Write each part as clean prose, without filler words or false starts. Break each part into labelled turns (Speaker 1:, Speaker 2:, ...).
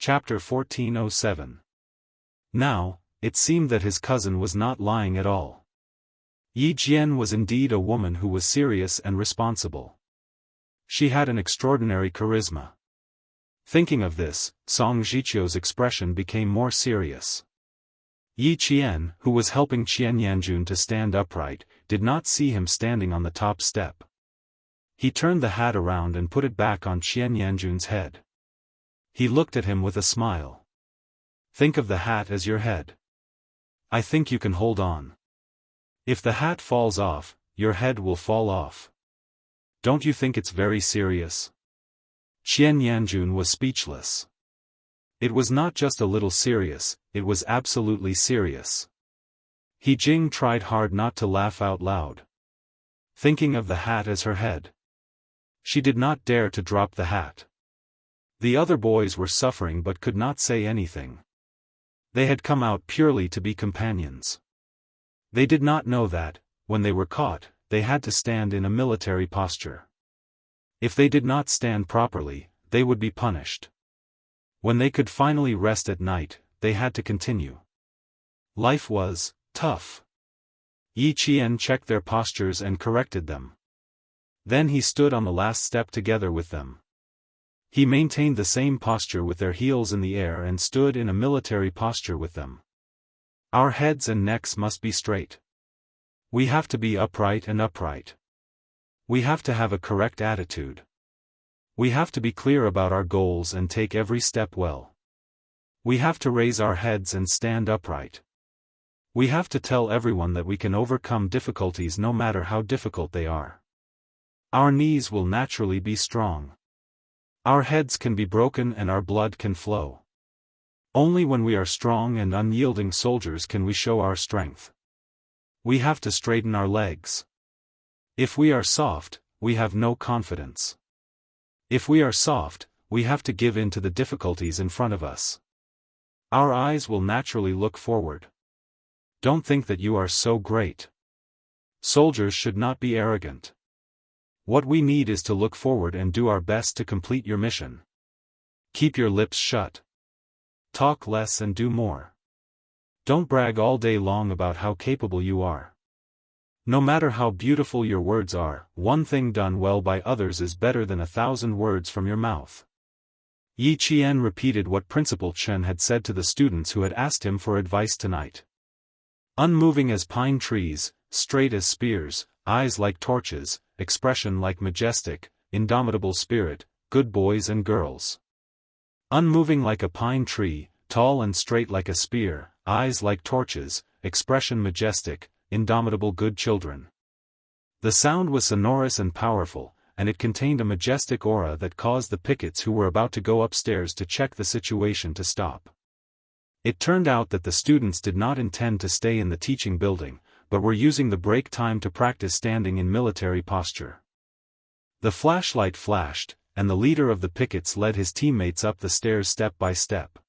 Speaker 1: Chapter 1407. Now, it seemed that his cousin was not lying at all. Yi Jian was indeed a woman who was serious and responsible. She had an extraordinary charisma. Thinking of this, Song Zhiqiu's expression became more serious. Yi Qian, who was helping Qianyanjun to stand upright, did not see him standing on the top step. He turned the hat around and put it back on Qianyanjun's head. He looked at him with a smile. Think of the hat as your head. I think you can hold on. If the hat falls off, your head will fall off. Don't you think it's very serious? Qianyanjun was speechless. It was not just a little serious, it was absolutely serious. He Jing tried hard not to laugh out loud. Thinking of the hat as her head. She did not dare to drop the hat. The other boys were suffering but could not say anything. They had come out purely to be companions. They did not know that, when they were caught, they had to stand in a military posture. If they did not stand properly, they would be punished. When they could finally rest at night, they had to continue. Life was tough. Yi Qian checked their postures and corrected them. Then he stood on the last step together with them. He maintained the same posture with their heels in the air and stood in a military posture with them. Our heads and necks must be straight. We have to be upright and upright. We have to have a correct attitude. We have to be clear about our goals and take every step well. We have to raise our heads and stand upright. We have to tell everyone that we can overcome difficulties no matter how difficult they are. Our knees will naturally be strong. Our heads can be broken and our blood can flow. Only when we are strong and unyielding soldiers can we show our strength. We have to straighten our legs. If we are soft, we have no confidence. If we are soft, we have to give in to the difficulties in front of us. Our eyes will naturally look forward. Don't think that you are so great. Soldiers should not be arrogant. What we need is to look forward and do our best to complete your mission. Keep your lips shut. Talk less and do more. Don't brag all day long about how capable you are. No matter how beautiful your words are, one thing done well by others is better than 1,000 words from your mouth. Yi Qian repeated what Principal Chen had said to the students who had asked him for advice tonight. Unmoving as pine trees, straight as spears, eyes like torches, expression like majestic, indomitable spirit, good boys and girls. Unmoving like a pine tree, tall and straight like a spear, eyes like torches, expression majestic, indomitable good children. The sound was sonorous and powerful, and it contained a majestic aura that caused the pickets who were about to go upstairs to check the situation to stop. It turned out that the students did not intend to stay in the teaching building, but were using the break time to practice standing in military posture. The flashlight flashed, and the leader of the pickets led his teammates up the stairs step by step.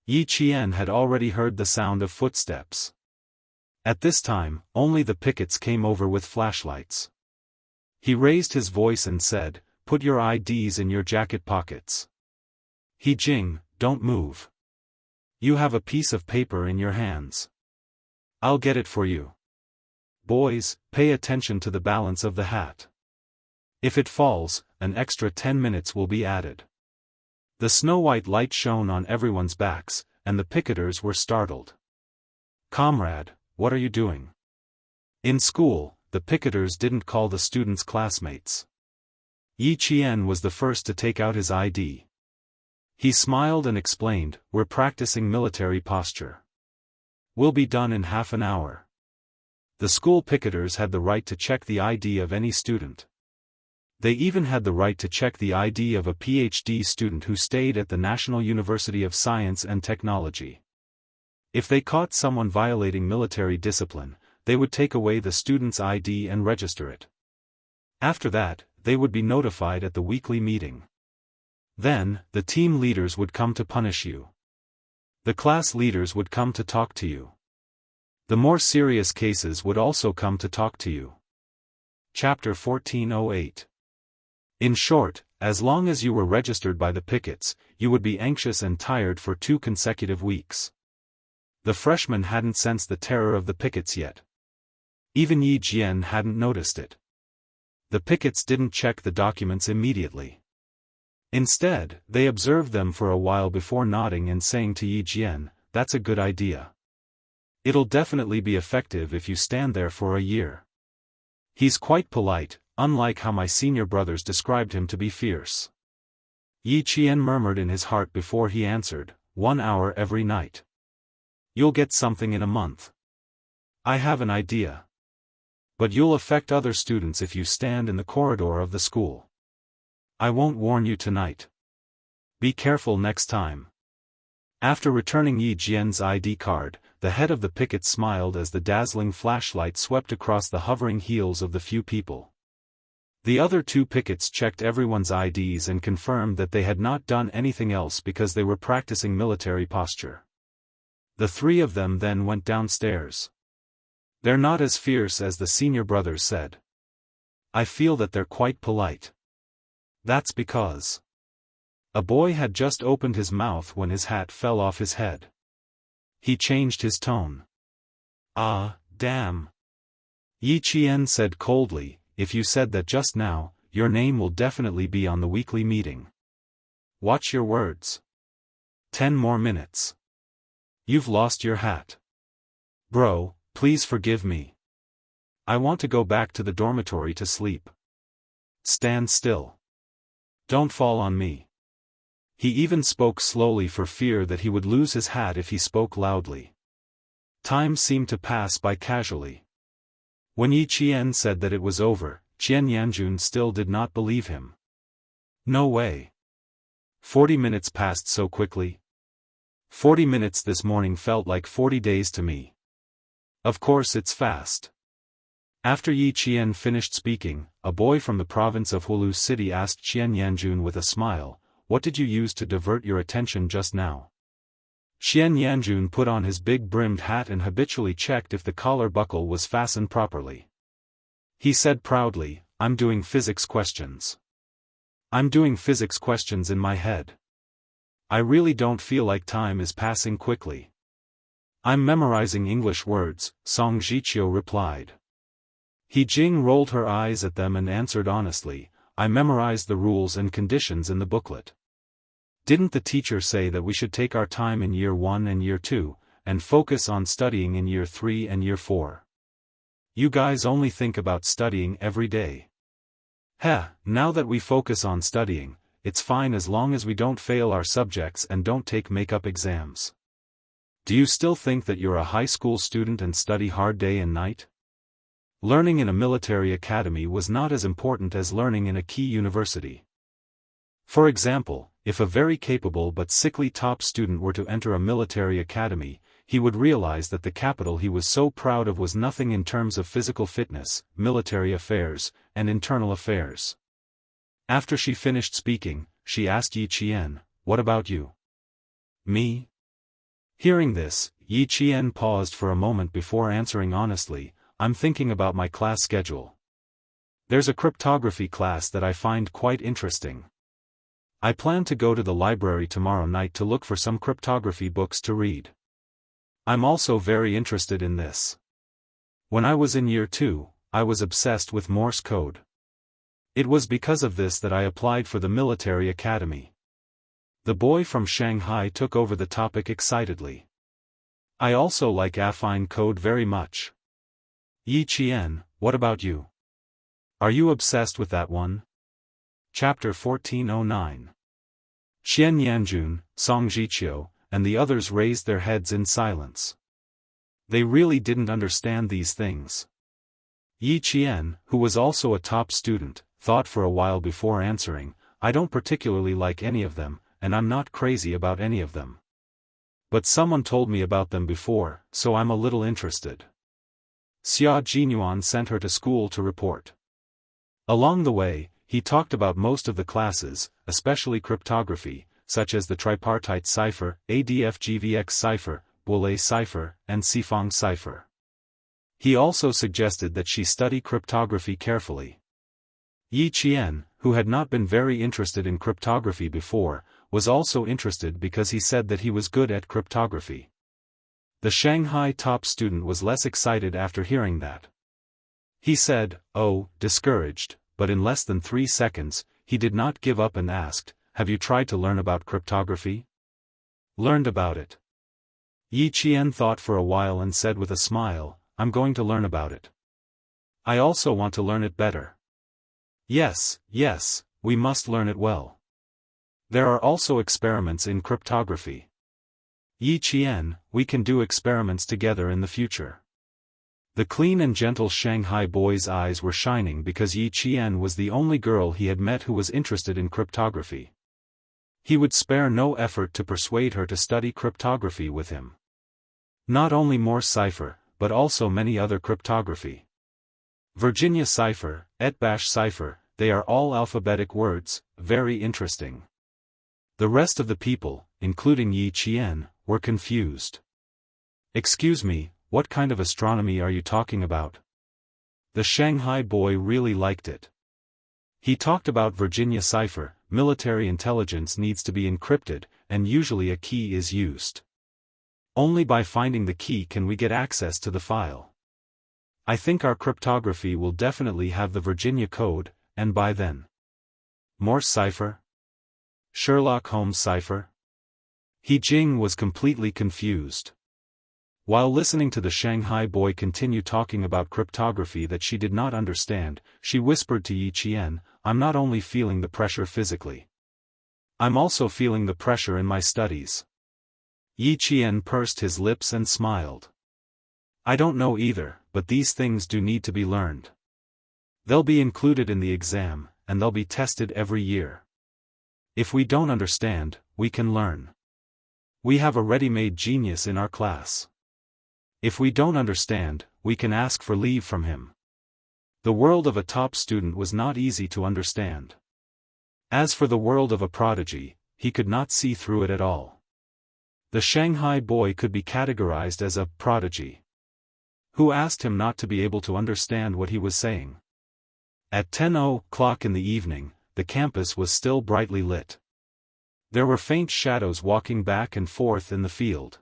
Speaker 1: Yi Qian had already heard the sound of footsteps. At this time, only the pickets came over with flashlights. He raised his voice and said, "Put your IDs in your jacket pockets. He Jing, don't move. You have a piece of paper in your hands. I'll get it for you. Boys, pay attention to the balance of the hat. If it falls, an extra 10 minutes will be added." The snow-white light shone on everyone's backs, and the picketers were startled. "Comrade, what are you doing?" In school, the picketers didn't call the students classmates. Yi Qian was the first to take out his ID. He smiled and explained, "We're practicing military posture. We'll be done in half an hour." The school picketers had the right to check the ID of any student. They even had the right to check the ID of a PhD student who stayed at the National University of Science and Technology. If they caught someone violating military discipline, they would take away the student's ID and register it. After that, they would be notified at the weekly meeting. Then, the team leaders would come to punish you. The class leaders would come to talk to you. The more serious cases would also come to talk to you. Chapter 1408. In short, as long as you were registered by the pickets, you would be anxious and tired for 2 consecutive weeks. The freshman hadn't sensed the terror of the pickets yet. Even Yi Jian hadn't noticed it. The pickets didn't check the documents immediately. Instead, they observed them for a while before nodding and saying to Yi Jian, "That's a good idea. It'll definitely be effective if you stand there for a year. He's quite polite, unlike how my senior brothers described him to be fierce." Yi Qian murmured in his heart before he answered, 1 hour every night. You'll get something in a month. I have an idea. But you'll affect other students if you stand in the corridor of the school. I won't warn you tonight. Be careful next time. After returning Yi Jian's ID card, the head of the picket smiled as the dazzling flashlight swept across the hovering heels of the few people. The other 2 pickets checked everyone's IDs and confirmed that they had not done anything else because they were practicing military posture. The 3 of them then went downstairs. They're not as fierce as the senior brothers said. I feel that they're quite polite. That's because. A boy had just opened his mouth when his hat fell off his head. He changed his tone. Ah, damn. Yi Qian said coldly, if you said that just now, your name will definitely be on the weekly meeting. Watch your words. 10 more minutes. You've lost your hat. Bro, please forgive me. I want to go back to the dormitory to sleep. Stand still. Don't fall on me. He even spoke slowly for fear that he would lose his hat if he spoke loudly. Time seemed to pass by casually. When Yi Qian said that it was over, Qian Yanjun still did not believe him. No way. 40 minutes passed so quickly. 40 minutes this morning felt like 40 days to me. Of course it's fast. After Yi Qian finished speaking, a boy from the province of Hulu City asked Qian Yanjun with a smile, "What did you use to divert your attention just now?" Qian Yanjun put on his big-brimmed hat and habitually checked if the collar buckle was fastened properly. He said proudly, "I'm doing physics questions. I'm doing physics questions in my head. I really don't feel like time is passing quickly. I'm memorizing English words," Song Zhiqiu replied. He Jing rolled her eyes at them and answered honestly, "I memorized the rules and conditions in the booklet. Didn't the teacher say that we should take our time in year 1 and year 2, and focus on studying in year 3 and year 4? You guys only think about studying every day. Heh, now that we focus on studying, it's fine as long as we don't fail our subjects and don't take make-up exams. Do you still think that you're a high school student and study hard day and night?" Learning in a military academy was not as important as learning in a key university. For example, if a very capable but sickly top student were to enter a military academy, he would realize that the capital he was so proud of was nothing in terms of physical fitness, military affairs, and internal affairs. After she finished speaking, she asked Yi Qian, "What about you?" "Me?" Hearing this, Yi Qian paused for a moment before answering honestly, "I'm thinking about my class schedule. There's a cryptography class that I find quite interesting. I plan to go to the library tomorrow night to look for some cryptography books to read. I'm also very interested in this. When I was in year 2, I was obsessed with Morse code. It was because of this that I applied for the military academy." The boy from Shanghai took over the topic excitedly. "I also like affine code very much. Yi Qian, what about you? Are you obsessed with that one?" Chapter 1409. Qian Yanjun, Song Zhiqiu, and the others raised their heads in silence. They really didn't understand these things. Yi Qian, who was also a top student, thought for a while before answering, "I don't particularly like any of them, and I'm not crazy about any of them. But someone told me about them before, so I'm a little interested." Xia Jinyuan sent her to school to report. Along the way, he talked about most of the classes, especially cryptography, such as the tripartite cipher, ADF-GVX cipher, Boole cipher, and Sifang cipher. He also suggested that she study cryptography carefully. Yi Qian, who had not been very interested in cryptography before, was also interested because he said that he was good at cryptography. The Shanghai top student was less excited after hearing that. He said, "Oh," discouraged, but in less than 3 seconds, he did not give up and asked, "Have you tried to learn about cryptography?" "Learned about it." Yi Qian thought for a while and said with a smile, "I'm going to learn about it. I also want to learn it better." "Yes, yes, we must learn it well. There are also experiments in cryptography. Yi Qian, we can do experiments together in the future." The clean and gentle Shanghai boy's eyes were shining because Yi Qian was the only girl he had met who was interested in cryptography. He would spare no effort to persuade her to study cryptography with him. Not only Morse cipher, but also many other cryptography. Virginia cipher, Etbash cipher, they are all alphabetic words, very interesting. The rest of the people, including Yi Qian, were confused. "Excuse me, what kind of astronomy are you talking about?" The Shanghai boy really liked it. He talked about Virginia cipher. Military intelligence needs to be encrypted, and usually a key is used. Only by finding the key can we get access to the file. I think our cryptography will definitely have the Virginia code, and by then. Morse cipher? Sherlock Holmes cipher? He Jing was completely confused. While listening to the Shanghai boy continue talking about cryptography that she did not understand, she whispered to Yi Qian, "I'm not only feeling the pressure physically. I'm also feeling the pressure in my studies." Yi Qian pursed his lips and smiled. "I don't know either, but these things do need to be learned. They'll be included in the exam, and they'll be tested every year. If we don't understand, we can learn. We have a ready-made genius in our class. If we don't understand, we can ask for leave from him." The world of a top student was not easy to understand. As for the world of a prodigy, he could not see through it at all. The Shanghai boy could be categorized as a prodigy. Who asked him not to be able to understand what he was saying? At 10:00 in the evening, the campus was still brightly lit. There were faint shadows walking back and forth in the field.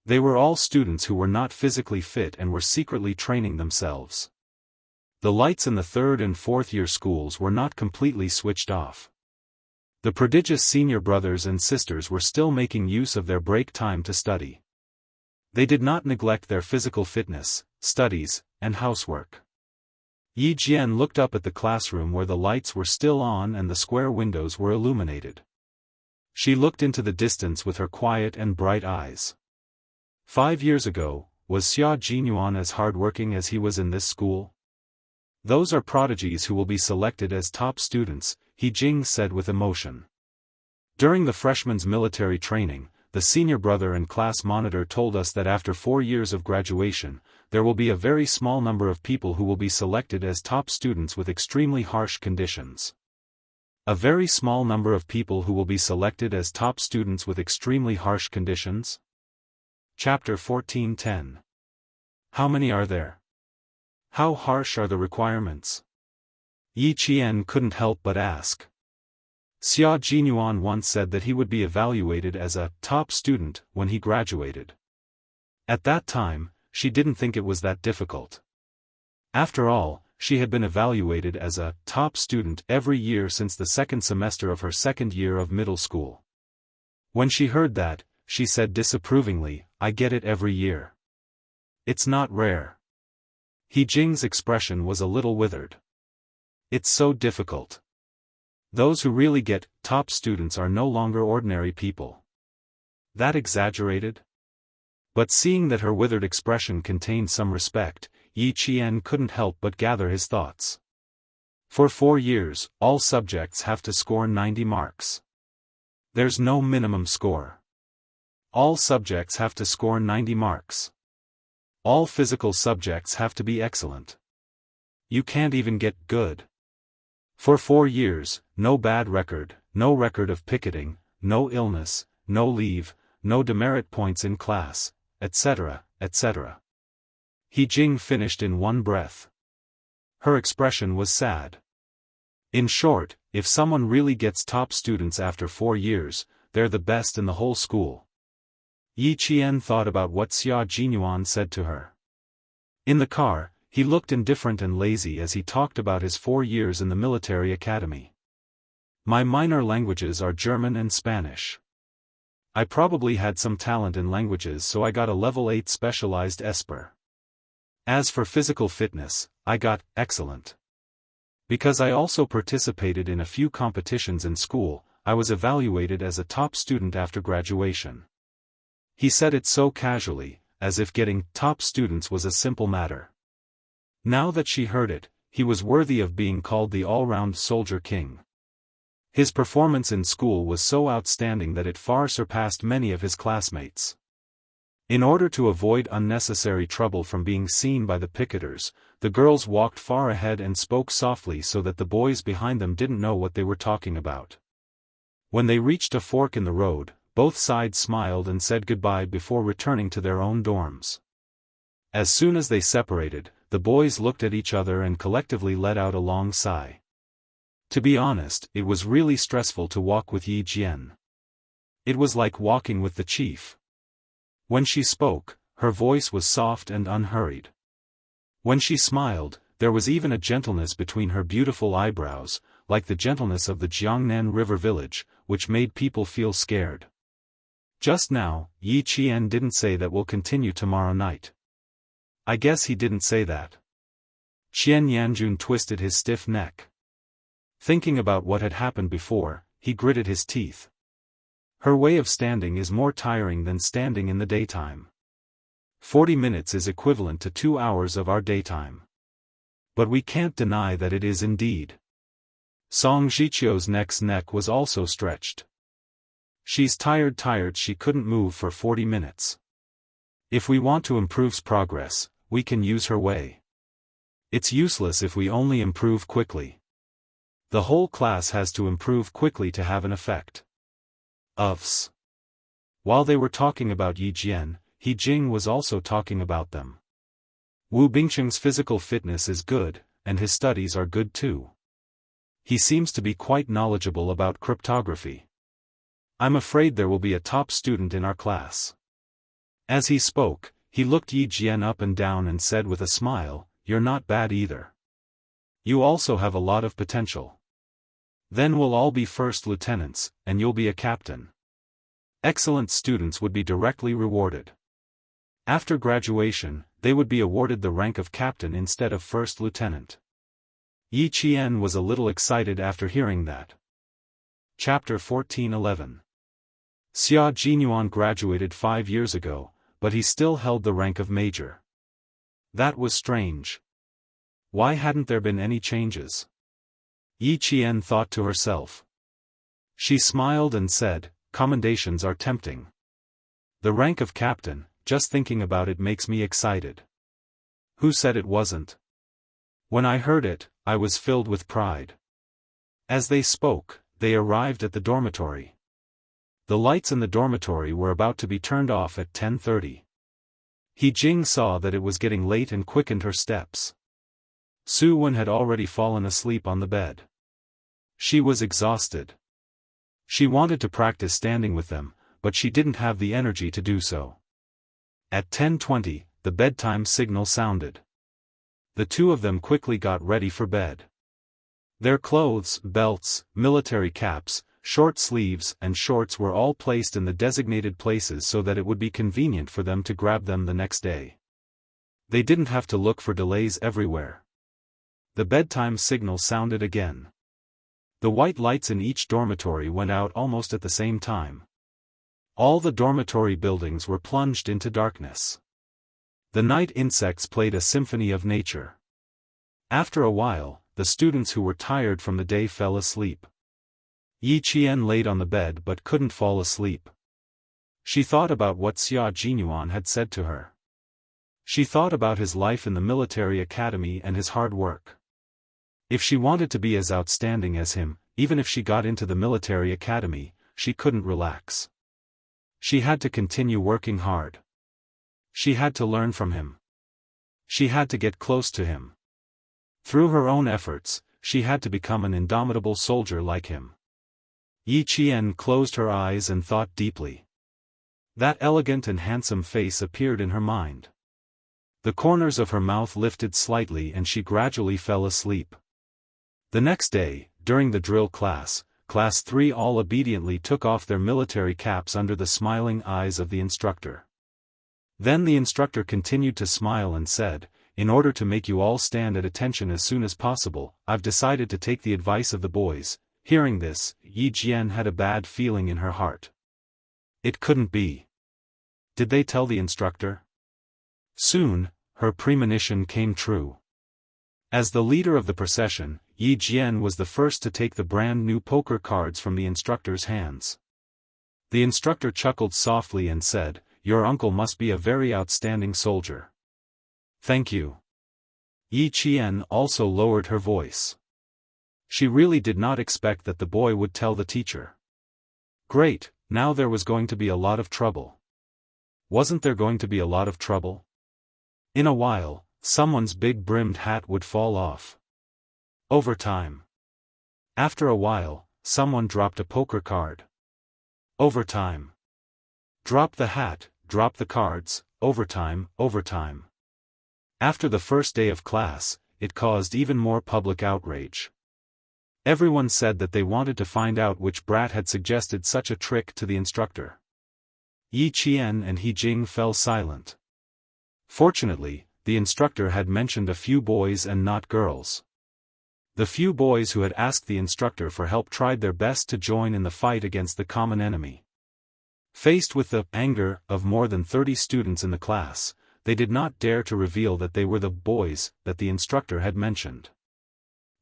Speaker 1: They were all students who were not physically fit and were secretly training themselves. The lights in the 3rd and 4th year schools were not completely switched off. The prodigious senior brothers and sisters were still making use of their break time to study. They did not neglect their physical fitness, studies, and housework. Yi Jian looked up at the classroom where the lights were still on and the square windows were illuminated. She looked into the distance with her quiet and bright eyes. 5 years ago, was Xia Jinyuan as hardworking as he was in this school? Those are prodigies who will be selected as top students, He Jing said with emotion. During the freshman's military training, the senior brother and class monitor told us that after 4 years of graduation, there will be a very small number of people who will be selected as top students with extremely harsh conditions. A very small number of people who will be selected as top students with extremely harsh conditions? Chapter 14:10. How many are there? How harsh are the requirements? Yi Qian couldn't help but ask. Xia Jinyuan once said that he would be evaluated as a top student when he graduated. At that time, she didn't think it was that difficult. After all, she had been evaluated as a top student every year since the 2nd semester of her 2nd year of middle school. When she heard that, she said disapprovingly, "I get it every year. It's not rare." He Jing's expression was a little withered. "It's so difficult. Those who really get top students are no longer ordinary people." That exaggerated? But seeing that her withered expression contained some respect, Yi Qian couldn't help but gather his thoughts. For 4 years, all subjects have to score 90 marks. There's no minimum score. All subjects have to score 90 marks. All physical subjects have to be excellent. You can't even get good. For 4 years, no bad record, no record of picketing, no illness, no leave, no demerit points in class, etc., etc. He Jing finished in one breath. Her expression was sad. In short, if someone really gets top students after 4 years, they're the best in the whole school. Yi Qian thought about what Xia Jinyuan said to her. In the car, he looked indifferent and lazy as he talked about his 4 years in the military academy. My minor languages are German and Spanish. I probably had some talent in languages, so I got a level 8 specialized esper. As for physical fitness, I got excellent. Because I also participated in a few competitions in school, I was evaluated as a top student after graduation. He said it so casually, as if getting top students was a simple matter. Now that she heard it, he was worthy of being called the all-round soldier king. His performance in school was so outstanding that it far surpassed many of his classmates. In order to avoid unnecessary trouble from being seen by the picketers, the girls walked far ahead and spoke softly so that the boys behind them didn't know what they were talking about. When they reached a fork in the road, both sides smiled and said goodbye before returning to their own dorms. As soon as they separated, the boys looked at each other and collectively let out a long sigh. To be honest, it was really stressful to walk with Yi Jian. It was like walking with the chief. When she spoke, her voice was soft and unhurried. When she smiled, there was even a gentleness between her beautiful eyebrows, like the gentleness of the Jiangnan River village, which made people feel scared. Just now, Yi Qian didn't say that we'll continue tomorrow night. I guess he didn't say that. Qian Yanjun twisted his stiff neck. Thinking about what had happened before, he gritted his teeth. Her way of standing is more tiring than standing in the daytime. 40 minutes is equivalent to 2 hours of our daytime. But we can't deny that it is indeed. Song Zhiqiu's neck was also stretched. She's tired she couldn't move for 40 minutes. If we want to improve progress, we can use her way. It's useless if we only improve quickly. The whole class has to improve quickly to have an effect. Ufs. While they were talking about Yi Jian, He Jing was also talking about them. Wu Bingcheng's physical fitness is good, and his studies are good too. He seems to be quite knowledgeable about cryptography. I'm afraid there will be a top student in our class. As he spoke, he looked Yi Jian up and down and said with a smile, "You're not bad either. You also have a lot of potential. Then we'll all be first lieutenants, and you'll be a captain." Excellent students would be directly rewarded. After graduation, they would be awarded the rank of captain instead of first lieutenant. Yi Qian was a little excited after hearing that. Chapter 14:11. Xia Jinyuan graduated 5 years ago, but he still held the rank of major. That was strange. Why hadn't there been any changes? Yi Qian thought to herself. She smiled and said, "Commendations are tempting. The rank of captain, just thinking about it makes me excited." Who said it wasn't? When I heard it, I was filled with pride. As they spoke, they arrived at the dormitory. The lights in the dormitory were about to be turned off at 10:30. He Jing saw that it was getting late and quickened her steps. Su Wen had already fallen asleep on the bed. She was exhausted. She wanted to practice standing with them, but she didn't have the energy to do so. At 10:20, the bedtime signal sounded. The two of them quickly got ready for bed. Their clothes, belts, military caps, short sleeves and shorts were all placed in the designated places so that it would be convenient for them to grab them the next day. They didn't have to look for delays everywhere. The bedtime signal sounded again. The white lights in each dormitory went out almost at the same time. All the dormitory buildings were plunged into darkness. The night insects played a symphony of nature. After a while, the students who were tired from the day fell asleep. Yi Qian laid on the bed but couldn't fall asleep. She thought about what Xia Jinyuan had said to her. She thought about his life in the military academy and his hard work. If she wanted to be as outstanding as him, even if she got into the military academy, she couldn't relax. She had to continue working hard. She had to learn from him. She had to get close to him. Through her own efforts, she had to become an indomitable soldier like him. Yi Qian closed her eyes and thought deeply. That elegant and handsome face appeared in her mind. The corners of her mouth lifted slightly and she gradually fell asleep. The next day, during the drill class, Class 3 all obediently took off their military caps under the smiling eyes of the instructor. Then the instructor continued to smile and said, "In order to make you all stand at attention as soon as possible, I've decided to take the advice of the boys." Hearing this, Yi Jian had a bad feeling in her heart. It couldn't be. Did they tell the instructor? Soon, her premonition came true. As the leader of the procession, Yi Jian was the first to take the brand new poker cards from the instructor's hands. The instructor chuckled softly and said, "Your uncle must be a very outstanding soldier." "Thank you." Yi Qian also lowered her voice. She really did not expect that the boy would tell the teacher. Great, now there was going to be a lot of trouble. Wasn't there going to be a lot of trouble? In a while, someone's big brimmed hat would fall off. Over time. After a while, someone dropped a poker card. Over time. Drop the hat, drop the cards, overtime. After the first day of class, it caused even more public outrage. Everyone said that they wanted to find out which brat had suggested such a trick to the instructor. Yi Qian and He Jing fell silent. Fortunately, the instructor had mentioned a few boys and not girls. The few boys who had asked the instructor for help tried their best to join in the fight against the common enemy. Faced with the anger of more than 30 students in the class, they did not dare to reveal that they were the boys that the instructor had mentioned.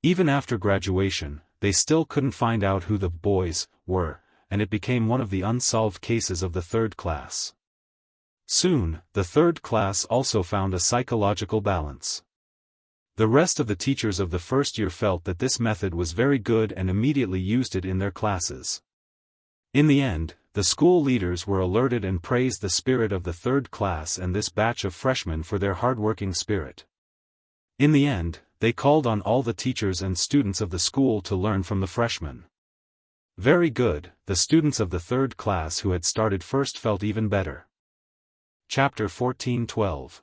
Speaker 1: Even after graduation, they still couldn't find out who the boys were, and it became one of the unsolved cases of the third class. Soon, the third class also found a psychological balance. The rest of the teachers of the first year felt that this method was very good and immediately used it in their classes. In the end, the school leaders were alerted and praised the spirit of the third class and this batch of freshmen for their hardworking spirit. In the end, they called on all the teachers and students of the school to learn from the freshmen. Very good, the students of the third class who had started first felt even better. Chapter 14:12.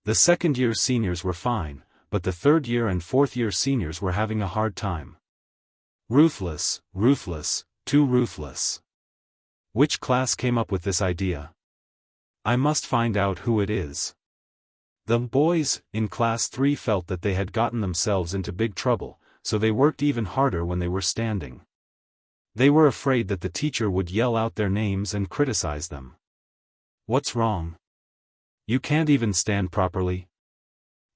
Speaker 1: The second-year seniors were fine, but the third-year and fourth-year seniors were having a hard time. Ruthless, too ruthless. Which class came up with this idea? I must find out who it is. The boys in Class 3 felt that they had gotten themselves into big trouble, so they worked even harder when they were standing. They were afraid that the teacher would yell out their names and criticize them. What's wrong? You can't even stand properly?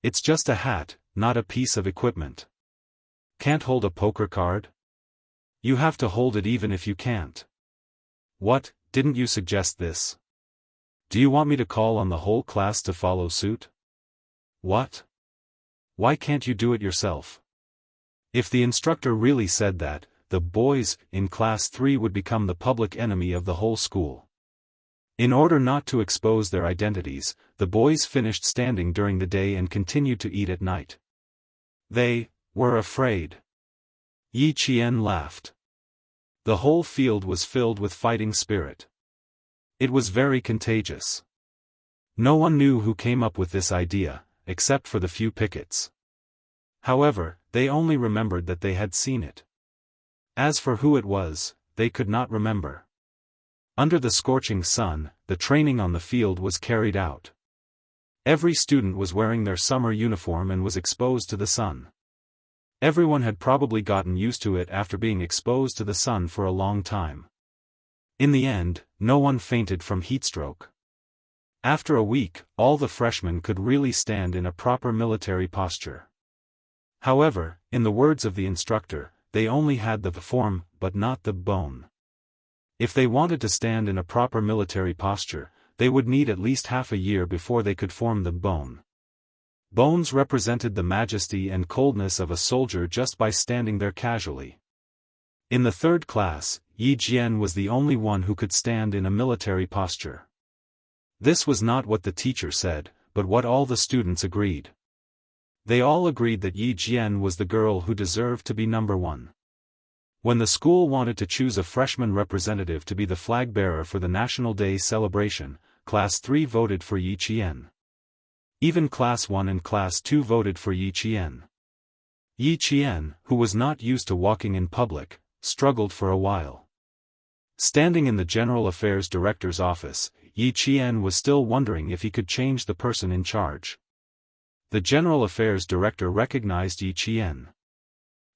Speaker 1: It's just a hat, not a piece of equipment. Can't hold a poker card? You have to hold it even if you can't. What, didn't you suggest this? Do you want me to call on the whole class to follow suit? What? Why can't you do it yourself? If the instructor really said that, the boys in Class 3 would become the public enemy of the whole school. In order not to expose their identities, the boys finished standing during the day and continued to eat at night. They were afraid. Yi Qian laughed. The whole field was filled with fighting spirit. It was very contagious. No one knew who came up with this idea, except for the few pickets. However, they only remembered that they had seen it. As for who it was, they could not remember. Under the scorching sun, the training on the field was carried out. Every student was wearing their summer uniform and was exposed to the sun. Everyone had probably gotten used to it after being exposed to the sun for a long time. In the end, no one fainted from heatstroke. After a week, all the freshmen could really stand in a proper military posture. However, in the words of the instructor, they only had the form, but not the bone. If they wanted to stand in a proper military posture, they would need at least half a year before they could form the bone. Bones represented the majesty and coldness of a soldier just by standing there casually. In the third class, Yi Jian was the only one who could stand in a military posture. This was not what the teacher said, but what all the students agreed. They all agreed that Yi Jian was the girl who deserved to be number one. When the school wanted to choose a freshman representative to be the flag bearer for the National Day celebration, Class 3 voted for Yi Jian. Even Class 1 and Class 2 voted for Yi Jian. Yi Jian, who was not used to walking in public, struggled for a while. Standing in the General Affairs Director's office, Yi Jian was still wondering if he could change the person in charge. The General Affairs Director recognized Yi Jian.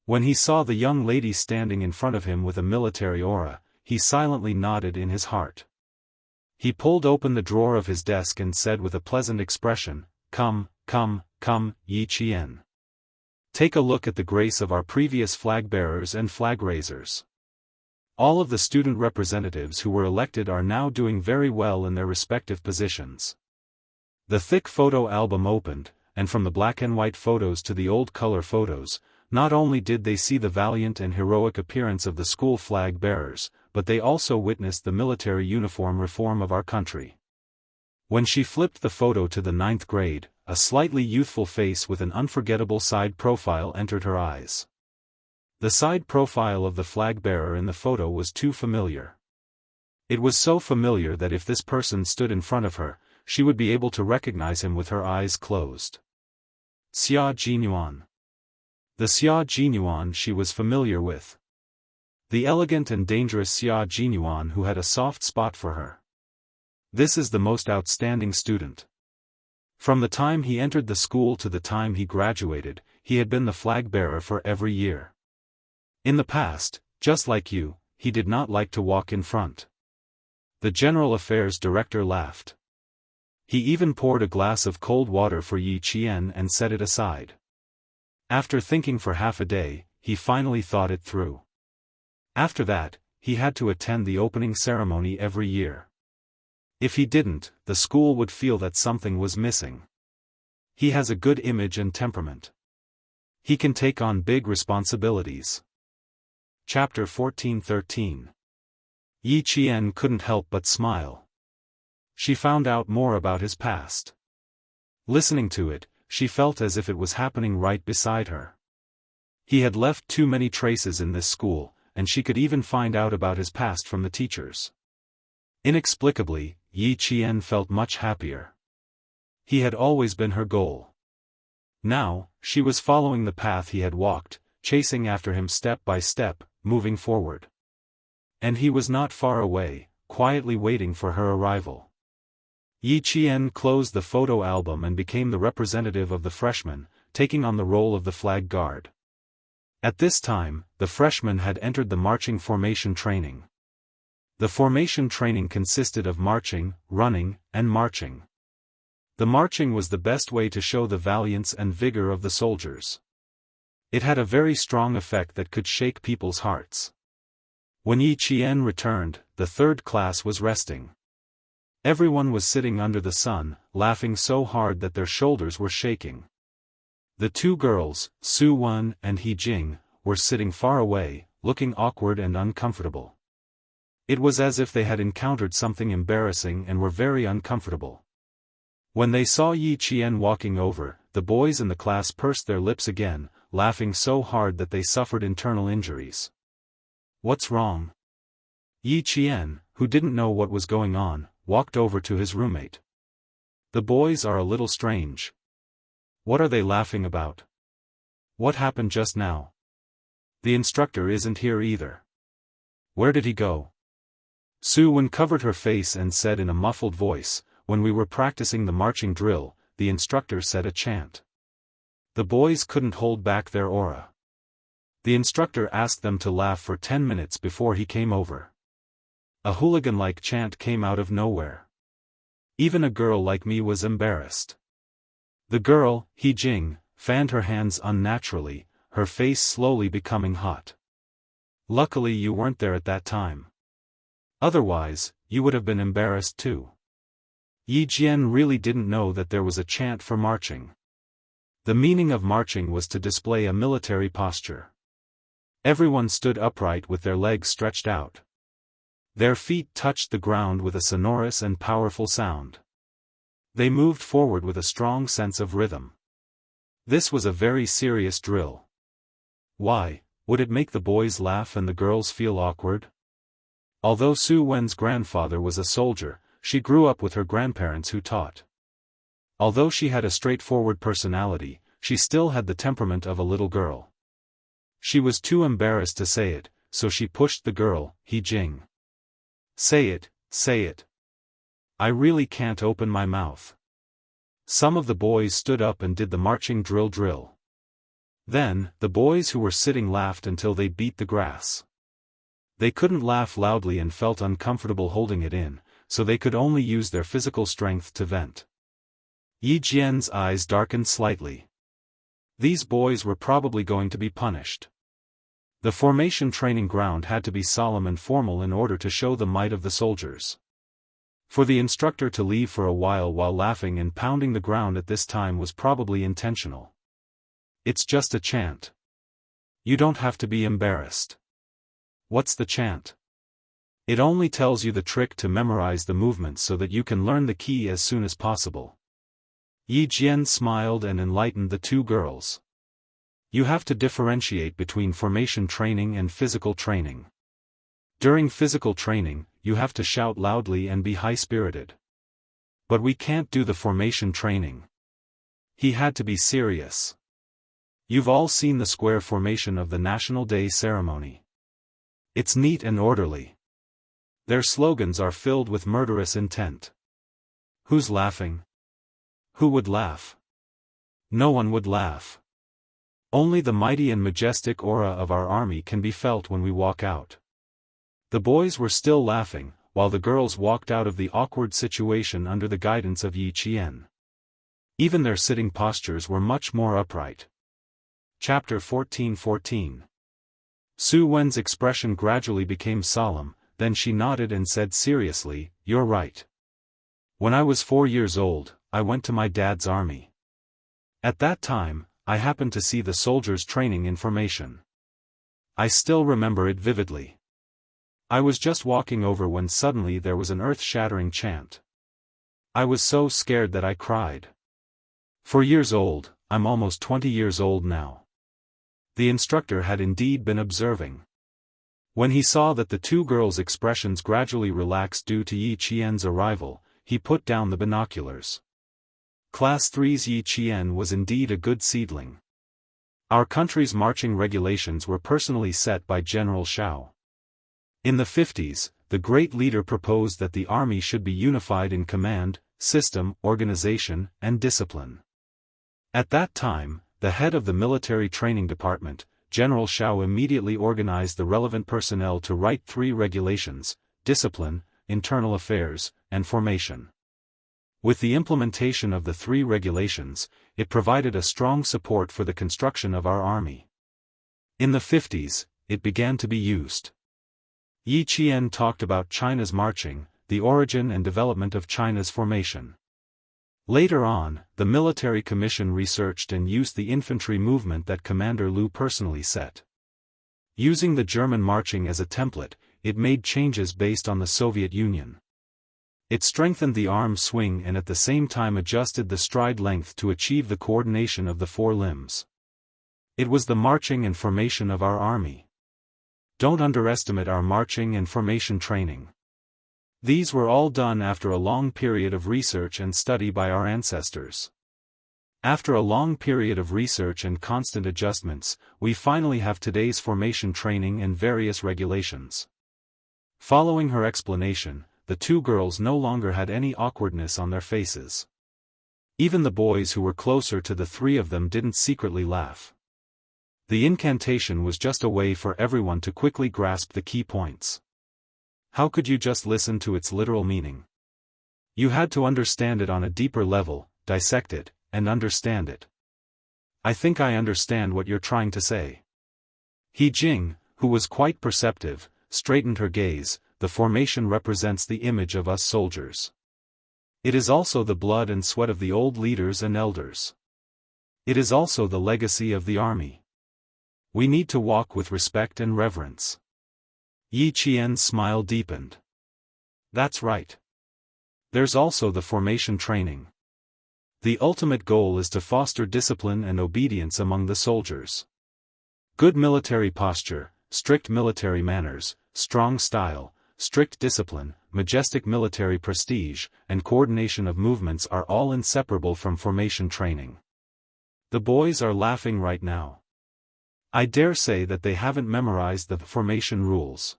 Speaker 1: When he saw the young lady standing in front of him with a military aura, he silently nodded in his heart. He pulled open the drawer of his desk and said with a pleasant expression, "Come, come, come, Yi Jian. Take a look at the grace of our previous flag bearers and flag raisers. All of the student representatives who were elected are now doing very well in their respective positions." The thick photo album opened, and from the black and white photos to the old color photos, not only did they see the valiant and heroic appearance of the school flag bearers, but they also witnessed the military uniform reform of our country. When she flipped the photo to the 9th grade, a slightly youthful face with an unforgettable side profile entered her eyes. The side profile of the flag bearer in the photo was too familiar. It was so familiar that if this person stood in front of her, she would be able to recognize him with her eyes closed. Xia Jinyuan. The Xia Jinyuan she was familiar with. The elegant and dangerous Xia Jinyuan who had a soft spot for her. This is the most outstanding student. From the time he entered the school to the time he graduated, he had been the flag bearer for every year. In the past, just like you, he did not like to walk in front. The General Affairs Director laughed. He even poured a glass of cold water for Yi Jian and set it aside. After thinking for half a day, he finally thought it through. After that, he had to attend the opening ceremony every year. If he didn't, the school would feel that something was missing. He has a good image and temperament. He can take on big responsibilities. Chapter 14-13. Yi Jian couldn't help but smile. She found out more about his past. Listening to it, she felt as if it was happening right beside her. He had left too many traces in this school, and she could even find out about his past from the teachers. Inexplicably, Yi Jian felt much happier. He had always been her goal. Now, she was following the path he had walked, chasing after him step by step, moving forward. And he was not far away, quietly waiting for her arrival. Yi Jian closed the photo album and became the representative of the freshmen, taking on the role of the flag guard. At this time, the freshmen had entered the marching formation training. The formation training consisted of marching, running, and marching. The marching was the best way to show the valiance and vigor of the soldiers. It had a very strong effect that could shake people's hearts. When Yi Jian returned, the 3rd class was resting. Everyone was sitting under the sun, laughing so hard that their shoulders were shaking. The 2 girls, Su Wen and He Jing, were sitting far away, looking awkward and uncomfortable. It was as if they had encountered something embarrassing and were very uncomfortable. When they saw Yi Jian walking over, the boys in the class pursed their lips again, laughing so hard that they suffered internal injuries. "What's wrong?" Yi Jian, who didn't know what was going on, walked over to his roommate. "The boys are a little strange. What are they laughing about? What happened just now? The instructor isn't here either. Where did he go?" Su Wen covered her face and said in a muffled voice, "When we were practicing the marching drill, the instructor said a chant." The boys couldn't hold back their aura. The instructor asked them to laugh for 10 minutes before he came over. A hooligan-like chant came out of nowhere. Even a girl like me was embarrassed. The girl, He Jing, fanned her hands unnaturally, her face slowly becoming hot. "Luckily you weren't there at that time. Otherwise, you would have been embarrassed too." Yi Jian really didn't know that there was a chant for marching. The meaning of marching was to display a military posture. Everyone stood upright with their legs stretched out. Their feet touched the ground with a sonorous and powerful sound. They moved forward with a strong sense of rhythm. This was a very serious drill. Why, would it make the boys laugh and the girls feel awkward? Although Su Wen's grandfather was a soldier, she grew up with her grandparents who taught. Although she had a straightforward personality, she still had the temperament of a little girl. She was too embarrassed to say it, so she pushed the girl, He Jing. Say it, say it. I really can't open my mouth. Some of the boys stood up and did the marching drill. Then, the boys who were sitting laughed until they beat the grass. They couldn't laugh loudly and felt uncomfortable holding it in, so they could only use their physical strength to vent. Yi Jian's eyes darkened slightly. These boys were probably going to be punished. The formation training ground had to be solemn and formal in order to show the might of the soldiers. For the instructor to leave for a while laughing and pounding the ground at this time was probably intentional. It's just a chant. You don't have to be embarrassed. What's the chant? It only tells you the trick to memorize the movements so that you can learn the key as soon as possible. Yi Jian smiled and enlightened the two girls. You have to differentiate between formation training and physical training. During physical training, you have to shout loudly and be high-spirited. But we can't do the formation training. He had to be serious. You've all seen the square formation of the National Day ceremony. It's neat and orderly. Their slogans are filled with murderous intent. Who's laughing? Who would laugh? No one would laugh. Only the mighty and majestic aura of our army can be felt when we walk out. The boys were still laughing, while the girls walked out of the awkward situation under the guidance of Yi Qian. Even their sitting postures were much more upright. Chapter 14:14. Su Wen's expression gradually became solemn, then she nodded and said seriously, "You're right. When I was 4 years old, I went to my dad's army. At that time, I happened to see the soldiers training in formation. I still remember it vividly. I was just walking over when suddenly there was an earth-shattering chant. I was so scared that I cried. 4 years old, I'm almost 20 years old now." The instructor had indeed been observing. When he saw that the two girls' expressions gradually relaxed due to Yi Qian's arrival, he put down the binoculars. Class 3's Yi Qian was indeed a good seedling. Our country's marching regulations were personally set by General Shao. In the 50s, the great leader proposed that the army should be unified in command, system, organization, and discipline. At that time, the head of the military training department, General Shao, immediately organized the relevant personnel to write 3 regulations: discipline, internal affairs, and formation. With the implementation of the 3 regulations, it provided a strong support for the construction of our army. In the 50s, it began to be used. Yi Qian talked about China's marching, the origin and development of China's formation. Later on, the military commission researched and used the infantry movement that Commander Liu personally set. Using the German marching as a template, it made changes based on the Soviet Union. It strengthened the arm swing and at the same time adjusted the stride length to achieve the coordination of the 4 limbs. It was the marching and formation of our army. Don't underestimate our marching and formation training. These were all done after a long period of research and study by our ancestors. After a long period of research and constant adjustments, we finally have today's formation training and various regulations. Following her explanation, the two girls no longer had any awkwardness on their faces. Even the boys who were closer to the 3 of them didn't secretly laugh. The incantation was just a way for everyone to quickly grasp the key points. How could you just listen to its literal meaning? You had to understand it on a deeper level, dissect it, and understand it. I think I understand what you're trying to say. He Jing, who was quite perceptive, straightened her gaze. The formation represents the image of us soldiers. It is also the blood and sweat of the old leaders and elders. It is also the legacy of the army. We need to walk with respect and reverence. Yi Qian's smile deepened. That's right. There's also the formation training. The ultimate goal is to foster discipline and obedience among the soldiers. Good military posture, strict military manners, strong style, strict discipline, majestic military prestige, and coordination of movements are all inseparable from formation training. The boys are laughing right now. I dare say that they haven't memorized the formation rules.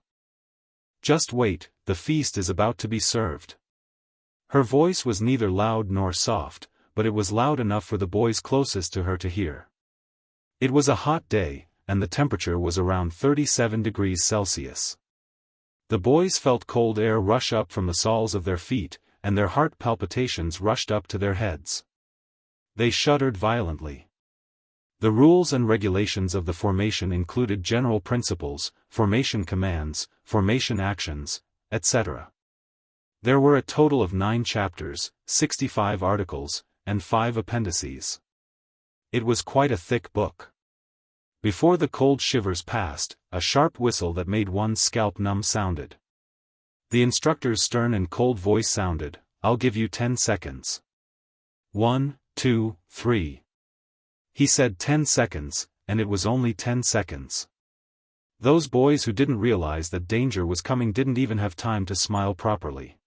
Speaker 1: Just wait, the feast is about to be served. Her voice was neither loud nor soft, but it was loud enough for the boys closest to her to hear. It was a hot day, and the temperature was around 37 degrees Celsius. The boys felt cold air rush up from the soles of their feet, and their heart palpitations rushed up to their heads. They shuddered violently. The rules and regulations of the formation included general principles, formation commands, formation actions, etc. There were a total of 9 chapters, 65 articles, and 5 appendices. It was quite a thick book. Before the cold shivers passed, a sharp whistle that made one's scalp numb sounded. The instructor's stern and cold voice sounded, "I'll give you 10 seconds. 1, 2, 3. He said 10 seconds, and it was only 10 seconds. Those boys who didn't realize that danger was coming didn't even have time to smile properly.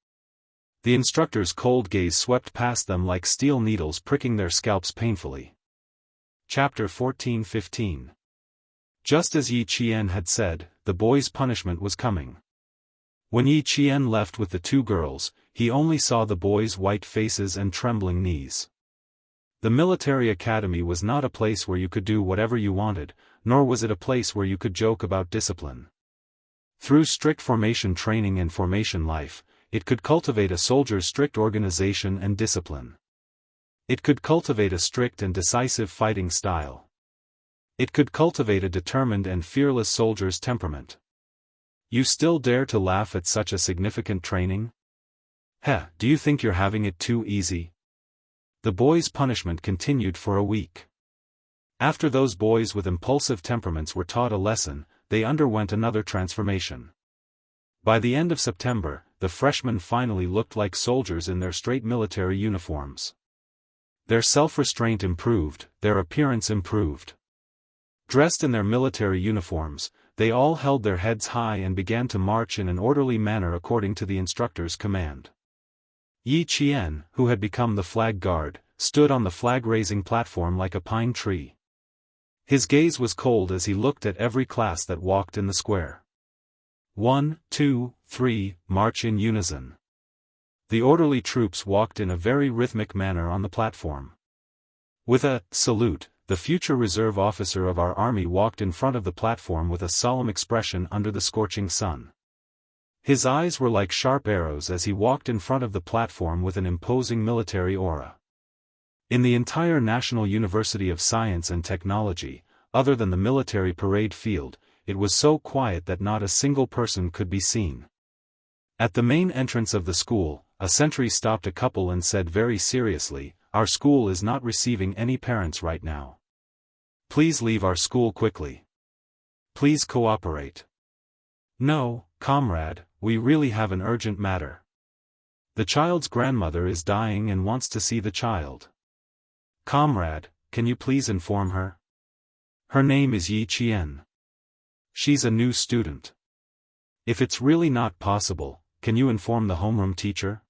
Speaker 1: The instructor's cold gaze swept past them like steel needles pricking their scalps painfully. Chapter 14-15. Just as Yi Qian had said, the boy's punishment was coming. When Yi Qian left with the 2 girls, he only saw the boys' white faces and trembling knees. The military academy was not a place where you could do whatever you wanted, nor was it a place where you could joke about discipline. Through strict formation training and formation life, it could cultivate a soldier's strict organization and discipline. It could cultivate a strict and decisive fighting style. It could cultivate a determined and fearless soldier's temperament. You still dare to laugh at such a significant training? Heh, do you think you're having it too easy? The boys' punishment continued for a week. After those boys with impulsive temperaments were taught a lesson, they underwent another transformation. By the end of September, the freshmen finally looked like soldiers in their straight military uniforms. Their self-restraint improved, their appearance improved. Dressed in their military uniforms, they all held their heads high and began to march in an orderly manner according to the instructor's command. Yi Qian, who had become the flag guard, stood on the flag-raising platform like a pine tree. His gaze was cold as he looked at every class that walked in the square. 1, 2, 3, march in unison. The orderly troops walked in a very rhythmic manner on the platform. With a salute, the future reserve officer of our army walked in front of the platform with a solemn expression under the scorching sun. His eyes were like sharp arrows as he walked in front of the platform with an imposing military aura. In the entire National University of Science and Technology, other than the military parade field, it was so quiet that not a single person could be seen. At the main entrance of the school, a sentry stopped a couple and said very seriously, "Our school is not receiving any parents right now. Please leave our school quickly. Please cooperate." "No, comrade, we really have an urgent matter. The child's grandmother is dying and wants to see the child. Comrade, can you please inform her? Her name is Yi Qian. She's a new student. If it's really not possible, can you inform the homeroom teacher?"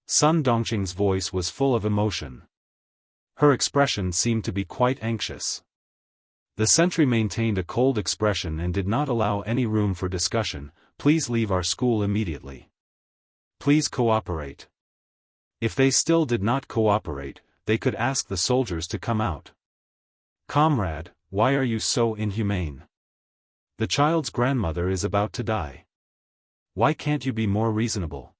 Speaker 1: Sun Dongqing's voice was full of emotion. Her expression seemed to be quite anxious. The sentry maintained a cold expression and did not allow any room for discussion. "Please leave our school immediately. Please cooperate." If they still did not cooperate, they could ask the soldiers to come out. "Comrade, why are you so inhumane? The child's grandmother is about to die. Why can't you be more reasonable?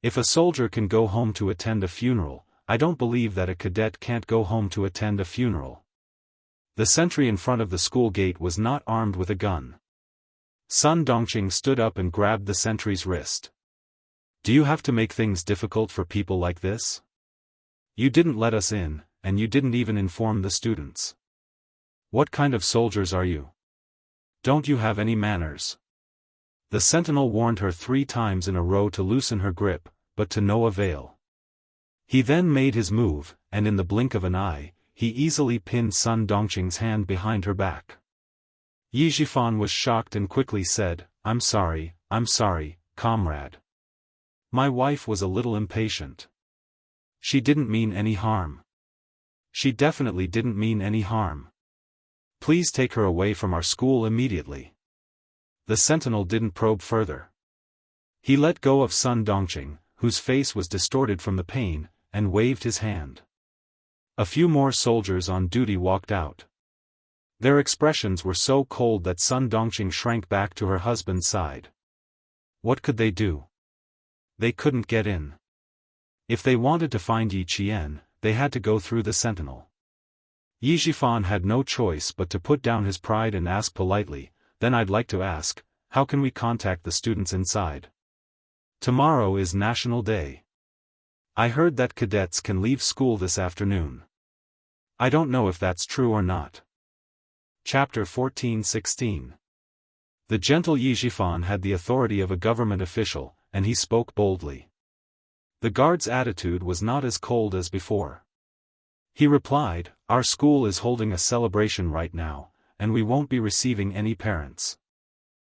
Speaker 1: If a soldier can go home to attend a funeral, I don't believe that a cadet can't go home to attend a funeral." The sentry in front of the school gate was not armed with a gun. Sun Dongqing stood up and grabbed the sentry's wrist. "Do you have to make things difficult for people like this? You didn't let us in, and you didn't even inform the students. What kind of soldiers are you? Don't you have any manners?" The sentinel warned her 3 times in a row to loosen her grip, but to no avail. He then made his move, and in the blink of an eye, he easily pinned Sun Dongqing's hand behind her back. Yi Zhifan was shocked and quickly said, I'm sorry, comrade. My wife was a little impatient. She didn't mean any harm. She definitely didn't mean any harm. Please take her away from our school immediately. The sentinel didn't probe further. He let go of Sun Dongqing, whose face was distorted from the pain, and waved his hand. A few more soldiers on duty walked out. Their expressions were so cold that Sun Dongqing shrank back to her husband's side. What could they do? They couldn't get in. If they wanted to find Yi Qian, they had to go through the sentinel. Yi Zhifan had no choice but to put down his pride and ask politely, then I'd like to ask, how can we contact the students inside? Tomorrow is National Day. I heard that cadets can leave school this afternoon. I don't know if that's true or not. Chapter 14-16. The gentle Yi Zhifan had the authority of a government official, and he spoke boldly. The guard's attitude was not as cold as before. He replied, our school is holding a celebration right now, and we won't be receiving any parents.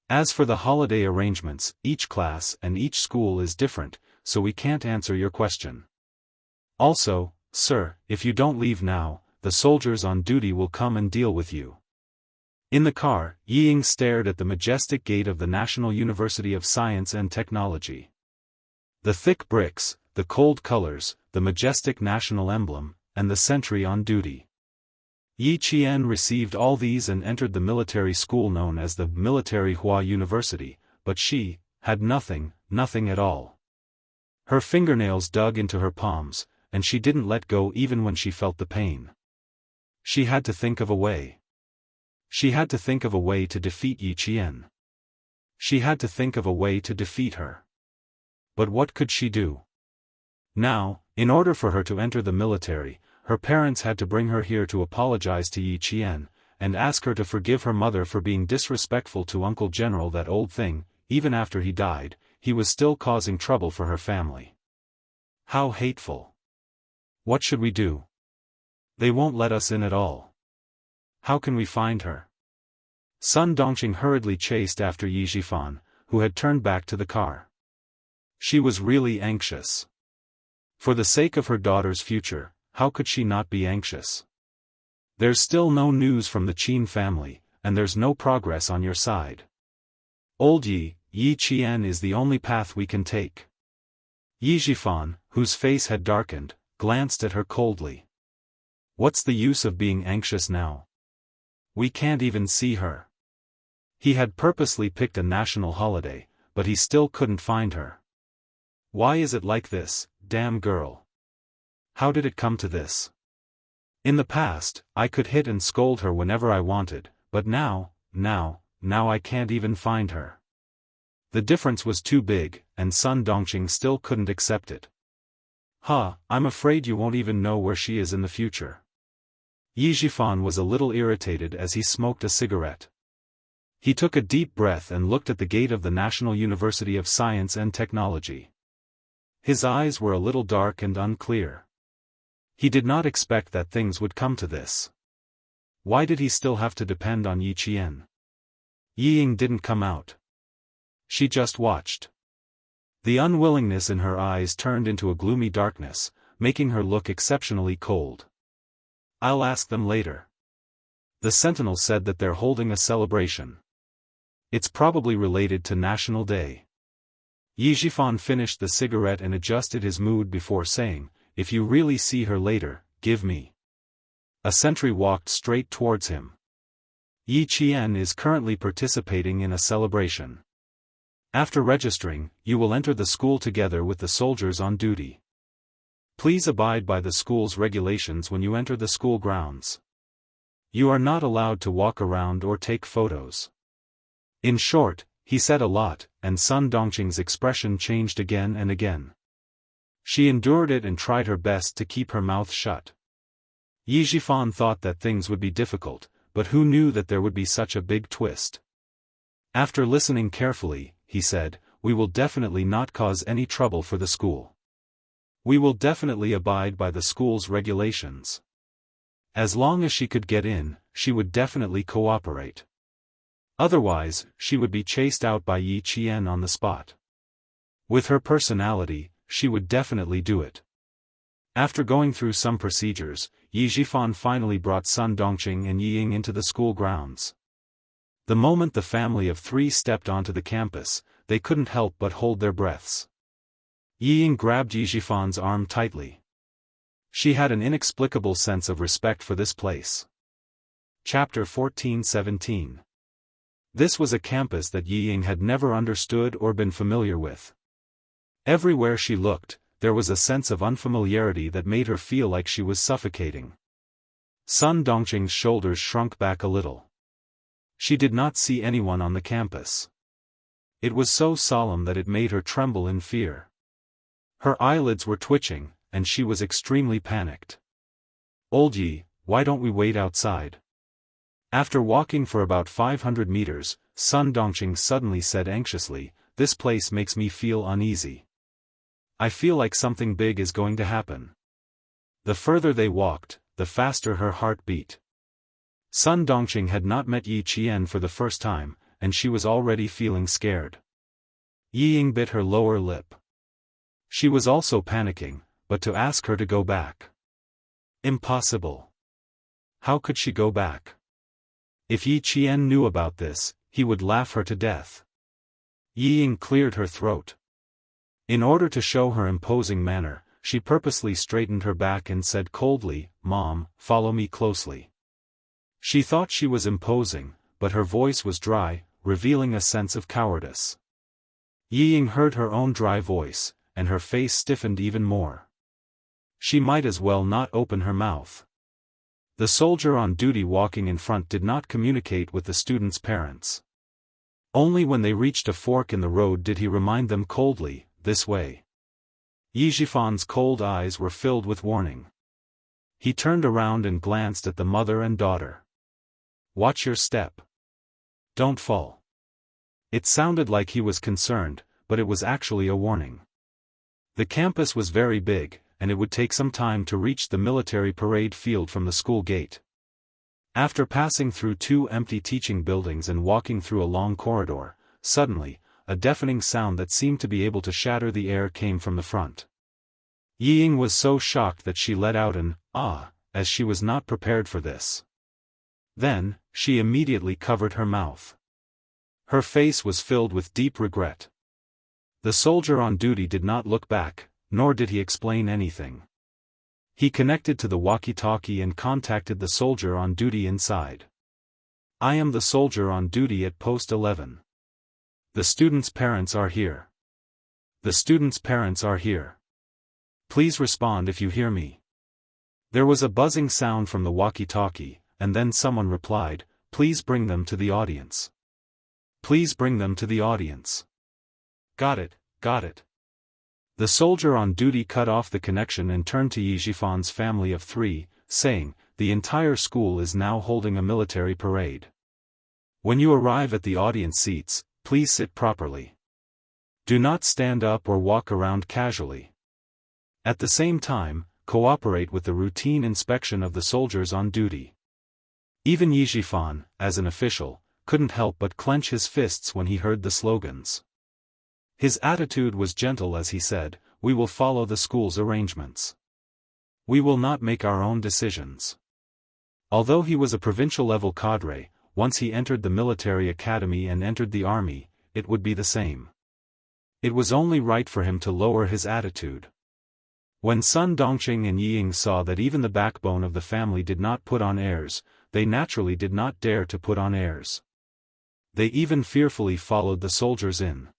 Speaker 1: As for the holiday arrangements, each class and each school is different, so we can't answer your question. Also, sir, if you don't leave now, the soldiers on duty will come and deal with you. In the car, Yi Ying stared at the majestic gate of the National University of Science and Technology. The thick bricks, the cold colors, the majestic national emblem, and the sentry on duty. Yi Qian received all these and entered the military school known as the Military Hua University, but she had nothing at all. Her fingernails dug into her palms, and she didn't let go even when she felt the pain. She had to think of a way. She had to think of a way to defeat Yi Qian. She had to think of a way to defeat her. But what could she do? Now, in order for her to enter the military, her parents had to bring her here to apologize to Yi Qian, and ask her to forgive her mother for being disrespectful to Uncle General. That old thing, even after he died, he was still causing trouble for her family. How hateful. What should we do? They won't let us in at all. How can we find her? Sun Dongqing hurriedly chased after Yi Zhifan, who had turned back to the car. She was really anxious. For the sake of her daughter's future, how could she not be anxious? There's still no news from the Qin family, and there's no progress on your side. Old Yi Qian is the only path we can take. Yi Zhifan, whose face had darkened, glanced at her coldly. What's the use of being anxious now? We can't even see her. He had purposely picked a national holiday, but he still couldn't find her. Why is it like this, damn girl? How did it come to this? In the past, I could hit and scold her whenever I wanted, but now I can't even find her. The difference was too big, and Sun Dongqing still couldn't accept it. I'm afraid you won't even know where she is in the future. Yi Zhifan was a little irritated as he smoked a cigarette. He took a deep breath and looked at the gate of the National University of Science and Technology. His eyes were a little dark and unclear. He did not expect that things would come to this. Why did he still have to depend on Yi Qian? Yi Ying didn't come out. She just watched. The unwillingness in her eyes turned into a gloomy darkness, making her look exceptionally cold. I'll ask them later. The sentinel said that they're holding a celebration. It's probably related to National Day. Yi Zhifan finished the cigarette and adjusted his mood before saying, if you really see her later, give me. A sentry walked straight towards him. Yi Qian is currently participating in a celebration. After registering, you will enter the school together with the soldiers on duty. Please abide by the school's regulations when you enter the school grounds. You are not allowed to walk around or take photos. In short, he said a lot, and Sun Dongqing's expression changed again and again. She endured it and tried her best to keep her mouth shut. Yi Zhifan thought that things would be difficult, but who knew that there would be such a big twist? After listening carefully, he said, we will definitely not cause any trouble for the school. We will definitely abide by the school's regulations. As long as she could get in, she would definitely cooperate. Otherwise, she would be chased out by Yi Qian on the spot. With her personality, she would definitely do it. After going through some procedures, Yi Zhifan finally brought Sun Dongqing and Yi Ying into the school grounds. The moment the family of three stepped onto the campus, they couldn't help but hold their breaths. Yi Ying grabbed Yi Zhifan's arm tightly. She had an inexplicable sense of respect for this place. Chapter 14-17. This was a campus that Yi Ying had never understood or been familiar with. Everywhere she looked, there was a sense of unfamiliarity that made her feel like she was suffocating. Sun Dongqing's shoulders shrunk back a little. She did not see anyone on the campus. It was so solemn that it made her tremble in fear. Her eyelids were twitching, and she was extremely panicked. "Old Yi, why don't we wait outside?" After walking for about 500 meters, Sun Dongqing suddenly said anxiously, "This place makes me feel uneasy. I feel like something big is going to happen." The further they walked, the faster her heart beat. Sun Dongqing had not met Yi Qian for the first time, and she was already feeling scared. Yi Ying bit her lower lip. She was also panicking, but to ask her to go back. Impossible. How could she go back? If Yi Qian knew about this, he would laugh her to death. Yi Ying cleared her throat. In order to show her imposing manner, she purposely straightened her back and said coldly, "Mom, follow me closely." She thought she was imposing, but her voice was dry, revealing a sense of cowardice. Yi Ying heard her own dry voice, and her face stiffened even more. She might as well not open her mouth. The soldier on duty walking in front did not communicate with the students' parents. Only when they reached a fork in the road did he remind them coldly, "This way." Yi Zhifan's cold eyes were filled with warning. He turned around and glanced at the mother and daughter. "Watch your step. Don't fall." It sounded like he was concerned, but it was actually a warning. The campus was very big, and it would take some time to reach the military parade field from the school gate. After passing through two empty teaching buildings and walking through a long corridor, suddenly, a deafening sound that seemed to be able to shatter the air came from the front. Yi Ying was so shocked that she let out an "ah," as she was not prepared for this. Then, she immediately covered her mouth. Her face was filled with deep regret. The soldier on duty did not look back, nor did he explain anything. He connected to the walkie-talkie and contacted the soldier on duty inside. "I am the soldier on duty at post 11. The students' parents are here. The students' parents are here. Please respond if you hear me." There was a buzzing sound from the walkie-talkie, and then someone replied, "Please bring them to the audience. Please bring them to the audience." "Got it, got it." The soldier on duty cut off the connection and turned to Yi Zhifan's family of three, saying, "The entire school is now holding a military parade. When you arrive at the audience seats, please sit properly. Do not stand up or walk around casually. At the same time, cooperate with the routine inspection of the soldiers on duty." Even Yi Zhifan, as an official, couldn't help but clench his fists when he heard the slogans. His attitude was gentle as he said, "We will follow the school's arrangements. We will not make our own decisions." Although he was a provincial-level cadre, once he entered the military academy and entered the army, it would be the same. It was only right for him to lower his attitude. When Sun Dongqing and Yi Ying saw that even the backbone of the family did not put on airs, they naturally did not dare to put on airs. They even fearfully followed the soldiers in.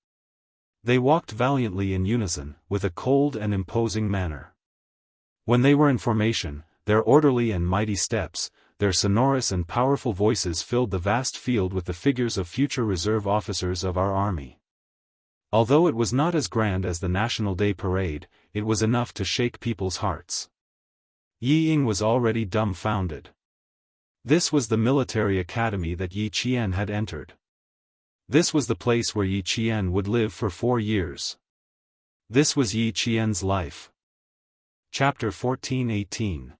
Speaker 1: They walked valiantly in unison, with a cold and imposing manner. When they were in formation, their orderly and mighty steps, their sonorous and powerful voices filled the vast field with the figures of future reserve officers of our army. Although it was not as grand as the National Day Parade, it was enough to shake people's hearts. Yi Ying was already dumbfounded. This was the military academy that Yi Qian had entered. This was the place where Yi Qian would live for 4 years. This was Yi Qian's life. Chapter 14:18.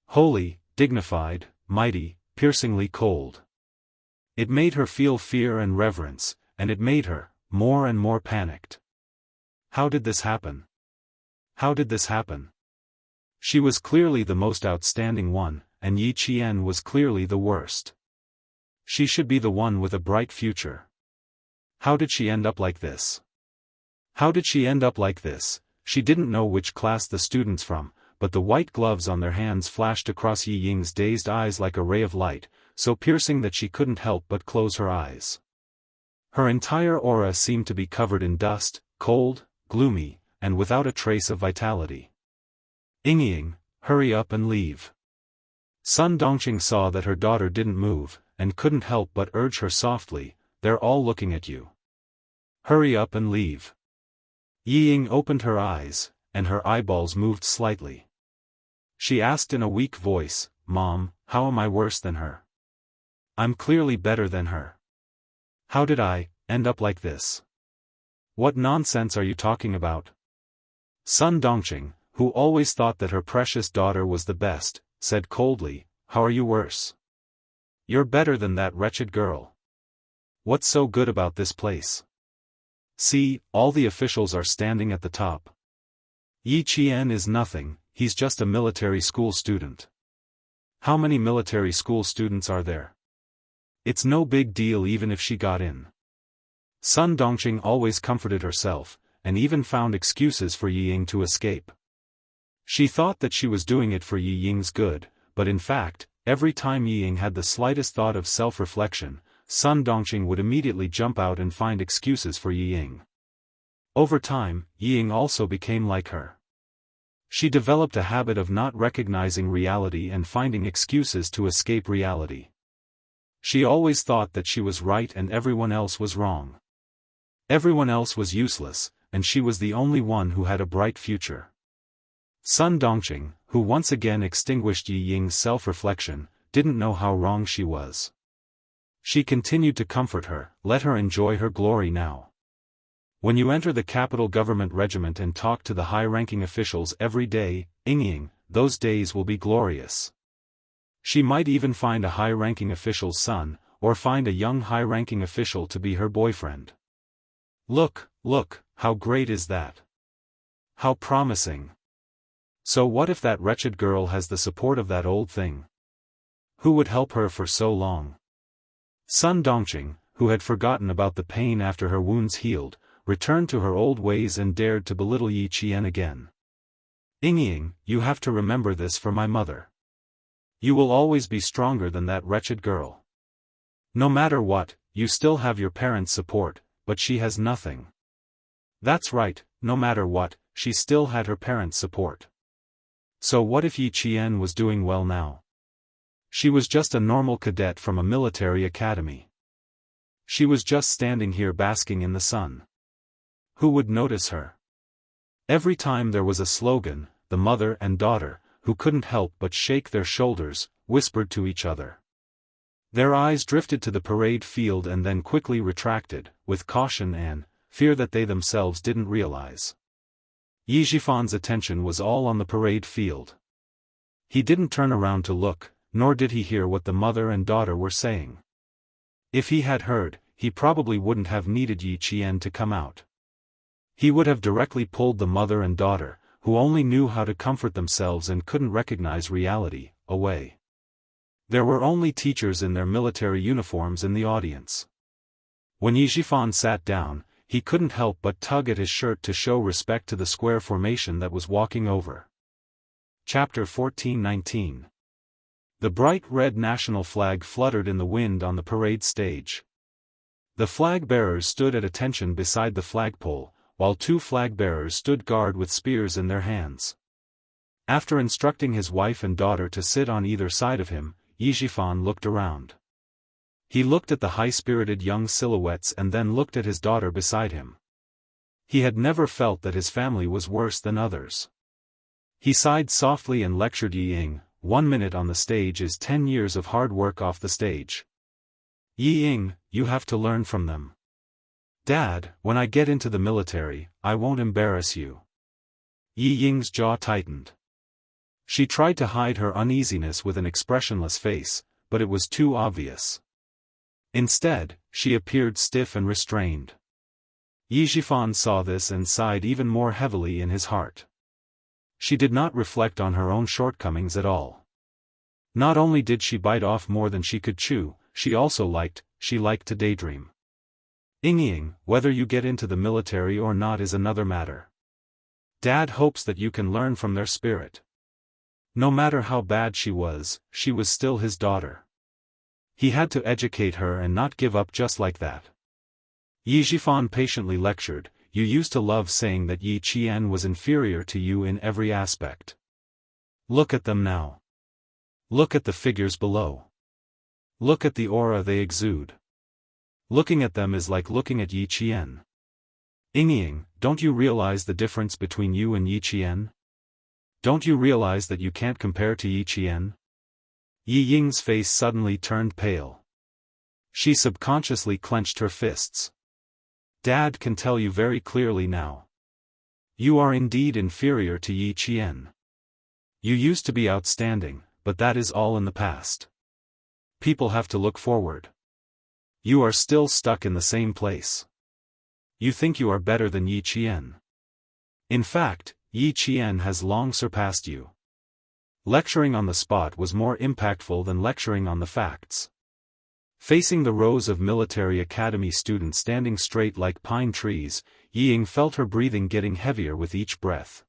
Speaker 1: Holy, dignified, mighty, piercingly cold. It made her feel fear and reverence, and it made her, more and more panicked. How did this happen? How did this happen? She was clearly the most outstanding one, and Yi Qian was clearly the worst. She should be the one with a bright future. How did she end up like this? How did she end up like this? She didn't know which class the students from, but the white gloves on their hands flashed across Yi Ying's dazed eyes like a ray of light, so piercing that she couldn't help but close her eyes. Her entire aura seemed to be covered in dust, cold, gloomy, and without a trace of vitality. Ying, hurry up and leave. Sun Dongqing saw that her daughter didn't move, and couldn't help but urge her softly, they're all looking at you. Hurry up and leave. Ying opened her eyes, and her eyeballs moved slightly. She asked in a weak voice, Mom, how am I worse than her? I'm clearly better than her. How did I end up like this? What nonsense are you talking about? Sun Dongqing, who always thought that her precious daughter was the best, said coldly, how are you worse? You're better than that wretched girl. What's so good about this place? See, all the officials are standing at the top. Yi Qian is nothing, he's just a military school student. How many military school students are there? It's no big deal even if she got in. Sun Dongqing always comforted herself, and even found excuses for Yi Ying to escape. She thought that she was doing it for Yi Ying's good, but in fact, every time Yi Ying had the slightest thought of self-reflection, Sun Dongqing would immediately jump out and find excuses for Yi Ying. Over time, Yi Ying also became like her. She developed a habit of not recognizing reality and finding excuses to escape reality. She always thought that she was right and everyone else was wrong. Everyone else was useless, and she was the only one who had a bright future. Sun Dongqing, who once again extinguished Yi Ying's self-reflection, didn't know how wrong she was. She continued to comfort her, let her enjoy her glory now. When you enter the capital government regiment and talk to the high-ranking officials every day, Ying, those days will be glorious. She might even find a high-ranking official's son, or find a young high-ranking official to be her boyfriend. Look, how great is that? How promising. So what if that wretched girl has the support of that old thing? Who would help her for so long? Sun Dongqing, who had forgotten about the pain after her wounds healed, returned to her old ways and dared to belittle Yi Qian again. Ying, you have to remember this for my mother. You will always be stronger than that wretched girl. No matter what, you still have your parents' support, but she has nothing. That's right, no matter what, she still had her parents' support. So what if Yi Qian was doing well now? She was just a normal cadet from a military academy. She was just standing here basking in the sun. Who would notice her? Every time there was a slogan, the mother and daughter, who couldn't help but shake their shoulders, whispered to each other. Their eyes drifted to the parade field and then quickly retracted, with caution and fear that they themselves didn't realize. Yi Zhifan's attention was all on the parade field. He didn't turn around to look, nor did he hear what the mother and daughter were saying. If he had heard, he probably wouldn't have needed Yi Qian to come out. He would have directly pulled the mother and daughter, who only knew how to comfort themselves and couldn't recognize reality, away. There were only teachers in their military uniforms in the audience. When Yi Zhifan sat down, he couldn't help but tug at his shirt to show respect to the square formation that was walking over. Chapter 14:19. The bright red national flag fluttered in the wind on the parade stage. The flag-bearers stood at attention beside the flagpole, while two flag-bearers stood guard with spears in their hands. After instructing his wife and daughter to sit on either side of him, Yi Zhifan looked around. He looked at the high-spirited young silhouettes and then looked at his daughter beside him. He had never felt that his family was worse than others. He sighed softly and lectured Yi Ying, 1 minute on the stage is 10 years of hard work off the stage. Yi Ying, you have to learn from them. Dad, when I get into the military, I won't embarrass you. Yi Ying's jaw tightened. She tried to hide her uneasiness with an expressionless face, but it was too obvious. Instead, she appeared stiff and restrained. Yi Zhifan saw this and sighed even more heavily in his heart. She did not reflect on her own shortcomings at all. Not only did she bite off more than she could chew, she liked to daydream. Ying, whether you get into the military or not is another matter. Dad hopes that you can learn from their spirit. No matter how bad she was still his daughter. He had to educate her and not give up just like that. Yi Zhifan patiently lectured, you used to love saying that Yi Qian was inferior to you in every aspect. Look at them now. Look at the figures below. Look at the aura they exude. Looking at them is like looking at Yi Qian. Ying, don't you realize the difference between you and Yi Qian? Don't you realize that you can't compare to Yi Qian? Yi Ying's face suddenly turned pale. She subconsciously clenched her fists. Dad can tell you very clearly now. You are indeed inferior to Yi Qian. You used to be outstanding, but that is all in the past. People have to look forward. You are still stuck in the same place. You think you are better than Yi Qian. In fact, Yi Qian has long surpassed you. Lecturing on the spot was more impactful than lecturing on the facts. Facing the rows of military academy students standing straight like pine trees, Ying felt her breathing getting heavier with each breath.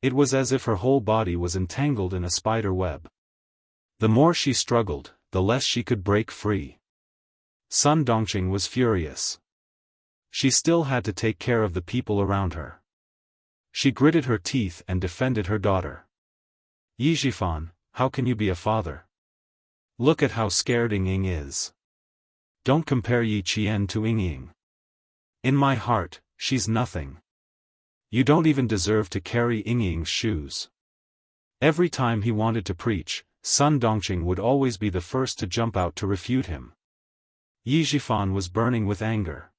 Speaker 1: It was as if her whole body was entangled in a spider web. The more she struggled, the less she could break free. Sun Dongqing was furious. She still had to take care of the people around her. She gritted her teeth and defended her daughter. Yi Zhifan, how can you be a father? Look at how scared Ying is. Don't compare Yi Qian to Ying. In my heart, she's nothing. You don't even deserve to carry Ying's shoes. Every time he wanted to preach, Sun Dongqing would always be the first to jump out to refute him. Yi Zhifan was burning with anger.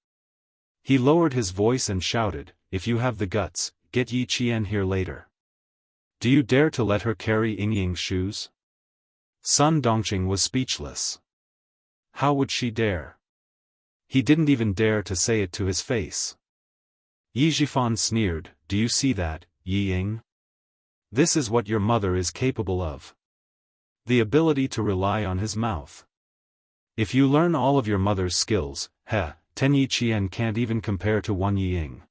Speaker 1: He lowered his voice and shouted, if you have the guts, get Yi Qian here later. Do you dare to let her carry Ying's shoes? Sun Dongqing was speechless. How would she dare? He didn't even dare to say it to his face. Yi Zhifan sneered, do you see that, Yi Ying? This is what your mother is capable of. The ability to rely on his mouth. If you learn all of your mother's skills, 10 Yi Qian can't even compare to 1 Yi Ying.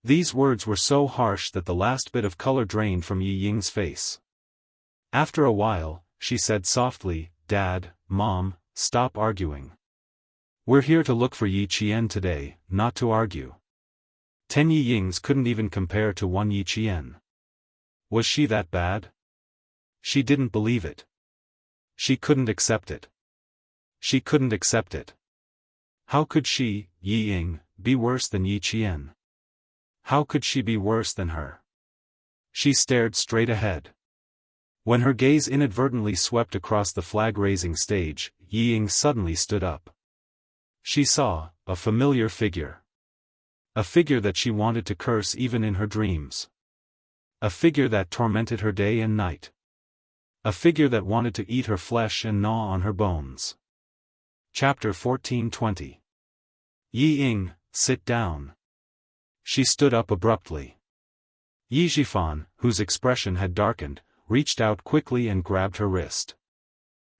Speaker 1: These words were so harsh that the last bit of color drained from Yi Ying's face. After a while, she said softly, Dad, Mom, stop arguing. We're here to look for Yi Qian today, not to argue. 10 Yi Yings couldn't even compare to 1 Yi Qian. Was she that bad? She didn't believe it. She couldn't accept it. She couldn't accept it. How could she, Yi Ying, be worse than Yi Qian? How could she be worse than her? She stared straight ahead. When her gaze inadvertently swept across the flag-raising stage, Yi Ying suddenly stood up. She saw a familiar figure. A figure that she wanted to curse even in her dreams. A figure that tormented her day and night. A figure that wanted to eat her flesh and gnaw on her bones. Chapter 14:20. Yi Ying, sit down. She stood up abruptly. Yi Zhifan, whose expression had darkened, reached out quickly and grabbed her wrist.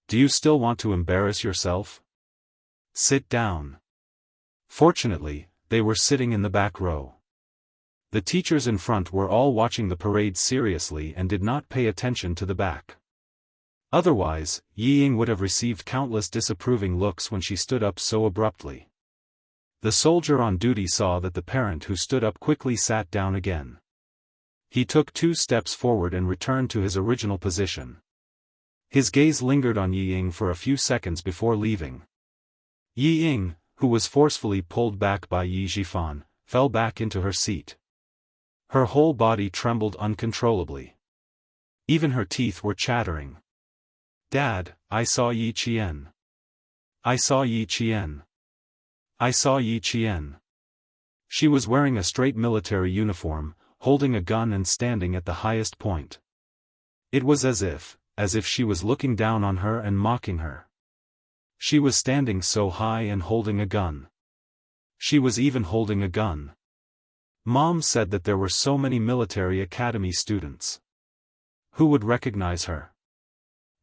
Speaker 1: Do you still want to embarrass yourself? Sit down. Fortunately, they were sitting in the back row. The teachers in front were all watching the parade seriously and did not pay attention to the back. Otherwise, Yi Ying would have received countless disapproving looks when she stood up so abruptly. The soldier on duty saw that the parent who stood up quickly sat down again. He took 2 steps forward and returned to his original position. His gaze lingered on Yi Ying for a few seconds before leaving. Yi Ying, who was forcefully pulled back by Yi Zhifan, fell back into her seat. Her whole body trembled uncontrollably. Even her teeth were chattering. Dad, I saw Yi Qian. I saw Yi Qian. I saw Yi Qian. She was wearing a straight military uniform, holding a gun and standing at the highest point. It was as if she was looking down on her and mocking her. She was standing so high and holding a gun. She was even holding a gun. Mom said that there were so many military academy students. Who would recognize her?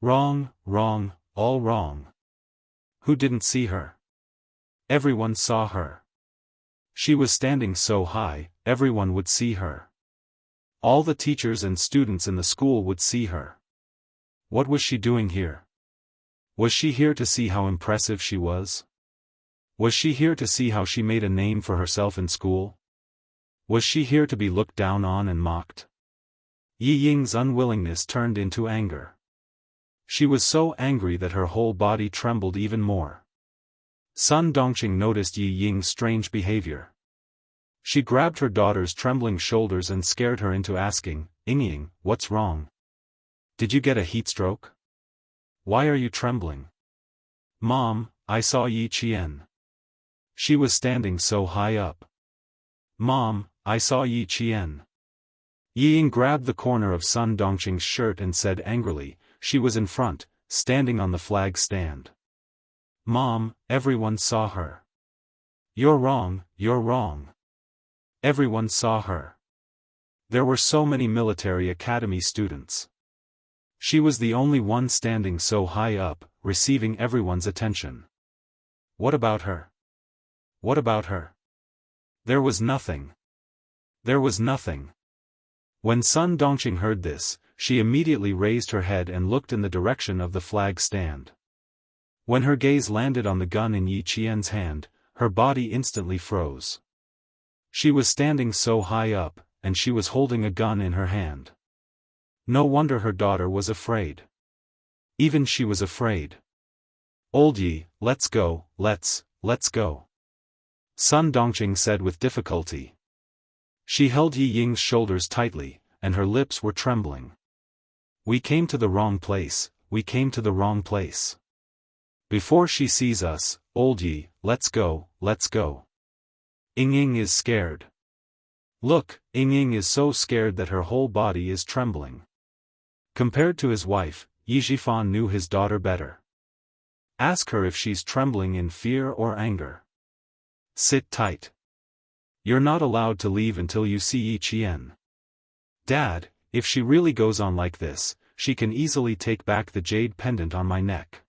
Speaker 1: Wrong, wrong, all wrong. Who didn't see her? Everyone saw her. She was standing so high, everyone would see her. All the teachers and students in the school would see her. What was she doing here? Was she here to see how impressive she was? Was she here to see how she made a name for herself in school? Was she here to be looked down on and mocked? Yi Ying's unwillingness turned into anger. She was so angry that her whole body trembled even more. Sun Dongqing noticed Yi Ying's strange behavior. She grabbed her daughter's trembling shoulders and scared her into asking, "Ying, what's wrong? Did you get a heat stroke? Why are you trembling?" "Mom, I saw Yi Qian. She was standing so high up." "Mom, I saw Yi Qian." Yi Ying grabbed the corner of Sun Dongqing's shirt and said angrily, "She was in front, standing on the flag stand." "Mom, everyone saw her." "You're wrong, you're wrong. Everyone saw her. There were so many military academy students. She was the only one standing so high up, receiving everyone's attention." "What about her? What about her?" "There was nothing. There was nothing." When Sun Dongqing heard this, she immediately raised her head and looked in the direction of the flag stand. When her gaze landed on the gun in Yi Qian's hand, her body instantly froze. She was standing so high up, and she was holding a gun in her hand. No wonder her daughter was afraid. Even she was afraid. "Old Yi, let's go, let's go," Sun Dongqing said with difficulty. She held Yi Ying's shoulders tightly, and her lips were trembling. "We came to the wrong place, we came to the wrong place. Before she sees us, old Yi, let's go, let's go." Ying is scared. Look, Ying is so scared that her whole body is trembling. Compared to his wife, Yi Zhifan knew his daughter better. Ask her if she's trembling in fear or anger. Sit tight. You're not allowed to leave until you see Yi Qian. Dad, if she really goes on like this, she can easily take back the jade pendant on my neck.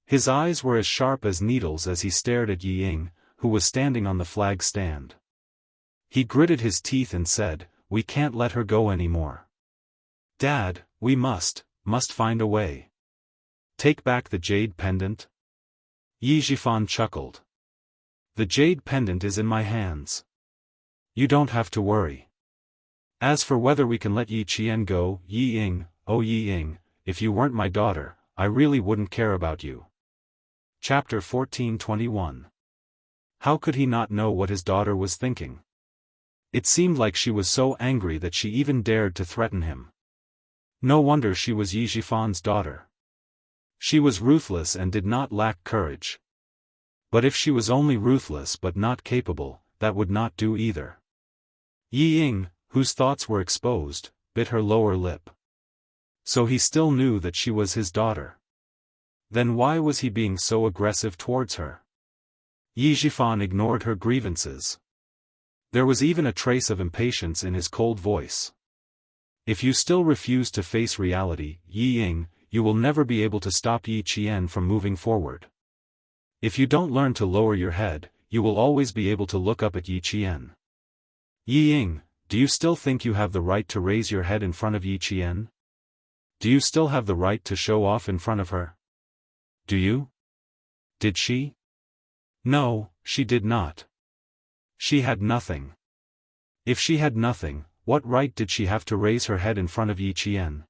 Speaker 1: His eyes were as sharp as needles as he stared at Yi Ying, who was standing on the flag stand. He gritted his teeth and said, "We can't let her go anymore. Dad, we must find a way. Take back the jade pendant?" Yi Zhifan chuckled. "The jade pendant is in my hands. You don't have to worry. As for whether we can let Yi Qian go, Yi Ying, oh Yi Ying, if you weren't my daughter, I really wouldn't care about you." Chapter 14:21. How could he not know what his daughter was thinking? It seemed like she was so angry that she even dared to threaten him. No wonder she was Yi Zhifan's daughter. She was ruthless and did not lack courage. But if she was only ruthless but not capable, that would not do either. Yi Ying, whose thoughts were exposed, bit her lower lip. So he still knew that she was his daughter. Then why was he being so aggressive towards her? Yi Zhifan ignored her grievances. There was even a trace of impatience in his cold voice. "If you still refuse to face reality, Yi Ying, you will never be able to stop Yi Qian from moving forward. If you don't learn to lower your head, you will always be able to look up at Yi Qian. Yi Ying, do you still think you have the right to raise your head in front of Yi Qian? Do you still have the right to show off in front of her? Do you? Did she? No, she did not. She had nothing. If she had nothing, what right did she have to raise her head in front of Yi Qian?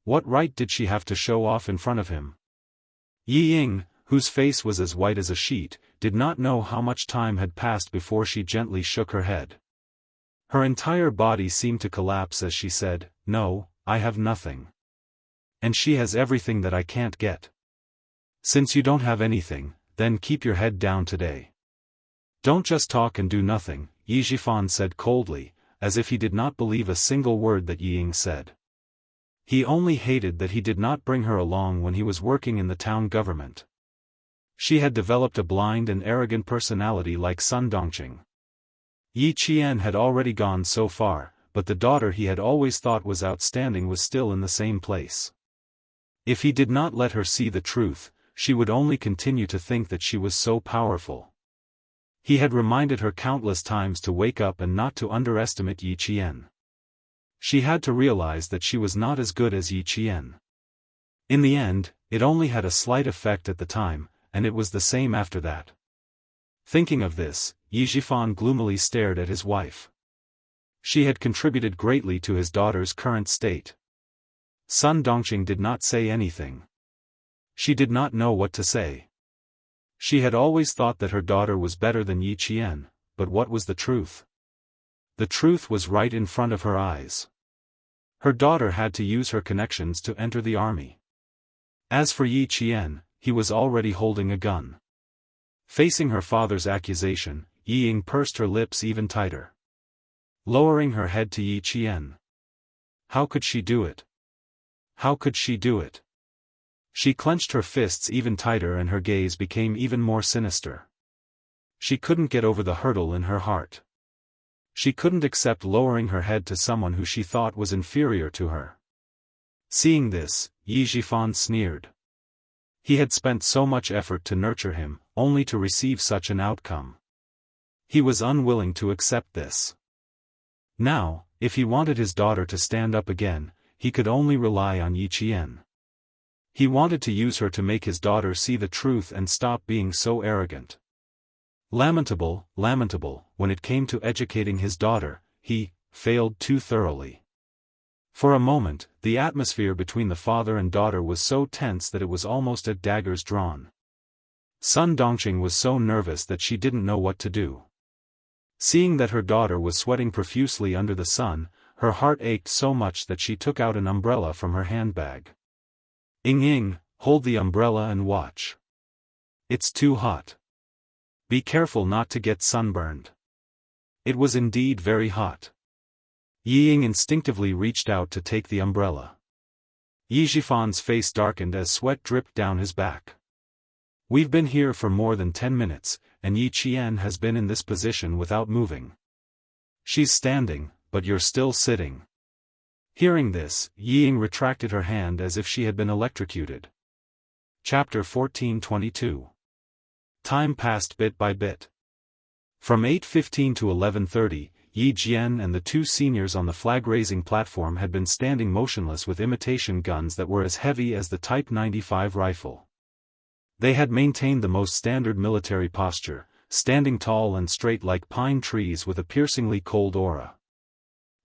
Speaker 1: What right did she have to show off in front of him?" Yi Ying, whose face was as white as a sheet, did not know how much time had passed before she gently shook her head. Her entire body seemed to collapse as she said, "No, I have nothing. And she has everything that I can't get. Since you don't have anything, then keep your head down today. Don't just talk and do nothing," Yi Zhifan said coldly, as if he did not believe a single word that Yi Ying said. He only hated that he did not bring her along when he was working in the town government. She had developed a blind and arrogant personality like Sun Dongqing. Yi Qian had already gone so far, but the daughter he had always thought was outstanding was still in the same place. If he did not let her see the truth, she would only continue to think that she was so powerful. He had reminded her countless times to wake up and not to underestimate Yi Qian. She had to realize that she was not as good as Yi Qian. In the end, it only had a slight effect at the time, and it was the same after that. Thinking of this, Yi Zhifan gloomily stared at his wife. She had contributed greatly to his daughter's current state. Sun Dongqing did not say anything. She did not know what to say. She had always thought that her daughter was better than Yi Qian, but what was the truth? The truth was right in front of her eyes. Her daughter had to use her connections to enter the army. As for Yi Qian, he was already holding a gun. Facing her father's accusation, Yi Ying pursed her lips even tighter. Lowering her head to Yi Qian. How could she do it? How could she do it? She clenched her fists even tighter and her gaze became even more sinister. She couldn't get over the hurdle in her heart. She couldn't accept lowering her head to someone who she thought was inferior to her. Seeing this, Yi Zhifan sneered. He had spent so much effort to nurture him, only to receive such an outcome. He was unwilling to accept this. Now, if he wanted his daughter to stand up again, he could only rely on Yi Qian. He wanted to use her to make his daughter see the truth and stop being so arrogant. Lamentable, lamentable, when it came to educating his daughter, he failed too thoroughly. For a moment, the atmosphere between the father and daughter was so tense that it was almost at daggers drawn. Sun Dongqing was so nervous that she didn't know what to do. Seeing that her daughter was sweating profusely under the sun, her heart ached so much that she took out an umbrella from her handbag. Ying, hold the umbrella and watch. It's too hot. Be careful not to get sunburned. It was indeed very hot. Yi Ying instinctively reached out to take the umbrella. Yi Zhifan's face darkened as sweat dripped down his back. We've been here for more than 10 minutes, and Yi Qian has been in this position without moving. She's standing, but you're still sitting. Hearing this, Yi Ying retracted her hand as if she had been electrocuted. Chapter 1422. Time passed bit by bit. From 8:15 to 11:30, Yi Jian and the two seniors on the flag-raising platform had been standing motionless with imitation guns that were as heavy as the Type 95 rifle. They had maintained the most standard military posture, standing tall and straight like pine trees with a piercingly cold aura.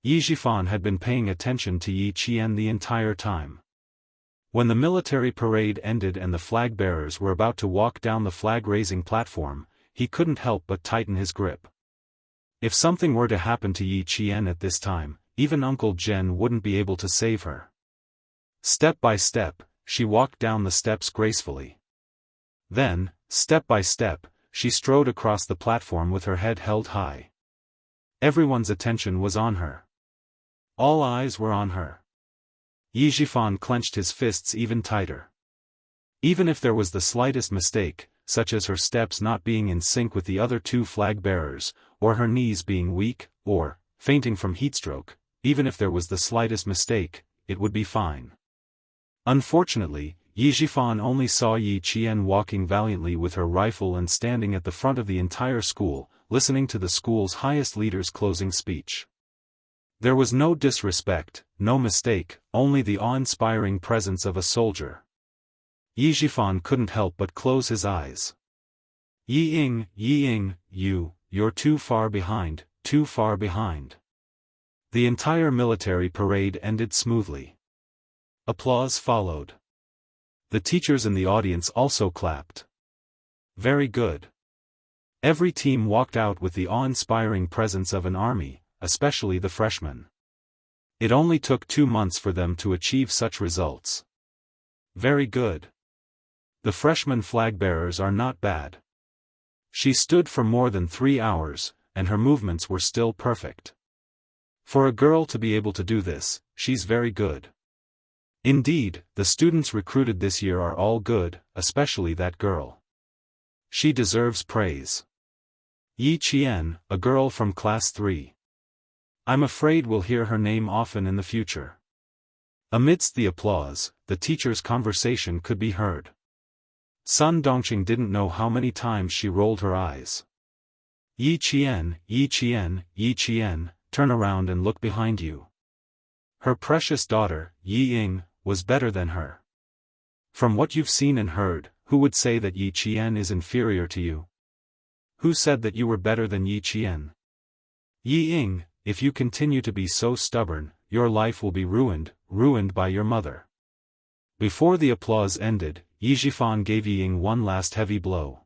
Speaker 1: Yi Zhifan had been paying attention to Yi Qian the entire time. When the military parade ended and the flag-bearers were about to walk down the flag-raising platform, he couldn't help but tighten his grip. If something were to happen to Yi Qian at this time, even Uncle Zhen wouldn't be able to save her. Step by step, she walked down the steps gracefully. Then, step by step, she strode across the platform with her head held high. Everyone's attention was on her. All eyes were on her. Yi Zhifan clenched his fists even tighter. Even if there was the slightest mistake, such as her steps not being in sync with the other two flag-bearers, or her knees being weak, or fainting from heatstroke, even if there was the slightest mistake, it would be fine. Unfortunately, Yi Zhifan only saw Yi Qian walking valiantly with her rifle and standing at the front of the entire school, listening to the school's highest leader's closing speech. There was no disrespect, no mistake, only the awe-inspiring presence of a soldier. Yi Zhifan couldn't help but close his eyes. Yi Ying, you're too far behind, too far behind. The entire military parade ended smoothly. Applause followed. The teachers in the audience also clapped. Very good. Every team walked out with the awe-inspiring presence of an army, especially the freshmen. It only took 2 months for them to achieve such results. Very good. The freshman flag-bearers are not bad. She stood for more than 3 hours, and her movements were still perfect. For a girl to be able to do this, she's very good. Indeed, the students recruited this year are all good, especially that girl. She deserves praise. Yi Qian, a girl from class 3. I'm afraid we'll hear her name often in the future. Amidst the applause, the teacher's conversation could be heard. Sun Dongqing didn't know how many times she rolled her eyes. Yi Qian, Yi Qian, Yi Qian, turn around and look behind you. Her precious daughter, Yi Ying, was better than her. From what you've seen and heard, who would say that Yi Qian is inferior to you? Who said that you were better than Yi Qian? Yi Ying, if you continue to be so stubborn, your life will be ruined by your mother. Before the applause ended, Yi Zhifan gave Yi Ying one last heavy blow.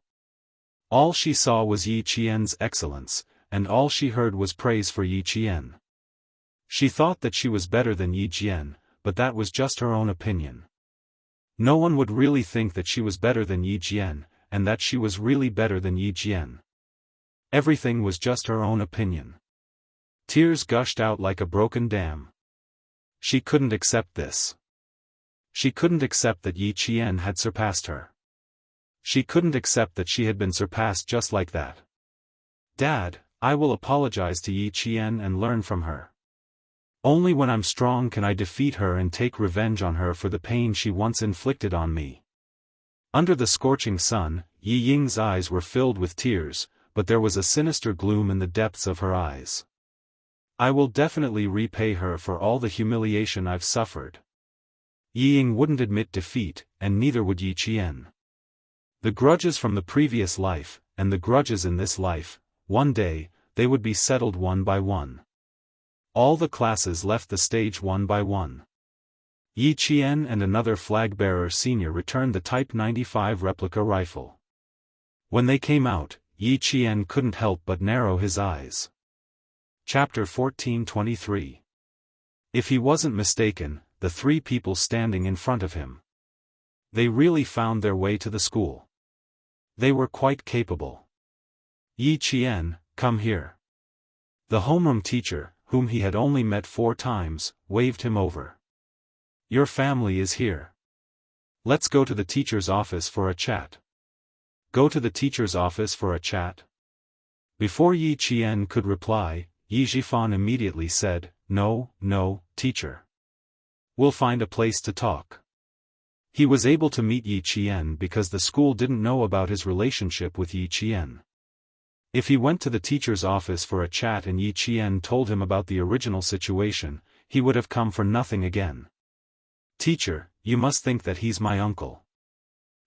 Speaker 1: All she saw was Yi Qian's excellence, and all she heard was praise for Yi Qian. She thought that she was better than Yi Qian, but that was just her own opinion. No one would really think that she was better than Yi Qian, and that she was really better than Yi Qian. Everything was just her own opinion. Tears gushed out like a broken dam. She couldn't accept this. She couldn't accept that Yi Qian had surpassed her. She couldn't accept that she had been surpassed just like that. Dad, I will apologize to Yi Qian and learn from her. Only when I'm strong can I defeat her and take revenge on her for the pain she once inflicted on me. Under the scorching sun, Yi Ying's eyes were filled with tears, but there was a sinister gloom in the depths of her eyes. I will definitely repay her for all the humiliation I've suffered. Yi Ying wouldn't admit defeat, and neither would Yi Qian. The grudges from the previous life, and the grudges in this life, one day, they would be settled one by one. All the classes left the stage one by one. Yi Qian and another flag-bearer senior returned the Type 95 replica rifle. When they came out, Yi Qian couldn't help but narrow his eyes. Chapter 14:23. If he wasn't mistaken, the three people standing in front of him. They really found their way to the school. They were quite capable. Yi Qian, come here. The homeroom teacher, whom he had only met 4 times, waved him over. Your family is here. Let's go to the teacher's office for a chat. Go to the teacher's office for a chat? Before Yi Qian could reply, Yi Zhifan immediately said, No, teacher. We'll find a place to talk. He was able to meet Yi Qian because the school didn't know about his relationship with Yi Qian. If he went to the teacher's office for a chat and Yi Qian told him about the original situation, he would have come for nothing again. Teacher, you must think that he's my uncle.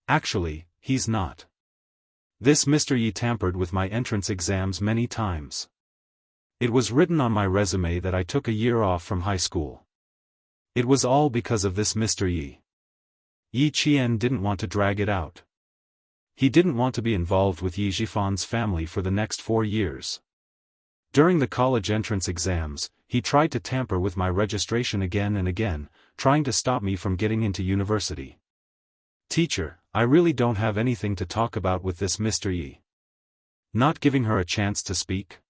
Speaker 1: Actually, he's not. This Mr. Yi tampered with my entrance exams many times. It was written on my resume that I took a year off from high school. It was all because of this Mr. Yi. Yi Qian didn't want to drag it out. He didn't want to be involved with Yi Zhifan's family for the next 4 years. During the college entrance exams, he tried to tamper with my registration again and again, trying to stop me from getting into university. Teacher, I really don't have anything to talk about with this Mr. Yi. Not giving her a chance to speak?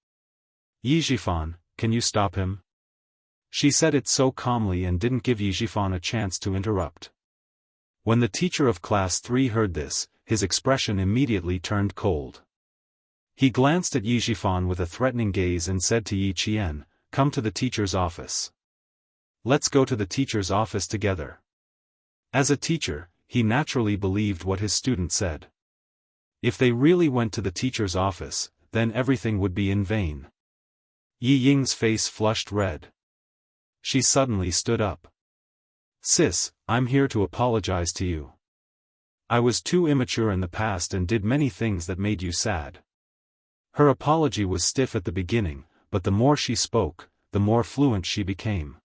Speaker 1: Yi Zhifan, can you stop him? She said it so calmly and didn't give Yi Zhifan a chance to interrupt. When the teacher of class 3 heard this, his expression immediately turned cold. He glanced at Yi Zhifan with a threatening gaze and said to Yi Qian, Come to the teacher's office. Let's go to the teacher's office together. As a teacher, he naturally believed what his student said. If they really went to the teacher's office, then everything would be in vain. Yi Ying's face flushed red. She suddenly stood up. Sis, I'm here to apologize to you. I was too immature in the past and did many things that made you sad. Her apology was stiff at the beginning, but the more she spoke, the more fluent she became.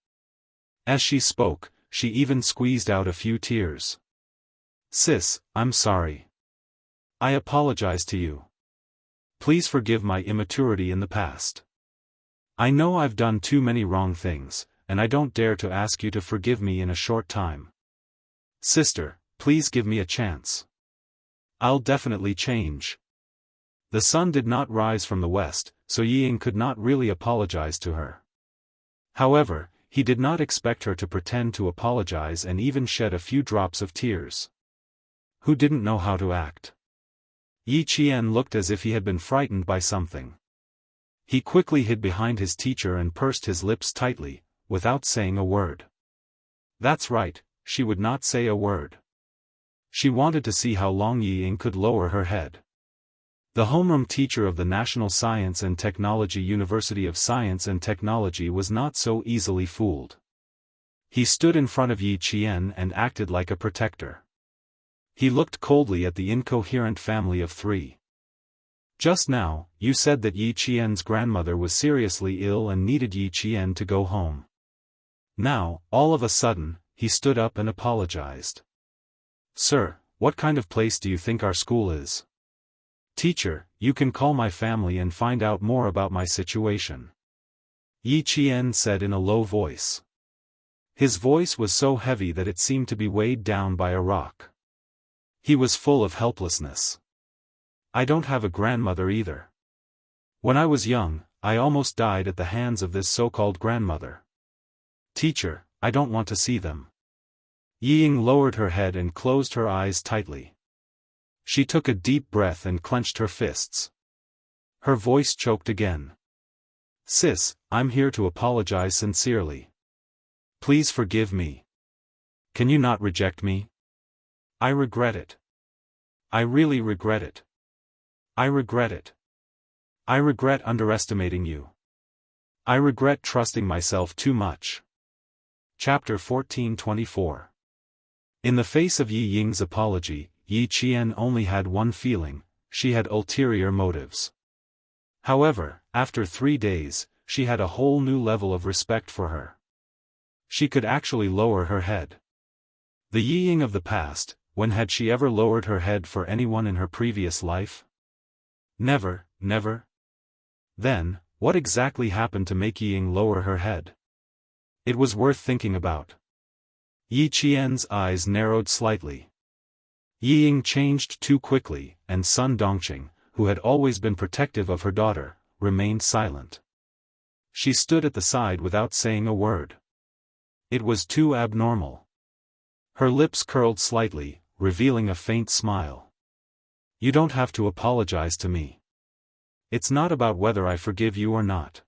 Speaker 1: As she spoke, she even squeezed out a few tears. Sis, I'm sorry. I apologize to you. Please forgive my immaturity in the past. I know I've done too many wrong things, and I don't dare to ask you to forgive me in a short time. Sister, please give me a chance. I'll definitely change. The sun did not rise from the west, so Yi Ying could not really apologize to her. However, he did not expect her to pretend to apologize and even shed a few drops of tears. Who didn't know how to act? Yi Qian looked as if he had been frightened by something. He quickly hid behind his teacher and pursed his lips tightly, without saying a word. That's right, she would not say a word. She wanted to see how long Yi Ying could lower her head. The homeroom teacher of the National Science and Technology University of Science and Technology was not so easily fooled. He stood in front of Yi Qian and acted like a protector. He looked coldly at the incoherent family of three. Just now, you said that Yi Qian's grandmother was seriously ill and needed Yi Qian to go home. Now, all of a sudden, he stood up and apologized. Sir, what kind of place do you think our school is? Teacher, you can call my family and find out more about my situation. Yi Qian said in a low voice. His voice was so heavy that it seemed to be weighed down by a rock. He was full of helplessness. I don't have a grandmother either. When I was young, I almost died at the hands of this so-called grandmother. Teacher, I don't want to see them. Yi Ying lowered her head and closed her eyes tightly. She took a deep breath and clenched her fists. Her voice choked again. Sis, I'm here to apologize sincerely. Please forgive me. Can you not reject me? I regret it. I really regret it. I regret it. I regret underestimating you. I regret trusting myself too much. Chapter 14:24. In the face of Yi Ying's apology, Yi Qian only had one feeling: she had ulterior motives. However, after 3 days, she had a whole new level of respect for her. She could actually lower her head. The Yi Ying of the past, when had she ever lowered her head for anyone in her previous life? Never, never. Then, what exactly happened to make Yi Ying lower her head? It was worth thinking about. Yi Qian's eyes narrowed slightly. Yi Ying changed too quickly, and Sun Dongqing, who had always been protective of her daughter, remained silent. She stood at the side without saying a word. It was too abnormal. Her lips curled slightly, revealing a faint smile. You don't have to apologize to me. It's not about whether I forgive you or not.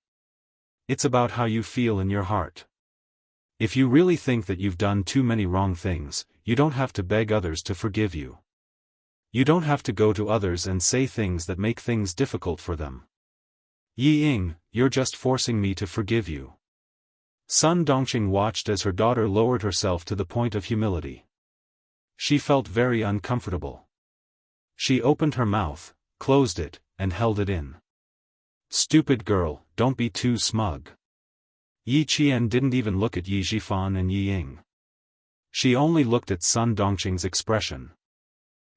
Speaker 1: It's about how you feel in your heart. If you really think that you've done too many wrong things, you don't have to beg others to forgive you. You don't have to go to others and say things that make things difficult for them. Yi Ying, you're just forcing me to forgive you. Sun Dongqing watched as her daughter lowered herself to the point of humility. She felt very uncomfortable. She opened her mouth, closed it, and held it in. Stupid girl, don't be too smug. Yi Qian didn't even look at Yi Zhifan and Yi Ying. She only looked at Sun Dongqing's expression.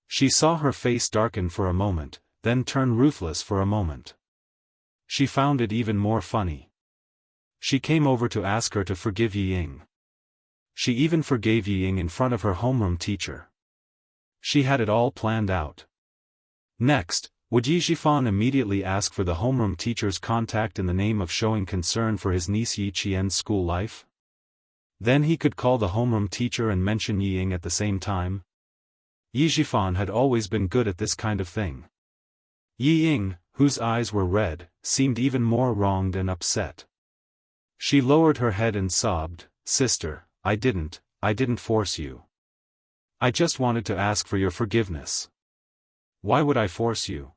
Speaker 1: She saw her face darken for a moment, then turn ruthless for a moment. She found it even more funny. She came over to ask her to forgive Yi Ying. She even forgave Yi Ying in front of her homeroom teacher. She had it all planned out. Next, would Yi Zhifan immediately ask for the homeroom teacher's contact in the name of showing concern for his niece Yi Qian's school life? Then he could call the homeroom teacher and mention Yi Ying at the same time? Yi Zhifan had always been good at this kind of thing. Yi Ying, whose eyes were red, seemed even more wronged and upset. She lowered her head and sobbed, Sister, I didn't force you. I just wanted to ask for your forgiveness. Why would I force you?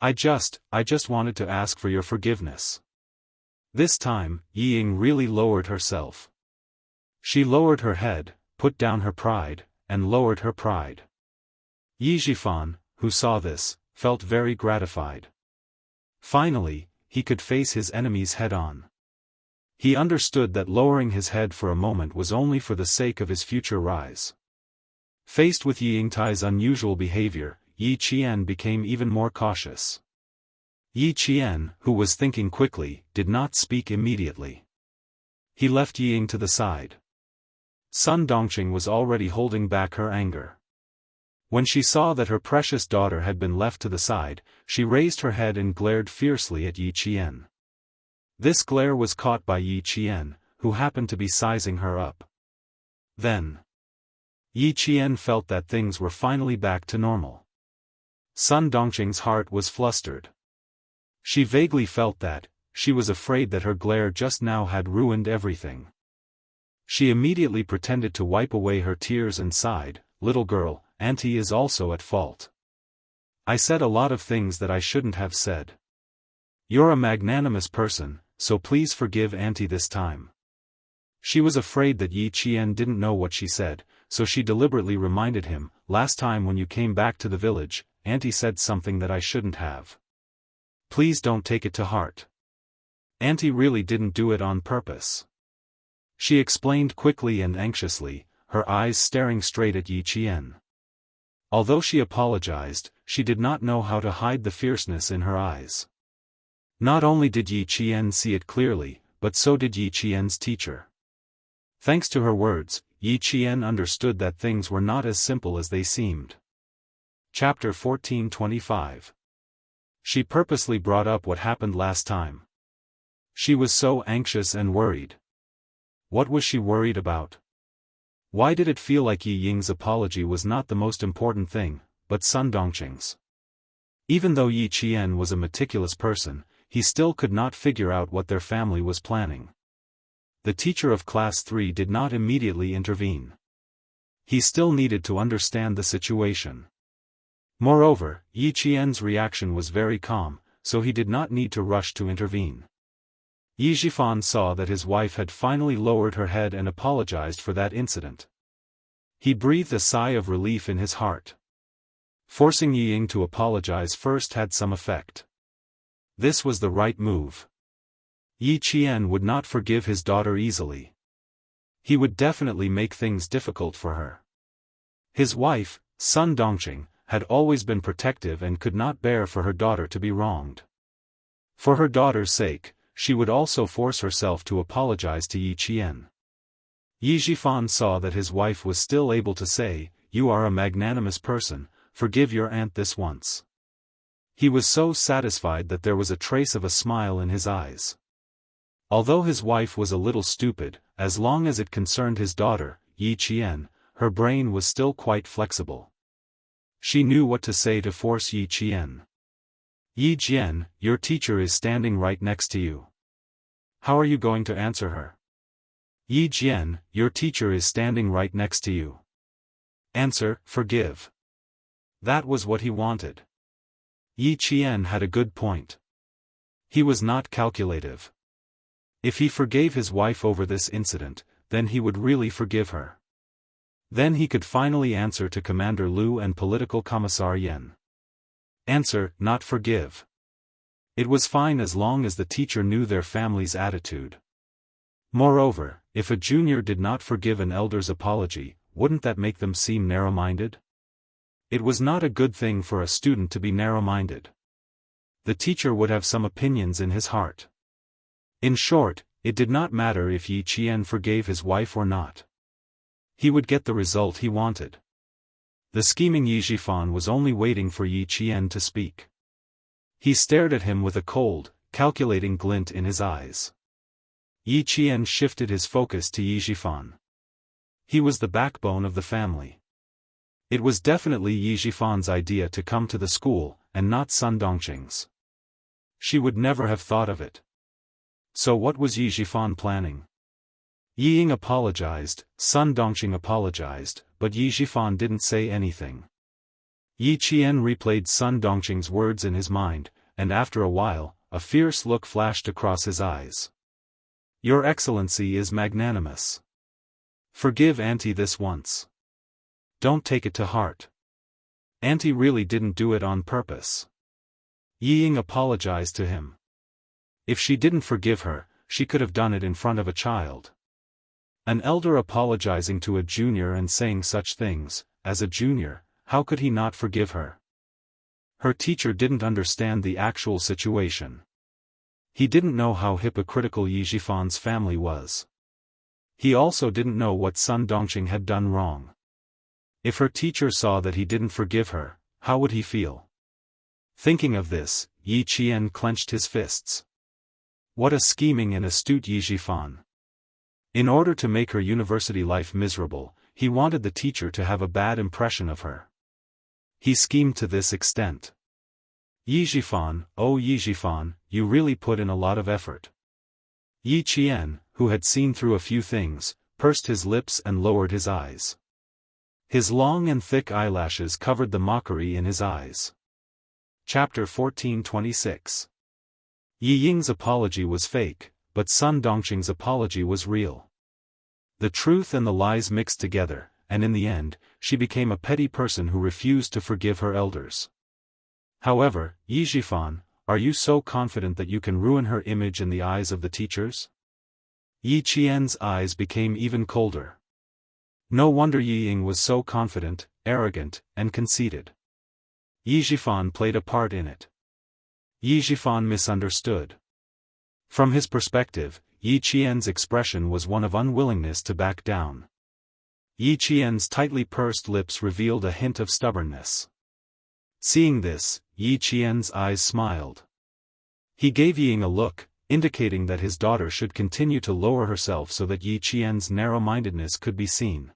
Speaker 1: I just wanted to ask for your forgiveness. This time, Yi Ying really lowered herself. She lowered her head, put down her pride, and lowered her pride. Yi Zhifan, who saw this, felt very gratified. Finally, he could face his enemies head-on. He understood that lowering his head for a moment was only for the sake of his future rise. Faced with Yi Yingtai's unusual behavior, Yi Qian became even more cautious. Yi Qian, who was thinking quickly, did not speak immediately. He left Yi Ying to the side. Sun Dongqing was already holding back her anger. When she saw that her precious daughter had been left to the side, she raised her head and glared fiercely at Yi Qian. This glare was caught by Yi Qian, who happened to be sizing her up. Then, Yi Qian felt that things were finally back to normal. Sun Dongqing's heart was flustered. She vaguely felt that, she was afraid that her glare just now had ruined everything. She immediately pretended to wipe away her tears and sighed, "Little girl, Auntie is also at fault. I said a lot of things that I shouldn't have said. You're a magnanimous person, so please forgive Auntie this time." She was afraid that Yi Qian didn't know what she said, so she deliberately reminded him, "Last time when you came back to the village, Auntie said something that I shouldn't have. Please don't take it to heart. Auntie really didn't do it on purpose." She explained quickly and anxiously, her eyes staring straight at Yi Qian. Although she apologized, she did not know how to hide the fierceness in her eyes. Not only did Yi Qian see it clearly, but so did Yi Qian's teacher. Thanks to her words, Yi Qian understood that things were not as simple as they seemed. Chapter 14:25. She purposely brought up what happened last time. She was so anxious and worried. What was she worried about? Why did it feel like Yi Ying's apology was not the most important thing, but Sun Dongqing's? Even though Yi Qian was a meticulous person, he still could not figure out what their family was planning. The teacher of Class 3 did not immediately intervene. He still needed to understand the situation. Moreover, Yi Qian's reaction was very calm, so he did not need to rush to intervene. Yi Zhifan saw that his wife had finally lowered her head and apologized for that incident. He breathed a sigh of relief in his heart. Forcing Yi Ying to apologize first had some effect. This was the right move. Yi Qian would not forgive his daughter easily. He would definitely make things difficult for her. His wife, Sun Dongqing, had always been protective and could not bear for her daughter to be wronged. For her daughter's sake, she would also force herself to apologize to Yi Qian. Yi Zhifan saw that his wife was still able to say, "You are a magnanimous person, forgive your aunt this once." He was so satisfied that there was a trace of a smile in his eyes. Although his wife was a little stupid, as long as it concerned his daughter, Yi Qian, her brain was still quite flexible. She knew what to say to force Yi Qian. "Yi Jian, your teacher is standing right next to you. How are you going to answer her?" "Yi Jian, your teacher is standing right next to you. Answer, forgive." That was what he wanted. Yi Qian had a good point. He was not calculative. If he forgave his wife over this incident, then he would really forgive her. Then he could finally answer to Commander Lu and Political Commissar Yan. Answer, not forgive. It was fine as long as the teacher knew their family's attitude. Moreover, if a junior did not forgive an elder's apology, wouldn't that make them seem narrow-minded? It was not a good thing for a student to be narrow-minded. The teacher would have some opinions in his heart. In short, it did not matter if Yi Qian forgave his wife or not. He would get the result he wanted. The scheming Yi Zhifan was only waiting for Yi Qian to speak. He stared at him with a cold, calculating glint in his eyes. Yi Qian shifted his focus to Yi Zhifan. He was the backbone of the family. It was definitely Yi Zhifan's idea to come to the school, and not Sun Dongqing's. She would never have thought of it. So what was Yi Zhifan planning? Yi Ying apologized, Sun Dongqing apologized, but Yi Zhifan didn't say anything. Yi Qian replayed Sun Dongqing's words in his mind, and after a while, a fierce look flashed across his eyes. "Your Excellency is magnanimous. Forgive Auntie this once. Don't take it to heart. Auntie really didn't do it on purpose." Yi Ying apologized to him. If she didn't forgive her, she could have done it in front of a child. An elder apologizing to a junior and saying such things, as a junior, how could he not forgive her? Her teacher didn't understand the actual situation. He didn't know how hypocritical Yi Zhifan's family was. He also didn't know what Sun Dongqing had done wrong. If her teacher saw that he didn't forgive her, how would he feel? Thinking of this, Yi Qian clenched his fists. What a scheming and astute Yi Zhifan. In order to make her university life miserable, he wanted the teacher to have a bad impression of her. He schemed to this extent. Yi Zhifan, oh Yi Zhifan, you really put in a lot of effort. Yi Qian, who had seen through a few things, pursed his lips and lowered his eyes. His long and thick eyelashes covered the mockery in his eyes. Chapter 1426. Yi Ying's apology was fake, but Sun Dongqing's apology was real. The truth and the lies mixed together, and in the end, she became a petty person who refused to forgive her elders. However, Yi Zhifan, are you so confident that you can ruin her image in the eyes of the teachers? Yi Qian's eyes became even colder. No wonder Yi Ying was so confident, arrogant, and conceited. Yi Zhifan played a part in it. Yi Zhifan misunderstood. From his perspective, Yi Qian's expression was one of unwillingness to back down. Yi Qian's tightly pursed lips revealed a hint of stubbornness. Seeing this, Yi Qian's eyes smiled. He gave Yi Ying a look, indicating that his daughter should continue to lower herself so that Yi Qian's narrow-mindedness could be seen.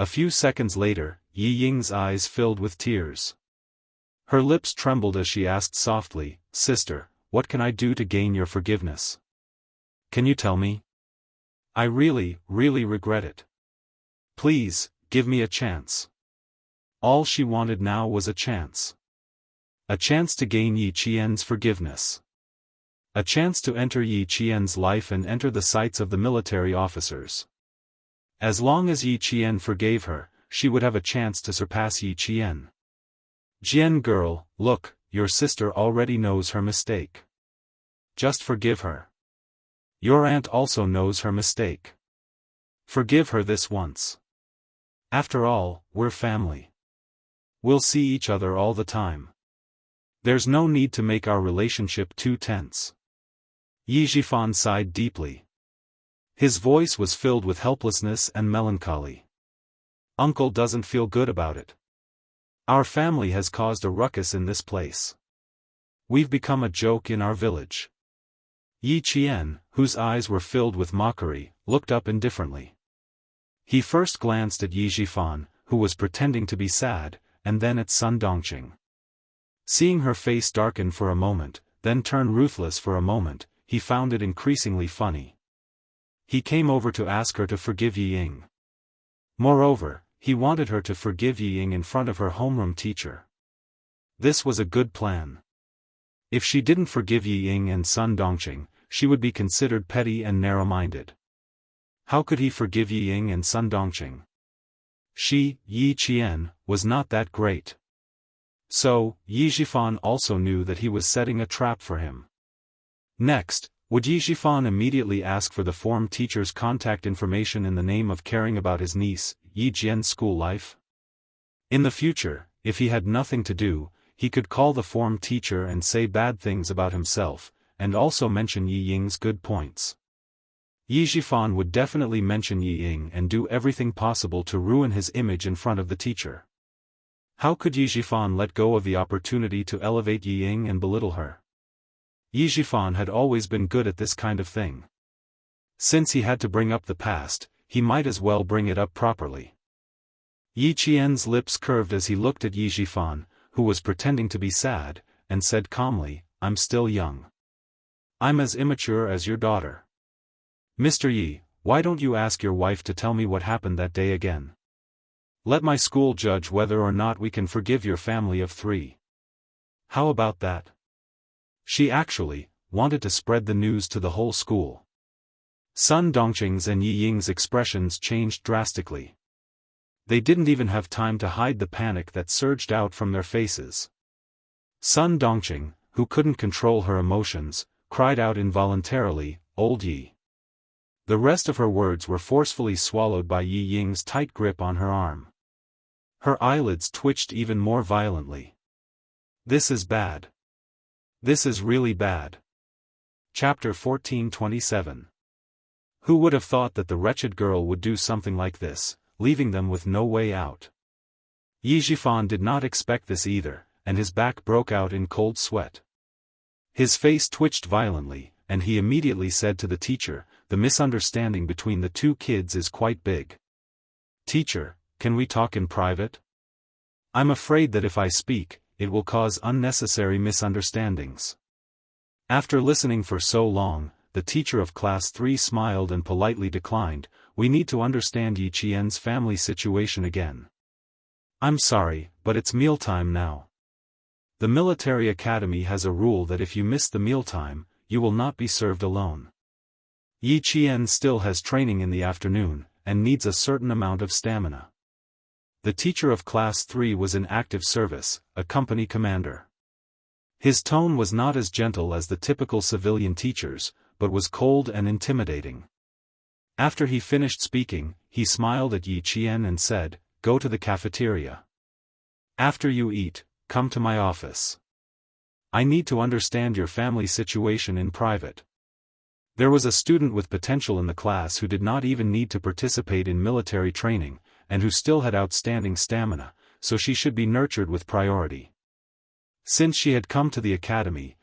Speaker 1: A few seconds later, Yi Ying's eyes filled with tears. Her lips trembled as she asked softly, "Sister, what can I do to gain your forgiveness? Can you tell me? I really, really regret it. Please, give me a chance." All she wanted now was a chance. A chance to gain Yi Qian's forgiveness. A chance to enter Yi Qian's life and enter the sights of the military officers. As long as Yi Qian forgave her, she would have a chance to surpass Yi Qian. "Jian girl, look, your sister already knows her mistake. Just forgive her. Your aunt also knows her mistake. Forgive her this once. After all, we're family. We'll see each other all the time. There's no need to make our relationship too tense." Yi Zhifan sighed deeply. His voice was filled with helplessness and melancholy. "Uncle doesn't feel good about it. Our family has caused a ruckus in this place. We've become a joke in our village." Yi Qian, whose eyes were filled with mockery, looked up indifferently. He first glanced at Yi Zhifan, who was pretending to be sad, and then at Sun Dongqing. Seeing her face darken for a moment, then turn ruthless for a moment, he found it increasingly funny. He came over to ask her to forgive Yi Ying. Moreover, he wanted her to forgive Yi Ying in front of her homeroom teacher. This was a good plan. If she didn't forgive Yi Ying and Sun Dongqing, she would be considered petty and narrow-minded. How could he forgive Yi Ying and Sun Dongqing? She, Yi Qian, was not that great. So, Yi Zhifan also knew that he was setting a trap for him. Next, would Yi Zhifan immediately ask for the form teacher's contact information in the name of caring about his niece, Yi Jian's school life? In the future, if he had nothing to do, he could call the form teacher and say bad things about himself, and also mention Yi Ying's good points. Yi Zhifan would definitely mention Yi Ying and do everything possible to ruin his image in front of the teacher. How could Yi Zhifan let go of the opportunity to elevate Yi Ying and belittle her? Yi Zhifan had always been good at this kind of thing. Since he had to bring up the past, he might as well bring it up properly. Yi Qian's lips curved as he looked at Yi Zhifan, who was pretending to be sad, and said calmly, "I'm still young. I'm as immature as your daughter. Mr. Yi, why don't you ask your wife to tell me what happened that day again? Let my school judge whether or not we can forgive your family of 3. How about that?" She actually wanted to spread the news to the whole school. Sun Dongqing's and Yi Ying's expressions changed drastically. They didn't even have time to hide the panic that surged out from their faces. Sun Dongqing, who couldn't control her emotions, cried out involuntarily, "Old Yi." The rest of her words were forcefully swallowed by Yi Ying's tight grip on her arm. Her eyelids twitched even more violently. This is bad. This is really bad. Chapter 1427. Who would have thought that the wretched girl would do something like this, leaving them with no way out? Yi Zhifan did not expect this either, and his back broke out in cold sweat. His face twitched violently, and he immediately said to the teacher, "The misunderstanding between the two kids is quite big. Teacher, can we talk in private? I'm afraid that if I speak, it will cause unnecessary misunderstandings." After listening for so long, the teacher of class 3 smiled and politely declined, "We need to understand Yi Qian's family situation again. I'm sorry, but it's mealtime now. The military academy has a rule that if you miss the mealtime, you will not be served alone. Yi Qian still has training in the afternoon, and needs a certain amount of stamina." The teacher of class 3 was in active service, a company commander. His tone was not as gentle as the typical civilian teachers, but was cold and intimidating. After he finished speaking, he smiled at Yi Qian and said, "Go to the cafeteria. After you eat, come to my office. I need to understand your family situation in private." There was a student with potential in the class who did not even need to participate in military training, and who still had outstanding stamina, so she should be nurtured with priority. Since she had come to the academy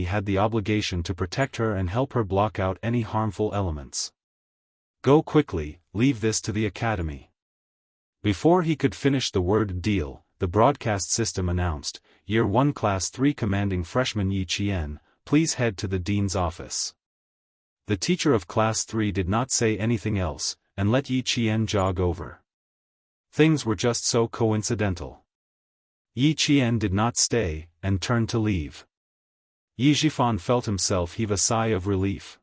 Speaker 1: had the obligation to protect her and help her block out any harmful elements. "Go quickly, leave this to the academy." Before he could finish the word "deal," the broadcast system announced, "Year 1 Class 3 Commanding Freshman Yi Qian, please head to the dean's office." The teacher of class 3 did not say anything else, and let Yi Qian jog over. Things were just so coincidental. Yi Qian did not stay, and turned to leave. Yi Zhifan felt himself heave a sigh of relief.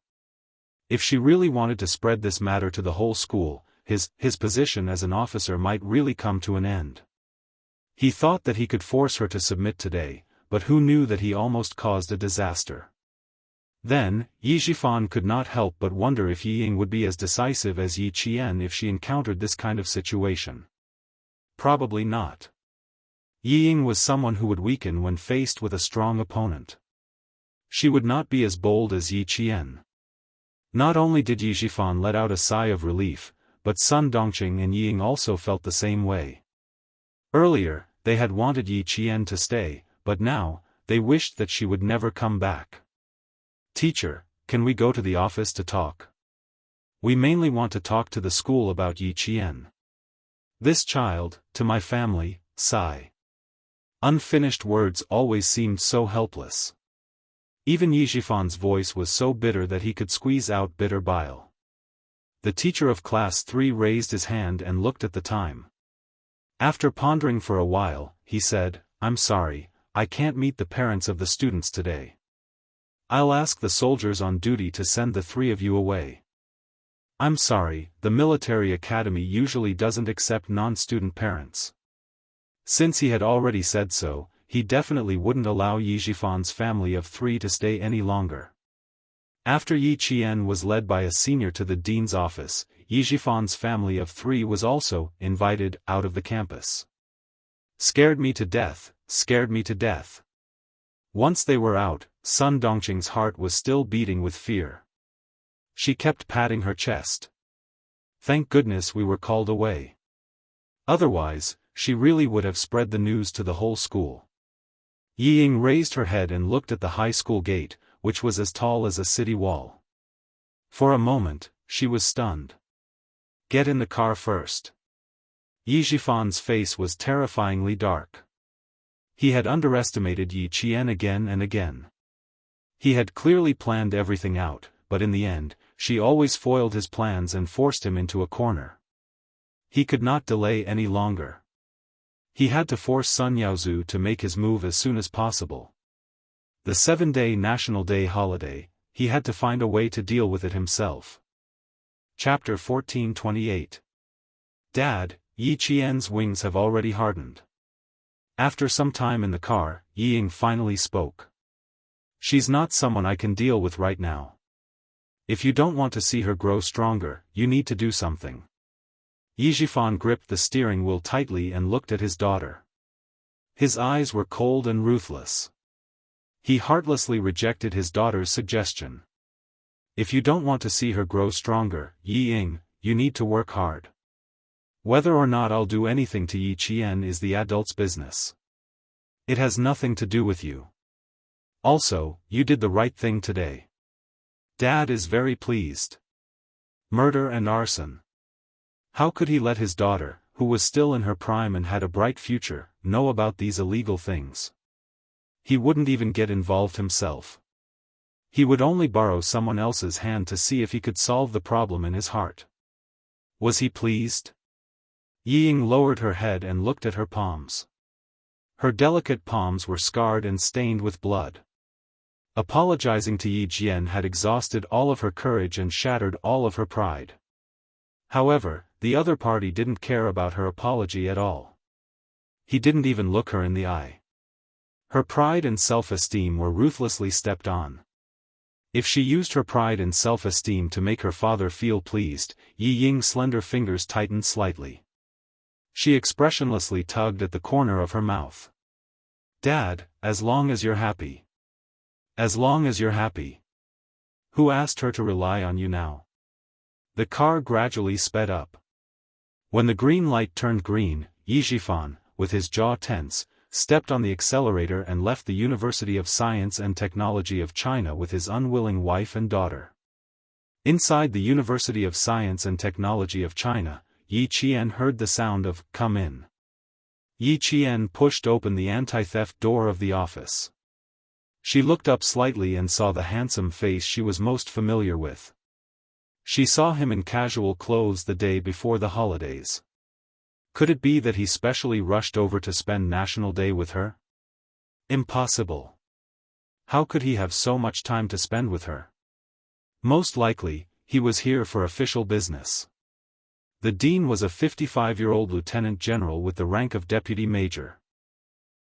Speaker 1: If she really wanted to spread this matter to the whole school, his position as an officer might really come to an end. He thought that he could force her to submit today, but who knew that he almost caused a disaster. Then, Yi Zhifan could not help but wonder if Yi Ying would be as decisive as Yi Qian if she encountered this kind of situation. Probably not. Yi Ying was someone who would weaken when faced with a strong opponent. She would not be as bold as Yi Qian. Not only did Yi Zhifan let out a sigh of relief, but Sun Dongqing and Yi Ying also felt the same way. Earlier, they had wanted Yi Qian to stay, but now, they wished that she would never come back. "Teacher, can we go to the office to talk? We mainly want to talk to the school about Yi Qian. This child, to my family, sigh." Unfinished words always seemed so helpless. Even Yi Zhifan's voice was so bitter that he could squeeze out bitter bile. The teacher of class 3 raised his hand and looked at the time. After pondering for a while, he said, "I'm sorry, I can't meet the parents of the students today. I'll ask the soldiers on duty to send the 3 of you away. I'm sorry, the military academy usually doesn't accept non-student parents." Since he had already said so, he definitely wouldn't allow Yi Zhifan's family of 3 to stay any longer. After Yi Qian was led by a senior to the dean's office, Yi Zhifan's family of 3 was also invited out of the campus. Scared me to death, scared me to death. Once they were out, Sun Dongqing's heart was still beating with fear. She kept patting her chest. Thank goodness we were called away. Otherwise, she really would have spread the news to the whole school. Yi Ying raised her head and looked at the high school gate, which was as tall as a city wall. For a moment, she was stunned. "Get in the car first." Yi Zhifan's face was terrifyingly dark. He had underestimated Yi Qian again and again. He had clearly planned everything out, but in the end, she always foiled his plans and forced him into a corner. He could not delay any longer. He had to force Sun Yaozu to make his move as soon as possible. The 7-day National Day holiday, he had to find a way to deal with it himself. Chapter 1428. Dad, Yi Qian's wings have already hardened. After some time in the car, Yi Ying finally spoke. "She's not someone I can deal with right now. If you don't want to see her grow stronger, you need to do something." Yi Zhifan gripped the steering wheel tightly and looked at his daughter. His eyes were cold and ruthless. He heartlessly rejected his daughter's suggestion. "If you don't want to see her grow stronger, Yi Ying, you need to work hard. Whether or not I'll do anything to Yi Qian is the adult's business. It has nothing to do with you. Also, you did the right thing today. Dad is very pleased. Murder and arson. How could he let his daughter, who was still in her prime and had a bright future, know about these illegal things? He wouldn't even get involved himself. He would only borrow someone else's hand to see if he could solve the problem in his heart. Was he pleased? Ying lowered her head and looked at her palms. Her delicate palms were scarred and stained with blood. Apologizing to Yi Jian had exhausted all of her courage and shattered all of her pride. However, the other party didn't care about her apology at all. He didn't even look her in the eye. Her pride and self-esteem were ruthlessly stepped on. If she used her pride and self-esteem to make her father feel pleased, Yi Ying's slender fingers tightened slightly. She expressionlessly tugged at the corner of her mouth. Dad, as long as you're happy. As long as you're happy. Who asked her to rely on you now? The car gradually sped up. When the green light turned green, Yi Zhifan, with his jaw tense, stepped on the accelerator and left the University of Science and Technology of China with his unwilling wife and daughter. Inside the University of Science and Technology of China, Yi Qian heard the sound of "come in." Yi Qian pushed open the anti-theft door of the office. She looked up slightly and saw the handsome face she was most familiar with. She saw him in casual clothes the day before the holidays. Could it be that he specially rushed over to spend National Day with her? Impossible. How could he have so much time to spend with her? Most likely, he was here for official business. The dean was a 55-year-old lieutenant general with the rank of deputy major.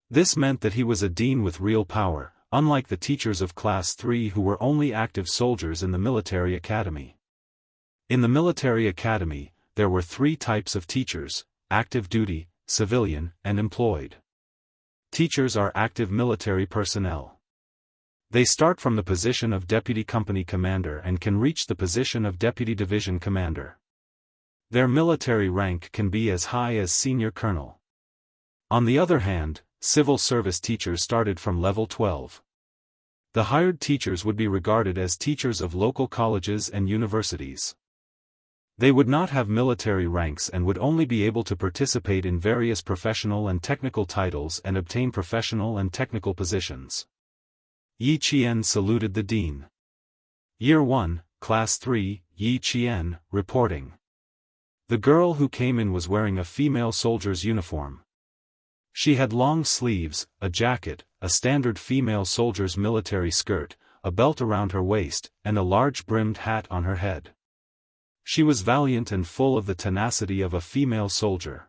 Speaker 1: This meant that he was a dean with real power, unlike the teachers of Class 3 who were only active soldiers in the military academy. In the military academy, there were 3 types of teachers: active duty, civilian, and employed. Teachers are active military personnel. They start from the position of deputy company commander and can reach the position of deputy division commander. Their military rank can be as high as senior colonel. On the other hand, civil service teachers started from level 12. The hired teachers would be regarded as teachers of local colleges and universities. They would not have military ranks and would only be able to participate in various professional and technical titles and obtain professional and technical positions. Yi Qian saluted the dean. Year 1, Class 3, Yi Qian, reporting. The girl who came in was wearing a female soldier's uniform. She had long sleeves, a jacket, a standard female soldier's military skirt, a belt around her waist, and a large brimmed hat on her head. She was valiant and full of the tenacity of a female soldier.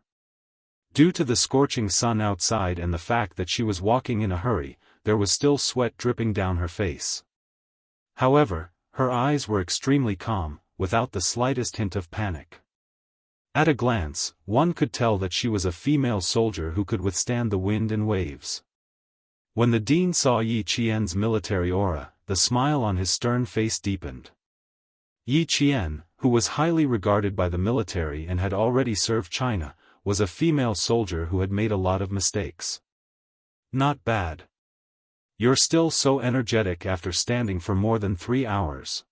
Speaker 1: Due to the scorching sun outside and the fact that she was walking in a hurry, there was still sweat dripping down her face. However, her eyes were extremely calm, without the slightest hint of panic. At a glance, one could tell that she was a female soldier who could withstand the wind and waves. When the dean saw Yi Qian's military aura, the smile on his stern face deepened. Yi Qian, who was highly regarded by the military and had already served China, was a female soldier who had made a lot of mistakes. Not bad. You're still so energetic after standing for more than 3 hours.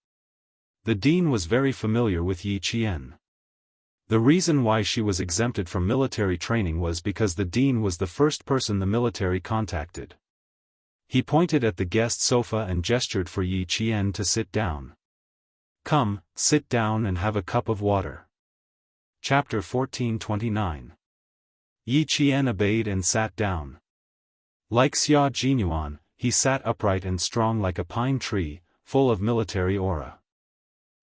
Speaker 1: The dean was very familiar with Yi Qian. The reason why she was exempted from military training was because the dean was the first person the military contacted. He pointed at the guest sofa and gestured for Yi Qian to sit down. Come, sit down and have a cup of water. Chapter 1429. Yi Qian obeyed and sat down. Like Xia Jinyuan, he sat upright and strong like a pine tree, full of military aura.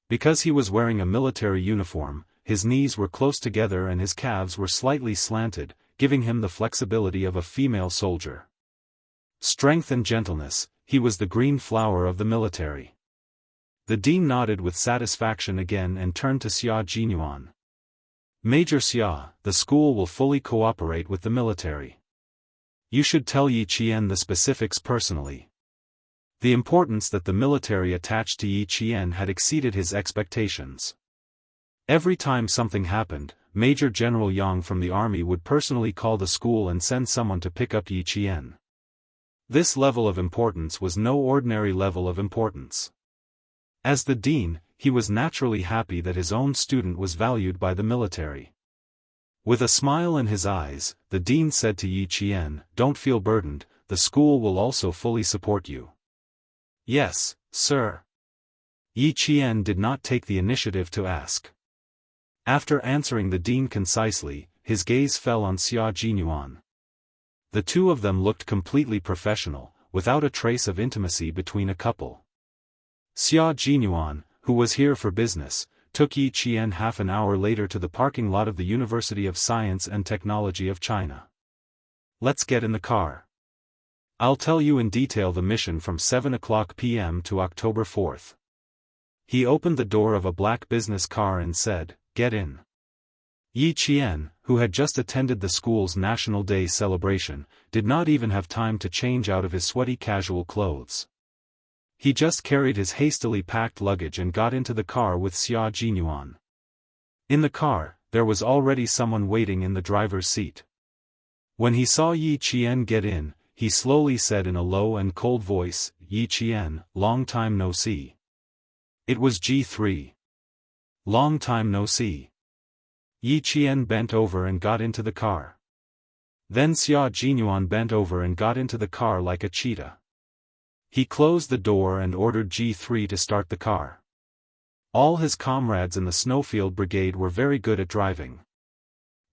Speaker 1: Because he was wearing a military uniform, his knees were close together and his calves were slightly slanted, giving him the flexibility of a female soldier. Strength and gentleness, he was the green flower of the military. The dean nodded with satisfaction again and turned to Xia Jinyuan. Major Xia, the school will fully cooperate with the military. You should tell Yi Qian the specifics personally. The importance that the military attached to Yi Qian had exceeded his expectations. Every time something happened, Major General Yang from the army would personally call the school and send someone to pick up Yi Qian. This level of importance was no ordinary level of importance. As the dean, he was naturally happy that his own student was valued by the military. With a smile in his eyes, the dean said to Yi Qian, "Don't feel burdened, the school will also fully support you." "Yes, sir." Yi Qian did not take the initiative to ask. After answering the dean concisely, his gaze fell on Xia Jinyuan. The two of them looked completely professional, without a trace of intimacy between a couple. Xia Jinyuan, who was here for business, took Yi Qian half an hour later to the parking lot of the University of Science and Technology of China. "Let's get in the car. I'll tell you in detail the mission from 7 p.m. to October 4th. He opened the door of a black business car and said, "Get in." Yi Qian, who had just attended the school's National Day celebration, did not even have time to change out of his sweaty casual clothes. He just carried his hastily packed luggage and got into the car with Xia Jinyuan. In the car, there was already someone waiting in the driver's seat. When he saw Yi Qian get in, he slowly said in a low and cold voice, "Yi Qian, long time no see." It was G3. "Long time no see." Yi Qian bent over and got into the car. Then Xia Jinyuan bent over and got into the car like a cheetah. He closed the door and ordered G3 to start the car. All his comrades in the Snowfield Brigade were very good at driving.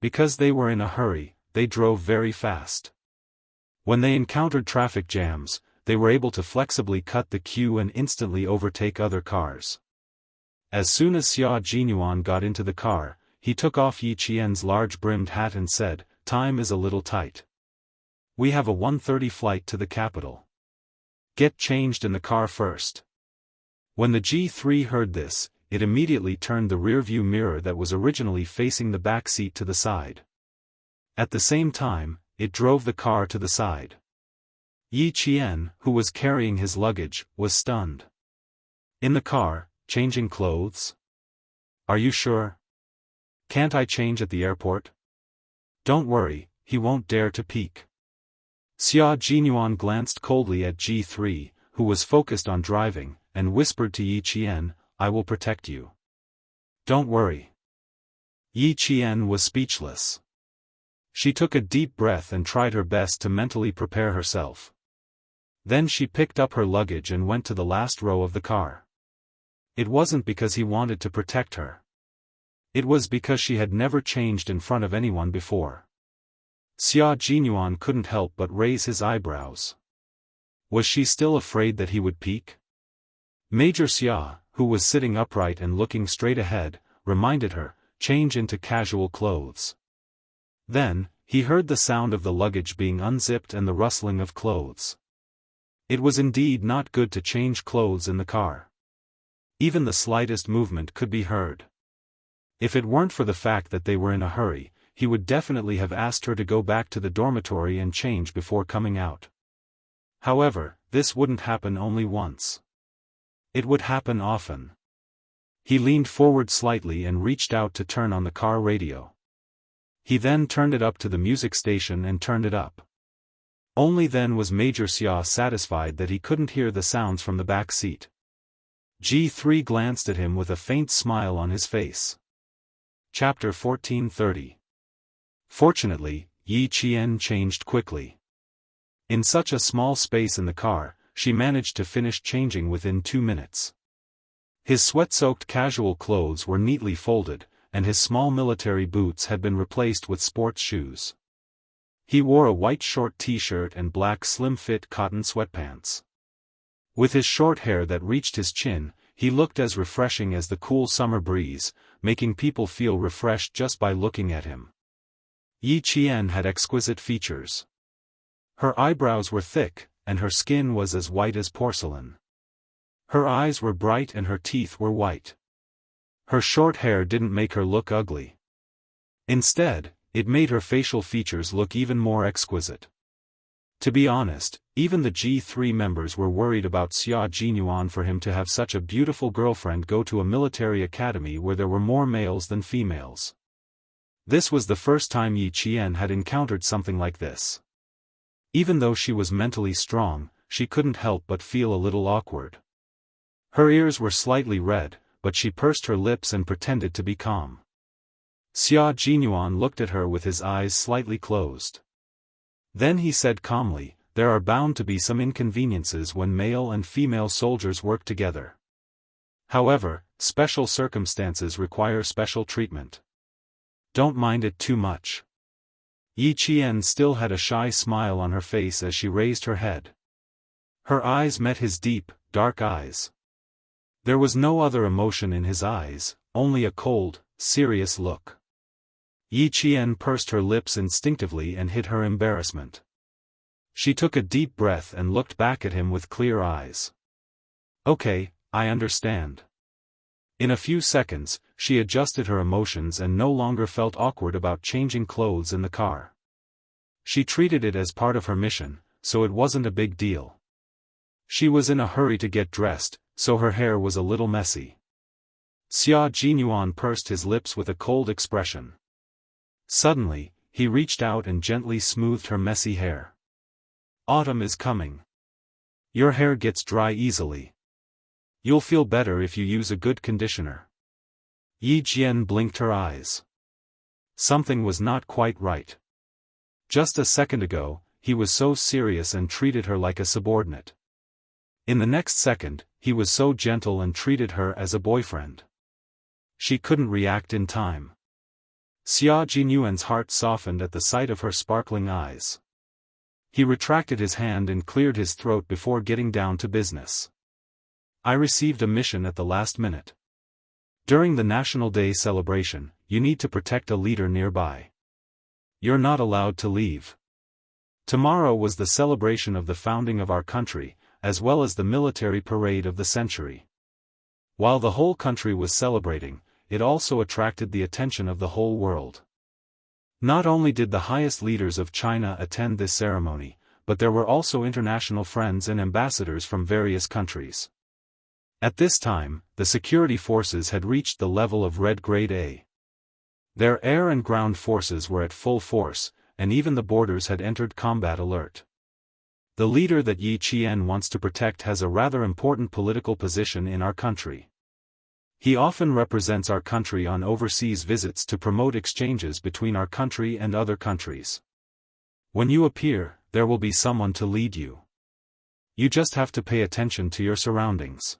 Speaker 1: Because they were in a hurry, they drove very fast. When they encountered traffic jams, they were able to flexibly cut the queue and instantly overtake other cars. As soon as Xia Jinyuan got into the car, he took off Yi Qian's large-brimmed hat and said, "Time is a little tight. We have a 1:30 flight to the capital. Get changed in the car first." When the G3 heard this, it immediately turned the rear-view mirror that was originally facing the back seat to the side. At the same time, it drove the car to the side. Yi Qian, who was carrying his luggage, was stunned. "In the car, changing clothes? Are you sure? Can't I change at the airport?" "Don't worry, he won't dare to peek." Xia Jinyuan glanced coldly at G3, who was focused on driving, and whispered to Yi Qian, "I will protect you. Don't worry." Yi Qian was speechless. She took a deep breath and tried her best to mentally prepare herself. Then she picked up her luggage and went to the last row of the car. It wasn't because he wanted to protect her. It was because she had never changed in front of anyone before. Xia Jinyuan couldn't help but raise his eyebrows. Was she still afraid that he would peek? Major Xia, who was sitting upright and looking straight ahead, reminded her, "Change into casual clothes." Then, he heard the sound of the luggage being unzipped and the rustling of clothes. It was indeed not good to change clothes in the car. Even the slightest movement could be heard. If it weren't for the fact that they were in a hurry, he would definitely have asked her to go back to the dormitory and change before coming out. However, this wouldn't happen only once. It would happen often. He leaned forward slightly and reached out to turn on the car radio. He then turned it up to the music station and turned it up. Only then was Major Xia satisfied that he couldn't hear the sounds from the back seat. G3 glanced at him with a faint smile on his face. Chapter 1430. Fortunately, Yi Qian changed quickly. In such a small space in the car, she managed to finish changing within 2 minutes. His sweat-soaked casual clothes were neatly folded, and his small military boots had been replaced with sports shoes. He wore a white short t-shirt and black slim-fit cotton sweatpants. With his short hair that reached his chin, he looked as refreshing as the cool summer breeze, making people feel refreshed just by looking at him. Yi Qian had exquisite features. Her eyebrows were thick, and her skin was as white as porcelain. Her eyes were bright and her teeth were white. Her short hair didn't make her look ugly. Instead, it made her facial features look even more exquisite. To be honest, even the G3 members were worried about Xia Jinyuan for him to have such a beautiful girlfriend go to a military academy where there were more males than females. This was the first time Yi Qian had encountered something like this. Even though she was mentally strong, she couldn't help but feel a little awkward. Her ears were slightly red, but she pursed her lips and pretended to be calm. Xia Jinyuan looked at her with his eyes slightly closed. Then he said calmly, "There are bound to be some inconveniences when male and female soldiers work together. However, special circumstances require special treatment. Don't mind it too much." Yi Qian still had a shy smile on her face as she raised her head. Her eyes met his deep, dark eyes. There was no other emotion in his eyes, only a cold, serious look. Yi Qian pursed her lips instinctively and hid her embarrassment. She took a deep breath and looked back at him with clear eyes. "Okay, I understand." In a few seconds, she adjusted her emotions and no longer felt awkward about changing clothes in the car. She treated it as part of her mission, so it wasn't a big deal. She was in a hurry to get dressed, so her hair was a little messy. Xia Jinyuan pursed his lips with a cold expression. Suddenly, he reached out and gently smoothed her messy hair. "Autumn is coming. Your hair gets dry easily. You'll feel better if you use a good conditioner." Yi Jian blinked her eyes. Something was not quite right. Just a second ago, he was so serious and treated her like a subordinate. In the next second, he was so gentle and treated her as a boyfriend. She couldn't react in time. Xia Jinyuan's heart softened at the sight of her sparkling eyes. He retracted his hand and cleared his throat before getting down to business. "I received a mission at the last minute. During the National Day celebration, you need to protect a leader nearby. You're not allowed to leave. Tomorrow was the celebration of the founding of our country, as well as the military parade of the century. While the whole country was celebrating, it also attracted the attention of the whole world. Not only did the highest leaders of China attend this ceremony, but there were also international friends and ambassadors from various countries. At this time, the security forces had reached the level of Red Grade A. Their air and ground forces were at full force, and even the borders had entered combat alert. The leader that Yi Qian wants to protect has a rather important political position in our country. He often represents our country on overseas visits to promote exchanges between our country and other countries. When you appear, there will be someone to lead you. You just have to pay attention to your surroundings."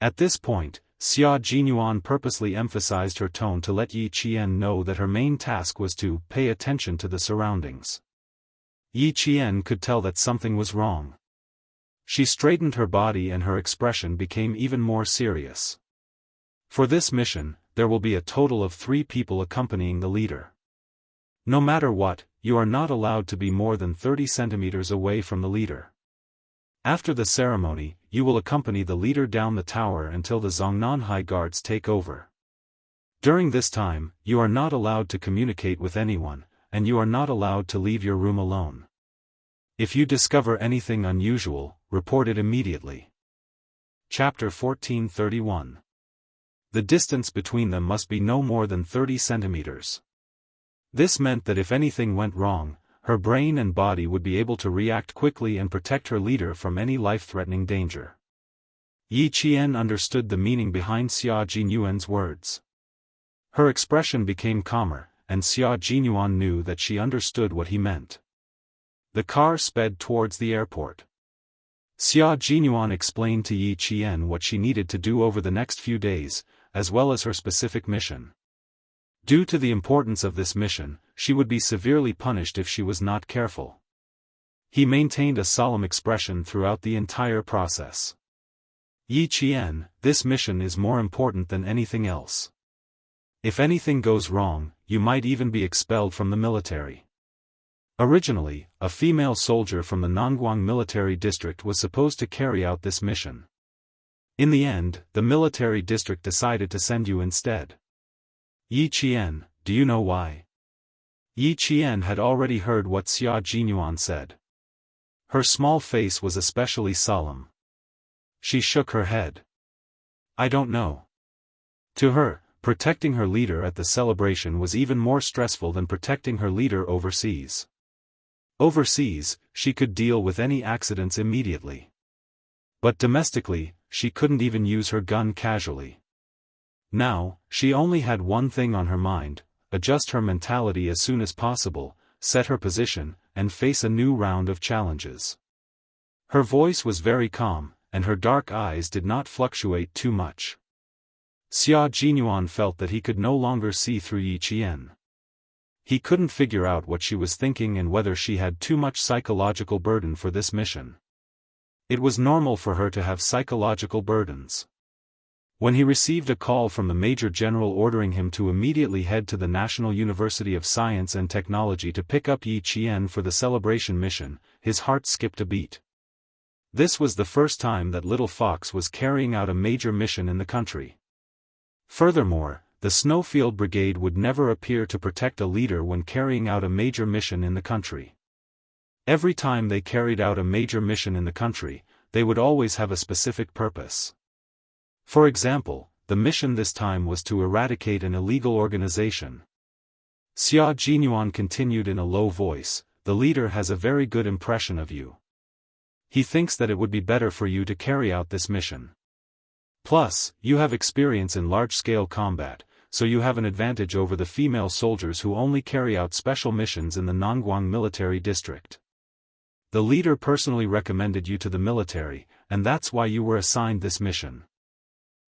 Speaker 1: At this point, Xia Jinyuan purposely emphasized her tone to let Yi Qian know that her main task was to pay attention to the surroundings. Yi Qian could tell that something was wrong. She straightened her body and her expression became even more serious. "For this mission, there will be a total of 3 people accompanying the leader. No matter what, you are not allowed to be more than 30 centimeters away from the leader. After the ceremony, you will accompany the leader down the tower until the Zhongnan High Guards take over. During this time, you are not allowed to communicate with anyone, and you are not allowed to leave your room alone. If you discover anything unusual, report it immediately." Chapter 1431. The distance between them must be no more than 30 centimeters. This meant that if anything went wrong, her brain and body would be able to react quickly and protect her leader from any life-threatening danger. Yi Qian understood the meaning behind Xia Jinyuan's words. Her expression became calmer, and Xia Jinyuan knew that she understood what he meant. The car sped towards the airport. Xia Jinyuan explained to Yi Qian what she needed to do over the next few days, as well as her specific mission. Due to the importance of this mission, she would be severely punished if she was not careful. He maintained a solemn expression throughout the entire process. "Yi Qian, this mission is more important than anything else. If anything goes wrong, you might even be expelled from the military." Originally, a female soldier from the Nangguang military district was supposed to carry out this mission. In the end, the military district decided to send you instead. "Yi Qian, do you know why?" Yi Qian had already heard what Xia Jinyuan said. Her small face was especially solemn. She shook her head. "I don't know." To her, protecting her leader at the celebration was even more stressful than protecting her leader overseas. Overseas, she could deal with any accidents immediately. But domestically, she couldn't even use her gun casually. Now, she only had one thing on her mind: adjust her mentality as soon as possible, set her position, and face a new round of challenges. Her voice was very calm, and her dark eyes did not fluctuate too much. Xia Jinyuan felt that he could no longer see through Yi Qian. He couldn't figure out what she was thinking and whether she had too much psychological burden for this mission. It was normal for her to have psychological burdens. When he received a call from the Major General ordering him to immediately head to the National University of Science and Technology to pick up Yi Qian for the celebration mission, his heart skipped a beat. This was the first time that Little Fox was carrying out a major mission in the country. Furthermore, the Snowfield Brigade would never appear to protect a leader when carrying out a major mission in the country. Every time they carried out a major mission in the country, they would always have a specific purpose. For example, the mission this time was to eradicate an illegal organization. Xia Jinyuan continued in a low voice, "The leader has a very good impression of you. He thinks that it would be better for you to carry out this mission. Plus, you have experience in large-scale combat, so you have an advantage over the female soldiers who only carry out special missions in the Nongguang military district. The leader personally recommended you to the military, and that's why you were assigned this mission."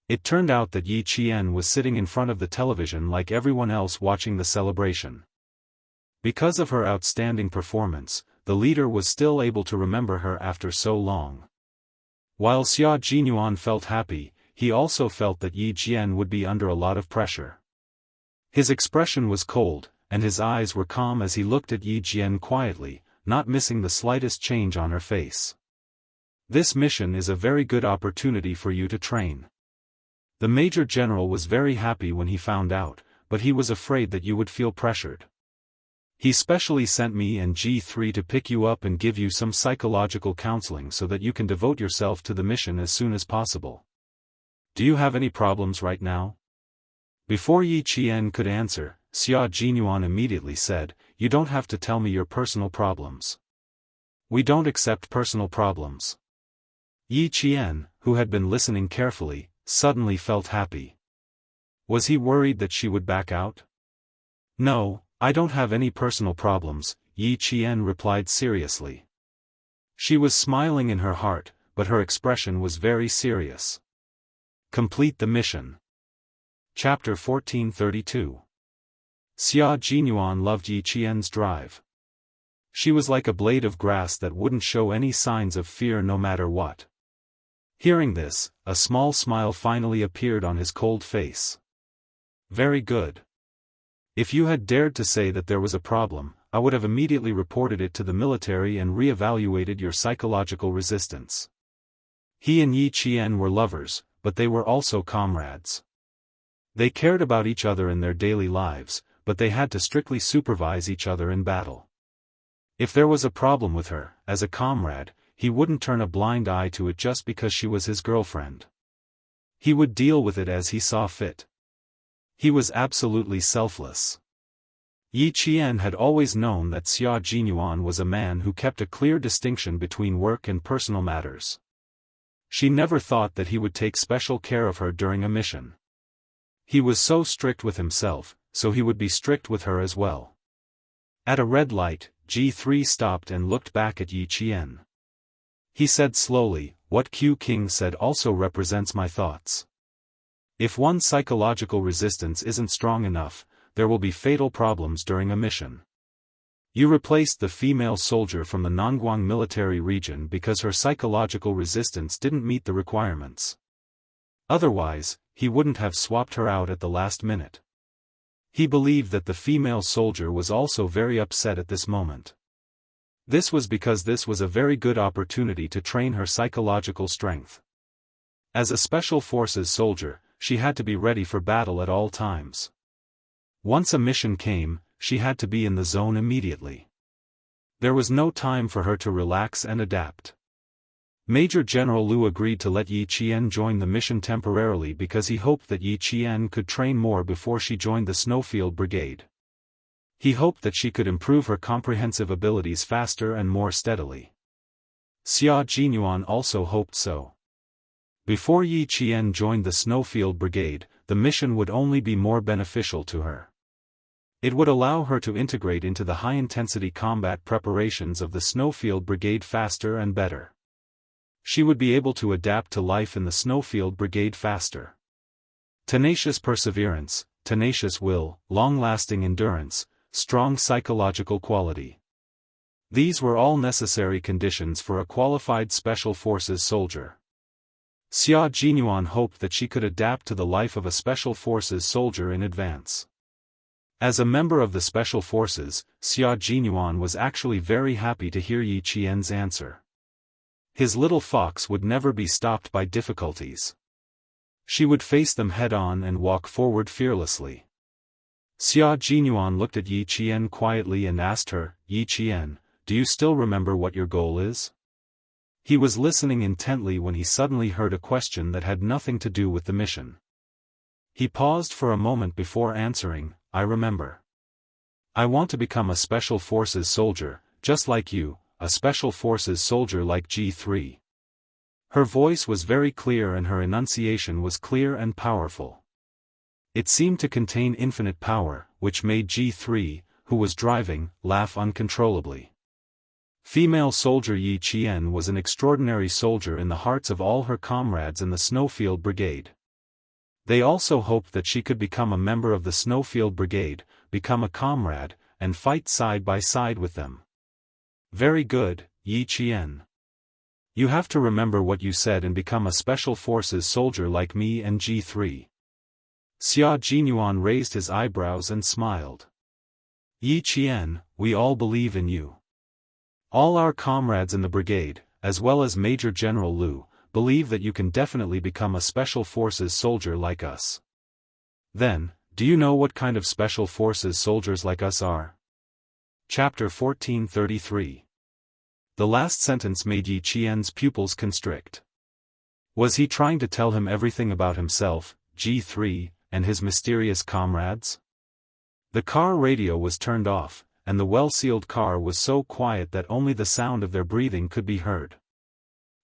Speaker 1: It turned out that Yi Qian was sitting in front of the television like everyone else watching the celebration. Because of her outstanding performance, the leader was still able to remember her after so long. While Xia Jinyuan felt happy, he also felt that Yi Qian would be under a lot of pressure. His expression was cold, and his eyes were calm as he looked at Yi Qian quietly, not missing the slightest change on her face. "This mission is a very good opportunity for you to train." The Major General was very happy when he found out, but he was afraid that you would feel pressured. "He specially sent me and G3 to pick you up and give you some psychological counseling so that you can devote yourself to the mission as soon as possible. Do you have any problems right now?" Before Yi Qian could answer, Xia Jinyuan immediately said, "You don't have to tell me your personal problems. We don't accept personal problems." Yi Qian, who had been listening carefully, suddenly felt happy. Was he worried that she would back out? "No, I don't have any personal problems," Yi Qian replied seriously. She was smiling in her heart, but her expression was very serious. Complete the mission. Chapter 1432. Xia Jinyuan loved Yi Qian's drive. She was like a blade of grass that wouldn't show any signs of fear no matter what. Hearing this, a small smile finally appeared on his cold face. "Very good. If you had dared to say that there was a problem, I would have immediately reported it to the military and re-evaluated your psychological resistance." He and Yi Qian were lovers, but they were also comrades. They cared about each other in their daily lives, but they had to strictly supervise each other in battle. If there was a problem with her, as a comrade, he wouldn't turn a blind eye to it just because she was his girlfriend. He would deal with it as he saw fit. He was absolutely selfless. Yi Qian had always known that Xia Jinyuan was a man who kept a clear distinction between work and personal matters. She never thought that he would take special care of her during a mission. He was so strict with himself, so he would be strict with her as well. At a red light, G3 stopped and looked back at Yi Qian. He said slowly, "What Q King said also represents my thoughts. If one's psychological resistance isn't strong enough, there will be fatal problems during a mission. You replaced the female soldier from the Nongguang military region because her psychological resistance didn't meet the requirements. Otherwise, he wouldn't have swapped her out at the last minute." He believed that the female soldier was also very upset at this moment. This was because this was a very good opportunity to train her psychological strength. As a special forces soldier, she had to be ready for battle at all times. Once a mission came, she had to be in the zone immediately. There was no time for her to relax and adapt. Major General Liu agreed to let Yi Qian join the mission temporarily because he hoped that Yi Qian could train more before she joined the Snowfield Brigade. He hoped that she could improve her comprehensive abilities faster and more steadily. Xia Jinyuan also hoped so. Before Yi Qian joined the Snowfield Brigade, the mission would only be more beneficial to her. It would allow her to integrate into the high-intensity combat preparations of the Snowfield Brigade faster and better. She would be able to adapt to life in the Snowfield Brigade faster. Tenacious perseverance, tenacious will, long-lasting endurance, strong psychological quality. These were all necessary conditions for a qualified Special Forces soldier. Xia Jinyuan hoped that she could adapt to the life of a Special Forces soldier in advance. As a member of the Special Forces, Xia Jinyuan was actually very happy to hear Yi Qian's answer. His little fox would never be stopped by difficulties. She would face them head-on and walk forward fearlessly. Xia Jinyuan looked at Yi Qian quietly and asked her, "Yi Qian, do you still remember what your goal is?" He was listening intently when he suddenly heard a question that had nothing to do with the mission. He paused for a moment before answering, "I remember. I want to become a Special Forces soldier, just like you, a Special Forces soldier like G3. Her voice was very clear and her enunciation was clear and powerful. It seemed to contain infinite power, which made G3, who was driving, laugh uncontrollably. Female soldier Yi Qian was an extraordinary soldier in the hearts of all her comrades in the Snowfield Brigade. They also hoped that she could become a member of the Snowfield Brigade, become a comrade, and fight side by side with them. Very good, Yi Qian. You have to remember what you said and become a Special Forces soldier like me and G3. Xia Jinyuan raised his eyebrows and smiled. Yi Qian, we all believe in you. All our comrades in the brigade, as well as Major General Liu, believe that you can definitely become a Special Forces soldier like us. Then, do you know what kind of Special Forces soldiers like us are? Chapter 1433. The last sentence made Yi Qian's pupils constrict. Was he trying to tell him everything about himself, G3, and his mysterious comrades? The car radio was turned off, and the well-sealed car was so quiet that only the sound of their breathing could be heard.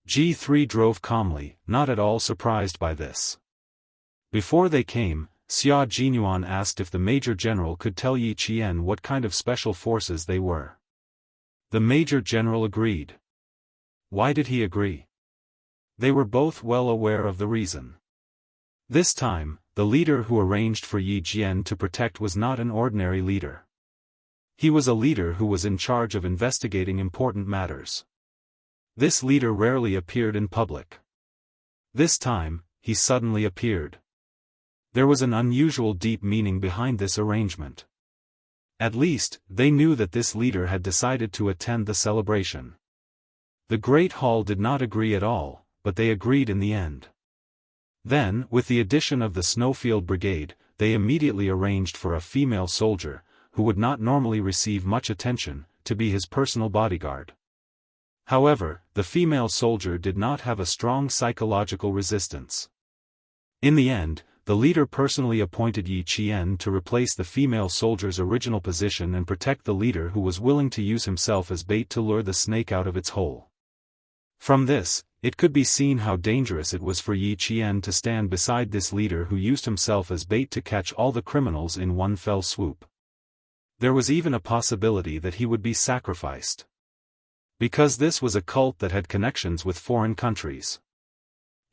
Speaker 1: G3 drove calmly, not at all surprised by this. Before they came, Xia Jinyuan asked if the Major General could tell Yi Qian what kind of Special Forces they were. The Major General agreed. Why did he agree? They were both well aware of the reason. This time, the leader who arranged for Yi Qian to protect was not an ordinary leader. He was a leader who was in charge of investigating important matters. This leader rarely appeared in public. This time, he suddenly appeared. There was an unusual deep meaning behind this arrangement. At least, they knew that this leader had decided to attend the celebration. The Great Hall did not agree at all, but they agreed in the end. Then, with the addition of the Snowfield Brigade, they immediately arranged for a female soldier, who would not normally receive much attention, to be his personal bodyguard. However, the female soldier did not have a strong psychological resistance. In the end, the leader personally appointed Yi Qian to replace the female soldier's original position and protect the leader who was willing to use himself as bait to lure the snake out of its hole. From this, it could be seen how dangerous it was for Yi Qian to stand beside this leader who used himself as bait to catch all the criminals in one fell swoop. There was even a possibility that he would be sacrificed. Because this was a cult that had connections with foreign countries.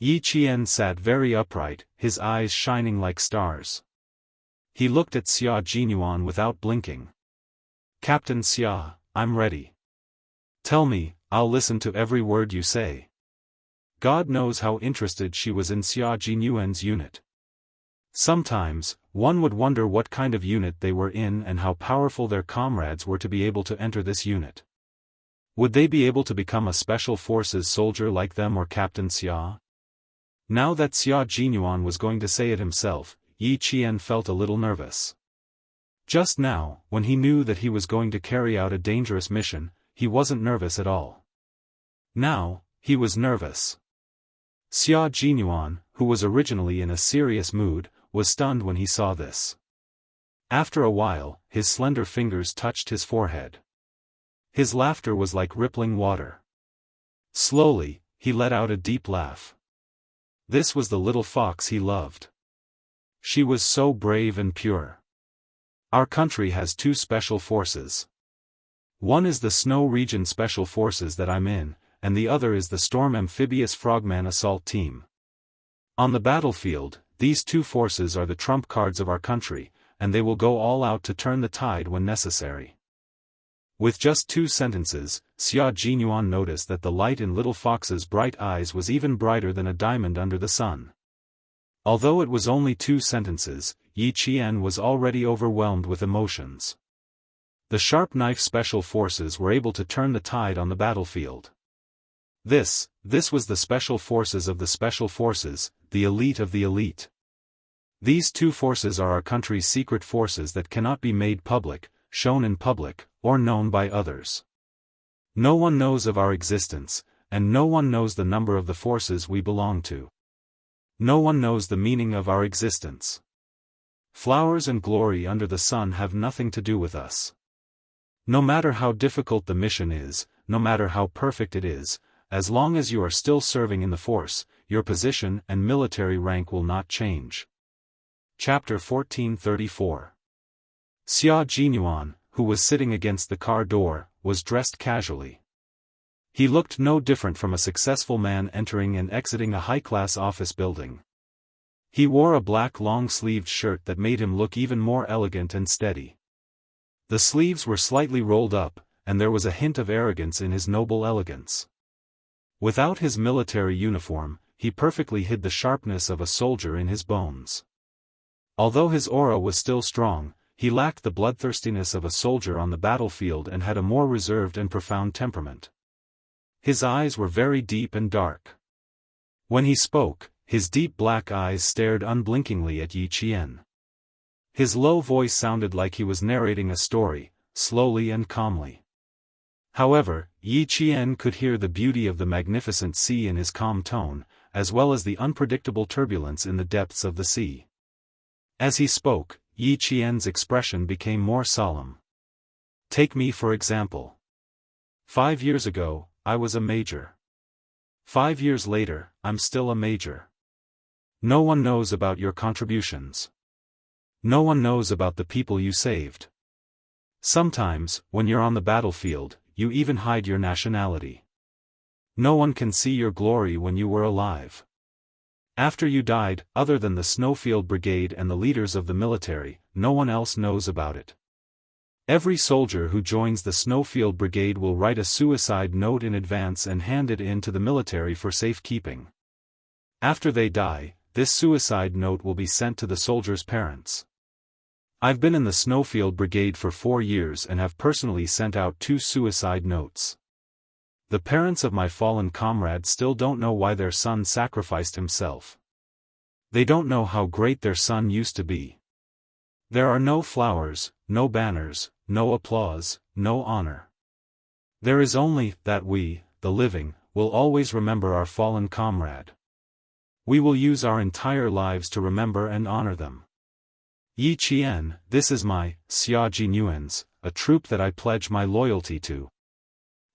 Speaker 1: Yi Qian sat very upright, his eyes shining like stars. He looked at Xia Jinyuan without blinking. Captain Xia, I'm ready. Tell me, I'll listen to every word you say. God knows how interested she was in Xia Jinyuan's unit. Sometimes, one would wonder what kind of unit they were in and how powerful their comrades were to be able to enter this unit. Would they be able to become a Special Forces soldier like them or Captain Xia? Now that Xia Jinyuan was going to say it himself, Yi Qian felt a little nervous. Just now, when he knew that he was going to carry out a dangerous mission, he wasn't nervous at all. Now, he was nervous. Xia Jinyuan, who was originally in a serious mood, was stunned when he saw this. After a while, his slender fingers touched his forehead. His laughter was like rippling water. Slowly, he let out a deep laugh. This was the little fox he loved. She was so brave and pure. Our country has two special forces. One is the Snow Region Special Forces that I'm in, and the other is the Storm Amphibious Frogman Assault Team. On the battlefield, these two forces are the trump cards of our country, and they will go all out to turn the tide when necessary. With just 2 sentences, Xia Jinyuan noticed that the light in Little Fox's bright eyes was even brighter than a diamond under the sun. Although it was only 2 sentences, Yi Qian was already overwhelmed with emotions. The Sharp Knife Special Forces were able to turn the tide on the battlefield. This was the Special Forces of the Special Forces, the elite of the elite. These 2 forces are our country's secret forces that cannot be made public, shown in public, or known by others. No one knows of our existence, and no one knows the number of the forces we belong to. No one knows the meaning of our existence. Flowers and glory under the sun have nothing to do with us. No matter how difficult the mission is, no matter how perfect it is, as long as you are still serving in the force, your position and military rank will not change. Chapter 1434. Xia Jinyuan, who was sitting against the car door, was dressed casually. He looked no different from a successful man entering and exiting a high-class office building. He wore a black long-sleeved shirt that made him look even more elegant and steady. The sleeves were slightly rolled up, and there was a hint of arrogance in his noble elegance. Without his military uniform, he perfectly hid the sharpness of a soldier in his bones. Although his aura was still strong, he lacked the bloodthirstiness of a soldier on the battlefield and had a more reserved and profound temperament. His eyes were very deep and dark. When he spoke, his deep black eyes stared unblinkingly at Yi Qian. His low voice sounded like he was narrating a story, slowly and calmly. However, Yi Qian could hear the beauty of the magnificent sea in his calm tone, as well as the unpredictable turbulence in the depths of the sea. As he spoke, Yi Qian's expression became more solemn. Take me for example. 5 years ago, I was a major. 5 years later, I'm still a major. No one knows about your contributions. No one knows about the people you saved. Sometimes, when you're on the battlefield, you even hide your nationality. No one can see your glory when you were alive. After you died, other than the Snowfield Brigade and the leaders of the military, no one else knows about it. Every soldier who joins the Snowfield Brigade will write a suicide note in advance and hand it in to the military for safekeeping. After they die, this suicide note will be sent to the soldiers' parents. I've been in the Snowfield Brigade for 4 years and have personally sent out 2 suicide notes. The parents of my fallen comrades still don't know why their son sacrificed himself. They don't know how great their son used to be. There are no flowers, no banners, no applause, no honor. There is only that we, the living, will always remember our fallen comrade. We will use our entire lives to remember and honor them. Yi Qian, this is my, Xia Jinyuan's, a troop that I pledge my loyalty to.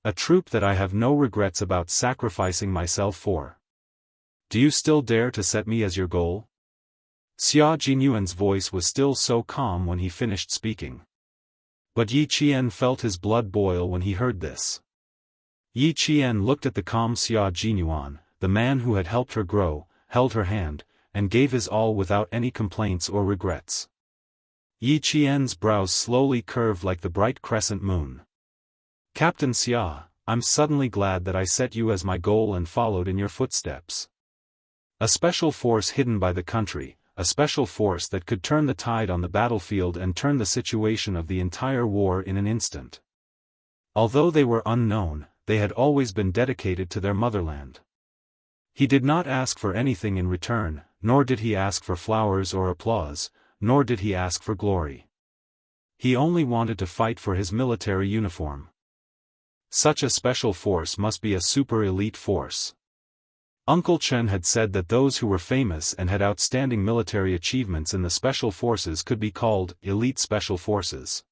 Speaker 1: A troop that I have no regrets about sacrificing myself for. Do you still dare to set me as your goal? Xia Jinyuan's voice was still so calm when he finished speaking. But Yi Qian felt his blood boil when he heard this. Yi Qian looked at the calm Xia Jinyuan, the man who had helped her grow, held her hand, and gave his all without any complaints or regrets. Yi Qian's brows slowly curved like the bright crescent moon. Captain Xia, I'm suddenly glad that I set you as my goal and followed in your footsteps. A special force hidden by the country, a special force that could turn the tide on the battlefield and turn the situation of the entire war in an instant. Although they were unknown, they had always been dedicated to their motherland. He did not ask for anything in return, nor did he ask for flowers or applause, nor did he ask for glory. He only wanted to fight for his military uniform. Such a special force must be a super elite force. Uncle Chen had said that those who were famous and had outstanding military achievements in the special forces could be called elite special forces.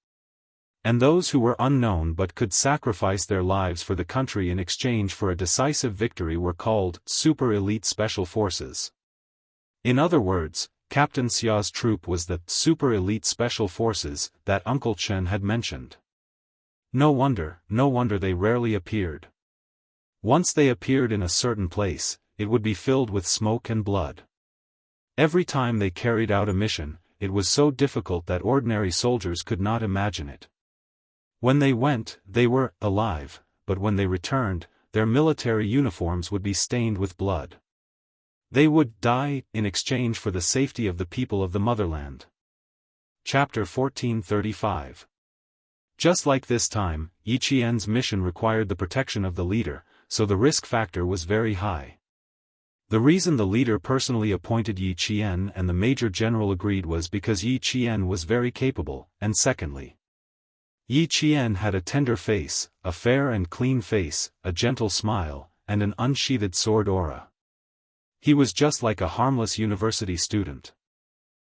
Speaker 1: And those who were unknown but could sacrifice their lives for the country in exchange for a decisive victory were called Super Elite Special Forces. In other words, Captain Xia's troop was the Super Elite Special Forces that Uncle Chen had mentioned. No wonder they rarely appeared. Once they appeared in a certain place, it would be filled with smoke and blood. Every time they carried out a mission, it was so difficult that ordinary soldiers could not imagine it. When they went, they were alive, but when they returned, their military uniforms would be stained with blood. They would die in exchange for the safety of the people of the motherland. Chapter 1435. Just like this time, Yi Qian's mission required the protection of the leader, so the risk factor was very high. The reason the leader personally appointed Yi Qian and the major general agreed was because Yi Qian was very capable, and secondly, Yi Qian had a tender face, a fair and clean face, a gentle smile, and an unsheathed sword aura. He was just like a harmless university student.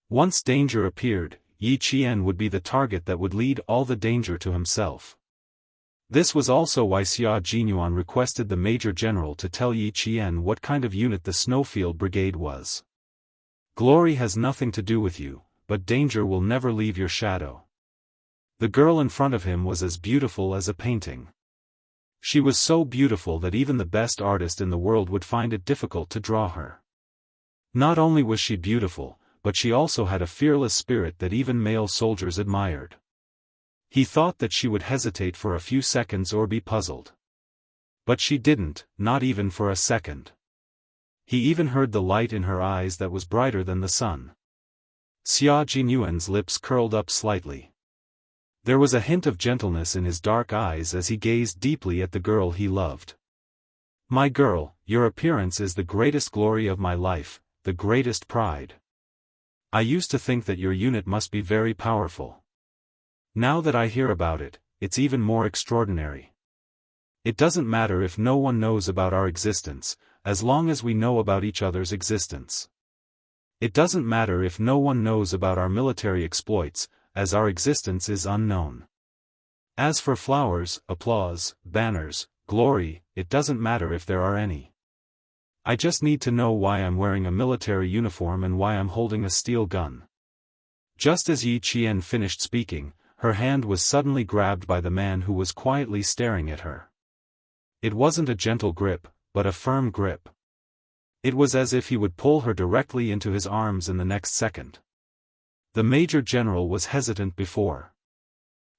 Speaker 1: Once danger appeared, Yi Qian would be the target that would lead all the danger to himself. This was also why Xia Jinyuan requested the Major General to tell Yi Qian what kind of unit the Snowfield Brigade was. Glory has nothing to do with you, but danger will never leave your shadow. The girl in front of him was as beautiful as a painting. She was so beautiful that even the best artist in the world would find it difficult to draw her. Not only was she beautiful, but she also had a fearless spirit that even male soldiers admired. He thought that she would hesitate for a few seconds or be puzzled. But she didn't, not even for a second. He even heard the light in her eyes that was brighter than the sun. Xia Jinyuan's lips curled up slightly. There was a hint of gentleness in his dark eyes as he gazed deeply at the girl he loved. My girl, your appearance is the greatest glory of my life, the greatest pride. I used to think that your unit must be very powerful. Now that I hear about it, it's even more extraordinary. It doesn't matter if no one knows about our existence, as long as we know about each other's existence. It doesn't matter if no one knows about our military exploits, as our existence is unknown. As for flowers, applause, banners, glory, it doesn't matter if there are any. I just need to know why I'm wearing a military uniform and why I'm holding a steel gun. Just as Yi Qian finished speaking, her hand was suddenly grabbed by the man who was quietly staring at her. It wasn't a gentle grip, but a firm grip. It was as if he would pull her directly into his arms in the next second. The Major General was hesitant before.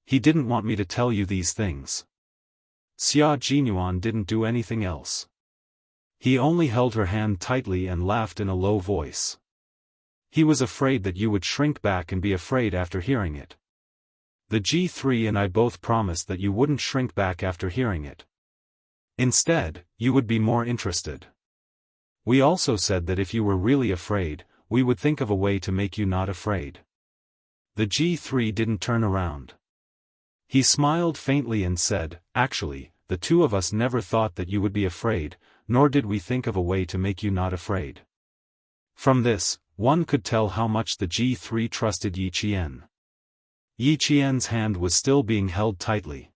Speaker 1: He didn't want me to tell you these things. Xia Jinyuan didn't do anything else. He only held her hand tightly and laughed in a low voice. He was afraid that you would shrink back and be afraid after hearing it. The G3 and I both promised that you wouldn't shrink back after hearing it. Instead, you would be more interested. We also said that if you were really afraid, we would think of a way to make you not afraid. The G3 didn't turn around. He smiled faintly and said, actually, the two of us never thought that you would be afraid, nor did we think of a way to make you not afraid. From this, one could tell how much the G3 trusted Yi Qian. Yi Qian's hand was still being held tightly.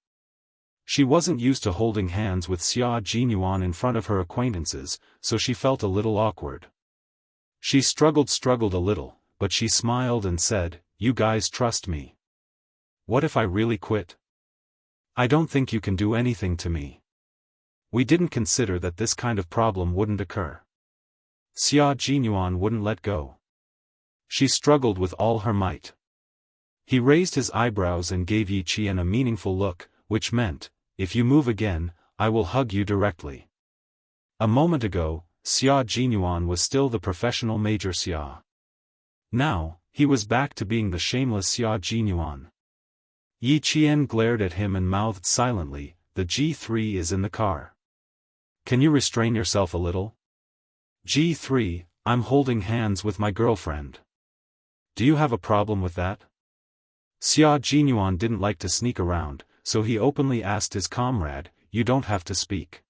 Speaker 1: She wasn't used to holding hands with Xia Jinyuan in front of her acquaintances, so she felt a little awkward. She struggled a little, but she smiled and said, you guys trust me. What if I really quit? I don't think you can do anything to me. We didn't consider that this kind of problem wouldn't occur. Xia Jinyuan wouldn't let go. She struggled with all her might. He raised his eyebrows and gave Yi Qian a meaningful look, which meant, if you move again, I will hug you directly. A moment ago, Xia Jinyuan was still the professional Major Xia. Now, he was back to being the shameless Xia Jinyuan. Yi Qian glared at him and mouthed silently, the G3 is in the car. Can you restrain yourself a little? G3, I'm holding hands with my girlfriend. Do you have a problem with that? Xia Jinyuan didn't like to sneak around, so he openly asked his comrade, you don't have to speak.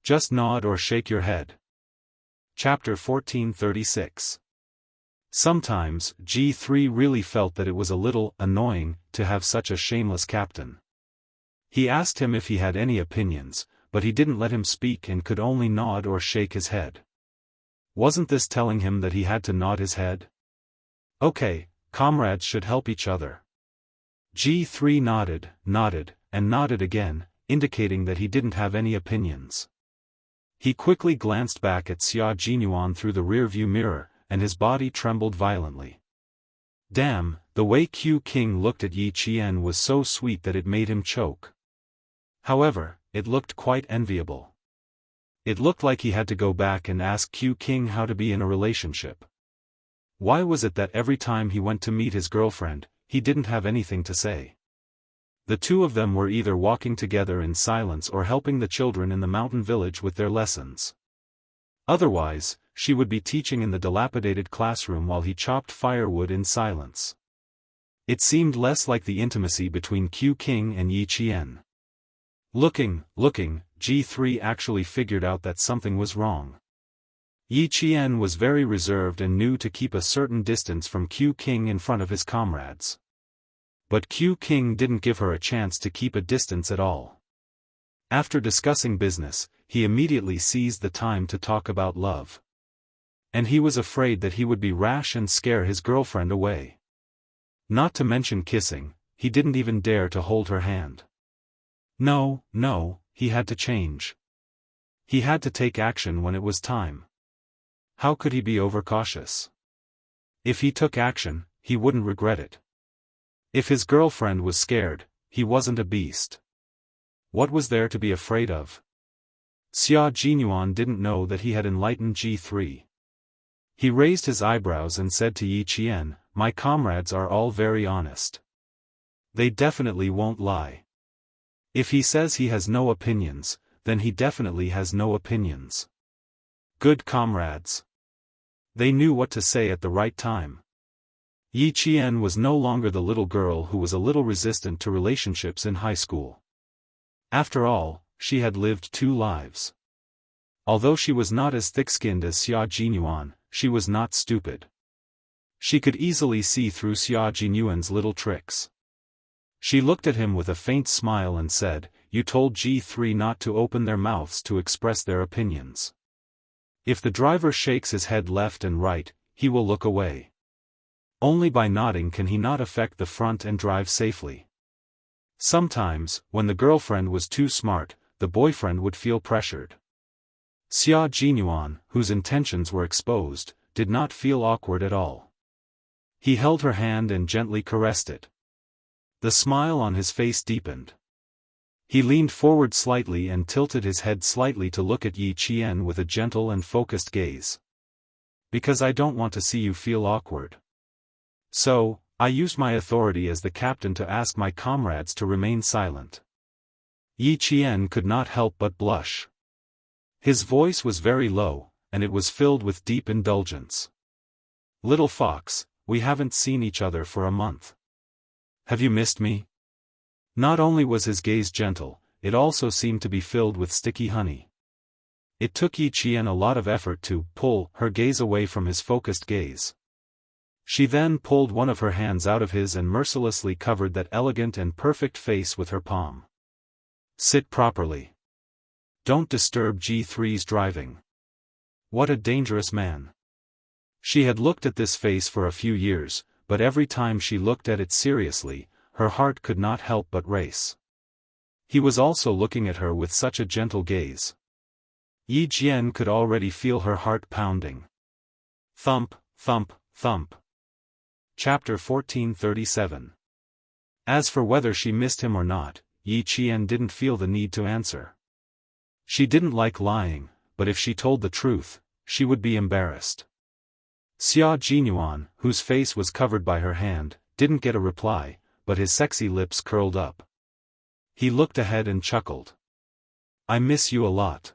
Speaker 1: Just nod or shake your head. Chapter 1436. Sometimes, G3 really felt that it was a little annoying to have such a shameless captain. He asked him if he had any opinions, but he didn't let him speak and could only nod or shake his head. Wasn't this telling him that he had to nod his head? Okay, comrades should help each other. G3 nodded, and nodded again, indicating that he didn't have any opinions. He quickly glanced back at Xia Jinyuan through the rearview mirror, and his body trembled violently. Damn, the way Q King looked at Yi Qian was so sweet that it made him choke. However, it looked quite enviable. It looked like he had to go back and ask Q King how to be in a relationship. Why was it that every time he went to meet his girlfriend, he didn't have anything to say? The two of them were either walking together in silence or helping the children in the mountain village with their lessons. Otherwise, she would be teaching in the dilapidated classroom while he chopped firewood in silence. It seemed less like the intimacy between Q King and Yi Qian. Looking, G3 actually figured out that something was wrong. Yi Qian was very reserved and knew to keep a certain distance from Q King in front of his comrades. But Q King didn't give her a chance to keep a distance at all. After discussing business, he immediately seized the time to talk about love. And he was afraid that he would be rash and scare his girlfriend away. Not to mention kissing, he didn't even dare to hold her hand. No, he had to change. He had to take action when it was time. How could he be overcautious? If he took action, he wouldn't regret it. If his girlfriend was scared, he wasn't a beast. What was there to be afraid of? Xia Jinyuan didn't know that he had enlightened G3. He raised his eyebrows and said to Yi Qian, "My comrades are all very honest. They definitely won't lie. If he says he has no opinions, then he definitely has no opinions. Good comrades." They knew what to say at the right time. Yi Qian was no longer the little girl who was a little resistant to relationships in high school. After all, she had lived 2 lives. Although she was not as thick-skinned as Xia Jinyuan, she was not stupid. She could easily see through Xia Jinyuan's little tricks. She looked at him with a faint smile and said, "You told G3 not to open their mouths to express their opinions. If the driver shakes his head left and right, he will look away. Only by nodding can he not affect the front and drive safely." Sometimes, when the girlfriend was too smart, the boyfriend would feel pressured. Xia Jinyuan, whose intentions were exposed, did not feel awkward at all. He held her hand and gently caressed it. The smile on his face deepened. He leaned forward slightly and tilted his head slightly to look at Yi Qian with a gentle and focused gaze. "Because I don't want to see you feel awkward. So, I used my authority as the captain to ask my comrades to remain silent." Yi Qian could not help but blush. His voice was very low, and it was filled with deep indulgence. "Little fox, we haven't seen each other for a month. Have you missed me?" Not only was his gaze gentle, it also seemed to be filled with sticky honey. It took Yi Qian a lot of effort to pull her gaze away from his focused gaze. She then pulled one of her hands out of his and mercilessly covered that elegant and perfect face with her palm. "Sit properly. Don't disturb G3's driving. What a dangerous man." She had looked at this face for a few years, but every time she looked at it seriously, her heart could not help but race. He was also looking at her with such a gentle gaze. Yi Jian could already feel her heart pounding. Thump, thump, thump. Chapter 1437. As for whether she missed him or not, Yi Qian didn't feel the need to answer. She didn't like lying, but if she told the truth, she would be embarrassed. Xia Jinyuan, whose face was covered by her hand, didn't get a reply, but his sexy lips curled up. He looked ahead and chuckled. "I miss you a lot.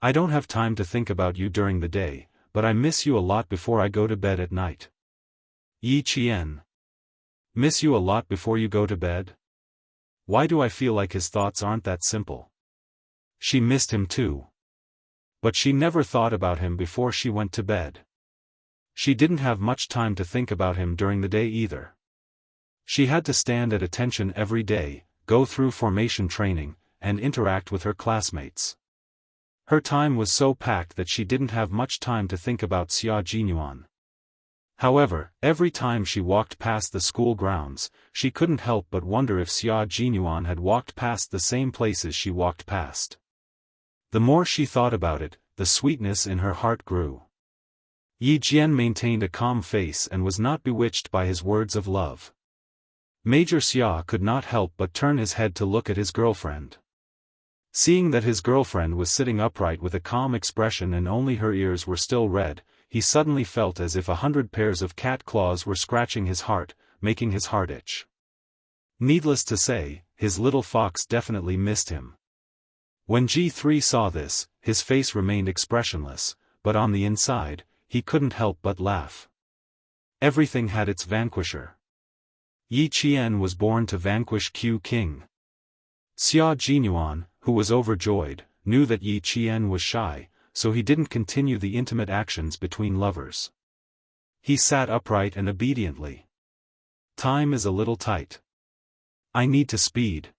Speaker 1: I don't have time to think about you during the day, but I miss you a lot before I go to bed at night." Yi Qian. Miss you a lot before you go to bed? Why do I feel like his thoughts aren't that simple? She missed him too. But she never thought about him before she went to bed. She didn't have much time to think about him during the day either. She had to stand at attention every day, go through formation training, and interact with her classmates. Her time was so packed that she didn't have much time to think about Xia Jinyuan. However, every time she walked past the school grounds, she couldn't help but wonder if Xia Jinyuan had walked past the same places she walked past. The more she thought about it, the sweetness in her heart grew. Yi Jian maintained a calm face and was not bewitched by his words of love. Major Xia could not help but turn his head to look at his girlfriend. Seeing that his girlfriend was sitting upright with a calm expression and only her ears were still red, he suddenly felt as if 100 pairs of cat claws were scratching his heart, making his heart itch. Needless to say, his little fox definitely missed him. When G3 saw this, his face remained expressionless, but on the inside, he couldn't help but laugh. Everything had its vanquisher. Yi Qian was born to vanquish Q King. Xia Jinyuan, who was overjoyed, knew that Yi Qian was shy, so he didn't continue the intimate actions between lovers. He sat upright and obediently. Time is a little tight. I need to speed.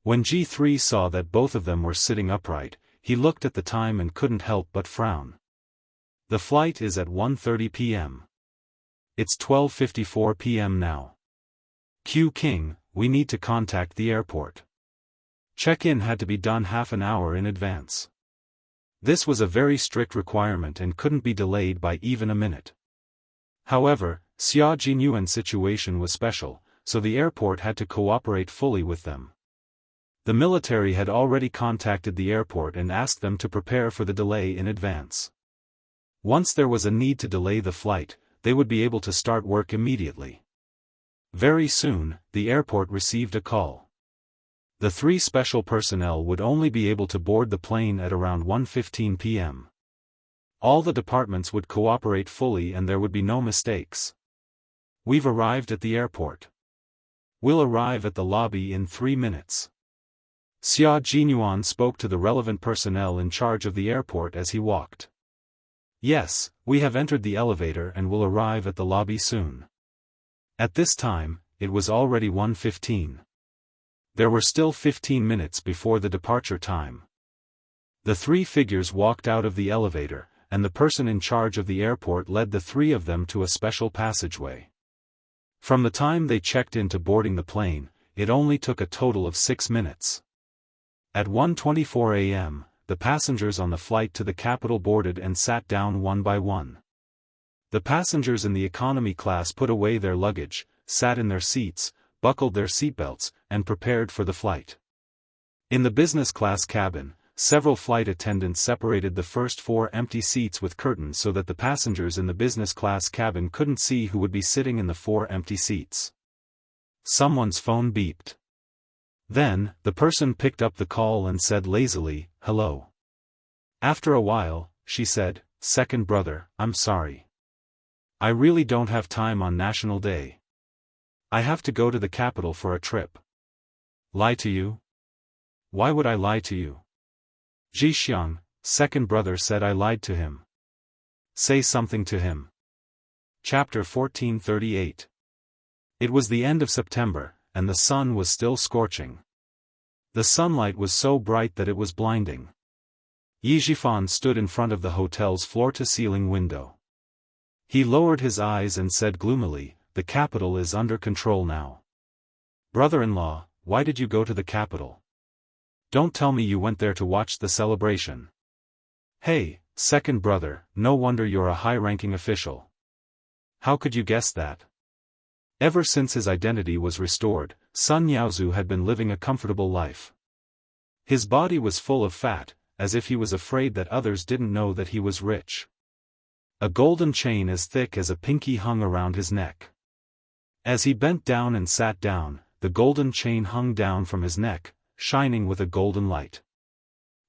Speaker 1: When G3 saw that both of them were sitting upright, he looked at the time and couldn't help but frown. The flight is at 1:30 p.m. It's 12:54 p.m. now. Q King, we need to contact the airport. Check-in had to be done half an hour in advance. This was a very strict requirement and couldn't be delayed by even a minute. However, Xia Jinyuan's situation was special, so the airport had to cooperate fully with them. The military had already contacted the airport and asked them to prepare for the delay in advance. Once there was a need to delay the flight, they would be able to start work immediately. Very soon, the airport received a call. The 3 special personnel would only be able to board the plane at around 1:15 p.m. All the departments would cooperate fully and there would be no mistakes. We've arrived at the airport. We'll arrive at the lobby in 3 minutes. Xia Jinyuan spoke to the relevant personnel in charge of the airport as he walked. Yes, we have entered the elevator and will arrive at the lobby soon. At this time, it was already 1:15. There were still 15 minutes before the departure time. The 3 figures walked out of the elevator, and the person in charge of the airport led the 3 of them to a special passageway. From the time they checked in to boarding the plane, it only took a total of 6 minutes. At 1:24 a.m., the passengers on the flight to the capital boarded and sat down one by one. The passengers in the economy class put away their luggage, sat in their seats, buckled their seatbelts, and prepared for the flight. In the business class cabin, several flight attendants separated the first 4 empty seats with curtains so that the passengers in the business class cabin couldn't see who would be sitting in the 4 empty seats. Someone's phone beeped. Then, the person picked up the call and said lazily, "Hello." After a while, she said, "Second brother, I'm sorry. I really don't have time on National Day. I have to go to the capital for a trip." Lie to you? Why would I lie to you? Jixiang, second brother said I lied to him. Say something to him. Chapter 1438. It was the end of September, and the sun was still scorching. The sunlight was so bright that it was blinding. Yi Jifan stood in front of the hotel's floor-to-ceiling window. He lowered his eyes and said gloomily, "The capital is under control now." "Brother-in-law, why did you go to the capital? Don't tell me you went there to watch the celebration." "Hey, second brother, no wonder you're a high-ranking official. How could you guess that?" Ever since his identity was restored, Sun Yaozu had been living a comfortable life. His body was full of fat, as if he was afraid that others didn't know that he was rich. A golden chain as thick as a pinky hung around his neck. As he bent down and sat down, the golden chain hung down from his neck, shining with a golden light.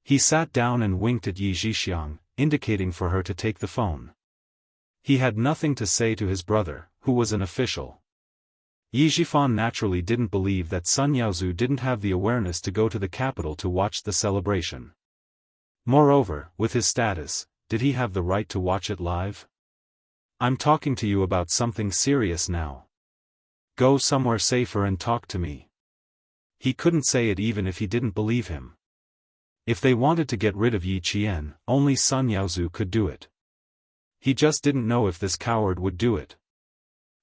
Speaker 1: He sat down and winked at Yi Jixiang, indicating for her to take the phone. He had nothing to say to his brother, who was an official. Yi Jifan naturally didn't believe that Sun Yaozu didn't have the awareness to go to the capital to watch the celebration. Moreover, with his status, did he have the right to watch it live? I'm talking to you about something serious now. Go somewhere safer and talk to me. He couldn't say it even if he didn't believe him. If they wanted to get rid of Yi Qian, only Sun Yaozu could do it. He just didn't know if this coward would do it.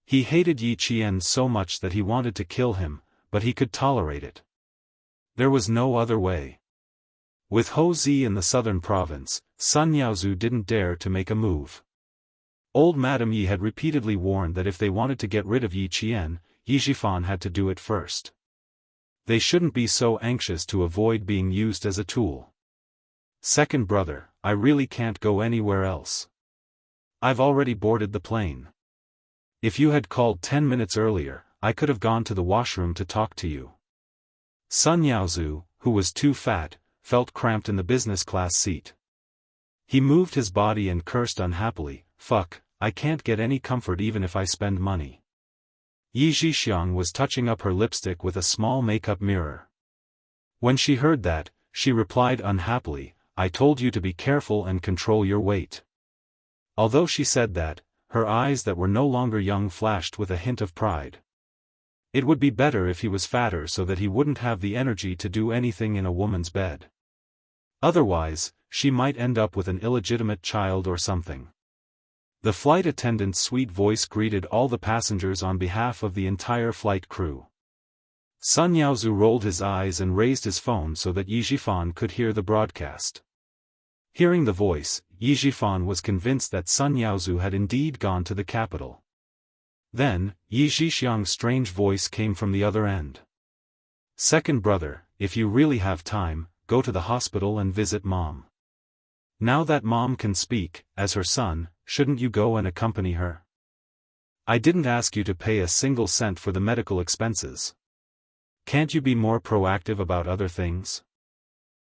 Speaker 1: He hated Yi Qian so much that he wanted to kill him, but he could tolerate it. There was no other way. With Ho Zi in the southern province, Sun Yaozu didn't dare to make a move. Old Madame Yi had repeatedly warned that if they wanted to get rid of Yi Qian, Yi Zhifan had to do it first. They shouldn't be so anxious to avoid being used as a tool. Second brother, I really can't go anywhere else. I've already boarded the plane. If you had called 10 minutes earlier, I could have gone to the washroom to talk to you. Sun Yaozu, who was too fat, felt cramped in the business class seat. He moved his body and cursed unhappily, "Fuck, I can't get any comfort even if I spend money." Yi Zhixiang was touching up her lipstick with a small makeup mirror. When she heard that, she replied unhappily, "I told you to be careful and control your weight." Although she said that, her eyes that were no longer young flashed with a hint of pride. It would be better if he was fatter so that he wouldn't have the energy to do anything in a woman's bed. Otherwise, she might end up with an illegitimate child or something. The flight attendant's sweet voice greeted all the passengers on behalf of the entire flight crew. Sun Yaozu rolled his eyes and raised his phone so that Yi Zhifan could hear the broadcast. Hearing the voice, Yi Zhifan was convinced that Sun Yaozu had indeed gone to the capital. Then, Yi Zhixiang's strange voice came from the other end. "Second brother, if you really have time, go to the hospital and visit Mom. Now that Mom can speak, as her son, shouldn't you go and accompany her? I didn't ask you to pay a single cent for the medical expenses. Can't you be more proactive about other things?"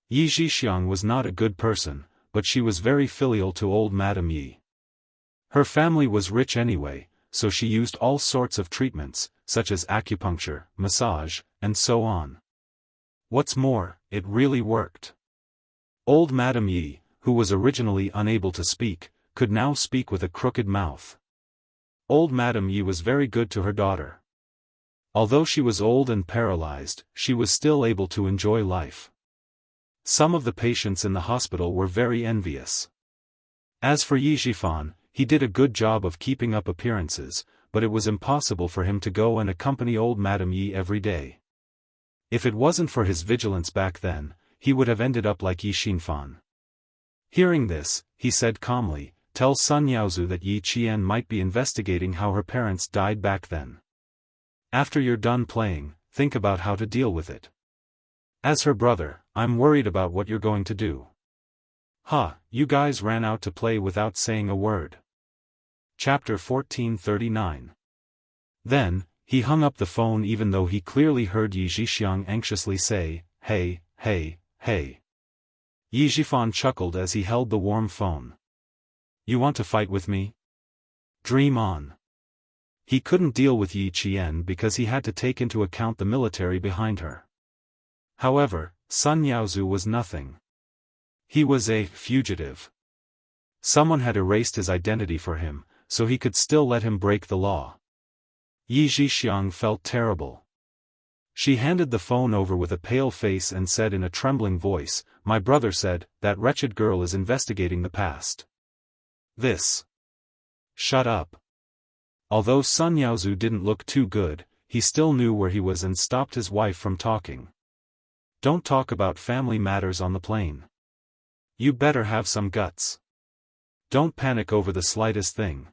Speaker 1: Yi Zhixiang was not a good person, but she was very filial to old Madame Yi. Her family was rich anyway, so she used all sorts of treatments, such as acupuncture, massage, and so on. What's more, it really worked. Old Madame Yi, who was originally unable to speak, could now speak with a crooked mouth. Old Madame Yi was very good to her daughter. Although she was old and paralyzed, she was still able to enjoy life. Some of the patients in the hospital were very envious. As for Yi Zhifan, he did a good job of keeping up appearances, but it was impossible for him to go and accompany old Madame Yi every day. If it wasn't for his vigilance back then, he would have ended up like Yi Xinfan. Hearing this, he said calmly, "Tell Sun Yaozu that Yi Qian might be investigating how her parents died back then. After you're done playing, think about how to deal with it. As her brother, I'm worried about what you're going to do." You guys ran out to play without saying a word. Chapter 1439. Then, he hung up the phone even though he clearly heard Yi Zhixiang anxiously say, "Hey, hey, hey." Yi Zhifan chuckled as he held the warm phone. "You want to fight with me? Dream on." He couldn't deal with Yi Qian because he had to take into account the military behind her. However, Sun Yaozu was nothing. He was a fugitive. Someone had erased his identity for him, so he could still let him break the law. Yi Zhixiang felt terrible. She handed the phone over with a pale face and said in a trembling voice, "My brother said, that wretched girl is investigating the past. This." "Shut up." Although Sun Yaozu didn't look too good, he still knew where he was and stopped his wife from talking. "Don't talk about family matters on the plane. You better have some guts. Don't panic over the slightest thing."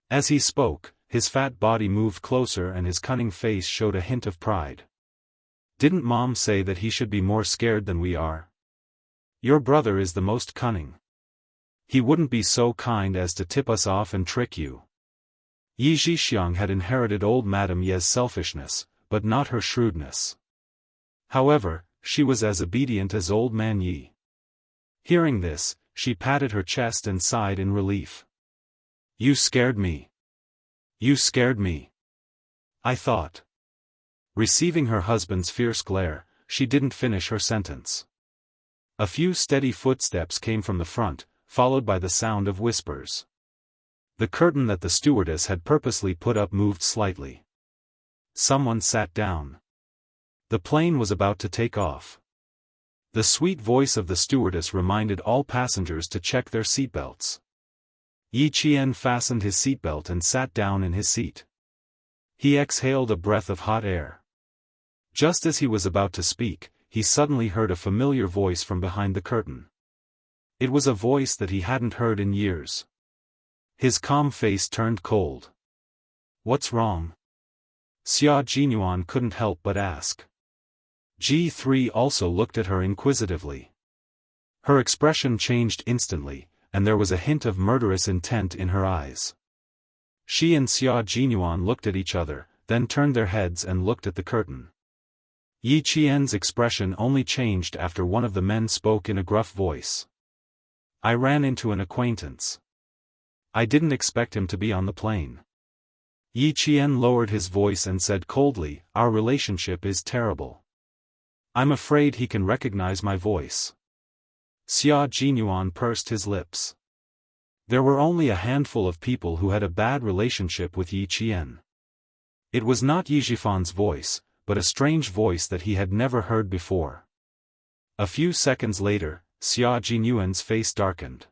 Speaker 1: As he spoke, his fat body moved closer and his cunning face showed a hint of pride. "Didn't Mom say that he should be more scared than we are? Your brother is the most cunning. He wouldn't be so kind as to tip us off and trick you." Yi Zhixiang had inherited old Madame Yi's selfishness, but not her shrewdness. However, she was as obedient as old man Yi. Hearing this, she patted her chest and sighed in relief. "You scared me. You scared me. I thought." Receiving her husband's fierce glare, she didn't finish her sentence. A few steady footsteps came from the front, followed by the sound of whispers. The curtain that the stewardess had purposely put up moved slightly. Someone sat down. The plane was about to take off. The sweet voice of the stewardess reminded all passengers to check their seatbelts. Yi Qian fastened his seatbelt and sat down in his seat. He exhaled a breath of hot air. Just as he was about to speak, he suddenly heard a familiar voice from behind the curtain. It was a voice that he hadn't heard in years. His calm face turned cold. "What's wrong?" Xia Jinyuan couldn't help but ask. G3 also looked at her inquisitively. Her expression changed instantly, and there was a hint of murderous intent in her eyes. She and Xia Jinyuan looked at each other, then turned their heads and looked at the curtain. Yi Qian's expression only changed after one of the men spoke in a gruff voice. "I ran into an acquaintance. I didn't expect him to be on the plane." Yi Qian lowered his voice and said coldly, "Our relationship is terrible. I'm afraid he can recognize my voice." Xia Jinyuan pursed his lips. There were only a handful of people who had a bad relationship with Yi Qian. It was not Yi Jifan's voice, but a strange voice that he had never heard before. A few seconds later, Xia Jinyuan's face darkened.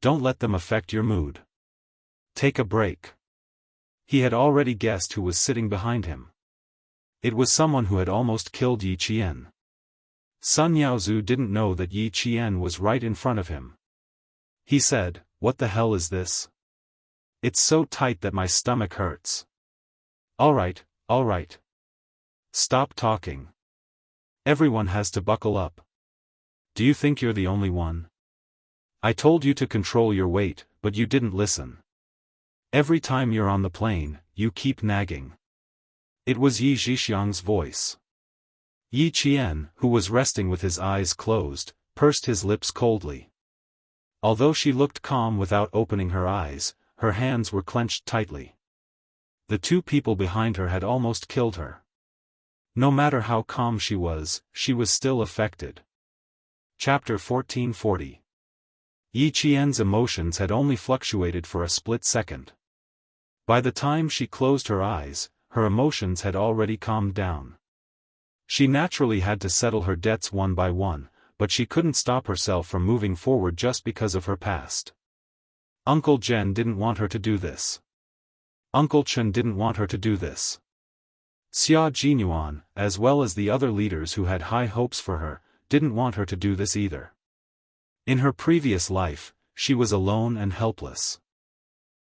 Speaker 1: "Don't let them affect your mood. Take a break." He had already guessed who was sitting behind him. It was someone who had almost killed Yi Qian. Sun Yaozu didn't know that Yi Qian was right in front of him. He said, "What the hell is this? It's so tight that my stomach hurts." All right. Stop talking. Everyone has to buckle up. Do you think you're the only one? I told you to control your weight, but you didn't listen. Every time you're on the plane, you keep nagging." It was Yi Zhixiang's voice. Yi Qian, who was resting with his eyes closed, pursed his lips coldly. Although she looked calm without opening her eyes, her hands were clenched tightly. The two people behind her had almost killed her. No matter how calm she was still affected. Chapter 1440. Yi Qian's emotions had only fluctuated for a split second. By the time she closed her eyes, her emotions had already calmed down. She naturally had to settle her debts one by one, but she couldn't stop herself from moving forward just because of her past. Uncle Jen didn't want her to do this. Uncle Chen didn't want her to do this. Xia Jinyuan, as well as the other leaders who had high hopes for her, didn't want her to do this either. In her previous life, she was alone and helpless.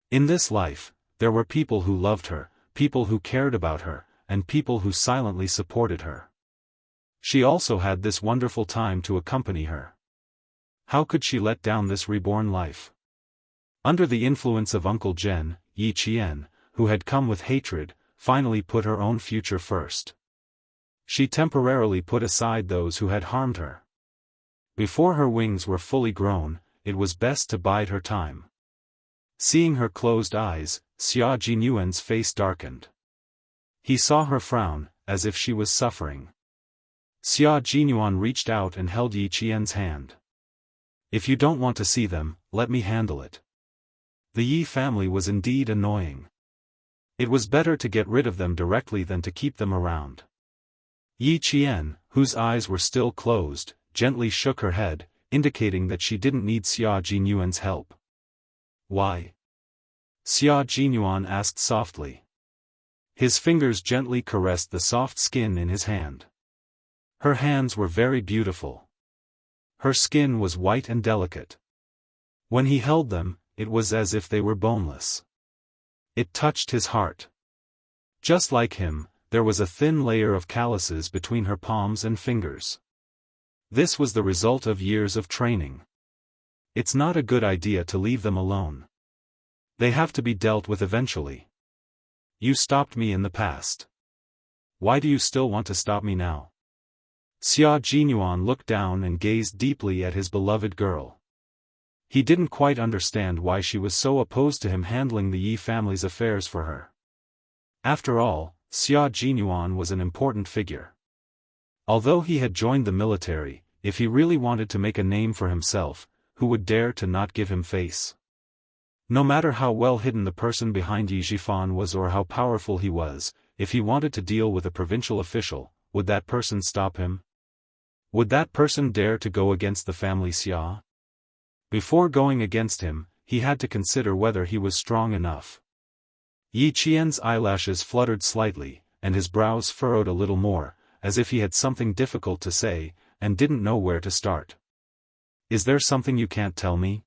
Speaker 1: In this life, there were people who loved her, people who cared about her, and people who silently supported her. She also had this wonderful time to accompany her. How could she let down this reborn life? Under the influence of Uncle Jen, Yi Qian, who had come with hatred, finally put her own future first. She temporarily put aside those who had harmed her. Before her wings were fully grown, it was best to bide her time. Seeing her closed eyes, Xia Jinyuan's face darkened. He saw her frown, as if she was suffering. Xia Jinyuan reached out and held Yi Qian's hand. "If you don't want to see them, let me handle it." The Yi family was indeed annoying. It was better to get rid of them directly than to keep them around. Yi Qian, whose eyes were still closed, gently shook her head, indicating that she didn't need Xia Jinyuan's help. "Why?" Xia Jinyuan asked softly. His fingers gently caressed the soft skin in his hand. Her hands were very beautiful. Her skin was white and delicate. When he held them, it was as if they were boneless. It touched his heart. Just like him, there was a thin layer of calluses between her palms and fingers. This was the result of years of training. It's not a good idea to leave them alone. They have to be dealt with eventually. You stopped me in the past. Why do you still want to stop me now? Xia Jinyuan looked down and gazed deeply at his beloved girl. He didn't quite understand why she was so opposed to him handling the Yi family's affairs for her. After all, Xia Jinyuan was an important figure. Although he had joined the military, if he really wanted to make a name for himself, who would dare to not give him face? No matter how well hidden the person behind Yi Zhifan was or how powerful he was, if he wanted to deal with a provincial official, would that person stop him? Would that person dare to go against the family Xia? Before going against him, he had to consider whether he was strong enough. Yi Qian's eyelashes fluttered slightly, and his brows furrowed a little more, as if he had something difficult to say, and didn't know where to start. Is there something you can't tell me?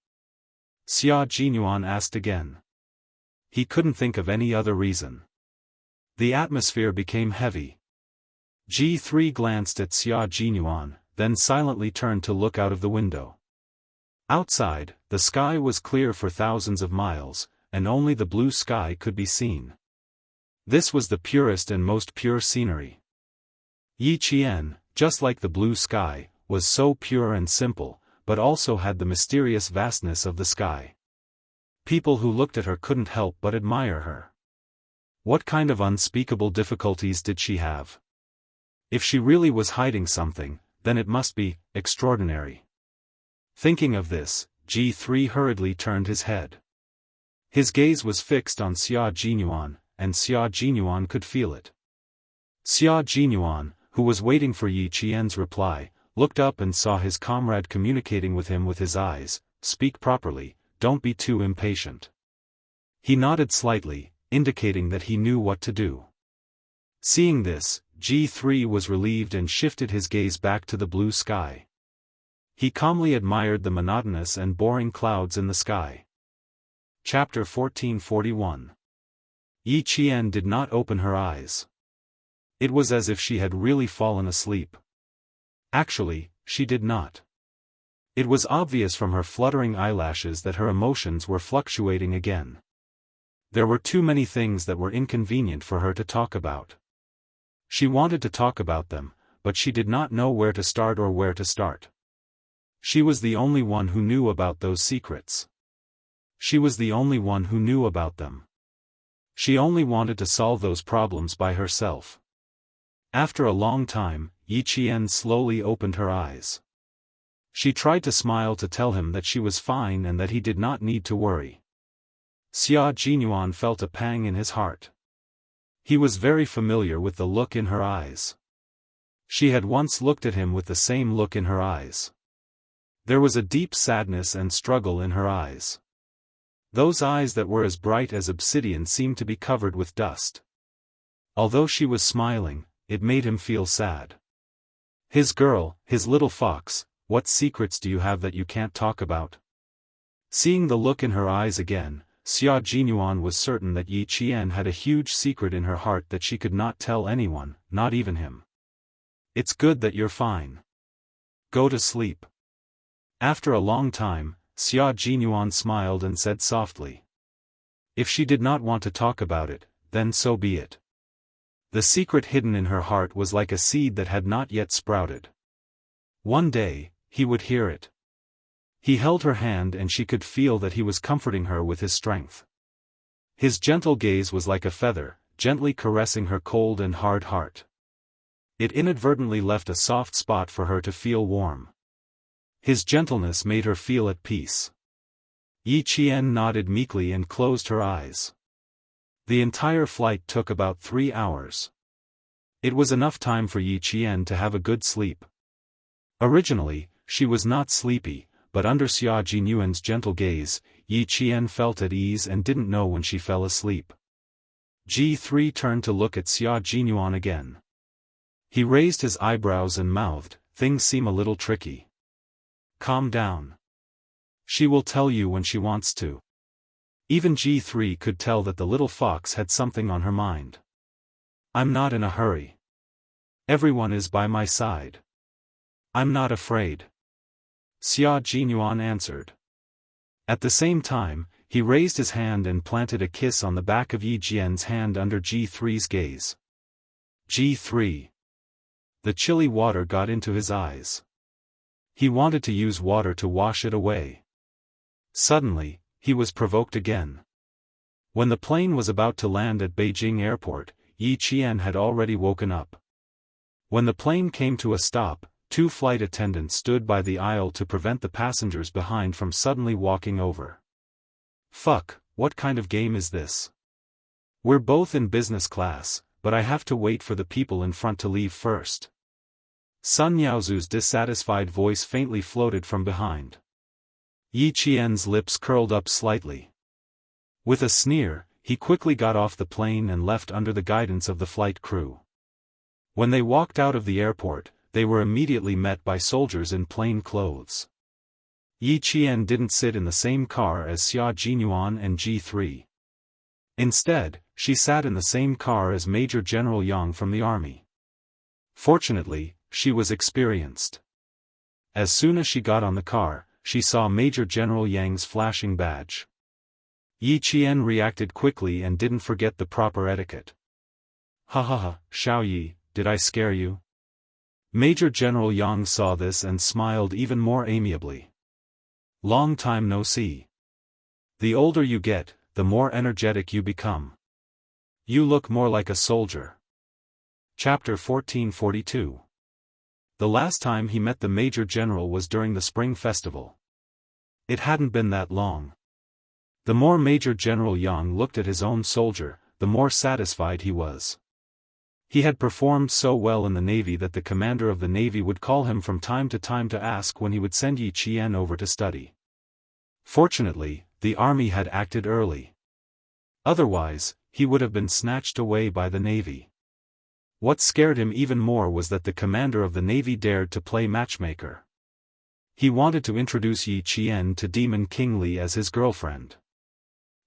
Speaker 1: Xia Jinyuan asked again. He couldn't think of any other reason. The atmosphere became heavy. G3 glanced at Xia Jinyuan, then silently turned to look out of the window. Outside, the sky was clear for thousands of miles, and only the blue sky could be seen. This was the purest and most pure scenery. Yi Qian, just like the blue sky, was so pure and simple, but also had the mysterious vastness of the sky. People who looked at her couldn't help but admire her. What kind of unspeakable difficulties did she have? If she really was hiding something, then it must be extraordinary. Thinking of this, G3 hurriedly turned his head. His gaze was fixed on Xia Jinyuan, and Xia Jinyuan could feel it. Xia Jinyuan, who was waiting for Yi Qian's reply, looked up and saw his comrade communicating with him with his eyes. Speak properly, don't be too impatient. He nodded slightly, indicating that he knew what to do. Seeing this, G3 was relieved and shifted his gaze back to the blue sky. He calmly admired the monotonous and boring clouds in the sky. Chapter 1441. Yi Qian did not open her eyes. It was as if she had really fallen asleep. Actually, she did not. It was obvious from her fluttering eyelashes that her emotions were fluctuating again. There were too many things that were inconvenient for her to talk about. She wanted to talk about them, but she did not know where to start or where to start. She was the only one who knew about those secrets. She was the only one who knew about them. She only wanted to solve those problems by herself. After a long time, Yi Qian slowly opened her eyes. She tried to smile to tell him that she was fine and that he did not need to worry. Xia Jinyuan felt a pang in his heart. He was very familiar with the look in her eyes. She had once looked at him with the same look in her eyes. There was a deep sadness and struggle in her eyes. Those eyes that were as bright as obsidian seemed to be covered with dust. Although she was smiling, it made him feel sad. His girl, his little fox, what secrets do you have that you can't talk about? Seeing the look in her eyes again, Xia Jinyuan was certain that Yi Qian had a huge secret in her heart that she could not tell anyone, not even him. It's good that you're fine. Go to sleep. After a long time, Xia Jinyuan smiled and said softly. If she did not want to talk about it, then so be it. The secret hidden in her heart was like a seed that had not yet sprouted. One day, he would hear it. He held her hand and she could feel that he was comforting her with his strength. His gentle gaze was like a feather, gently caressing her cold and hard heart. It inadvertently left a soft spot for her to feel warm. His gentleness made her feel at peace. Yi Qian nodded meekly and closed her eyes. The entire flight took about 3 hours. It was enough time for Yi Qian to have a good sleep. Originally, she was not sleepy, but under Xia Jinyuan's gentle gaze, Yi Qian felt at ease and didn't know when she fell asleep. G3 turned to look at Xia Jinyuan again. He raised his eyebrows and mouthed, "Things seem a little tricky. Calm down. She will tell you when she wants to." Even G3 could tell that the little fox had something on her mind. "I'm not in a hurry. Everyone is by my side. I'm not afraid," Xia Jinyuan answered. At the same time, he raised his hand and planted a kiss on the back of Yi Jian's hand under G3's gaze. G3. The chilly water got into his eyes. He wanted to use water to wash it away. Suddenly, he was provoked again. When the plane was about to land at Beijing Airport, Yi Qian had already woken up. When the plane came to a stop, 2 flight attendants stood by the aisle to prevent the passengers behind from suddenly walking over. Fuck, what kind of game is this? We're both in business class, but I have to wait for the people in front to leave first. Sun Yaozu's dissatisfied voice faintly floated from behind. Yi Qian's lips curled up slightly. With a sneer, he quickly got off the plane and left under the guidance of the flight crew. When they walked out of the airport, they were immediately met by soldiers in plain clothes. Yi Qian didn't sit in the same car as Xia Jinyuan and G3. Instead, she sat in the same car as Major General Yang from the army. Fortunately, she was experienced. As soon as she got on the car, she saw Major General Yang's flashing badge. Yi Qian reacted quickly and didn't forget the proper etiquette. Ha ha ha, Xiao Yi, did I scare you? Major General Yang saw this and smiled even more amiably. Long time no see. The older you get, the more energetic you become. You look more like a soldier. Chapter 1442. The last time he met the Major General was during the Spring Festival. It hadn't been that long. The more Major General Yang looked at his own soldier, the more satisfied he was. He had performed so well in the Navy that the commander of the Navy would call him from time to ask when he would send Yi Qian over to study. Fortunately, the army had acted early. Otherwise, he would have been snatched away by the Navy. What scared him even more was that the commander of the Navy dared to play matchmaker. He wanted to introduce Yi Qian to Demon King Li as his girlfriend.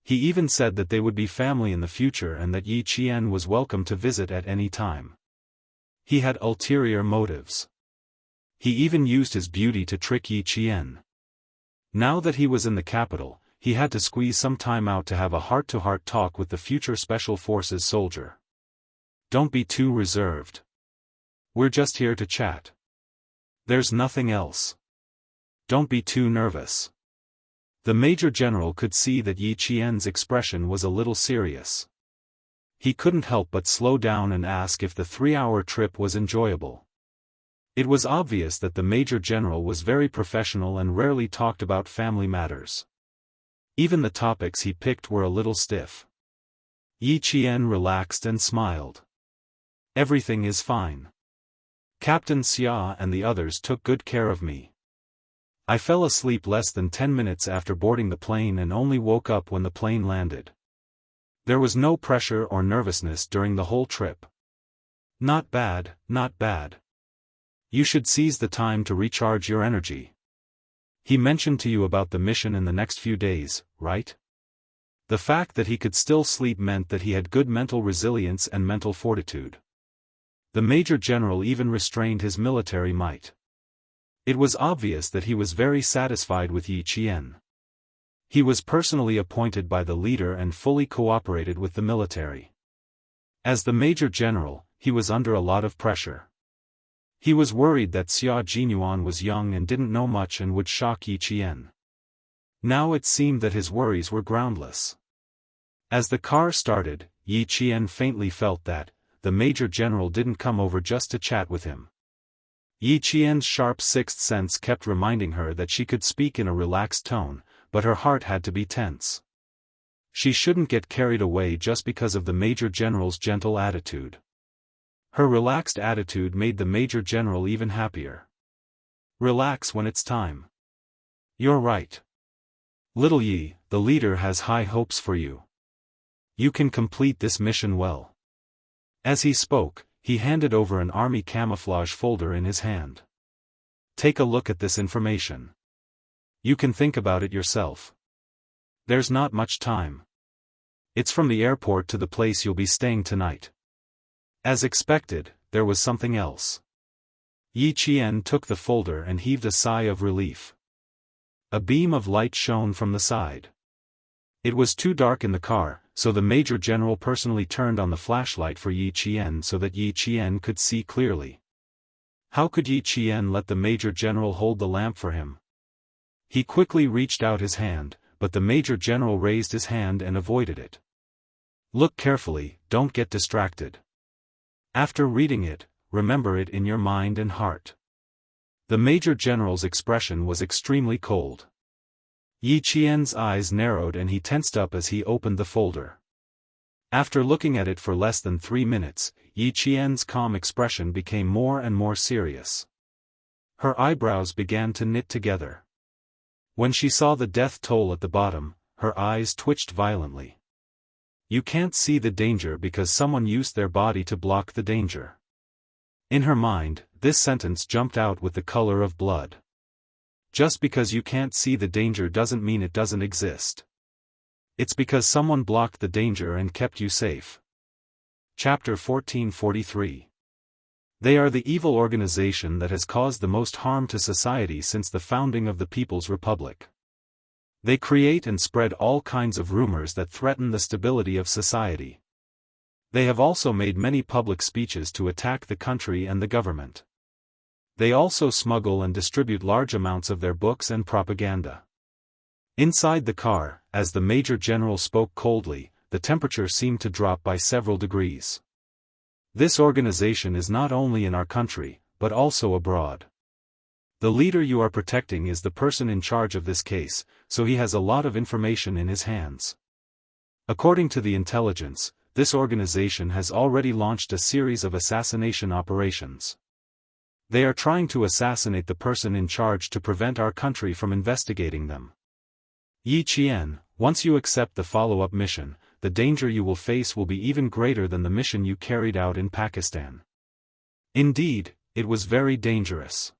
Speaker 1: He even said that they would be family in the future and that Yi Qian was welcome to visit at any time. He had ulterior motives. He even used his beauty to trick Yi Qian. Now that he was in the capital, he had to squeeze some time out to have a heart-to-heart talk with the future Special Forces soldier. Don't be too reserved. We're just here to chat. There's nothing else. Don't be too nervous. The Major General could see that Yi Qian's expression was a little serious. He couldn't help but slow down and ask if the 3-hour trip was enjoyable. It was obvious that the Major General was very professional and rarely talked about family matters. Even the topics he picked were a little stiff. Yi Qian relaxed and smiled. Everything is fine. Captain Xia and the others took good care of me. I fell asleep less than 10 minutes after boarding the plane and only woke up when the plane landed. There was no pressure or nervousness during the whole trip. Not bad, not bad. You should seize the time to recharge your energy. He mentioned to you about the mission in the next few days, right? The fact that he could still sleep meant that he had good mental resilience and mental fortitude. The Major General even restrained his military might. It was obvious that he was very satisfied with Yi Qian. He was personally appointed by the leader and fully cooperated with the military. As the Major General, he was under a lot of pressure. He was worried that Xia Jinyuan was young and didn't know much and would shock Yi Qian. Now it seemed that his worries were groundless. As the car started, Yi Qian faintly felt that the Major General didn't come over just to chat with him. Yi Qian's sharp sixth sense kept reminding her that she could speak in a relaxed tone, but her heart had to be tense. She shouldn't get carried away just because of the Major General's gentle attitude. Her relaxed attitude made the Major General even happier. Relax when it's time. You're right. Little Yi, the leader has high hopes for you. You can complete this mission well. As he spoke, he handed over an army camouflage folder in his hand. Take a look at this information. You can think about it yourself. There's not much time. It's from the airport to the place you'll be staying tonight. As expected, there was something else. Yi Qian took the folder and heaved a sigh of relief. A beam of light shone from the side. It was too dark in the car, so the Major General personally turned on the flashlight for Yi Qian so that Yi Qian could see clearly. How could Yi Qian let the Major General hold the lamp for him? He quickly reached out his hand, but the Major General raised his hand and avoided it. Look carefully, don't get distracted. After reading it, remember it in your mind and heart. The Major General's expression was extremely cold. Yi Qian's eyes narrowed and he tensed up as he opened the folder. After looking at it for less than 3 minutes, Yi Qian's calm expression became more and more serious. Her eyebrows began to knit together. When she saw the death toll at the bottom, her eyes twitched violently. You can't see the danger because someone used their body to block the danger. In her mind, this sentence jumped out with the color of blood. Just because you can't see the danger doesn't mean it doesn't exist. It's because someone blocked the danger and kept you safe. Chapter 1443. They are the evil organization that has caused the most harm to society since the founding of the People's Republic. They create and spread all kinds of rumors that threaten the stability of society. They have also made many public speeches to attack the country and the government. They also smuggle and distribute large amounts of their books and propaganda. Inside the car, as the Major General spoke coldly, the temperature seemed to drop by several degrees. This organization is not only in our country, but also abroad. The leader you are protecting is the person in charge of this case, so he has a lot of information in his hands. According to the intelligence, this organization has already launched a series of assassination operations. They are trying to assassinate the person in charge to prevent our country from investigating them. Yi Qian, once you accept the follow-up mission, the danger you will face will be even greater than the mission you carried out in Pakistan. Indeed, it was very dangerous.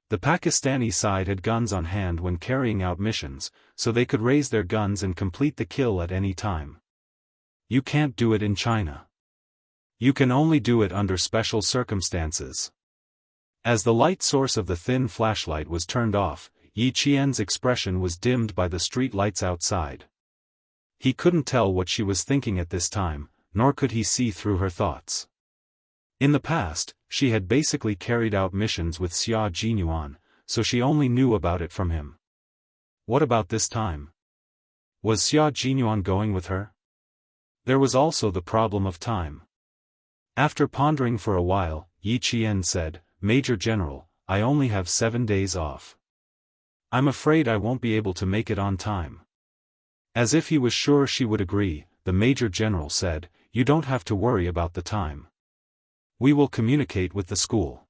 Speaker 1: The Pakistani side had guns on hand when carrying out missions, so they could raise their guns and complete the kill at any time. You can't do it in China. You can only do it under special circumstances. As the light source of the thin flashlight was turned off, Yi Qian's expression was dimmed by the street lights outside. He couldn't tell what she was thinking at this time, nor could he see through her thoughts. In the past, she had basically carried out missions with Xia Jinyuan, so she only knew about it from him. What about this time? Was Xia Jinyuan going with her? There was also the problem of time. After pondering for a while, Yi Qian said, "Major General, I only have 7 days off. I'm afraid I won't be able to make it on time." As if he was sure she would agree, the Major General said, "You don't have to worry about the time. We will communicate with the school.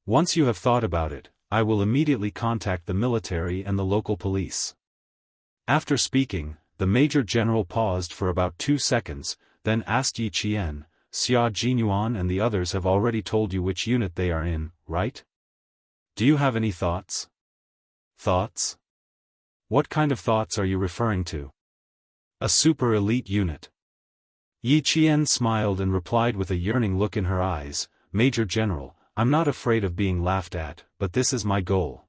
Speaker 1: Once you have thought about it, I will immediately contact the military and the local police." After speaking, the Major General paused for about 2 seconds, then asked Yi Qian, "Xia Jinyuan and the others have already told you which unit they are in, right? Do you have any thoughts?" "Thoughts? What kind of thoughts are you referring to?" "A super elite unit." Yi Qian smiled and replied with a yearning look in her eyes, "Major General, I'm not afraid of being laughed at, but this is my goal.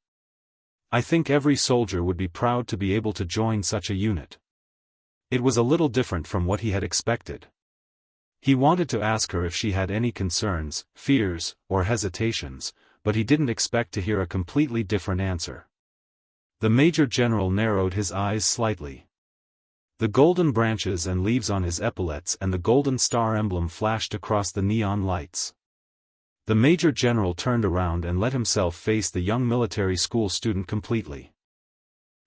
Speaker 1: I think every soldier would be proud to be able to join such a unit." It was a little different from what he had expected. He wanted to ask her if she had any concerns, fears, or hesitations, but he didn't expect to hear a completely different answer. The Major General narrowed his eyes slightly. The golden branches and leaves on his epaulets and the golden star emblem flashed across the neon lights. The Major General turned around and let himself face the young military school student completely.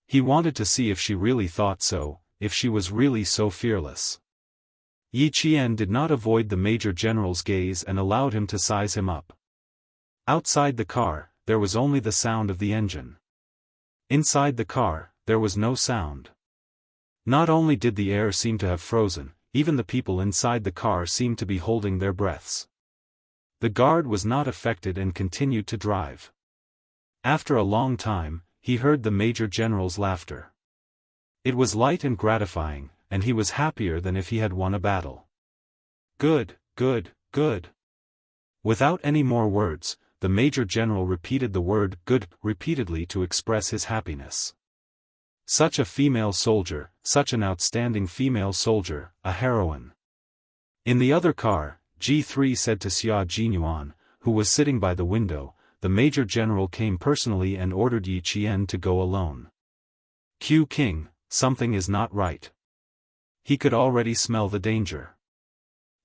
Speaker 1: He wanted to see if she really thought so, if she was really so fearless. Yi Qian did not avoid the Major General's gaze and allowed him to size him up. Outside the car, there was only the sound of the engine. Inside the car, there was no sound. Not only did the air seem to have frozen, even the people inside the car seemed to be holding their breaths. The guard was not affected and continued to drive. After a long time, he heard the Major General's laughter. It was light and gratifying, and he was happier than if he had won a battle. "Good, good, good." Without any more words, the Major General repeated the word "good" repeatedly to express his happiness. Such a female soldier, such an outstanding female soldier, a heroine. In the other car, G3 said to Xia Jinyuan, who was sitting by the window, the Major General came personally and ordered Yi Qian to go alone. "Q King, something is not right." He could already smell the danger.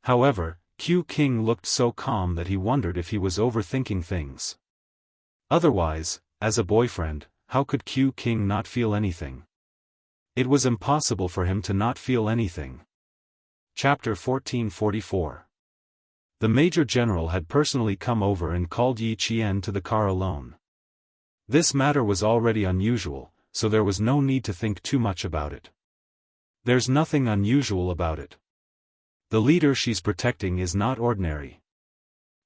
Speaker 1: However, Q King looked so calm that he wondered if he was overthinking things. Otherwise, as a boyfriend, how could Q King not feel anything? It was impossible for him to not feel anything. Chapter 1444. The Major General had personally come over and called Yi Qian to the car alone. This matter was already unusual, so there was no need to think too much about it. There's nothing unusual about it. The leader she's protecting is not ordinary.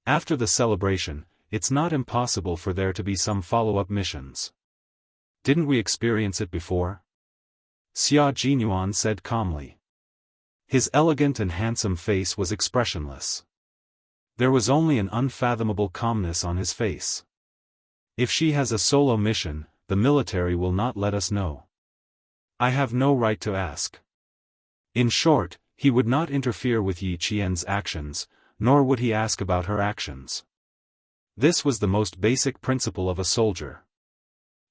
Speaker 1: After the celebration, it's not impossible for there to be some follow-up missions. Didn't we experience it before? Xia Jinyuan said calmly. His elegant and handsome face was expressionless. There was only an unfathomable calmness on his face. If she has a solo mission, the military will not let us know. I have no right to ask. In short, he would not interfere with Yi Qian's actions, nor would he ask about her actions. This was the most basic principle of a soldier.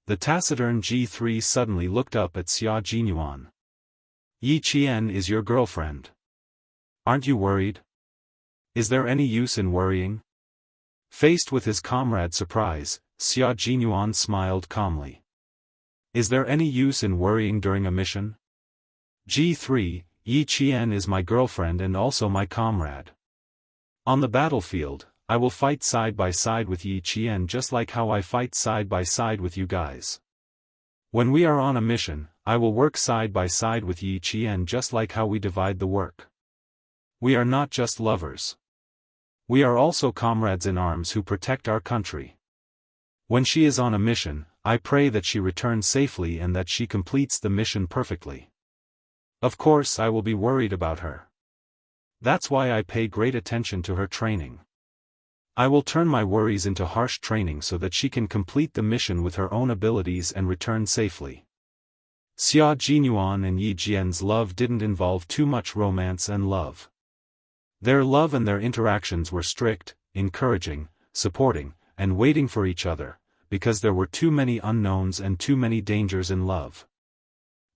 Speaker 1: The taciturn G3 suddenly looked up at Xia Jinyuan. Yi Qian is your girlfriend. Aren't you worried? Is there any use in worrying? Faced with his comrade's surprise, Xia Jinyuan smiled calmly. Is there any use in worrying during a mission? G3, Yi Qian is my girlfriend and also my comrade. On the battlefield, I will fight side by side with Yi Qian just like how I fight side by side with you guys. When we are on a mission, I will work side by side with Yi Qian just like how we divide the work. We are not just lovers. We are also comrades in arms who protect our country. When she is on a mission, I pray that she returns safely and that she completes the mission perfectly. Of course I will be worried about her. That's why I pay great attention to her training. I will turn my worries into harsh training so that she can complete the mission with her own abilities and return safely. Xia Jinyuan and Yi Jian's love didn't involve too much romance and love. Their love and their interactions were strict, encouraging, supporting, and waiting for each other, because there were too many unknowns and too many dangers in love.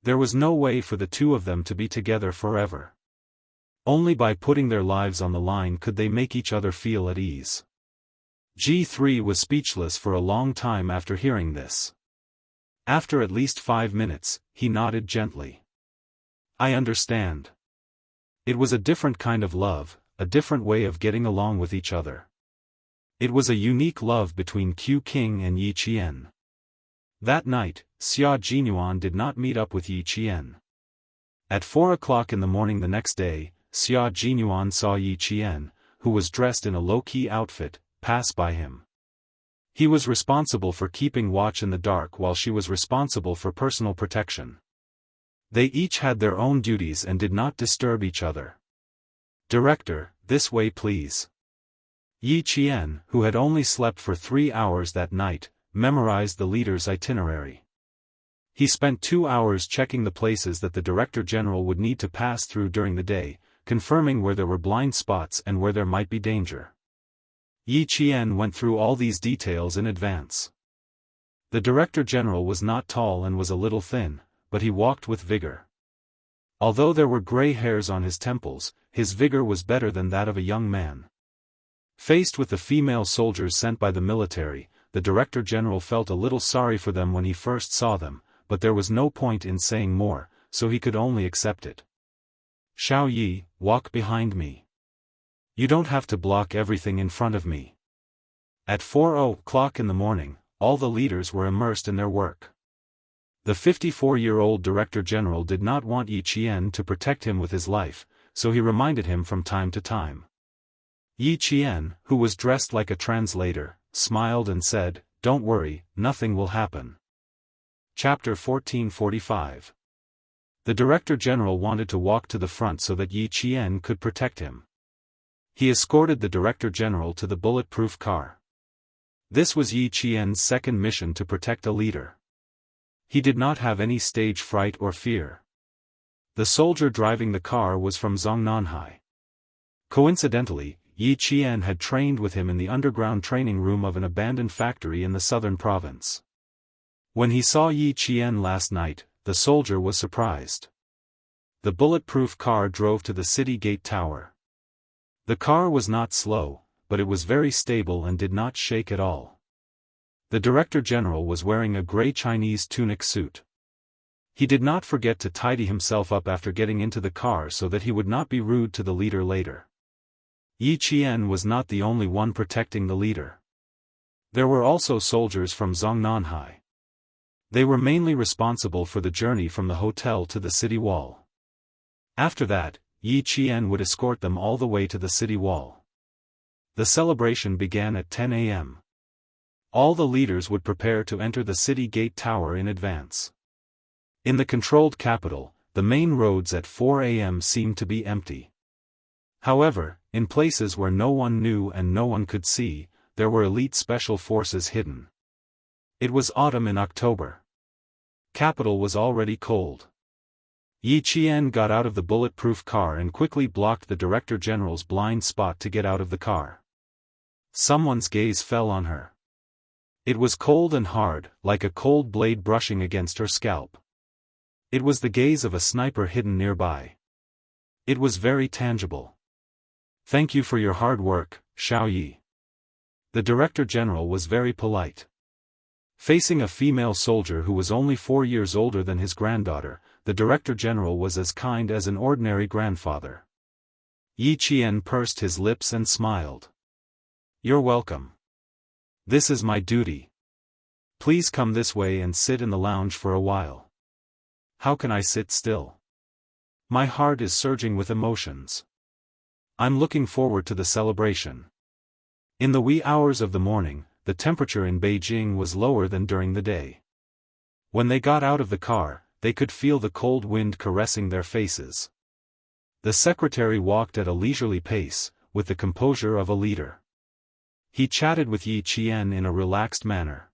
Speaker 1: There was no way for the two of them to be together forever. Only by putting their lives on the line could they make each other feel at ease. G3 was speechless for a long time after hearing this. After at least 5 minutes, he nodded gently. I understand. It was a different kind of love, a different way of getting along with each other. It was a unique love between Q King and Yi Qian. That night, Xia Jinyuan did not meet up with Yi Qian. At 4 o'clock in the morning the next day, Xia Jinyuan saw Yi Qian, who was dressed in a low-key outfit, pass by him. He was responsible for keeping watch in the dark while she was responsible for personal protection. They each had their own duties and did not disturb each other. Director, this way please. Yi Qian, who had only slept for 3 hours that night, memorized the leader's itinerary. He spent 2 hours checking the places that the Director General would need to pass through during the day, confirming where there were blind spots and where there might be danger. Yi Qian went through all these details in advance. The Director General was not tall and was a little thin, but he walked with vigor. Although there were gray hairs on his temples, his vigor was better than that of a young man. Faced with the female soldiers sent by the military, the Director General felt a little sorry for them when he first saw them, but there was no point in saying more, so he could only accept it. Xiao Yi, walk behind me. You don't have to block everything in front of me. At 4 o'clock in the morning, all the leaders were immersed in their work. The 54-year-old Director General did not want Yi Qian to protect him with his life, so he reminded him from time to time. Yi Qian, who was dressed like a translator, smiled and said, "Don't worry, nothing will happen." Chapter 1445. The Director General wanted to walk to the front so that Yi Qian could protect him. He escorted the Director General to the bulletproof car. This was Yi Qian's second mission to protect a leader. He did not have any stage fright or fear. The soldier driving the car was from Zongnanhai. Coincidentally, Yi Qian had trained with him in the underground training room of an abandoned factory in the southern province. When he saw Yi Qian last night, the soldier was surprised. The bulletproof car drove to the city gate tower. The car was not slow, but it was very stable and did not shake at all. The Director General was wearing a gray Chinese tunic suit. He did not forget to tidy himself up after getting into the car so that he would not be rude to the leader later. Yi Qian was not the only one protecting the leader. There were also soldiers from Zongnanhai. They were mainly responsible for the journey from the hotel to the city wall. After that, Yi Qian would escort them all the way to the city wall. The celebration began at 10 a.m. All the leaders would prepare to enter the city gate tower in advance. In the controlled capital, the main roads at 4 a.m. seemed to be empty. However, in places where no one knew and no one could see, there were elite special forces hidden. It was autumn in October. Capital was already cold. Yi Qian got out of the bulletproof car and quickly blocked the Director General's blind spot to get out of the car. Someone's gaze fell on her. It was cold and hard, like a cold blade brushing against her scalp. It was the gaze of a sniper hidden nearby. It was very tangible. "Thank you for your hard work, Xiao Yi." The Director General was very polite. Facing a female soldier who was only 4 years older than his granddaughter, the Director General was as kind as an ordinary grandfather. Yi Qian pursed his lips and smiled. "You're welcome. This is my duty. Please come this way and sit in the lounge for a while." "How can I sit still? My heart is surging with emotions. I'm looking forward to the celebration." In the wee hours of the morning, the temperature in Beijing was lower than during the day. When they got out of the car, they could feel the cold wind caressing their faces. The secretary walked at a leisurely pace, with the composure of a leader. He chatted with Yi Qian in a relaxed manner.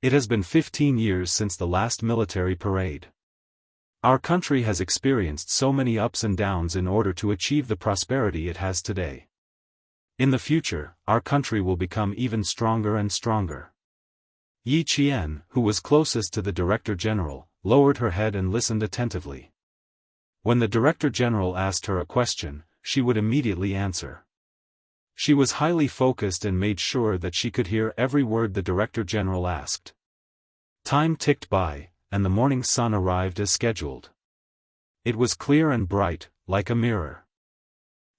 Speaker 1: "It has been 15 years since the last military parade. Our country has experienced so many ups and downs in order to achieve the prosperity it has today. In the future, our country will become even stronger and stronger." Yi Qian, who was closest to the Director General, lowered her head and listened attentively. When the Director General asked her a question, she would immediately answer. She was highly focused and made sure that she could hear every word the Director General asked. Time ticked by, and the morning sun arrived as scheduled. It was clear and bright, like a mirror.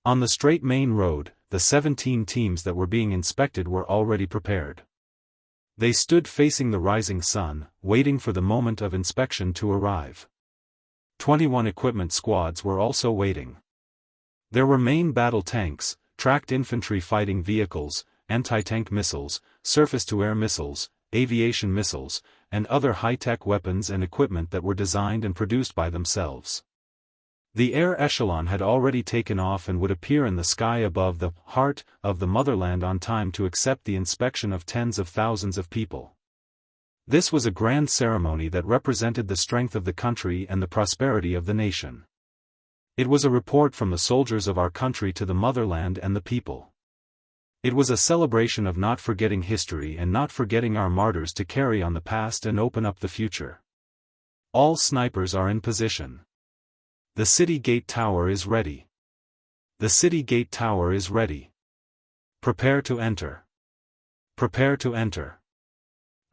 Speaker 1: On the straight main road, the 17 teams that were being inspected were already prepared. They stood facing the rising sun, waiting for the moment of inspection to arrive. 21 equipment squads were also waiting. There were main battle tanks, tracked infantry fighting vehicles, anti-tank missiles, surface-to-air missiles, aviation missiles, and other high-tech weapons and equipment that were designed and produced by themselves. The air echelon had already taken off and would appear in the sky above the heart of the motherland on time to accept the inspection of tens of thousands of people. This was a grand ceremony that represented the strength of the country and the prosperity of the nation. It was a report from the soldiers of our country to the motherland and the people. It was a celebration of not forgetting history and not forgetting our martyrs to carry on the past and open up the future. All snipers are in position. The city gate tower is ready. The city gate tower is ready. Prepare to enter. Prepare to enter.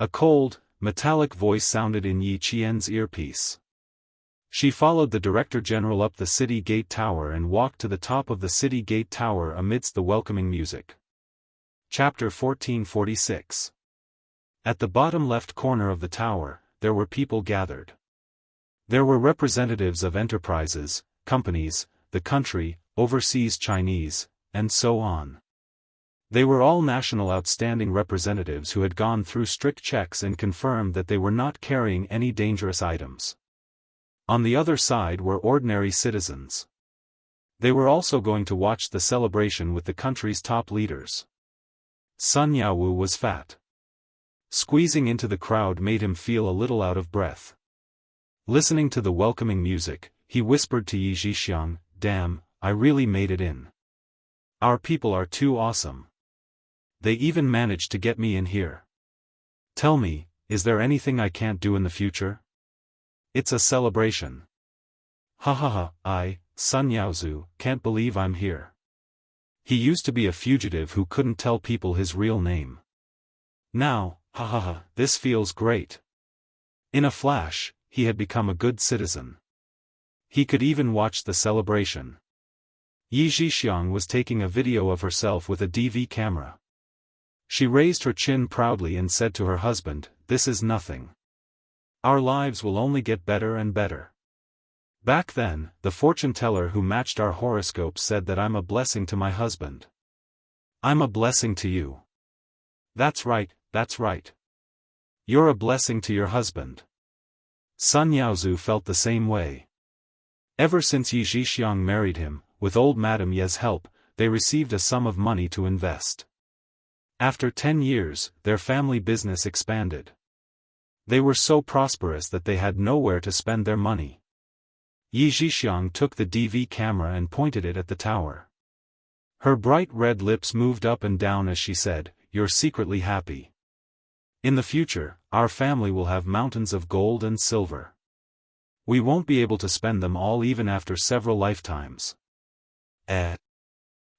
Speaker 1: A cold, metallic voice sounded in Yi Qian's earpiece. She followed the Director General up the city gate tower and walked to the top of the city gate tower amidst the welcoming music. Chapter 1446. At the bottom left corner of the tower, there were people gathered. There were representatives of enterprises, companies, the country, overseas Chinese, and so on. They were all national outstanding representatives who had gone through strict checks and confirmed that they were not carrying any dangerous items. On the other side were ordinary citizens. They were also going to watch the celebration with the country's top leaders. Sun Yaowu was fat. Squeezing into the crowd made him feel a little out of breath. Listening to the welcoming music, he whispered to Yi Zhixiang, "Damn, I really made it in. Our people are too awesome. They even managed to get me in here. Tell me, is there anything I can't do in the future? It's a celebration. Ha ha ha, I, Sun Yaozu, can't believe I'm here." He used to be a fugitive who couldn't tell people his real name. Now, Ha ha ha, this feels great. In a flash, he had become a good citizen. He could even watch the celebration. Yi Zhixiang was taking a video of herself with a DV camera. She raised her chin proudly and said to her husband, "This is nothing. Our lives will only get better and better." Back then, the fortune teller who matched our horoscopes said that I'm a blessing to my husband. I'm a blessing to you. That's right, that's right. You're a blessing to your husband. Sun Yaozu felt the same way. Ever since Yi Zhixiang married him, with old Madame Ye's help, they received a sum of money to invest. After 10 years, their family business expanded. They were so prosperous that they had nowhere to spend their money. Yi Zhixiang took the DV camera and pointed it at the tower. Her bright red lips moved up and down as she said, "You're secretly happy. In the future, our family will have mountains of gold and silver. We won't be able to spend them all even after several lifetimes."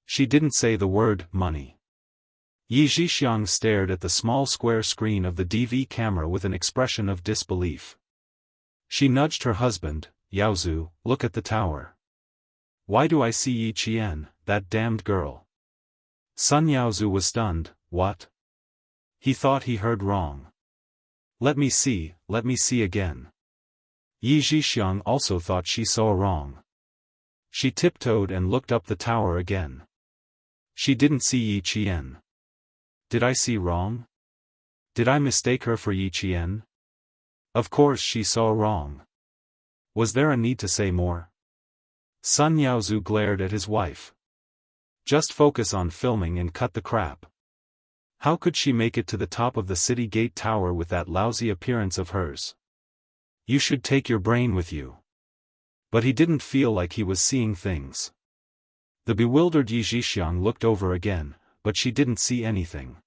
Speaker 1: She didn't say the word, money. Yi Zhixiang stared at the small square screen of the DV camera with an expression of disbelief. She nudged her husband, "Yaozu, look at the tower. Why do I see Yi Qian, that damned girl?" Sun Yaozu was stunned. "What?" He thought he heard wrong. Let me see again." Yi Zhixiang also thought she saw wrong. She tiptoed and looked up the tower again. She didn't see Yi Qian. Did I see wrong? Did I mistake her for Yi Qian? Of course she saw wrong. Was there a need to say more? Sun Yaozu glared at his wife. Just focus on filming and cut the crap. How could she make it to the top of the city gate tower with that lousy appearance of hers? You should take your brain with you. But he didn't feel like he was seeing things. The bewildered Yi Zhixiang looked over again, but she didn't see anything.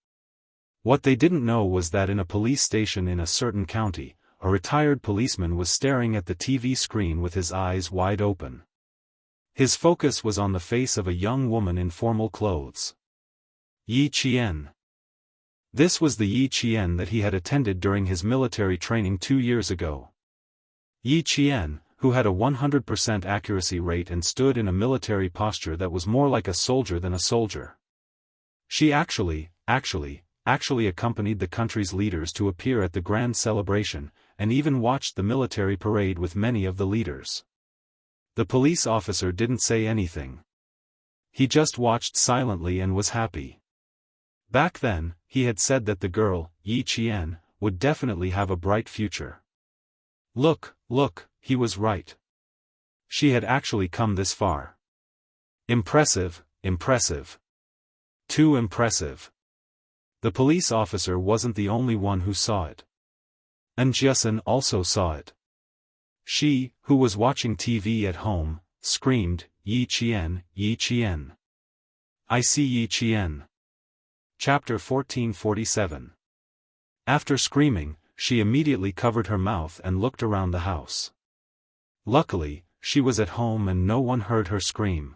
Speaker 1: What they didn't know was that in a police station in a certain county, a retired policeman was staring at the TV screen with his eyes wide open. His focus was on the face of a young woman in formal clothes. Yi Qian. This was the Yi Qian that he had attended during his military training 2 years ago. Yi Qian, who had a 100% accuracy rate and stood in a military posture that was more like a soldier than a soldier. She actually accompanied the country's leaders to appear at the grand celebration, and even watched the military parade with many of the leaders. The police officer didn't say anything. He just watched silently and was happy. Back then, he had said that the girl, Yi Qian, would definitely have a bright future. Look, he was right. She had actually come this far. Impressive. Too impressive. The police officer wasn't the only one who saw it. Jianghu also saw it. She, who was watching TV at home, screamed, "Yi Qian, Yi Qian. I see Yi Qian." Chapter 1447. After screaming, she immediately covered her mouth and looked around the house. Luckily, she was at home and no one heard her scream.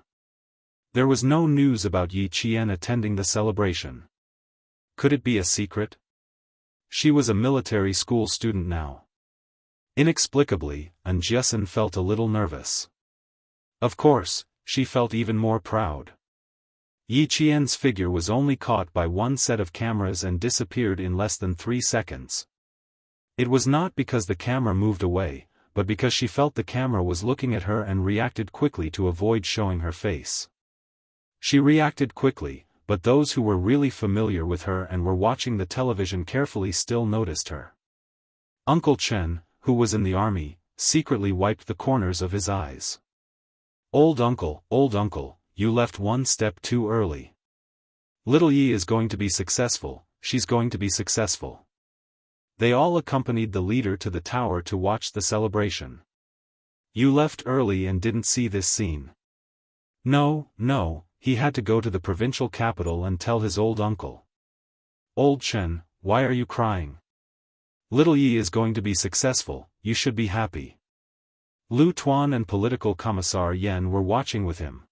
Speaker 1: There was no news about Yi Qian attending the celebration. Could it be a secret? She was a military school student now. Inexplicably, Jianghu felt a little nervous. Of course, she felt even more proud. Yi Qian's figure was only caught by one set of cameras and disappeared in less than 3 seconds. It was not because the camera moved away, but because she felt the camera was looking at her and reacted quickly to avoid showing her face. She reacted quickly, but those who were really familiar with her and were watching the television carefully still noticed her. Uncle Chen, who was in the army, secretly wiped the corners of his eyes. Old uncle, you left one step too early. Little Yi is going to be successful, she's going to be successful. They all accompanied the leader to the tower to watch the celebration. You left early and didn't see this scene. No, he had to go to the provincial capital and tell his old uncle. Old Chen, why are you crying? Little Yi is going to be successful, you should be happy. Lu Tuan and political commissar Yan were watching with him.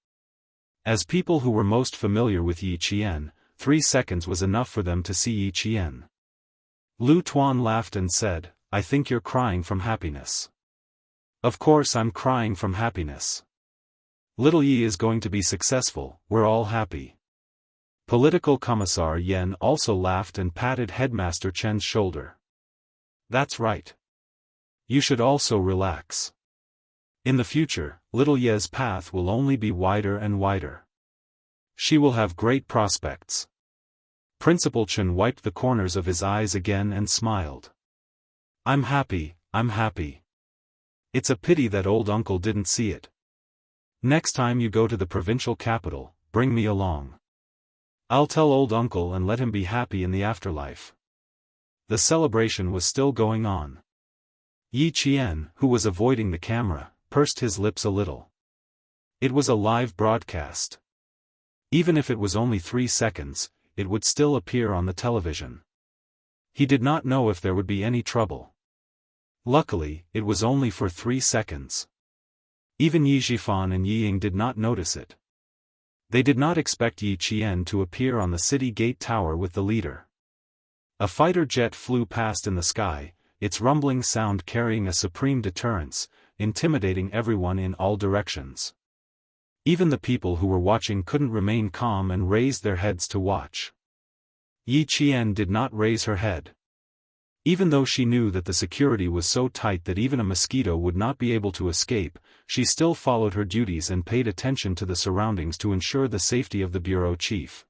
Speaker 1: As people who were most familiar with Yi Qian, 3 seconds was enough for them to see Yi Qian. Lu Tuan laughed and said, I think you're crying from happiness. Of course I'm crying from happiness. Little Yi is going to be successful, we're all happy. Political Commissar Yen also laughed and patted Headmaster Chen's shoulder. That's right. You should also relax. In the future, little Ye's path will only be wider and wider. She will have great prospects. Principal Chen wiped the corners of his eyes again and smiled. I'm happy, I'm happy. It's a pity that old uncle didn't see it. Next time you go to the provincial capital, bring me along. I'll tell old uncle and let him be happy in the afterlife. The celebration was still going on. Yi Qian, who was avoiding the camera, pursed his lips a little. It was a live broadcast. Even if it was only 3 seconds, it would still appear on the television. He did not know if there would be any trouble. Luckily, it was only for 3 seconds. Even Yi Zhifan and Yi Ying did not notice it. They did not expect Yi Qian to appear on the city gate tower with the leader. A fighter jet flew past in the sky, its rumbling sound carrying a supreme deterrence, intimidating everyone in all directions. Even the people who were watching couldn't remain calm and raised their heads to watch. Yi Qian did not raise her head. Even though she knew that the security was so tight that even a mosquito would not be able to escape, she still followed her duties and paid attention to the surroundings to ensure the safety of the bureau chief.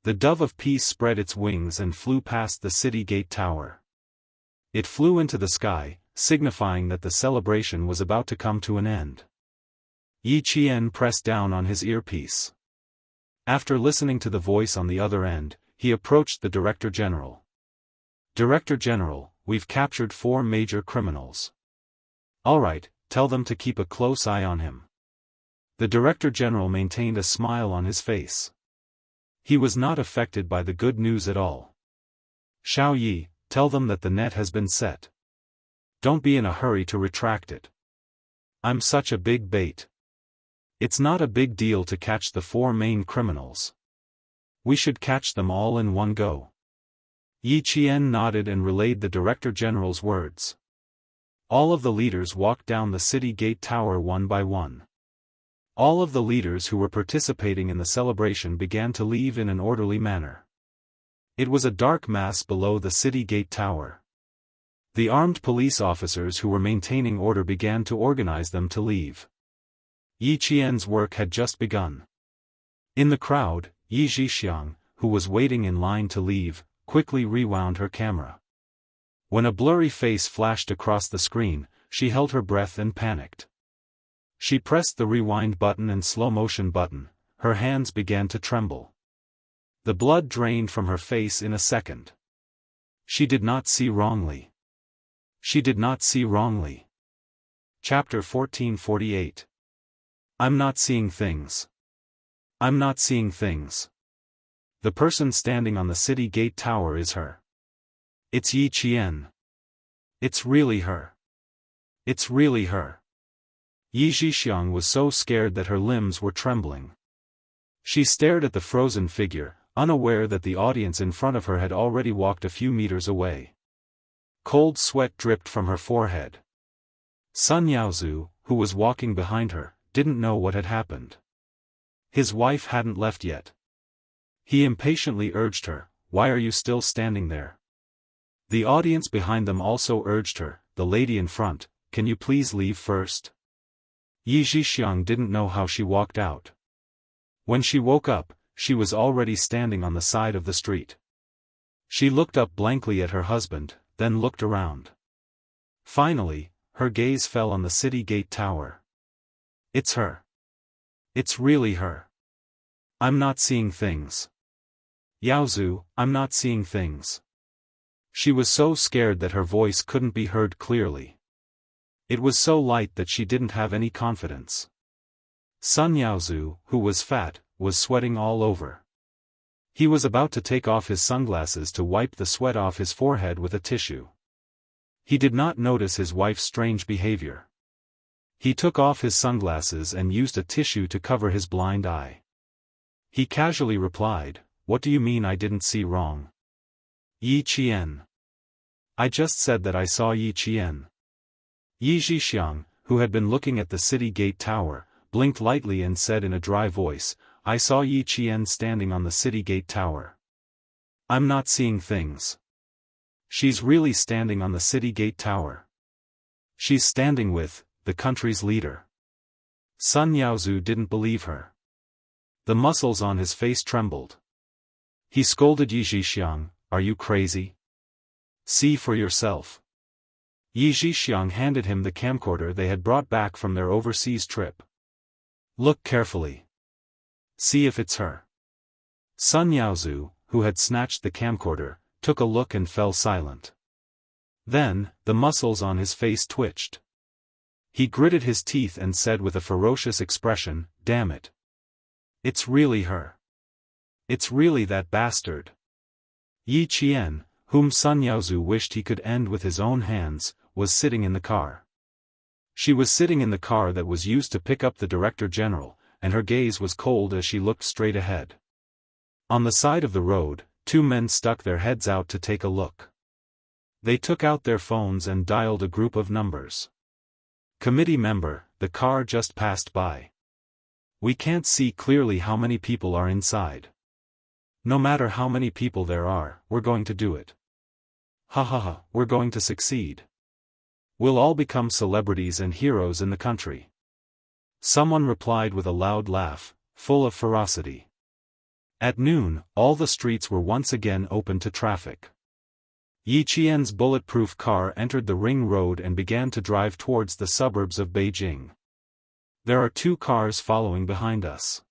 Speaker 1: The dove of peace spread its wings and flew past the city gate tower. It flew into the sky, signifying that the celebration was about to come to an end. Yi Qian pressed down on his earpiece. After listening to the voice on the other end, he approached the Director General. Director General, we've captured 4 major criminals. All right, tell them to keep a close eye on him. The Director General maintained a smile on his face. He was not affected by the good news at all. Xiao Yi, tell them that the net has been set. Don't be in a hurry to retract it. I'm such a big bait. It's not a big deal to catch the 4 main criminals. We should catch them all in one go. Yi Qian nodded and relayed the Director General's words. All of the leaders walked down the city gate tower one by one. All of the leaders who were participating in the celebration began to leave in an orderly manner. It was a dark mass below the city gate tower. The armed police officers who were maintaining order began to organize them to leave. Yi Qian's work had just begun. In the crowd, Yi Zhixiang, who was waiting in line to leave, quickly rewound her camera. When a blurry face flashed across the screen, she held her breath and panicked. She pressed the rewind button and slow motion button, her hands began to tremble. The blood drained from her face in a second. She did not see wrongly. She did not see wrongly. Chapter 1448. I'm not seeing things. I'm not seeing things. The person standing on the city gate tower is her. It's Yi Qian. It's really her. It's really her. Yi Zhixiang was so scared that her limbs were trembling. She stared at the frozen figure, unaware that the audience in front of her had already walked a few meters away. Cold sweat dripped from her forehead. Sun Yaozu, who was walking behind her, didn't know what had happened. His wife hadn't left yet. He impatiently urged her, "Why are you still standing there?" The audience behind them also urged her, "The lady in front, can you please leave first?" Yi Zhixiang didn't know how she walked out. When she woke up, she was already standing on the side of the street. She looked up blankly at her husband, then looked around. Finally, her gaze fell on the city gate tower. It's her. It's really her. I'm not seeing things. Yaozu, I'm not seeing things. She was so scared that her voice couldn't be heard clearly. It was so light that she didn't have any confidence. Sun Yaozu, who was fat, was sweating all over. He was about to take off his sunglasses to wipe the sweat off his forehead with a tissue. He did not notice his wife's strange behavior. He took off his sunglasses and used a tissue to cover his blind eye. He casually replied, "What do you mean I didn't see wrong?" Yi Qian. I just said that I saw Yi Qian. Yi Zhixiang, who had been looking at the city gate tower, blinked lightly and said in a dry voice, I saw Yi Qian standing on the city gate tower. I'm not seeing things. She's really standing on the city gate tower. She's standing with the country's leader. Sun Yaozu didn't believe her. The muscles on his face trembled. He scolded Yi Zhixiang, are you crazy? See for yourself. Yi Zhixiang handed him the camcorder they had brought back from their overseas trip. Look carefully. See if it's her. Sun Yaozu, who had snatched the camcorder, took a look and fell silent. Then, the muscles on his face twitched. He gritted his teeth and said with a ferocious expression, damn it. It's really her. It's really that bastard. Yi Qian, whom Sun Yaozu wished he could end with his own hands, was sitting in the car. She was sitting in the car that was used to pick up the Director General, and her gaze was cold as she looked straight ahead. On the side of the road, two men stuck their heads out to take a look. They took out their phones and dialed a group of numbers. Committee member, the car just passed by. We can't see clearly how many people are inside. No matter how many people there are, we're going to do it. Ha ha ha, we're going to succeed. We'll all become celebrities and heroes in the country. Someone replied with a loud laugh, full of ferocity. At noon, all the streets were once again open to traffic. Yi Qian's bulletproof car entered the ring road and began to drive towards the suburbs of Beijing. There are two cars following behind us.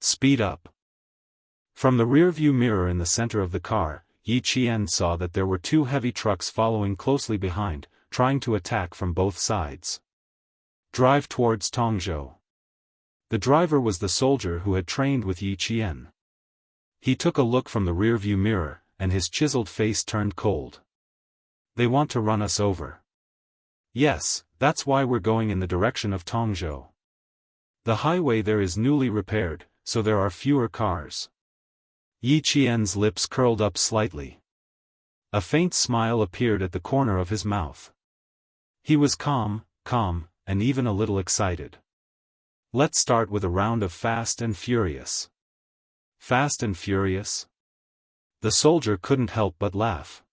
Speaker 1: Speed up. From the rearview mirror in the center of the car, Yi Qian saw that there were two heavy trucks following closely behind, trying to attack from both sides. Drive towards Tongzhou. The driver was the soldier who had trained with Yi Qian. He took a look from the rearview mirror, and his chiseled face turned cold. They want to run us over. Yes, that's why we're going in the direction of Tongzhou. The highway there is newly repaired, so there are fewer cars. Yi Qian's lips curled up slightly. A faint smile appeared at the corner of his mouth. He was calm, and even a little excited. Let's start with a round of Fast and Furious. Fast and Furious? The soldier couldn't help but laugh.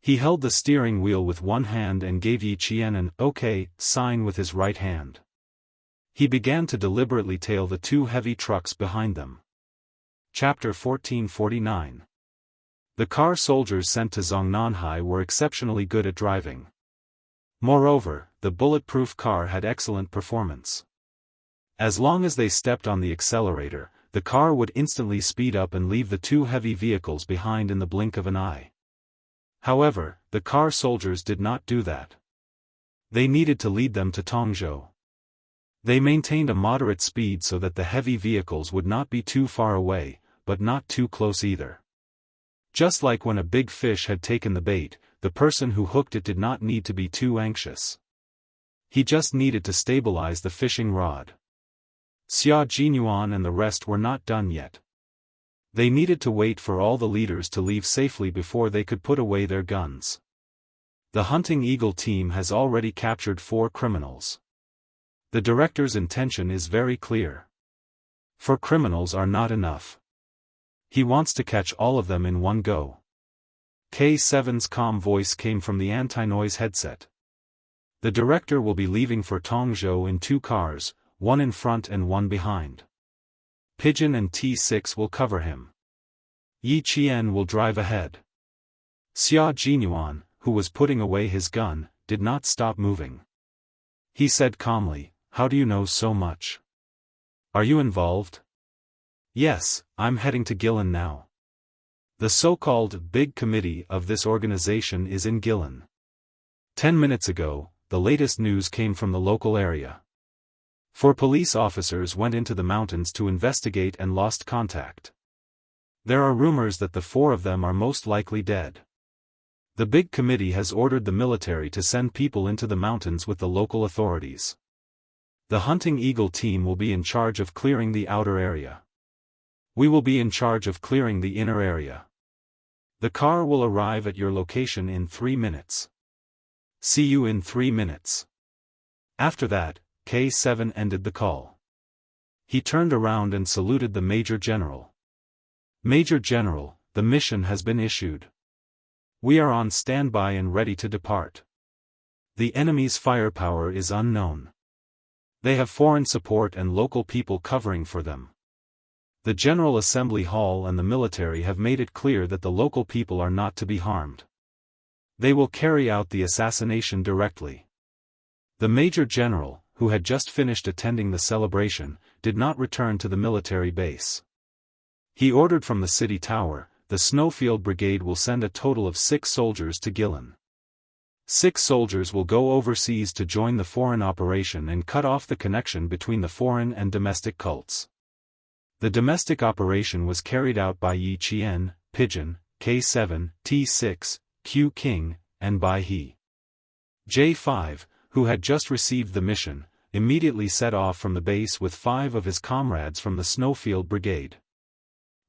Speaker 1: He held the steering wheel with one hand and gave Yi Qian an OK sign with his right hand. He began to deliberately tail the two heavy trucks behind them. Chapter 1449. The car soldiers sent to Zongnanhai were exceptionally good at driving. Moreover, the bulletproof car had excellent performance. As long as they stepped on the accelerator, the car would instantly speed up and leave the two heavy vehicles behind in the blink of an eye. However, the car soldiers did not do that. They needed to lead them to Tongzhou. They maintained a moderate speed so that the heavy vehicles would not be too far away, but not too close either. Just like when a big fish had taken the bait, the person who hooked it did not need to be too anxious. He just needed to stabilize the fishing rod. Xia Jinyuan and the rest were not done yet. They needed to wait for all the leaders to leave safely before they could put away their guns. The Hunting Eagle team has already captured 4 criminals. The director's intention is very clear. 4 criminals are not enough. He wants to catch all of them in one go. K7's calm voice came from the anti-noise headset. The director will be leaving for Tongzhou in 2 cars, one in front and one behind. Pigeon and T6 will cover him. Yi Qian will drive ahead. Xia Jinyuan, who was putting away his gun, did not stop moving. He said calmly, "How do you know so much? Are you involved?" "Yes, I'm heading to Guilin now. The so-called big committee of this organization is in Guilin. 10 minutes ago, the latest news came from the local area. 4 police officers went into the mountains to investigate and lost contact. There are rumors that the 4 of them are most likely dead. The big committee has ordered the military to send people into the mountains with the local authorities. The Hunting Eagle team will be in charge of clearing the outer area. We will be in charge of clearing the inner area. The car will arrive at your location in 3 minutes. See you in 3 minutes. After that, K7 ended the call. He turned around and saluted the Major General. Major General, the mission has been issued. We are on standby and ready to depart. The enemy's firepower is unknown. They have foreign support and local people covering for them. The General Assembly Hall and the military have made it clear that the local people are not to be harmed. They will carry out the assassination directly. The Major General, who had just finished attending the celebration, did not return to the military base. He ordered from the city tower, the Snowfield Brigade will send a total of 6 soldiers to Gillen. 6 soldiers will go overseas to join the foreign operation and cut off the connection between the foreign and domestic cults. The domestic operation was carried out by Yi Qian, Pigeon, K7, T6, Q King, and by he. J5, who had just received the mission, immediately set off from the base with 5 of his comrades from the Snowfield Brigade.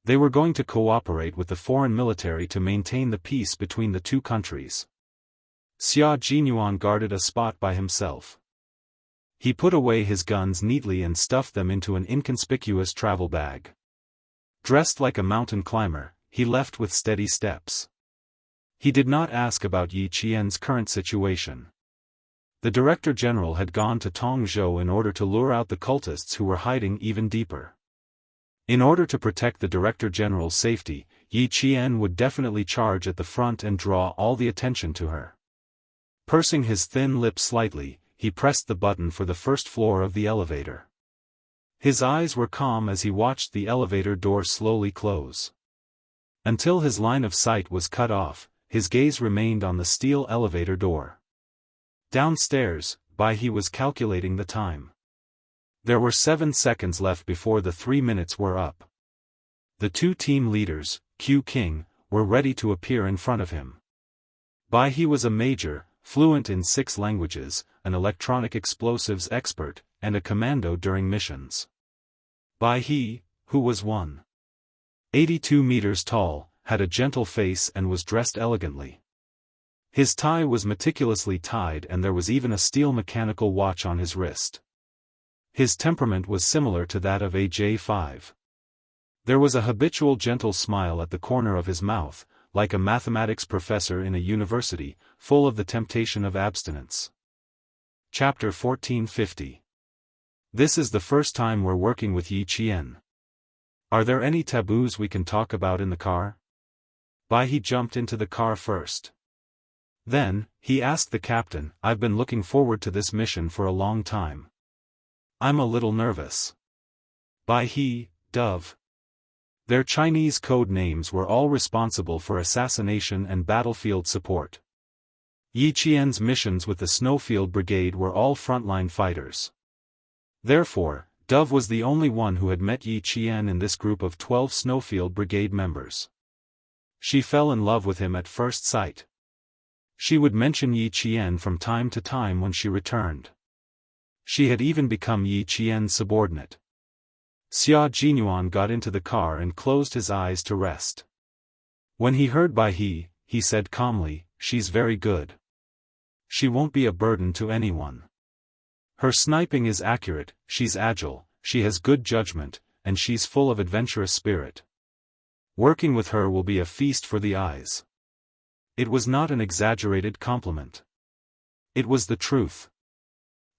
Speaker 1: They were going to cooperate with the foreign military to maintain the peace between the two countries. Xia Jinyuan guarded a spot by himself. He put away his guns neatly and stuffed them into an inconspicuous travel bag. Dressed like a mountain climber, he left with steady steps. He did not ask about Yi Qian's current situation. The Director General had gone to Tongzhou in order to lure out the cultists who were hiding even deeper. In order to protect the Director General's safety, Yi Qian would definitely charge at the front and draw all the attention to her. Pursing his thin lips slightly, he pressed the button for the first floor of the elevator. His eyes were calm as he watched the elevator door slowly close. Until his line of sight was cut off, his gaze remained on the steel elevator door. Downstairs, he was calculating the time. There were 7 seconds left before the 3 minutes were up. The 2 team leaders, Q King, were ready to appear in front of him. He was a major, fluent in 6 languages, an electronic explosives expert, and a commando during missions. He, who was 182 meters tall, had a gentle face and was dressed elegantly. His tie was meticulously tied and there was even a steel mechanical watch on his wrist. His temperament was similar to that of AJ5. There was a habitual gentle smile at the corner of his mouth, like a mathematics professor in a university, full of the temptation of abstinence. Chapter 1450. This is the first time we're working with Yi Qian. Are there any taboos we can talk about in the car? He jumped into the car first. Then, he asked the captain, I've been looking forward to this mission for a long time. I'm a little nervous. He, Dove. Their Chinese code names were all responsible for assassination and battlefield support. Yi Qian's missions with the Snowfield Brigade were all frontline fighters. Therefore, Dove was the only one who had met Yi Qian in this group of 12 Snowfield Brigade members. She fell in love with him at first sight. She would mention Yi Qian from time to time when she returned. She had even become Yi Qian's subordinate. Xia Jinyuan got into the car and closed his eyes to rest. When he heard he said calmly, she's very good. She won't be a burden to anyone. Her sniping is accurate, she's agile, she has good judgment, and she's full of adventurous spirit. Working with her will be a feast for the eyes. It was not an exaggerated compliment. It was the truth.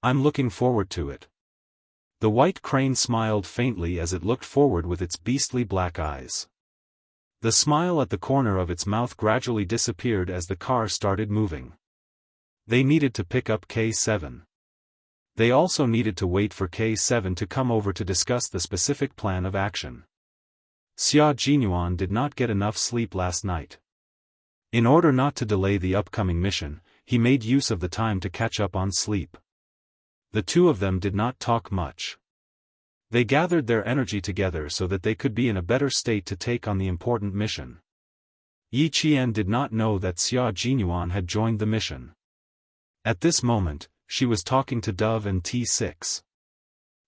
Speaker 1: I'm looking forward to it. The white crane smiled faintly as it looked forward with its beastly black eyes. The smile at the corner of its mouth gradually disappeared as the car started moving. They needed to pick up K7. They also needed to wait for K7 to come over to discuss the specific plan of action. Xia Jinyuan did not get enough sleep last night. In order not to delay the upcoming mission, he made use of the time to catch up on sleep. The 2 of them did not talk much. They gathered their energy together so that they could be in a better state to take on the important mission. Yi Qian did not know that Xia Jinyuan had joined the mission. At this moment, she was talking to Dove and T6.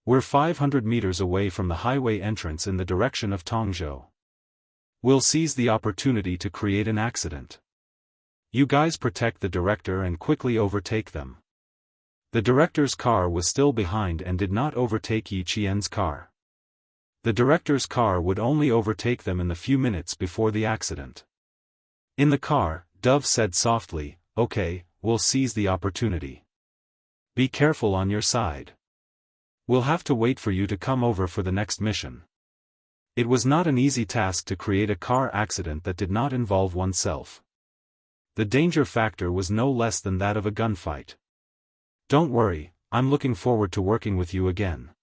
Speaker 1: We're 500 meters away from the highway entrance in the direction of Tongzhou. We'll seize the opportunity to create an accident. You guys protect the director and quickly overtake them. The director's car was still behind and did not overtake Yi Qian's car. The director's car would only overtake them in the few minutes before the accident. In the car, Dove said softly, "Okay, we'll seize the opportunity. Be careful on your side. We'll have to wait for you to come over for the next mission." It was not an easy task to create a car accident that did not involve oneself. The danger factor was no less than that of a gunfight. "Don't worry, I'm looking forward to working with you again."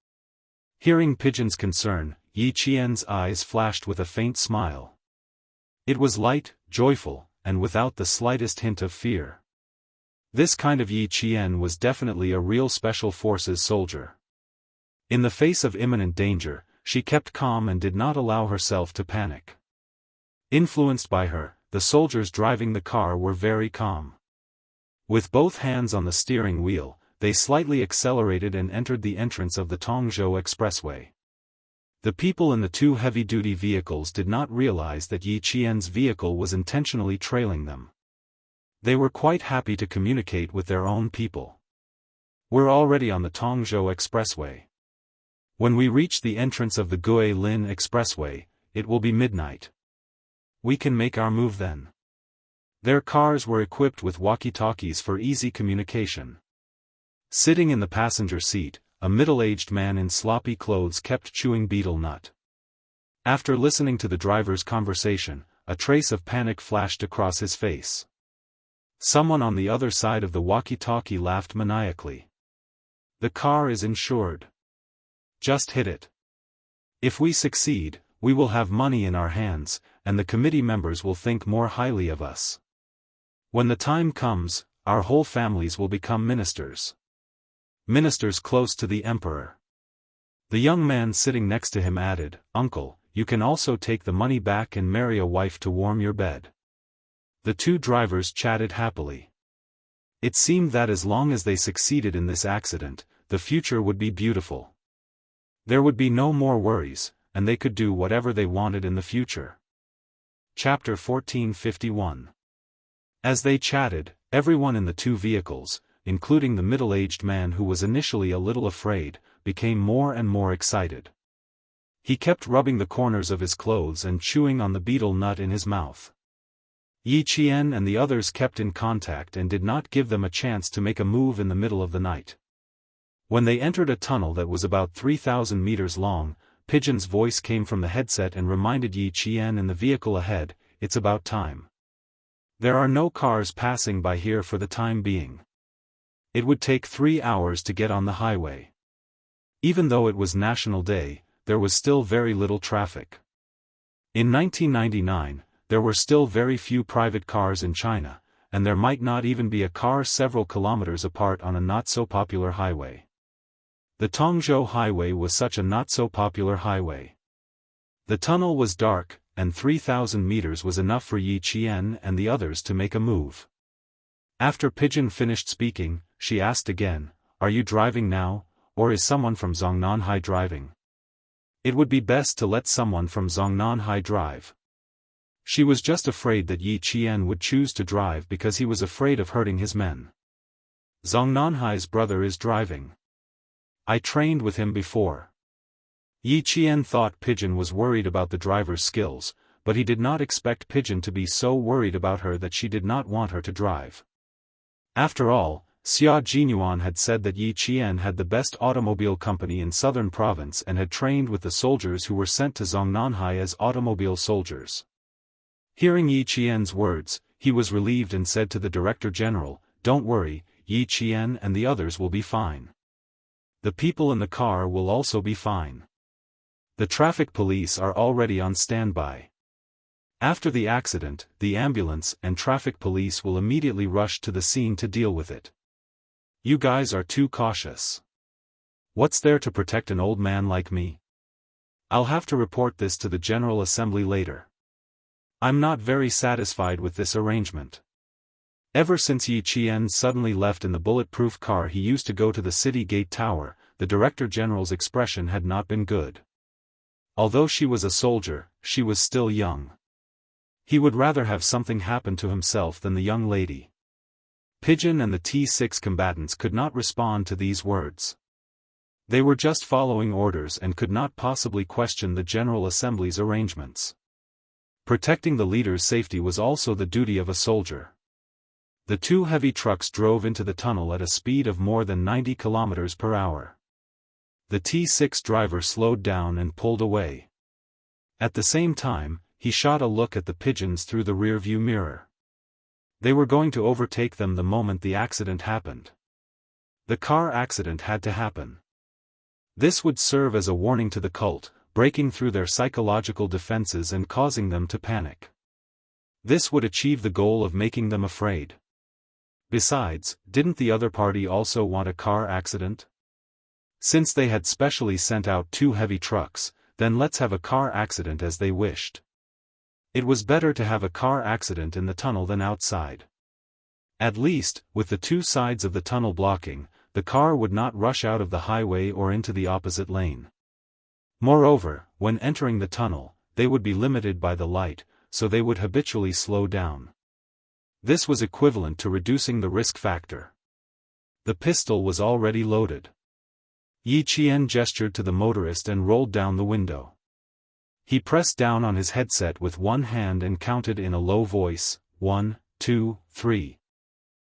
Speaker 1: Hearing Pigeon's concern, Yi Qian's eyes flashed with a faint smile. It was light, joyful, and without the slightest hint of fear. This kind of Yi Qian was definitely a real special forces soldier. In the face of imminent danger, she kept calm and did not allow herself to panic. Influenced by her, the soldiers driving the car were very calm. With both hands on the steering wheel, they slightly accelerated and entered the entrance of the Tongzhou Expressway. The people in the two heavy-duty vehicles did not realize that Yi Qian's vehicle was intentionally trailing them. They were quite happy to communicate with their own people. "We're already on the Tongzhou Expressway. When we reach the entrance of the Guilin Expressway, it will be midnight. We can make our move then." Their cars were equipped with walkie-talkies for easy communication. Sitting in the passenger seat, a middle-aged man in sloppy clothes kept chewing betel nut. After listening to the driver's conversation, a trace of panic flashed across his face. Someone on the other side of the walkie-talkie laughed maniacally. "The car is insured. Just hit it. If we succeed, we will have money in our hands, and the committee members will think more highly of us. When the time comes, our whole families will become ministers. Ministers close to the emperor." The young man sitting next to him added, "Uncle, you can also take the money back and marry a wife to warm your bed." The two drivers chatted happily. It seemed that as long as they succeeded in this accident, the future would be beautiful. There would be no more worries, and they could do whatever they wanted in the future. Chapter 1451. As they chatted, everyone in the two vehicles, including the middle-aged man who was initially a little afraid, became more and more excited. He kept rubbing the corners of his clothes and chewing on the betel nut in his mouth. Yi Qian and the others kept in contact and did not give them a chance to make a move in the middle of the night. When they entered a tunnel that was about 3,000 meters long, Pigeon's voice came from the headset and reminded Yi Qian in the vehicle ahead, "It's about time. There are no cars passing by here for the time being. It would take 3 hours to get on the highway." Even though it was National Day, there was still very little traffic. In 1999, there were still very few private cars in China, and there might not even be a car several kilometers apart on a not-so-popular highway. The Tongzhou Highway was such a not-so-popular highway. The tunnel was dark, and 3,000 meters was enough for Yi Qian and the others to make a move. After Pigeon finished speaking, she asked again, "Are you driving now, or is someone from Zongnanhai driving?" It would be best to let someone from Zongnanhai drive. She was just afraid that Yi Qian would choose to drive because he was afraid of hurting his men. "Zongnanhai's brother is driving. I trained with him before." Yi Qian thought Pigeon was worried about the driver's skills, but he did not expect Pigeon to be so worried about her that she did not want her to drive. After all, Xia Jinyuan had said that Yi Qian had the best automobile company in southern province and had trained with the soldiers who were sent to Zongnanhai as automobile soldiers. Hearing Yi Qian's words, he was relieved and said to the Director General, "Don't worry, Yi Qian and the others will be fine. The people in the car will also be fine. The traffic police are already on standby. After the accident, the ambulance and traffic police will immediately rush to the scene to deal with it. You guys are too cautious. What's there to protect an old man like me? I'll have to report this to the General Assembly later. I'm not very satisfied with this arrangement." Ever since Yi Qian suddenly left in the bulletproof car he used to go to the city gate tower, the Director General's expression had not been good. Although she was a soldier, she was still young. He would rather have something happen to himself than the young lady. Pigeon and the T6 combatants could not respond to these words. They were just following orders and could not possibly question the General Assembly's arrangements. Protecting the leader's safety was also the duty of a soldier. The two heavy trucks drove into the tunnel at a speed of more than 90 kilometers per hour. The T6 driver slowed down and pulled away. At the same time, he shot a look at the pigeons through the rear-view mirror. They were going to overtake them the moment the accident happened. The car accident had to happen. This would serve as a warning to the cult, breaking through their psychological defenses and causing them to panic. This would achieve the goal of making them afraid. Besides, didn't the other party also want a car accident? Since they had specially sent out two heavy trucks, then let's have a car accident as they wished. It was better to have a car accident in the tunnel than outside. At least, with the two sides of the tunnel blocking, the car would not rush out of the highway or into the opposite lane. Moreover, when entering the tunnel, they would be limited by the light, so they would habitually slow down. This was equivalent to reducing the risk factor. The pistol was already loaded. Yi Qian gestured to the motorist and rolled down the window. He pressed down on his headset with one hand and counted in a low voice, 1, 2, 3.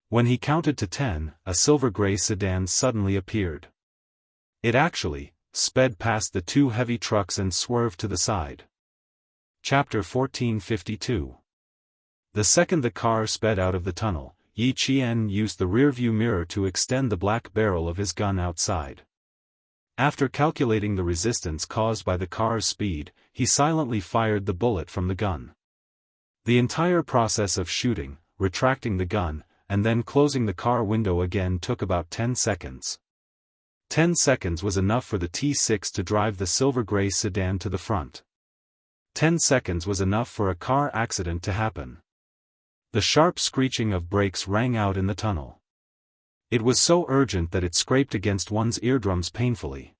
Speaker 1: When he counted to 10, a silver-gray sedan suddenly appeared. It actually sped past the two heavy trucks and swerved to the side. Chapter 1452. The second the car sped out of the tunnel, Yi Qian used the rearview mirror to extend the black barrel of his gun outside. After calculating the resistance caused by the car's speed, he silently fired the bullet from the gun. The entire process of shooting, retracting the gun, and then closing the car window again took about 10 seconds. 10 seconds was enough for the T6 to drive the silver-gray sedan to the front. 10 seconds was enough for a car accident to happen. The sharp screeching of brakes rang out in the tunnel. It was so urgent that it scraped against one's eardrums painfully.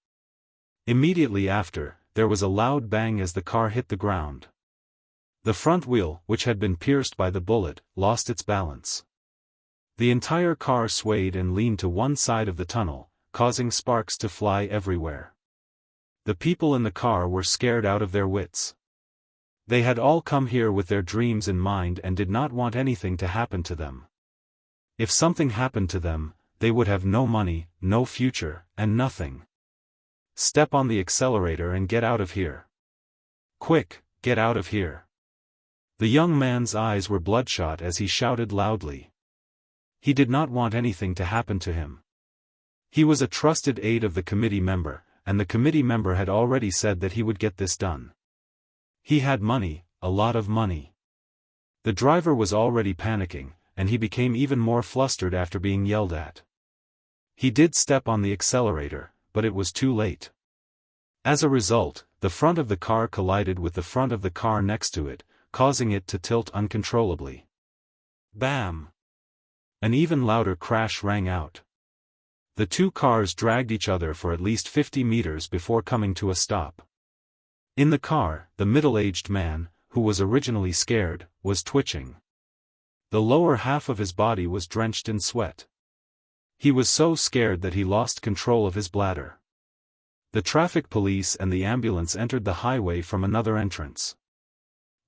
Speaker 1: Immediately after, there was a loud bang as the car hit the ground. The front wheel, which had been pierced by the bullet, lost its balance. The entire car swayed and leaned to one side of the tunnel, causing sparks to fly everywhere. The people in the car were scared out of their wits. They had all come here with their dreams in mind and did not want anything to happen to them. If something happened to them, they would have no money, no future, and nothing. Step on the accelerator and get out of here. Quick, get out of here. The young man's eyes were bloodshot as he shouted loudly. He did not want anything to happen to him. He was a trusted aide of the committee member, and the committee member had already said that he would get this done. He had money, a lot of money. The driver was already panicking, and he became even more flustered after being yelled at. He did step on the accelerator, but it was too late. As a result, the front of the car collided with the front of the car next to it, causing it to tilt uncontrollably. Bam! An even louder crash rang out. The two cars dragged each other for at least 50 meters before coming to a stop. In the car, the middle-aged man, who was originally scared, was twitching. The lower half of his body was drenched in sweat. He was so scared that he lost control of his bladder. The traffic police and the ambulance entered the highway from another entrance.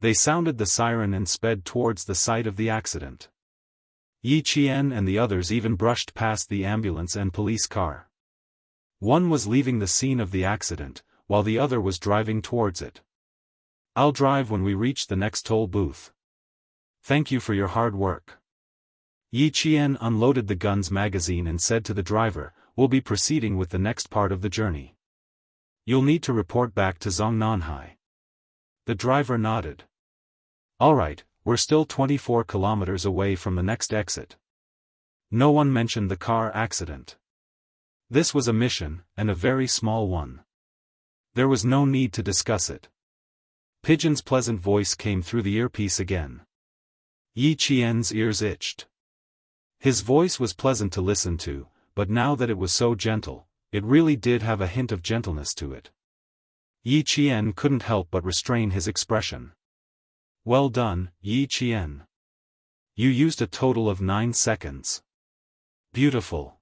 Speaker 1: They sounded the siren and sped towards the site of the accident. Yi Qian and the others even brushed past the ambulance and police car. One was leaving the scene of the accident, while the other was driving towards it. I'll drive when we reach the next toll booth. Thank you for your hard work. Yi Qian unloaded the gun's magazine and said to the driver, "We'll be proceeding with the next part of the journey. You'll need to report back to Zongnanhai." The driver nodded. "All right, we're still 24 kilometers away from the next exit." No one mentioned the car accident. This was a mission, and a very small one. There was no need to discuss it. Pigeon's pleasant voice came through the earpiece again. Yi Qian's ears itched. His voice was pleasant to listen to, but now that it was so gentle, it really did have a hint of gentleness to it. Yi Qian couldn't help but restrain his expression. Well done, Yi Qian. You used a total of 9 seconds. Beautiful.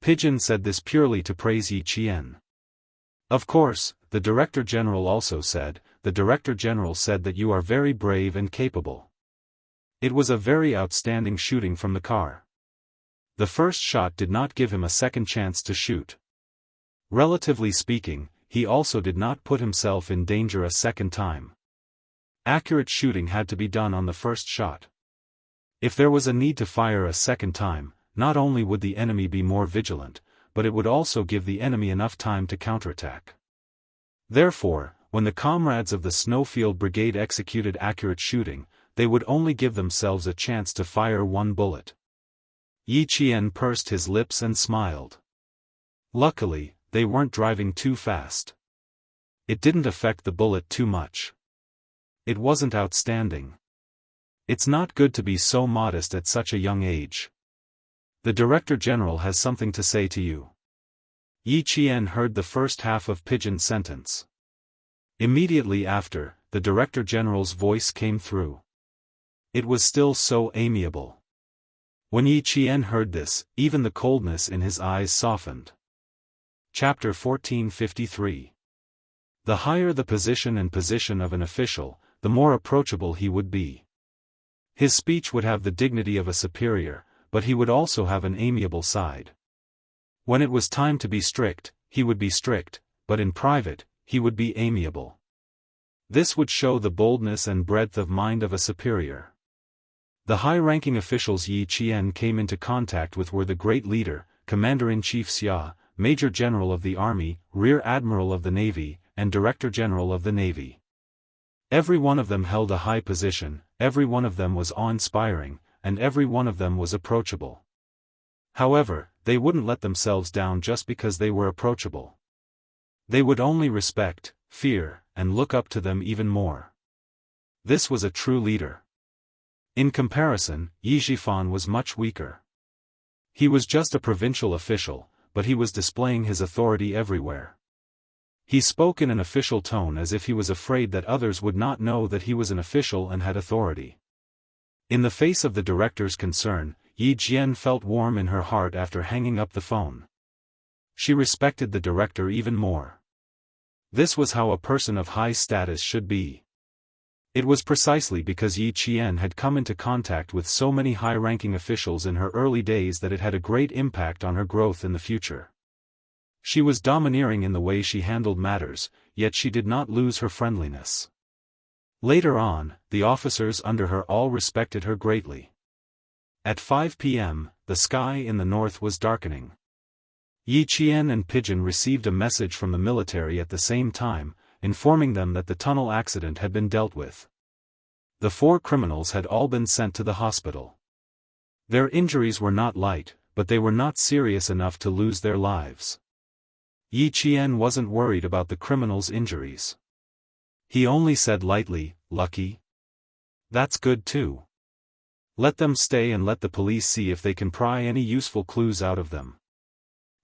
Speaker 1: Pigeon said this purely to praise Yi Qian. Of course, the Director General also said, the Director General said that you are very brave and capable. It was a very outstanding shooting from the car. The first shot did not give him a second chance to shoot. Relatively speaking, he also did not put himself in danger a second time. Accurate shooting had to be done on the first shot. If there was a need to fire a second time, not only would the enemy be more vigilant, but it would also give the enemy enough time to counterattack. Therefore, when the comrades of the Snowfield Brigade executed accurate shooting, they would only give themselves a chance to fire one bullet. Yi Qian pursed his lips and smiled. Luckily, they weren't driving too fast. It didn't affect the bullet too much. It wasn't outstanding. It's not good to be so modest at such a young age. The Director General has something to say to you. Yi Qian heard the first half of Pigeon's sentence. Immediately after, the Director General's voice came through. It was still so amiable. When Yi Qian heard this, even the coldness in his eyes softened. Chapter 1453. The higher the position of an official, the more approachable he would be. His speech would have the dignity of a superior, but he would also have an amiable side. When it was time to be strict, he would be strict, but in private, he would be amiable. This would show the boldness and breadth of mind of a superior. The high-ranking officials Yi Qian came into contact with were the great leader, Commander-in-Chief Xia, Major General of the Army, Rear Admiral of the Navy, and Director General of the Navy. Every one of them held a high position, every one of them was awe-inspiring, and every one of them was approachable. However, they wouldn't let themselves down just because they were approachable. They would only respect, fear, and look up to them even more. This was a true leader. In comparison, Yi Zhifan was much weaker. He was just a provincial official, but he was displaying his authority everywhere. He spoke in an official tone as if he was afraid that others would not know that he was an official and had authority. In the face of the director's concern, Yi Jian felt warm in her heart after hanging up the phone. She respected the director even more. This was how a person of high status should be. It was precisely because Yi Qian had come into contact with so many high-ranking officials in her early days that it had a great impact on her growth in the future. She was domineering in the way she handled matters, yet she did not lose her friendliness. Later on, the officers under her all respected her greatly. At 5 p.m., the sky in the north was darkening. Yi Qian and Pigeon received a message from the military at the same time, informing them that the tunnel accident had been dealt with. The 4 criminals had all been sent to the hospital. Their injuries were not light, but they were not serious enough to lose their lives. Yi Qian wasn't worried about the criminals' injuries. He only said lightly, "Lucky? That's good too. Let them stay and let the police see if they can pry any useful clues out of them."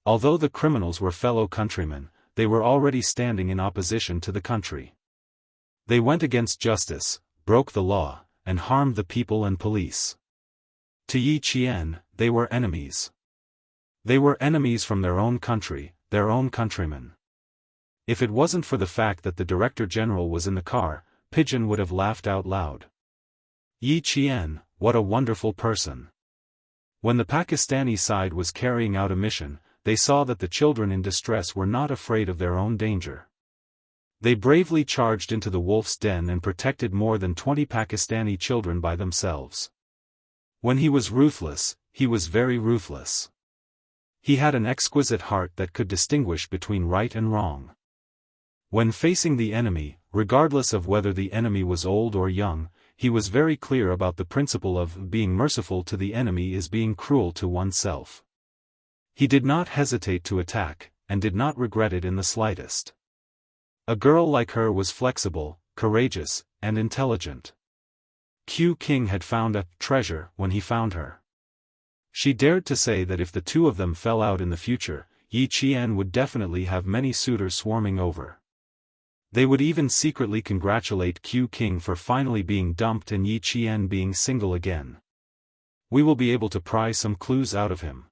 Speaker 1: Although the criminals were fellow countrymen, they were already standing in opposition to the country. They went against justice, broke the law, and harmed the people and police. To Yi Qian, they were enemies. They were enemies from their own country, their own countrymen. If it wasn't for the fact that the Director General was in the car, Pigeon would have laughed out loud. Yi Qian, what a wonderful person. When the Pakistani side was carrying out a mission, they saw that the children in distress were not afraid of their own danger. They bravely charged into the wolf's den and protected more than 20 Pakistani children by themselves. When he was ruthless, he was very ruthless. He had an exquisite heart that could distinguish between right and wrong. When facing the enemy, regardless of whether the enemy was old or young, he was very clear about the principle of being merciful to the enemy is being cruel to oneself. He did not hesitate to attack, and did not regret it in the slightest. A girl like her was flexible, courageous, and intelligent. Q King had found a treasure when he found her. She dared to say that if the two of them fell out in the future, Yi Qian would definitely have many suitors swarming over. They would even secretly congratulate Q King for finally being dumped and Yi Qian being single again. We will be able to pry some clues out of him.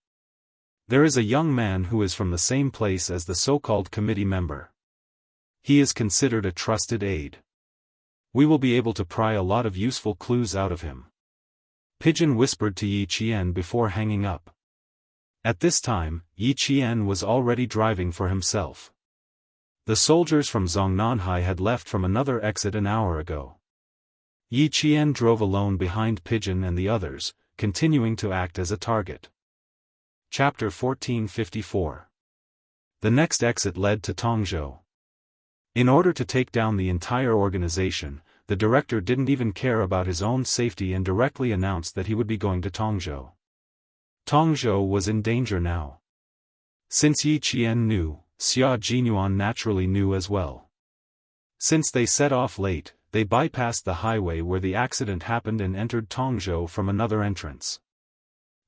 Speaker 1: There is a young man who is from the same place as the so-called committee member. He is considered a trusted aide. We will be able to pry a lot of useful clues out of him. Pigeon whispered to Yi Qian before hanging up. At this time, Yi Qian was already driving for himself. The soldiers from Zongnanhai had left from another exit an hour ago. Yi Qian drove alone behind Pigeon and the others, continuing to act as a target. Chapter 1454. The next exit led to Tongzhou. In order to take down the entire organization, the director didn't even care about his own safety and directly announced that he would be going to Tongzhou. Tongzhou was in danger now. Since Yi Qian knew, Xia Jinyuan naturally knew as well. Since they set off late, they bypassed the highway where the accident happened and entered Tongzhou from another entrance.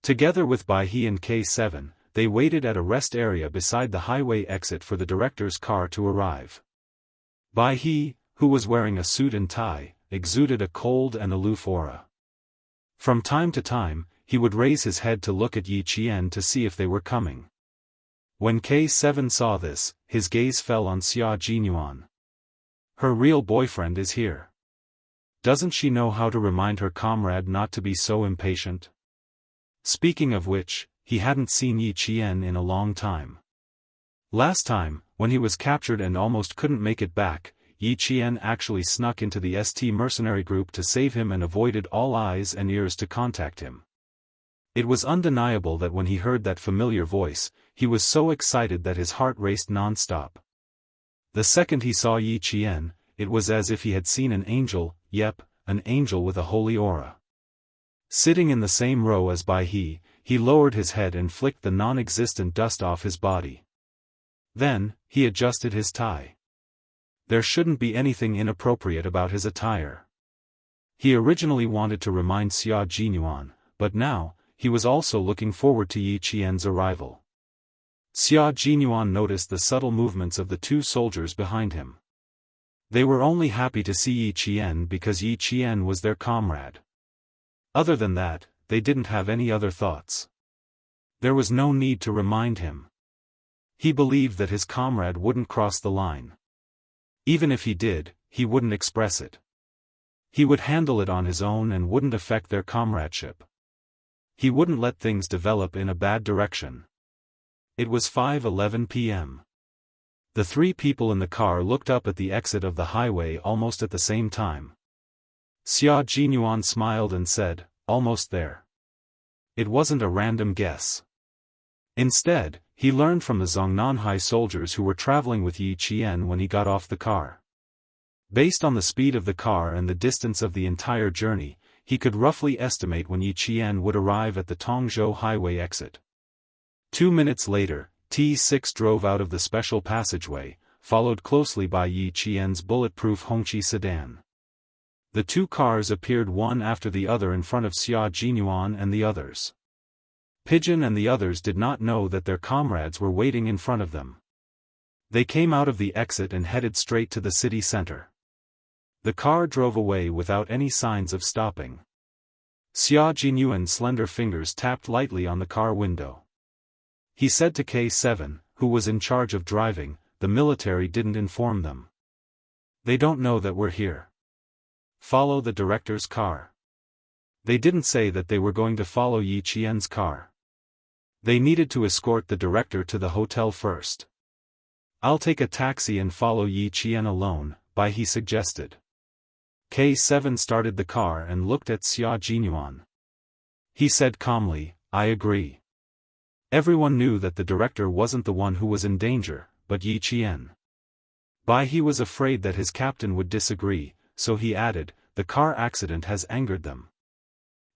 Speaker 1: Together with Bai He and K7, they waited at a rest area beside the highway exit for the director's car to arrive. Bai He, who was wearing a suit and tie, exuded a cold and aloof aura. From time to time, he would raise his head to look at Yi Qian to see if they were coming. When K7 saw this, his gaze fell on Xia Jinyuan. Her real boyfriend is here. Doesn't she know how to remind her comrade not to be so impatient? Speaking of which, he hadn't seen Yi Qian in a long time. Last time, when he was captured and almost couldn't make it back, Yi Qian actually snuck into the ST mercenary group to save him and avoided all eyes and ears to contact him. It was undeniable that when he heard that familiar voice, he was so excited that his heart raced non-stop. The second he saw Yi Qian, it was as if he had seen an angel, yep, an angel with a holy aura. Sitting in the same row as Bai He, he lowered his head and flicked the non-existent dust off his body. Then, he adjusted his tie. There shouldn't be anything inappropriate about his attire. He originally wanted to remind Xia Jinyuan, but now, he was also looking forward to Yi Qian's arrival. Xia Jinyuan noticed the subtle movements of the two soldiers behind him. They were only happy to see Yi Qian because Yi Qian was their comrade. Other than that, they didn't have any other thoughts. There was no need to remind him. He believed that his comrade wouldn't cross the line. Even if he did, he wouldn't express it. He would handle it on his own and wouldn't affect their comradeship. He wouldn't let things develop in a bad direction. It was 5:11 p.m. The three people in the car looked up at the exit of the highway almost at the same time. Xia Jinyuan smiled and said, "Almost there." It wasn't a random guess. Instead, he learned from the Zongnanhai soldiers who were traveling with Yi Qian when he got off the car. Based on the speed of the car and the distance of the entire journey, he could roughly estimate when Yi Qian would arrive at the Tongzhou highway exit. 2 minutes later, T6 drove out of the special passageway, followed closely by Yi Qian's bulletproof Hongqi sedan. The two cars appeared one after the other in front of Xia Jinyuan and the others. Pigeon and the others did not know that their comrades were waiting in front of them. They came out of the exit and headed straight to the city center. The car drove away without any signs of stopping. Xia Jinyuan's slender fingers tapped lightly on the car window. He said to K7, who was in charge of driving, "The military didn't inform them. They don't know that we're here. Follow the director's car." They didn't say that they were going to follow Yi Qian's car. They needed to escort the director to the hotel first. "I'll take a taxi and follow Yi Qian alone," Bai He suggested. K7 started the car and looked at Xia Jinyuan. He said calmly, "I agree." Everyone knew that the director wasn't the one who was in danger, but Yi Qian. Bai He was afraid that his captain would disagree, so he added, "The car accident has angered them.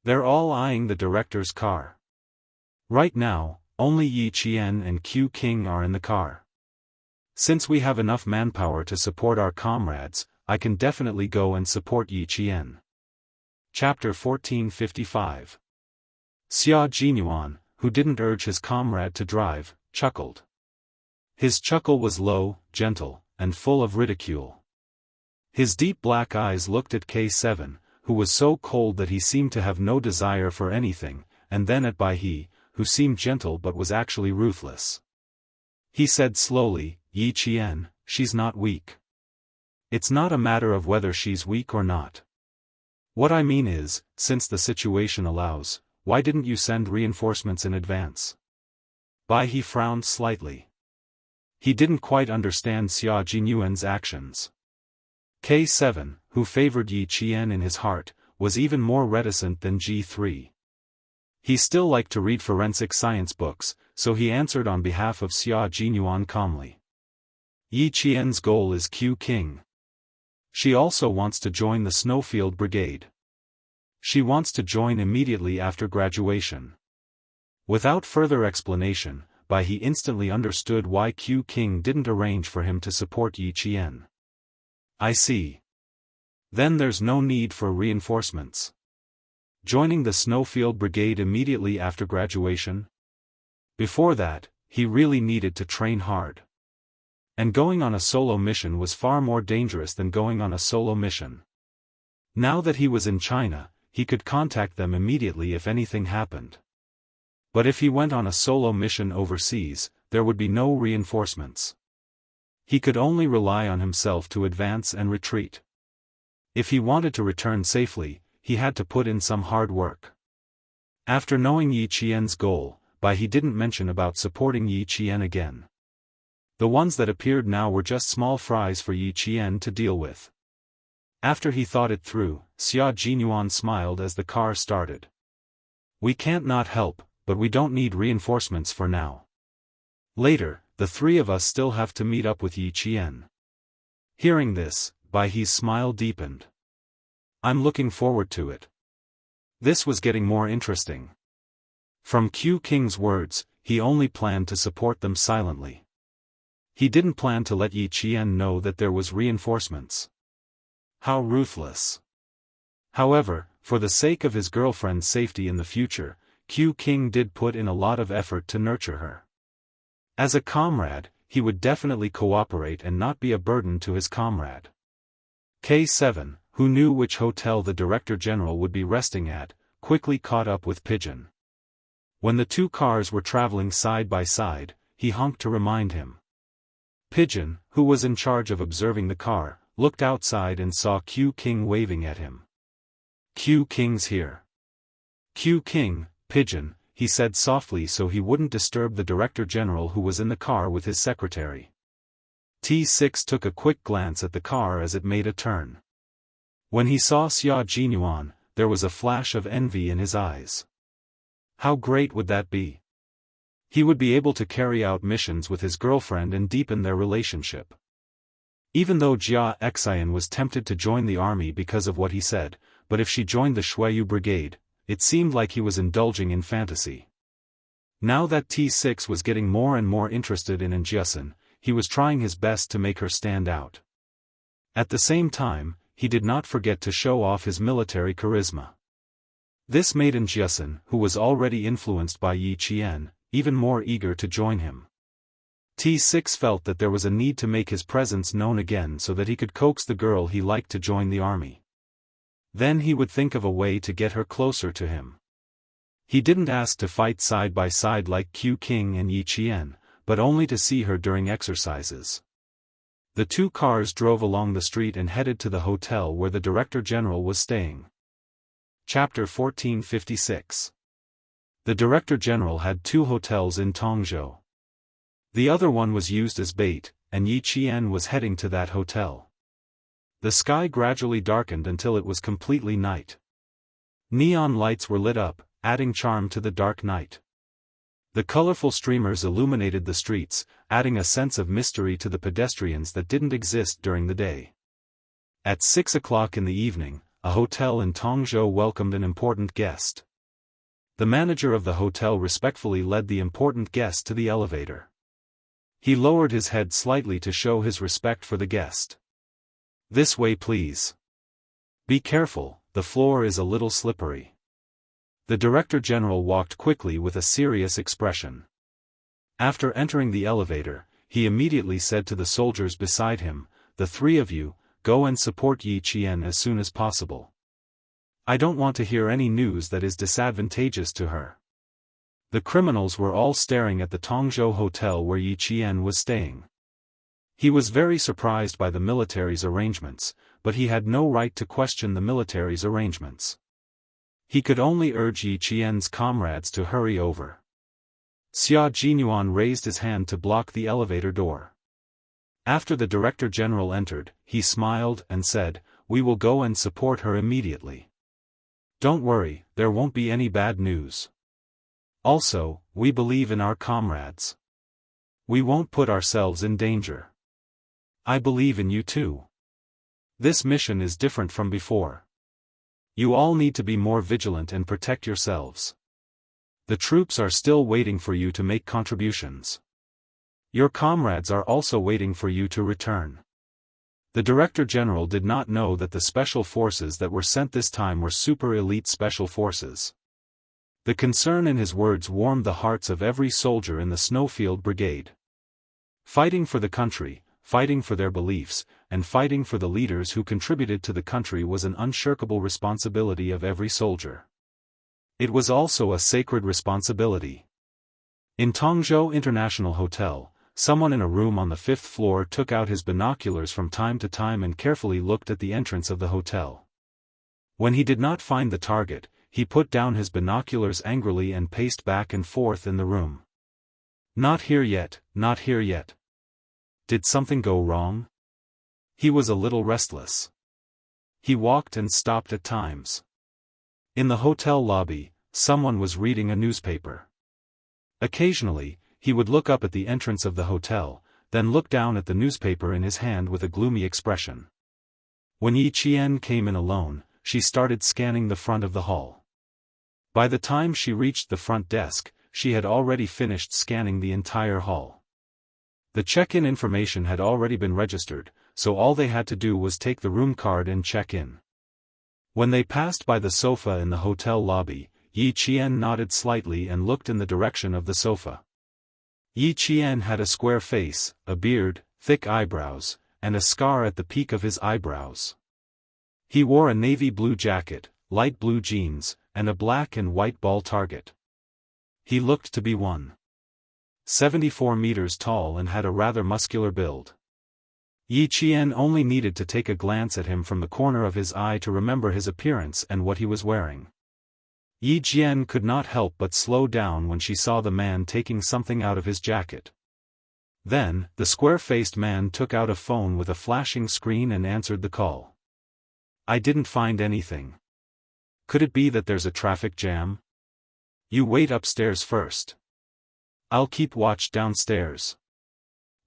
Speaker 1: They're all eyeing the director's car. Right now, only Yi Qian and Q King are in the car. Since we have enough manpower to support our comrades, I can definitely go and support Yi Qian." Chapter 1455. Xia Jinyuan, who didn't urge his comrade to drive, chuckled. His chuckle was low, gentle, and full of ridicule. His deep black eyes looked at K7, who was so cold that he seemed to have no desire for anything, and then at Bai He, who seemed gentle but was actually ruthless. He said slowly, "Yi Qian, she's not weak. It's not a matter of whether she's weak or not. What I mean is, since the situation allows, why didn't you send reinforcements in advance?" Bai He frowned slightly. He didn't quite understand Xia Jinyuan's actions. K7, who favored Yi Qian in his heart, was even more reticent than G3. He still liked to read forensic science books, so he answered on behalf of Xia Jinyuan calmly. Yi Qian's goal is Q King. She also wants to join the Snowfield Brigade. She wants to join immediately after graduation. Without further explanation, Bai He instantly understood why Q King didn't arrange for him to support Yi Qian. I see. Then there's no need for reinforcements. Joining the Snowfield Brigade immediately after graduation? Before that, he really needed to train hard. And going on a solo mission was far more dangerous than going on a solo mission. Now that he was in China, he could contact them immediately if anything happened. But if he went on a solo mission overseas, there would be no reinforcements. He could only rely on himself to advance and retreat. If he wanted to return safely, he had to put in some hard work. After knowing Yi Qian's goal, Bai He didn't mention about supporting Yi Qian again. The ones that appeared now were just small fries for Yi Qian to deal with. After he thought it through, Xia Jinyuan smiled as the car started. "We can't not help, but we don't need reinforcements for now. Later, the three of us still have to meet up with Yi Qian." Hearing this, Bai He's smile deepened. "I'm looking forward to it." This was getting more interesting. From Q King's words, he only planned to support them silently. He didn't plan to let Yi Qian know that there was reinforcements. How ruthless. However, for the sake of his girlfriend's safety in the future, Q King did put in a lot of effort to nurture her. As a comrade, he would definitely cooperate and not be a burden to his comrade. K7, who knew which hotel the Director General would be resting at, quickly caught up with Pigeon. When the two cars were traveling side by side, he honked to remind him. Pigeon, who was in charge of observing the car, looked outside and saw Q King waving at him. "Q King's here." "Q King, Pigeon," he said softly so he wouldn't disturb the Director General who was in the car with his secretary. T6 took a quick glance at the car as it made a turn. When he saw Xia Jinyuan, there was a flash of envy in his eyes. How great would that be? He would be able to carry out missions with his girlfriend and deepen their relationship. Even though Jia Xian was tempted to join the army because of what he said, but if she joined the Shuiyu Brigade, it seemed like he was indulging in fantasy. Now that T6 was getting more and more interested in Jiasin, he was trying his best to make her stand out. At the same time, he did not forget to show off his military charisma. This made Jiasin, who was already influenced by Yi Qian, even more eager to join him. T6 felt that there was a need to make his presence known again so that he could coax the girl he liked to join the army. Then he would think of a way to get her closer to him. He didn't ask to fight side by side like Q King and Yi Qian, but only to see her during exercises. The two cars drove along the street and headed to the hotel where the Director General was staying. Chapter 1456. The Director General had two hotels in Tongzhou. The other one was used as bait, and Yi Qian was heading to that hotel. The sky gradually darkened until it was completely night. Neon lights were lit up, adding charm to the dark night. The colorful streamers illuminated the streets, adding a sense of mystery to the pedestrians that didn't exist during the day. At 6 o'clock in the evening, a hotel in Tongzhou welcomed an important guest. The manager of the hotel respectfully led the important guest to the elevator. He lowered his head slightly to show his respect for the guest. "This way please. Be careful, the floor is a little slippery." The Director General walked quickly with a serious expression. After entering the elevator, he immediately said to the soldiers beside him, "The three of you, go and support Yi Qian as soon as possible. I don't want to hear any news that is disadvantageous to her. The criminals were all staring at the Tongzhou hotel where Yi Qian was staying. He was very surprised by the military's arrangements, but he had no right to question the military's arrangements. He could only urge Yi Qian's comrades to hurry over. Xia Jinyuan raised his hand to block the elevator door. After the Director General entered, he smiled and said, "We will go and support her immediately. Don't worry, there won't be any bad news. Also, we believe in our comrades. We won't put ourselves in danger. I believe in you too. This mission is different from before. You all need to be more vigilant and protect yourselves. The troops are still waiting for you to make contributions. Your comrades are also waiting for you to return." The Director General did not know that the special forces that were sent this time were super elite special forces. The concern in his words warmed the hearts of every soldier in the Snowfield Brigade. Fighting for the country, fighting for their beliefs, and fighting for the leaders who contributed to the country was an unshakable responsibility of every soldier. It was also a sacred responsibility. In Tongzhou International Hotel, someone in a room on the 5th floor took out his binoculars from time to time and carefully looked at the entrance of the hotel. When he did not find the target, he put down his binoculars angrily and paced back and forth in the room. Not here yet, not here yet. Did something go wrong? He was a little restless. He walked and stopped at times. In the hotel lobby, someone was reading a newspaper. Occasionally, he would look up at the entrance of the hotel, then look down at the newspaper in his hand with a gloomy expression. When Yi Qian came in alone, she started scanning the front of the hall. By the time she reached the front desk, she had already finished scanning the entire hall. The check-in information had already been registered, so all they had to do was take the room card and check in. When they passed by the sofa in the hotel lobby, Yi Qian nodded slightly and looked in the direction of the sofa. Yi Qian had a square face, a beard, thick eyebrows, and a scar at the peak of his eyebrows. He wore a navy blue jacket, light blue jeans, and a black and white ball target. He looked to be 1.74 meters tall and had a rather muscular build. Yi Qian only needed to take a glance at him from the corner of his eye to remember his appearance and what he was wearing. Yi Qian could not help but slow down when she saw the man taking something out of his jacket. Then, the square-faced man took out a phone with a flashing screen and answered the call. "I didn't find anything. Could it be that there's a traffic jam? You wait upstairs first. I'll keep watch downstairs.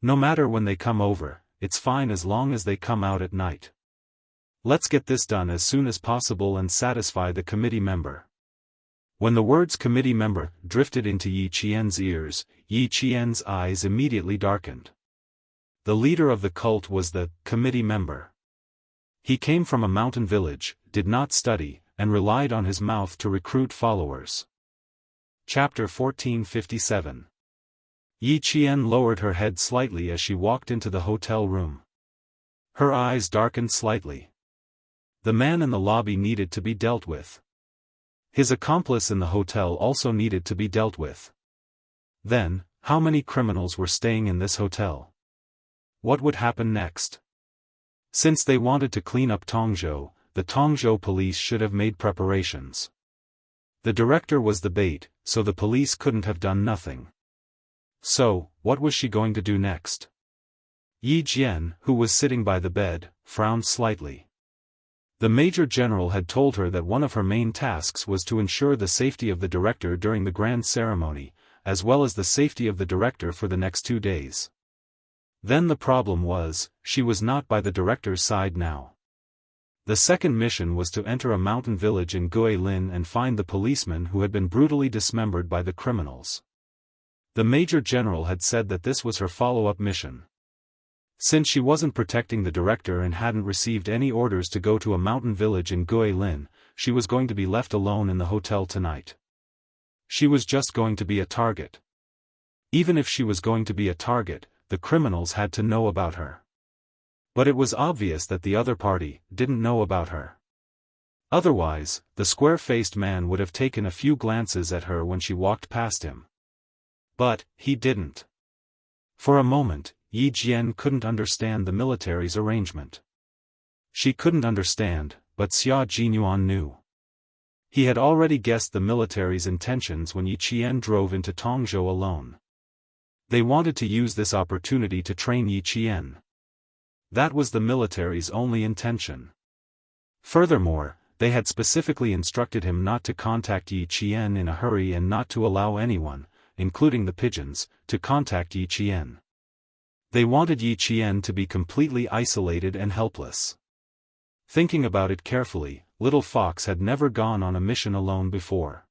Speaker 1: No matter when they come over, it's fine as long as they come out at night. Let's get this done as soon as possible and satisfy the committee member." When the words committee member drifted into Yi Qian's ears, Yi Qian's eyes immediately darkened. The leader of the cult was the committee member. He came from a mountain village, did not study, and relied on his mouth to recruit followers. Chapter 1457. Yi Qian lowered her head slightly as she walked into the hotel room. Her eyes darkened slightly. The man in the lobby needed to be dealt with. His accomplice in the hotel also needed to be dealt with. Then, how many criminals were staying in this hotel? What would happen next? Since they wanted to clean up Tongzhou, the Tongzhou police should have made preparations. The director was the bait, so the police couldn't have done nothing. So, what was she going to do next? Yi Jian, who was sitting by the bed, frowned slightly. The Major General had told her that one of her main tasks was to ensure the safety of the director during the grand ceremony, as well as the safety of the director for the next 2 days. Then the problem was, she was not by the director's side now. The second mission was to enter a mountain village in Guilin and find the policemen who had been brutally dismembered by the criminals. The Major General had said that this was her follow-up mission. Since she wasn't protecting the director and hadn't received any orders to go to a mountain village in Guilin, she was going to be left alone in the hotel tonight. She was just going to be a target. Even if she was going to be a target, the criminals had to know about her. But it was obvious that the other party didn't know about her. Otherwise, the square-faced man would have taken a few glances at her when she walked past him. But he didn't. For a moment, Yi Jian couldn't understand the military's arrangement. She couldn't understand, but Xia Jinyuan knew. He had already guessed the military's intentions when Yi Qian drove into Tongzhou alone. They wanted to use this opportunity to train Yi Qian. That was the military's only intention. Furthermore, they had specifically instructed him not to contact Yi Qian in a hurry and not to allow anyone, including the pigeons, to contact Yi Qian. They wanted Yi Qian to be completely isolated and helpless. Thinking about it carefully, Little Fox had never gone on a mission alone before.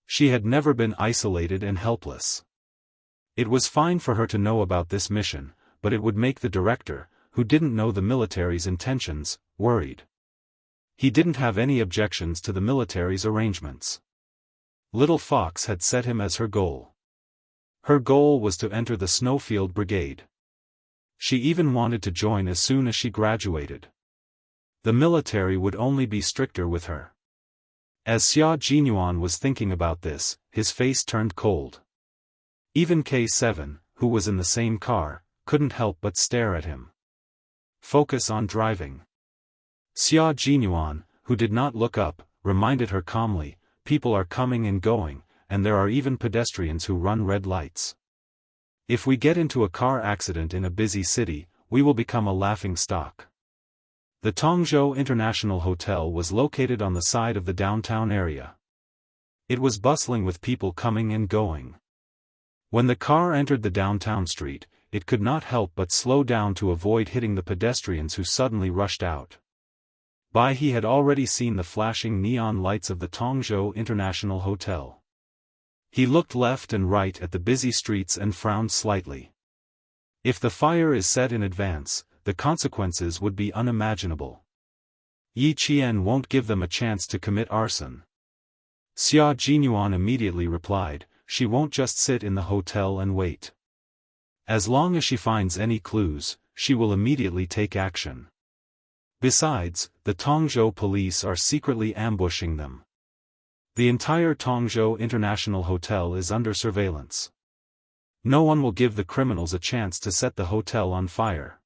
Speaker 1: She had never been isolated and helpless. It was fine for her to know about this mission, but it would make the director, who didn't know the military's intentions, worried. He didn't have any objections to the military's arrangements. Little Fox had set him as her goal. Her goal was to enter the Snowfield Brigade. She even wanted to join as soon as she graduated. The military would only be stricter with her. As Xia Jinyuan was thinking about this, his face turned cold. Even K7, who was in the same car, couldn't help but stare at him. Focus on driving. Xia Jinyuan, who did not look up, reminded her calmly, people are coming and going, and there are even pedestrians who run red lights. If we get into a car accident in a busy city, we will become a laughing stock. The Tongzhou International Hotel was located on the side of the downtown area. It was bustling with people coming and going. When the car entered the downtown street, it could not help but slow down to avoid hitting the pedestrians who suddenly rushed out. He had already seen the flashing neon lights of the Tongzhou International Hotel. He looked left and right at the busy streets and frowned slightly. If the fire is set in advance, the consequences would be unimaginable. Yi Qian won't give them a chance to commit arson. Xia Jinyuan immediately replied, she won't just sit in the hotel and wait. As long as she finds any clues, she will immediately take action. Besides, the Tongzhou police are secretly ambushing them. The entire Tongzhou International Hotel is under surveillance. No one will give the criminals a chance to set the hotel on fire.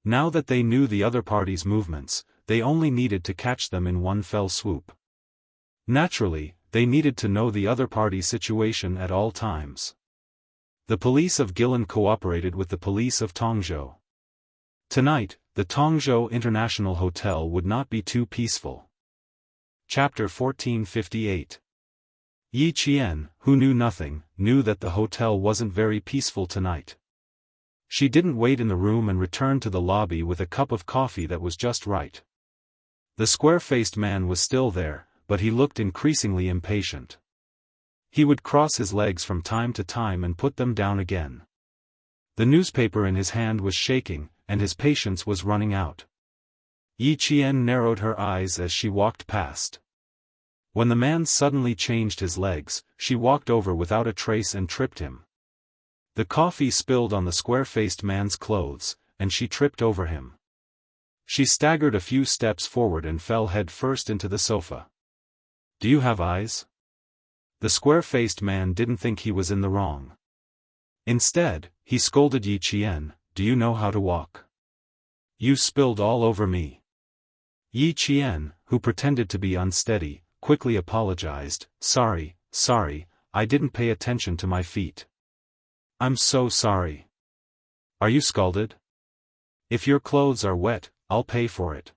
Speaker 1: Now that they knew the other party's movements, they only needed to catch them in one fell swoop. Naturally, they needed to know the other party's situation at all times. The police of Guilin cooperated with the police of Tongzhou. Tonight, the Tongzhou International Hotel would not be too peaceful. Chapter 1458. Yi Qian, who knew nothing, knew that the hotel wasn't very peaceful tonight. She didn't wait in the room and returned to the lobby with a cup of coffee that was just right. The square-faced man was still there, but he looked increasingly impatient. He would cross his legs from time to time and put them down again. The newspaper in his hand was shaking, and his patience was running out. Yi Qian narrowed her eyes as she walked past. When the man suddenly changed his legs, she walked over without a trace and tripped him. The coffee spilled on the square-faced man's clothes, and she tripped over him. She staggered a few steps forward and fell head first into the sofa. Do you have eyes? The square-faced man didn't think he was in the wrong. Instead, he scolded Yi Qian, do you know how to walk? You spilled all over me. Yi Qian, who pretended to be unsteady, quickly apologized, sorry, I didn't pay attention to my feet. I'm so sorry. Are you scalded? If your clothes are wet, I'll pay for it.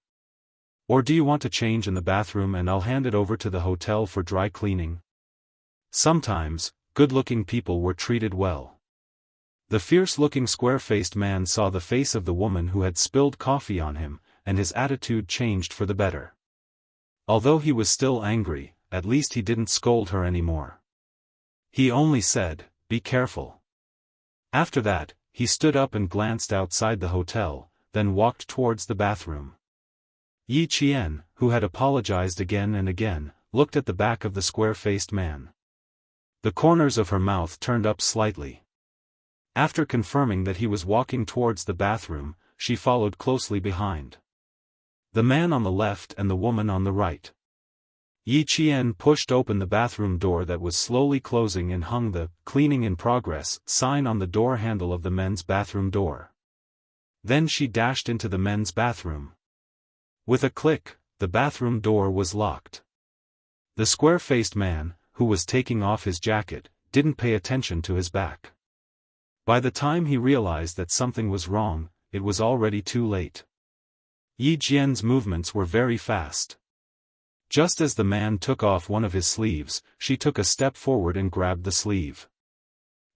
Speaker 1: Or do you want to change in the bathroom and I'll hand it over to the hotel for dry cleaning? Sometimes, good-looking people were treated well. The fierce-looking square-faced man saw the face of the woman who had spilled coffee on him, and his attitude changed for the better. Although he was still angry, at least he didn't scold her anymore. He only said, be careful. After that, he stood up and glanced outside the hotel, then walked towards the bathroom. Yi Qian, who had apologized again and again, looked at the back of the square-faced man. The corners of her mouth turned up slightly. After confirming that he was walking towards the bathroom, she followed closely behind. The man on the left and the woman on the right. Yi Qian pushed open the bathroom door that was slowly closing and hung the "Cleaning in Progress" sign on the door handle of the men's bathroom door. Then she dashed into the men's bathroom. With a click, the bathroom door was locked. The square-faced man, who was taking off his jacket, didn't pay attention to his back. By the time he realized that something was wrong, it was already too late. Yi Jian's movements were very fast. Just as the man took off one of his sleeves, she took a step forward and grabbed the sleeve.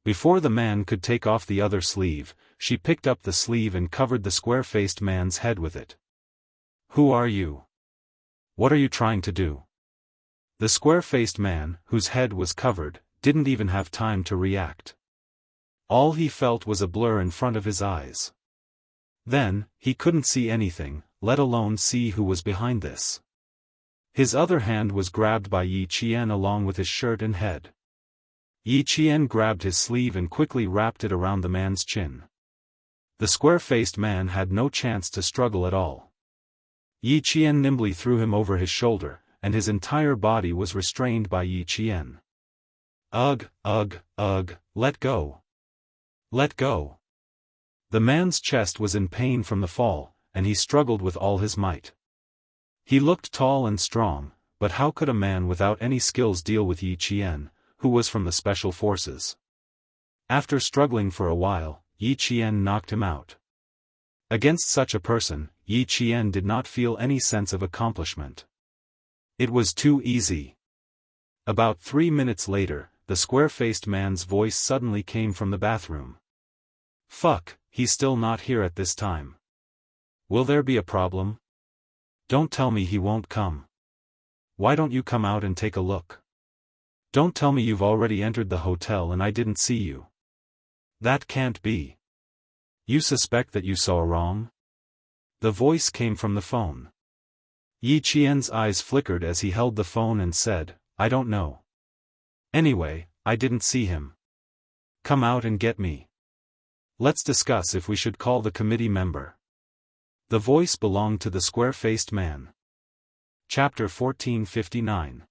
Speaker 1: Before the man could take off the other sleeve, she picked up the sleeve and covered the square-faced man's head with it. "Who are you? What are you trying to do?" The square-faced man, whose head was covered, didn't even have time to react. All he felt was a blur in front of his eyes. Then, he couldn't see anything, let alone see who was behind this. His other hand was grabbed by Yi Qian along with his shirt and head. Yi Qian grabbed his sleeve and quickly wrapped it around the man's chin. The square-faced man had no chance to struggle at all. Yi Qian nimbly threw him over his shoulder, and his entire body was restrained by Yi Qian. Ugh, let go. Let go. The man's chest was in pain from the fall, and he struggled with all his might. He looked tall and strong, but how could a man without any skills deal with Yi Qian, who was from the special forces? After struggling for a while, Yi Qian knocked him out. Against such a person, Yi Qian did not feel any sense of accomplishment. It was too easy. About 3 minutes later, the square-faced man's voice suddenly came from the bathroom. "Fuck, he's still not here at this time. Will there be a problem? Don't tell me he won't come. Why don't you come out and take a look? Don't tell me you've already entered the hotel and I didn't see you. That can't be. You suspect that you saw wrong?" The voice came from the phone. Yi Qian's eyes flickered as he held the phone and said, "I don't know. Anyway, I didn't see him. Come out and get me. Let's discuss if we should call the committee member." The voice belonged to the square-faced man. Chapter 1459.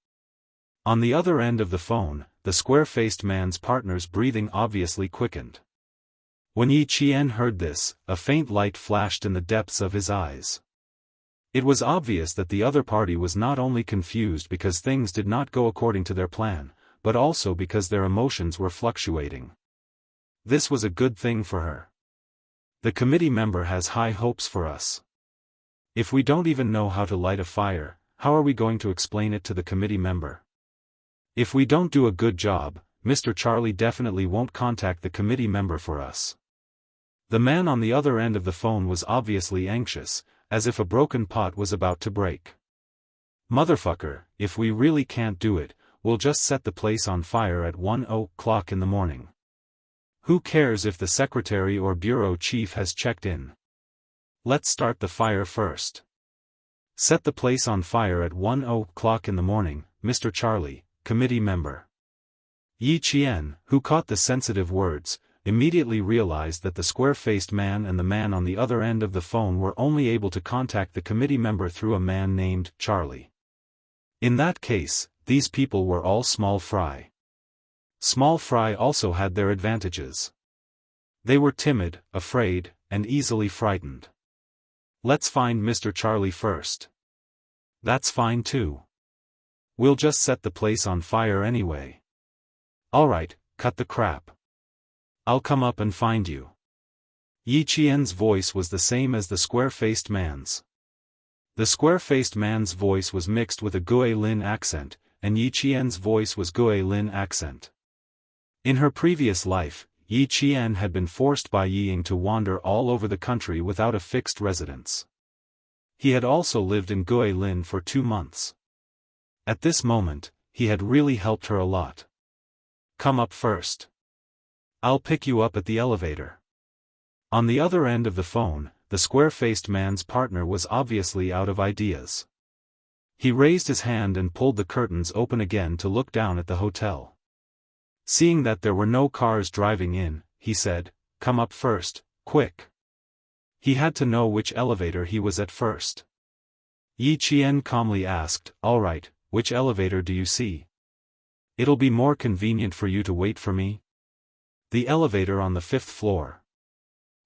Speaker 1: On the other end of the phone, the square-faced man's partner's breathing obviously quickened. When Yi Qian heard this, a faint light flashed in the depths of his eyes. It was obvious that the other party was not only confused because things did not go according to their plan, but also because their emotions were fluctuating. This was a good thing for her. The committee member has high hopes for us. If we don't even know how to light a fire, how are we going to explain it to the committee member? If we don't do a good job, Mr. Charlie definitely won't contact the committee member for us. The man on the other end of the phone was obviously anxious, as if a broken pot was about to break. "Motherfucker, if we really can't do it, we'll just set the place on fire at 1:00 in the morning. Who cares if the secretary or bureau chief has checked in? Let's start the fire first. Set the place on fire at 1:00 in the morning, Mr. Charlie, committee member." Yi Qian, who caught the sensitive words, immediately realized that the square-faced man and the man on the other end of the phone were only able to contact the committee member through a man named Charlie. In that case, these people were all small fry. Small fry also had their advantages. They were timid, afraid, and easily frightened. "Let's find Mr. Charlie first." "That's fine too. We'll just set the place on fire anyway." "Alright, cut the crap. I'll come up and find you." Yi Qian's voice was the same as the square-faced man's. The square-faced man's voice was mixed with a Guilin accent, and Yi Qian's voice was Guilin accent. In her previous life, Yi Qian had been forced by Yi Ying to wander all over the country without a fixed residence. He had also lived in Guilin for 2 months. At this moment, he had really helped her a lot. "Come up first. I'll pick you up at the elevator." On the other end of the phone, the square-faced man's partner was obviously out of ideas. He raised his hand and pulled the curtains open again to look down at the hotel. Seeing that there were no cars driving in, he said, "Come up first, quick." He had to know which elevator he was at first. Yi Qian calmly asked, "All right, which elevator do you see? It'll be more convenient for you to wait for me." "The elevator on the 5th floor."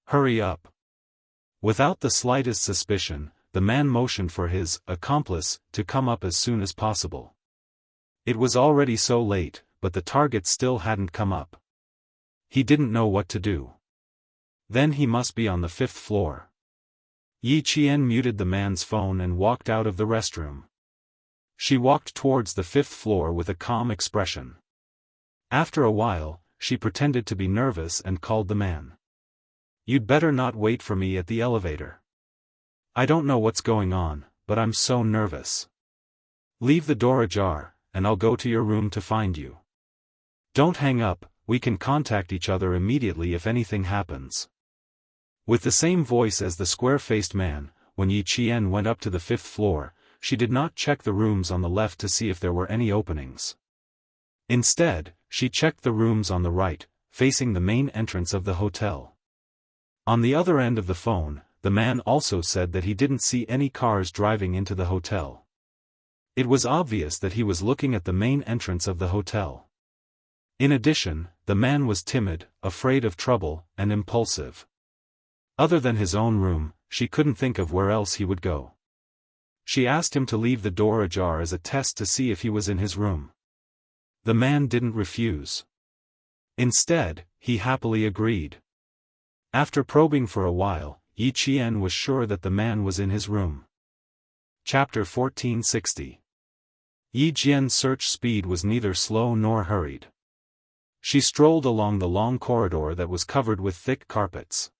Speaker 1: "Hurry up." Without the slightest suspicion, the man motioned for his accomplice to come up as soon as possible. It was already so late, but the target still hadn't come up. He didn't know what to do. Then he must be on the 5th floor. Yi Qian muted the man's phone and walked out of the restroom. She walked towards the 5th floor with a calm expression. After a while, she pretended to be nervous and called the man. "You'd better not wait for me at the elevator. I don't know what's going on, but I'm so nervous. Leave the door ajar, and I'll go to your room to find you. Don't hang up, we can contact each other immediately if anything happens." With the same voice as the square-faced man, when Yi Qian went up to the 5th floor, she did not check the rooms on the left to see if there were any openings. Instead, she checked the rooms on the right, facing the main entrance of the hotel. On the other end of the phone, the man also said that he didn't see any cars driving into the hotel. It was obvious that he was looking at the main entrance of the hotel. In addition, the man was timid, afraid of trouble, and impulsive. Other than his own room, she couldn't think of where else he would go. She asked him to leave the door ajar as a test to see if he was in his room. The man didn't refuse. Instead, he happily agreed. After probing for a while, Yi Qian was sure that the man was in his room. Chapter 1460. Yi Qian's search speed was neither slow nor hurried. She strolled along the long corridor that was covered with thick carpets.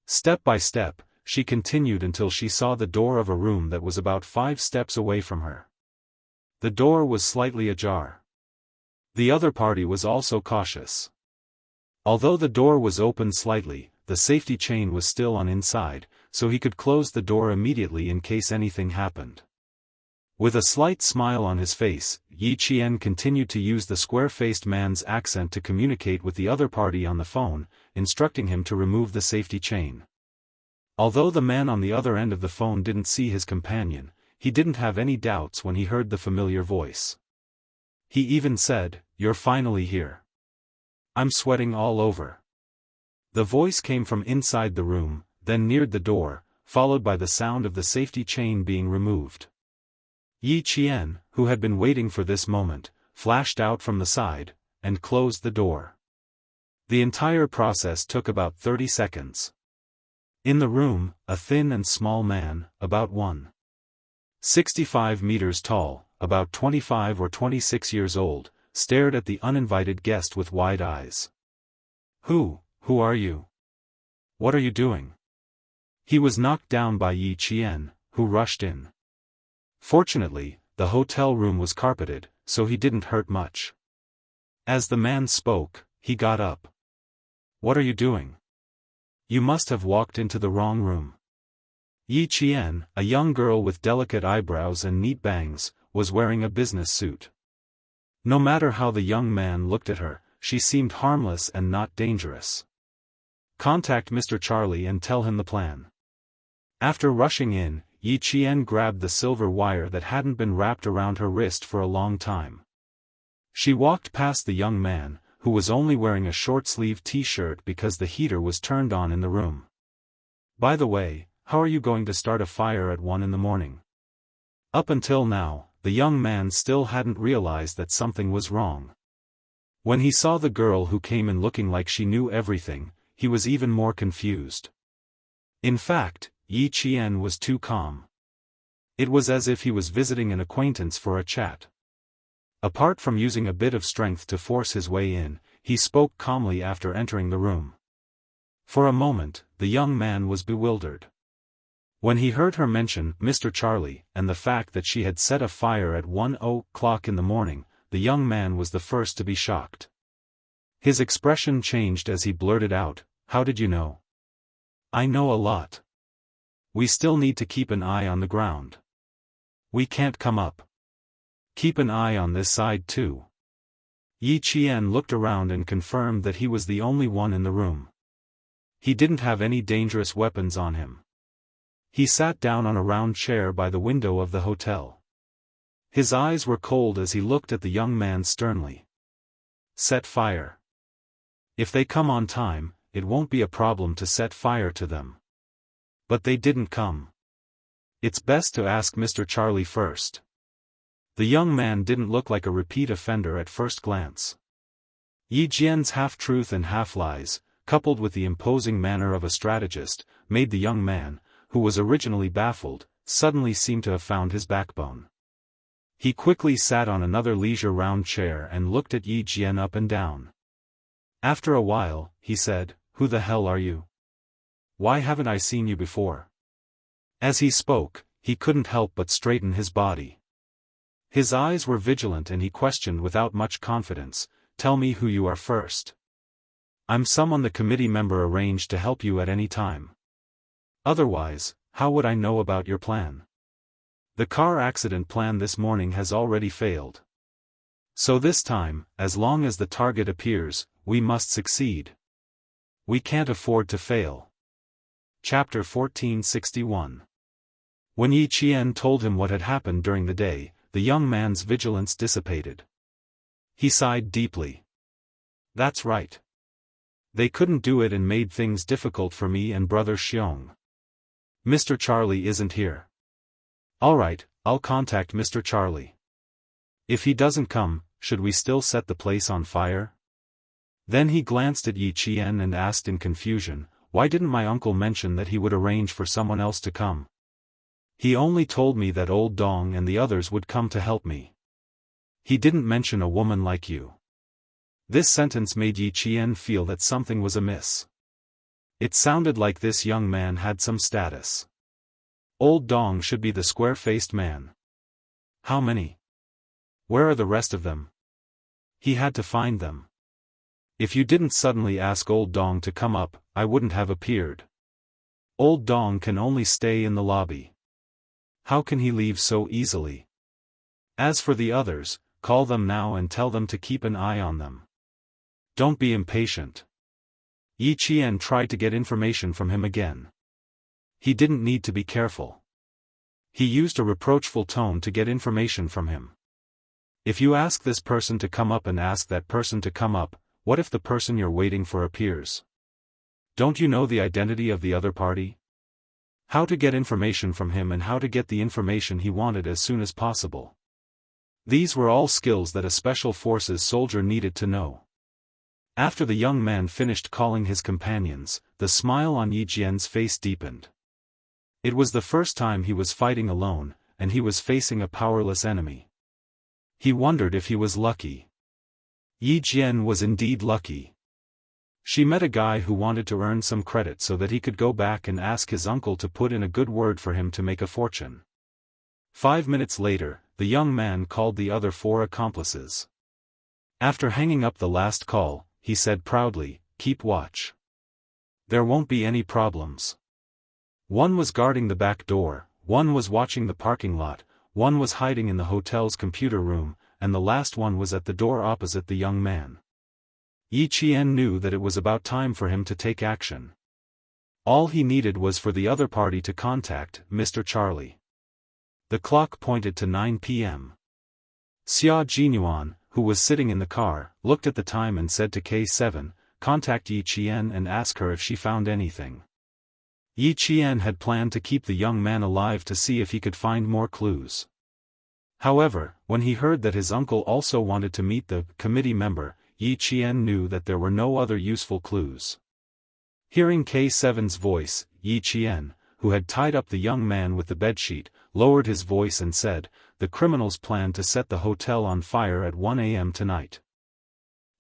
Speaker 1: Step by step, she continued until she saw the door of a room that was about 5 steps away from her. The door was slightly ajar. The other party was also cautious. Although the door was open slightly, the safety chain was still on inside, so he could close the door immediately in case anything happened. With a slight smile on his face, Yi Qian continued to use the square-faced man's accent to communicate with the other party on the phone, instructing him to remove the safety chain. Although the man on the other end of the phone didn't see his companion, he didn't have any doubts when he heard the familiar voice. He even said, "You're finally here. I'm sweating all over." The voice came from inside the room, then neared the door, followed by the sound of the safety chain being removed. Yi Qian, who had been waiting for this moment, flashed out from the side, and closed the door. The entire process took about 30 seconds. In the room, a thin and small man, about 1.65 meters tall, about 25 or 26 years old, stared at the uninvited guest with wide eyes. Who are you? What are you doing?" He was knocked down by Yi Qian, who rushed in. Fortunately, the hotel room was carpeted, so he didn't hurt much. As the man spoke, he got up. "What are you doing? You must have walked into the wrong room." Yi Qian, a young girl with delicate eyebrows and neat bangs, was wearing a business suit. No matter how the young man looked at her, she seemed harmless and not dangerous. "Contact Mr. Charlie and tell him the plan." After rushing in, Yi Qian grabbed the silver wire that hadn't been wrapped around her wrist for a long time. She walked past the young man, who was only wearing a short-sleeved t-shirt because the heater was turned on in the room. "By the way, how are you going to start a fire at 1 in the morning?" Up until now, the young man still hadn't realized that something was wrong. When he saw the girl who came in looking like she knew everything, he was even more confused. In fact, Yi Qian was too calm. It was as if he was visiting an acquaintance for a chat. Apart from using a bit of strength to force his way in, he spoke calmly after entering the room. For a moment, the young man was bewildered. When he heard her mention Mr. Charlie and the fact that she had set a fire at 1:00 in the morning, the young man was the first to be shocked. His expression changed as he blurted out, "How did you know?" "I know a lot. We still need to keep an eye on the ground. We can't come up. Keep an eye on this side too." Yi Qian looked around and confirmed that he was the only one in the room. He didn't have any dangerous weapons on him. He sat down on a round chair by the window of the hotel. His eyes were cold as he looked at the young man sternly. Set fire. If they come on time, it won't be a problem to set fire to them. But they didn't come. It's best to ask Mr. Charlie first. The young man didn't look like a repeat offender at first glance. Yi Jian's half-truth and half-lies, coupled with the imposing manner of a strategist, made the young man, who was originally baffled, suddenly seem to have found his backbone. He quickly sat on another leisure-round chair and looked at Yi Jian up and down. After a while, he said, "Who the hell are you? Why haven't I seen you before?" As he spoke, he couldn't help but straighten his body. His eyes were vigilant and he questioned without much confidence, "Tell me who you are first. I'm someone the committee member arranged to help you at any time. Otherwise, how would I know about your plan? The car accident plan this morning has already failed. So this time, as long as the target appears, we must succeed. We can't afford to fail." Chapter 1461. When Yi Qian told him what had happened during the day, the young man's vigilance dissipated. He sighed deeply. "That's right. They couldn't do it and made things difficult for me and brother Xiong. Mr. Charlie isn't here. All right, I'll contact Mr. Charlie. If he doesn't come, should we still set the place on fire?" Then he glanced at Yi Qian and asked in confusion, "Why didn't my uncle mention that he would arrange for someone else to come? He only told me that old Dong and the others would come to help me. He didn't mention a woman like you." This sentence made Yi Qian feel that something was amiss. It sounded like this young man had some status. Old Dong should be the square-faced man. How many? Where are the rest of them? He had to find them. If you didn't suddenly ask Old Dong to come up, I wouldn't have appeared. Old Dong can only stay in the lobby. How can he leave so easily? As for the others, call them now and tell them to keep an eye on them. Don't be impatient. Yi Qian tried to get information from him again. He didn't need to be careful. He used a reproachful tone to get information from him. If you ask this person to come up and ask that person to come up, what if the person you're waiting for appears? Don't you know the identity of the other party? How to get information from him and how to get the information he wanted as soon as possible. These were all skills that a special forces soldier needed to know. After the young man finished calling his companions, the smile on Yi Jian's face deepened. It was the first time he was fighting alone, and he was facing a powerless enemy. He wondered if he was lucky. Yi Jian was indeed lucky. She met a guy who wanted to earn some credit so that he could go back and ask his uncle to put in a good word for him to make a fortune. 5 minutes later, the young man called the other 4 accomplices. After hanging up the last call, he said proudly, "Keep watch. There won't be any problems." One was guarding the back door, one was watching the parking lot, one was hiding in the hotel's computer room, and the last one was at the door opposite the young man. Yi Qian knew that it was about time for him to take action. All he needed was for the other party to contact Mr. Charlie. The clock pointed to 9 p.m. Xia Jinyuan, who was sitting in the car, looked at the time and said to K7, "Contact Yi Qian and ask her if she found anything." Yi Qian had planned to keep the young man alive to see if he could find more clues. However, when he heard that his uncle also wanted to meet the committee member, Yi Qian knew that there were no other useful clues. Hearing K7's voice, Yi Qian, who had tied up the young man with the bedsheet, lowered his voice and said, "The criminals plan to set the hotel on fire at 1 a.m. tonight.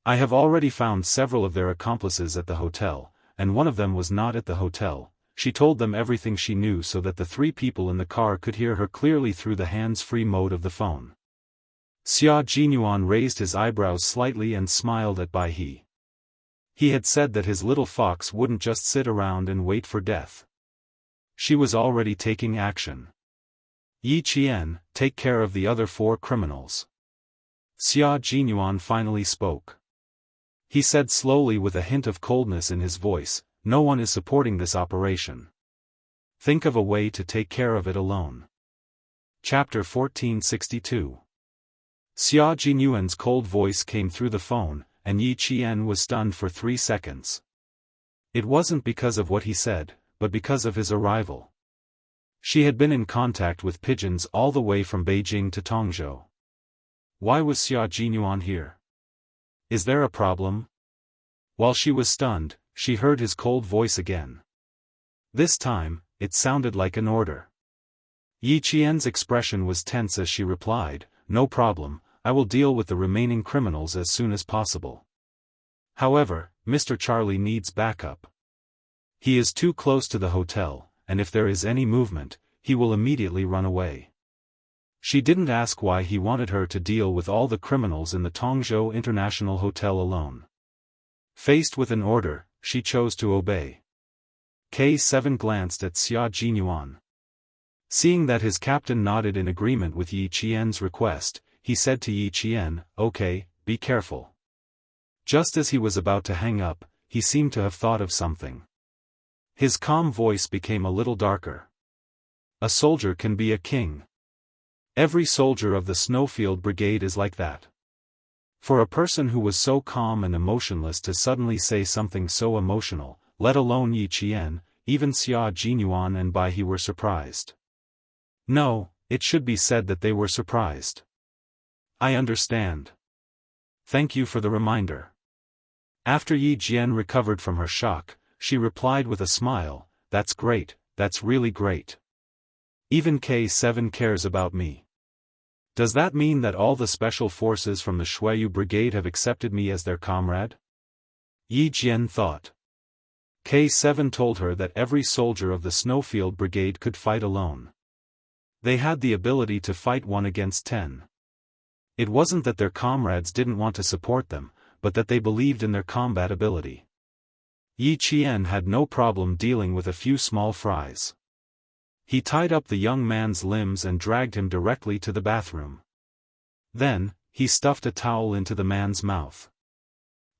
Speaker 1: I have already found several of their accomplices at the hotel, and one of them was not at the hotel." She told them everything she knew so that the 3 people in the car could hear her clearly through the hands-free mode of the phone. Xia Jinyuan raised his eyebrows slightly and smiled at Bai He. He had said that his little fox wouldn't just sit around and wait for death. She was already taking action. "Yi Qian, take care of the other 4 criminals." Xia Jinyuan finally spoke. He said slowly with a hint of coldness in his voice, no one is supporting this operation. Think of a way to take care of it alone. Chapter 1462. Xia Jinyuan's cold voice came through the phone, and Yi Qian was stunned for 3 seconds. It wasn't because of what he said, but because of his arrival. She had been in contact with pigeons all the way from Beijing to Tongzhou. Why was Xia Jinyuan here? Is there a problem? While she was stunned, she heard his cold voice again. This time, it sounded like an order. Yi Qian's expression was tense as she replied, "No problem, I will deal with the remaining criminals as soon as possible. However, Mr. Charlie needs backup. He is too close to the hotel, and if there is any movement, he will immediately run away." She didn't ask why he wanted her to deal with all the criminals in the Tongzhou International Hotel alone. Faced with an order, she chose to obey. K7 glanced at Xia Jinyuan. Seeing that his captain nodded in agreement with Yi Qian's request, he said to Yi Qian, "Okay, be careful." Just as he was about to hang up, he seemed to have thought of something. His calm voice became a little darker. "A soldier can be a king. Every soldier of the Snowfield Brigade is like that." For a person who was so calm and emotionless to suddenly say something so emotional, let alone Yi Qian, even Xia Jinyuan and Bai He were surprised. No, it should be said that they were surprised. "I understand. Thank you for the reminder." After Yi Jian recovered from her shock, she replied with a smile, "That's great, that's really great. Even K7 cares about me. Does that mean that all the special forces from the Shuiyu Brigade have accepted me as their comrade?" Yi Jian thought. K7 told her that every soldier of the Snowfield Brigade could fight alone. They had the ability to fight 1 against 10. It wasn't that their comrades didn't want to support them, but that they believed in their combat ability. Yi Qian had no problem dealing with a few small fries. He tied up the young man's limbs and dragged him directly to the bathroom. Then, he stuffed a towel into the man's mouth.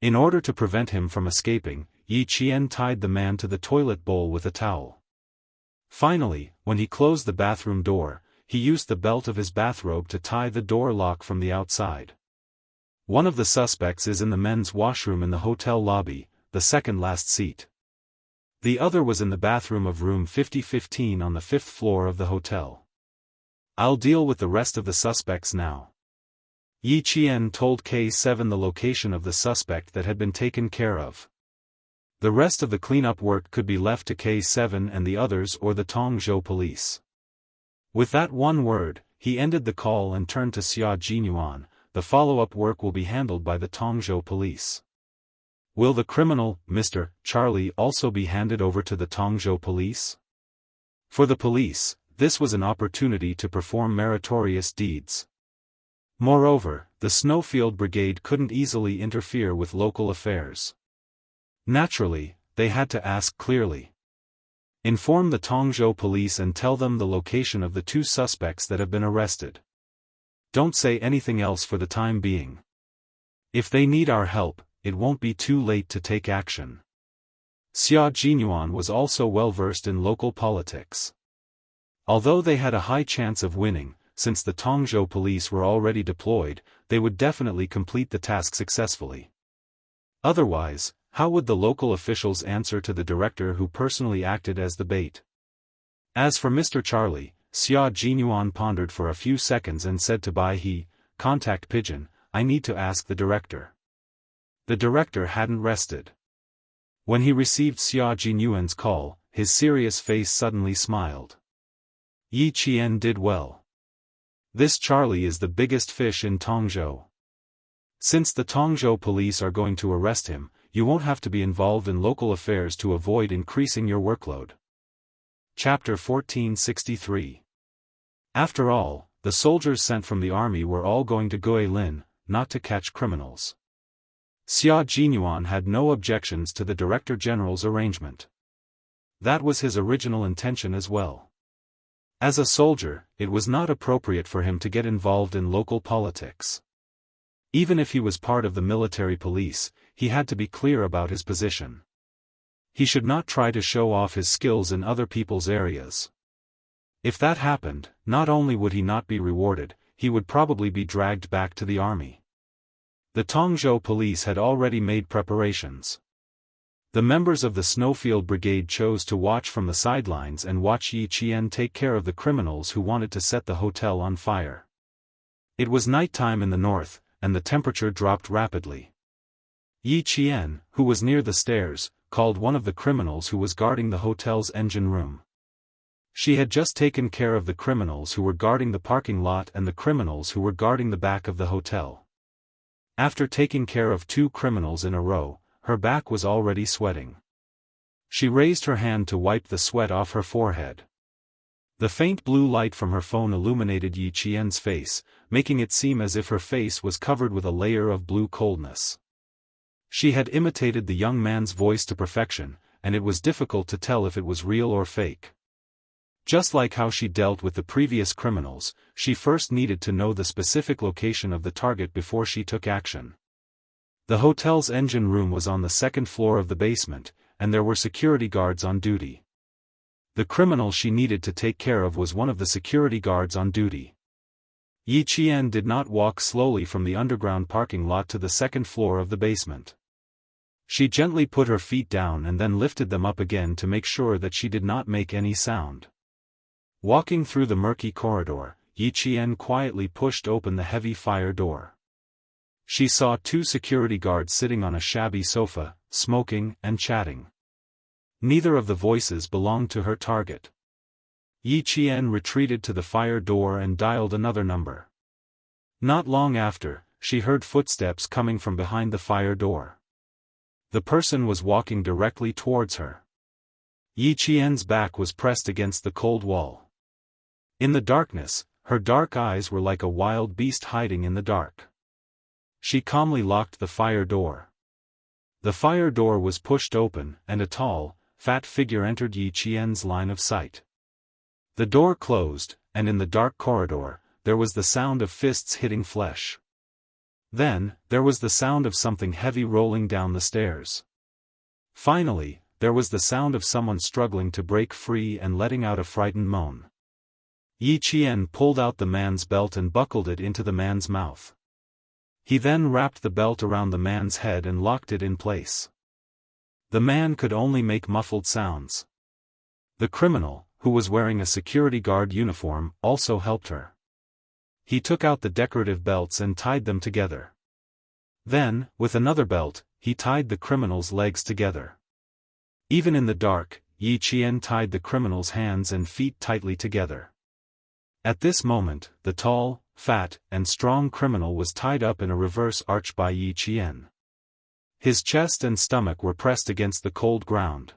Speaker 1: In order to prevent him from escaping, Yi Qian tied the man to the toilet bowl with a towel. Finally, when he closed the bathroom door, he used the belt of his bathrobe to tie the door lock from the outside. One of the suspects is in the men's washroom in the hotel lobby, the second last seat. The other was in the bathroom of room 5015 on the 5th floor of the hotel. "I'll deal with the rest of the suspects now." Yi Qian told K7 the location of the suspect that had been taken care of. The rest of the cleanup work could be left to K7 and the others or the Tongzhou police. With that one word, he ended the call and turned to Xia Jinyuan. "The follow-up work will be handled by the Tongzhou police. Will the criminal, Mr. Charlie, also be handed over to the Tongzhou police?" For the police, this was an opportunity to perform meritorious deeds. Moreover, the Snowfield Brigade couldn't easily interfere with local affairs. Naturally, they had to ask clearly. "Inform the Tongzhou police and tell them the location of the 2 suspects that have been arrested. Don't say anything else for the time being. If they need our help, it won't be too late to take action." Xia Jinyuan was also well versed in local politics. Although they had a high chance of winning, since the Tongzhou police were already deployed, they would definitely complete the task successfully. Otherwise, how would the local officials answer to the director who personally acted as the bait? As for Mr. Charlie, Xia Jinyuan pondered for a few seconds and said to Bai He, "Contact Pigeon, I need to ask the director." The director hadn't rested. When he received Xia Jinyuan's call, his serious face suddenly smiled. Yi Qian did well. This Charlie is the biggest fish in Tongzhou. Since the Tongzhou police are going to arrest him, you won't have to be involved in local affairs to avoid increasing your workload. Chapter 1463. After all, the soldiers sent from the army were all going to Guilin, not to catch criminals. Xia Jinyuan had no objections to the Director General's arrangement. That was his original intention as well. As a soldier, it was not appropriate for him to get involved in local politics. Even if he was part of the military police, he had to be clear about his position. He should not try to show off his skills in other people's areas. If that happened, not only would he not be rewarded, he would probably be dragged back to the army. The Tongzhou police had already made preparations. The members of the Snowfield Brigade chose to watch from the sidelines and watch Yi Qian take care of the criminals who wanted to set the hotel on fire. It was nighttime in the north, and the temperature dropped rapidly. Yi Qian, who was near the stairs, called one of the criminals who was guarding the hotel's engine room. She had just taken care of the criminals who were guarding the parking lot and the criminals who were guarding the back of the hotel. After taking care of 2 criminals in a row, her back was already sweating. She raised her hand to wipe the sweat off her forehead. The faint blue light from her phone illuminated Yi Qian's face, making it seem as if her face was covered with a layer of blue coldness. She had imitated the young man's voice to perfection, and it was difficult to tell if it was real or fake. Just like how she dealt with the previous criminals, she first needed to know the specific location of the target before she took action. The hotel's engine room was on the 2nd floor of the basement, and there were security guards on duty. The criminal she needed to take care of was one of the security guards on duty. Yi Qian did not walk slowly from the underground parking lot to the 2nd floor of the basement. She gently put her feet down and then lifted them up again to make sure that she did not make any sound. Walking through the murky corridor, Yi Qian quietly pushed open the heavy fire door. She saw 2 security guards sitting on a shabby sofa, smoking and chatting. Neither of the voices belonged to her target. Yi Qian retreated to the fire door and dialed another number. Not long after, she heard footsteps coming from behind the fire door. The person was walking directly towards her. Yi Qian's back was pressed against the cold wall. In the darkness, her dark eyes were like a wild beast hiding in the dark. She calmly locked the fire door. The fire door was pushed open, and a tall, fat figure entered Yi Qian's line of sight. The door closed, and in the dark corridor, there was the sound of fists hitting flesh. Then, there was the sound of something heavy rolling down the stairs. Finally, there was the sound of someone struggling to break free and letting out a frightened moan. Yi Qian pulled out the man's belt and buckled it into the man's mouth. He then wrapped the belt around the man's head and locked it in place. The man could only make muffled sounds. The criminal, who was wearing a security guard uniform, also helped her. He took out the decorative belts and tied them together. Then, with another belt, he tied the criminal's legs together. Even in the dark, Yi Qian tied the criminal's hands and feet tightly together. At this moment, the tall, fat, and strong criminal was tied up in a reverse arch by Yi Qian. His chest and stomach were pressed against the cold ground.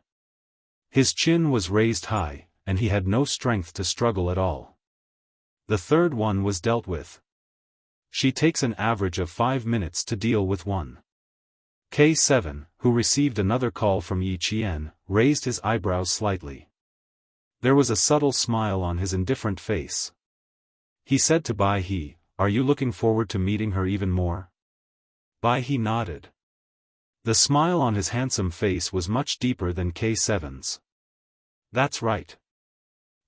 Speaker 1: His chin was raised high, and he had no strength to struggle at all. The third one was dealt with. She takes an average of 5 minutes to deal with one. K7, who received another call from Yi Qian, raised his eyebrows slightly. There was a subtle smile on his indifferent face. He said to Bai He, "Are you looking forward to meeting her even more?" Bai He nodded. The smile on his handsome face was much deeper than K7's. "That's right.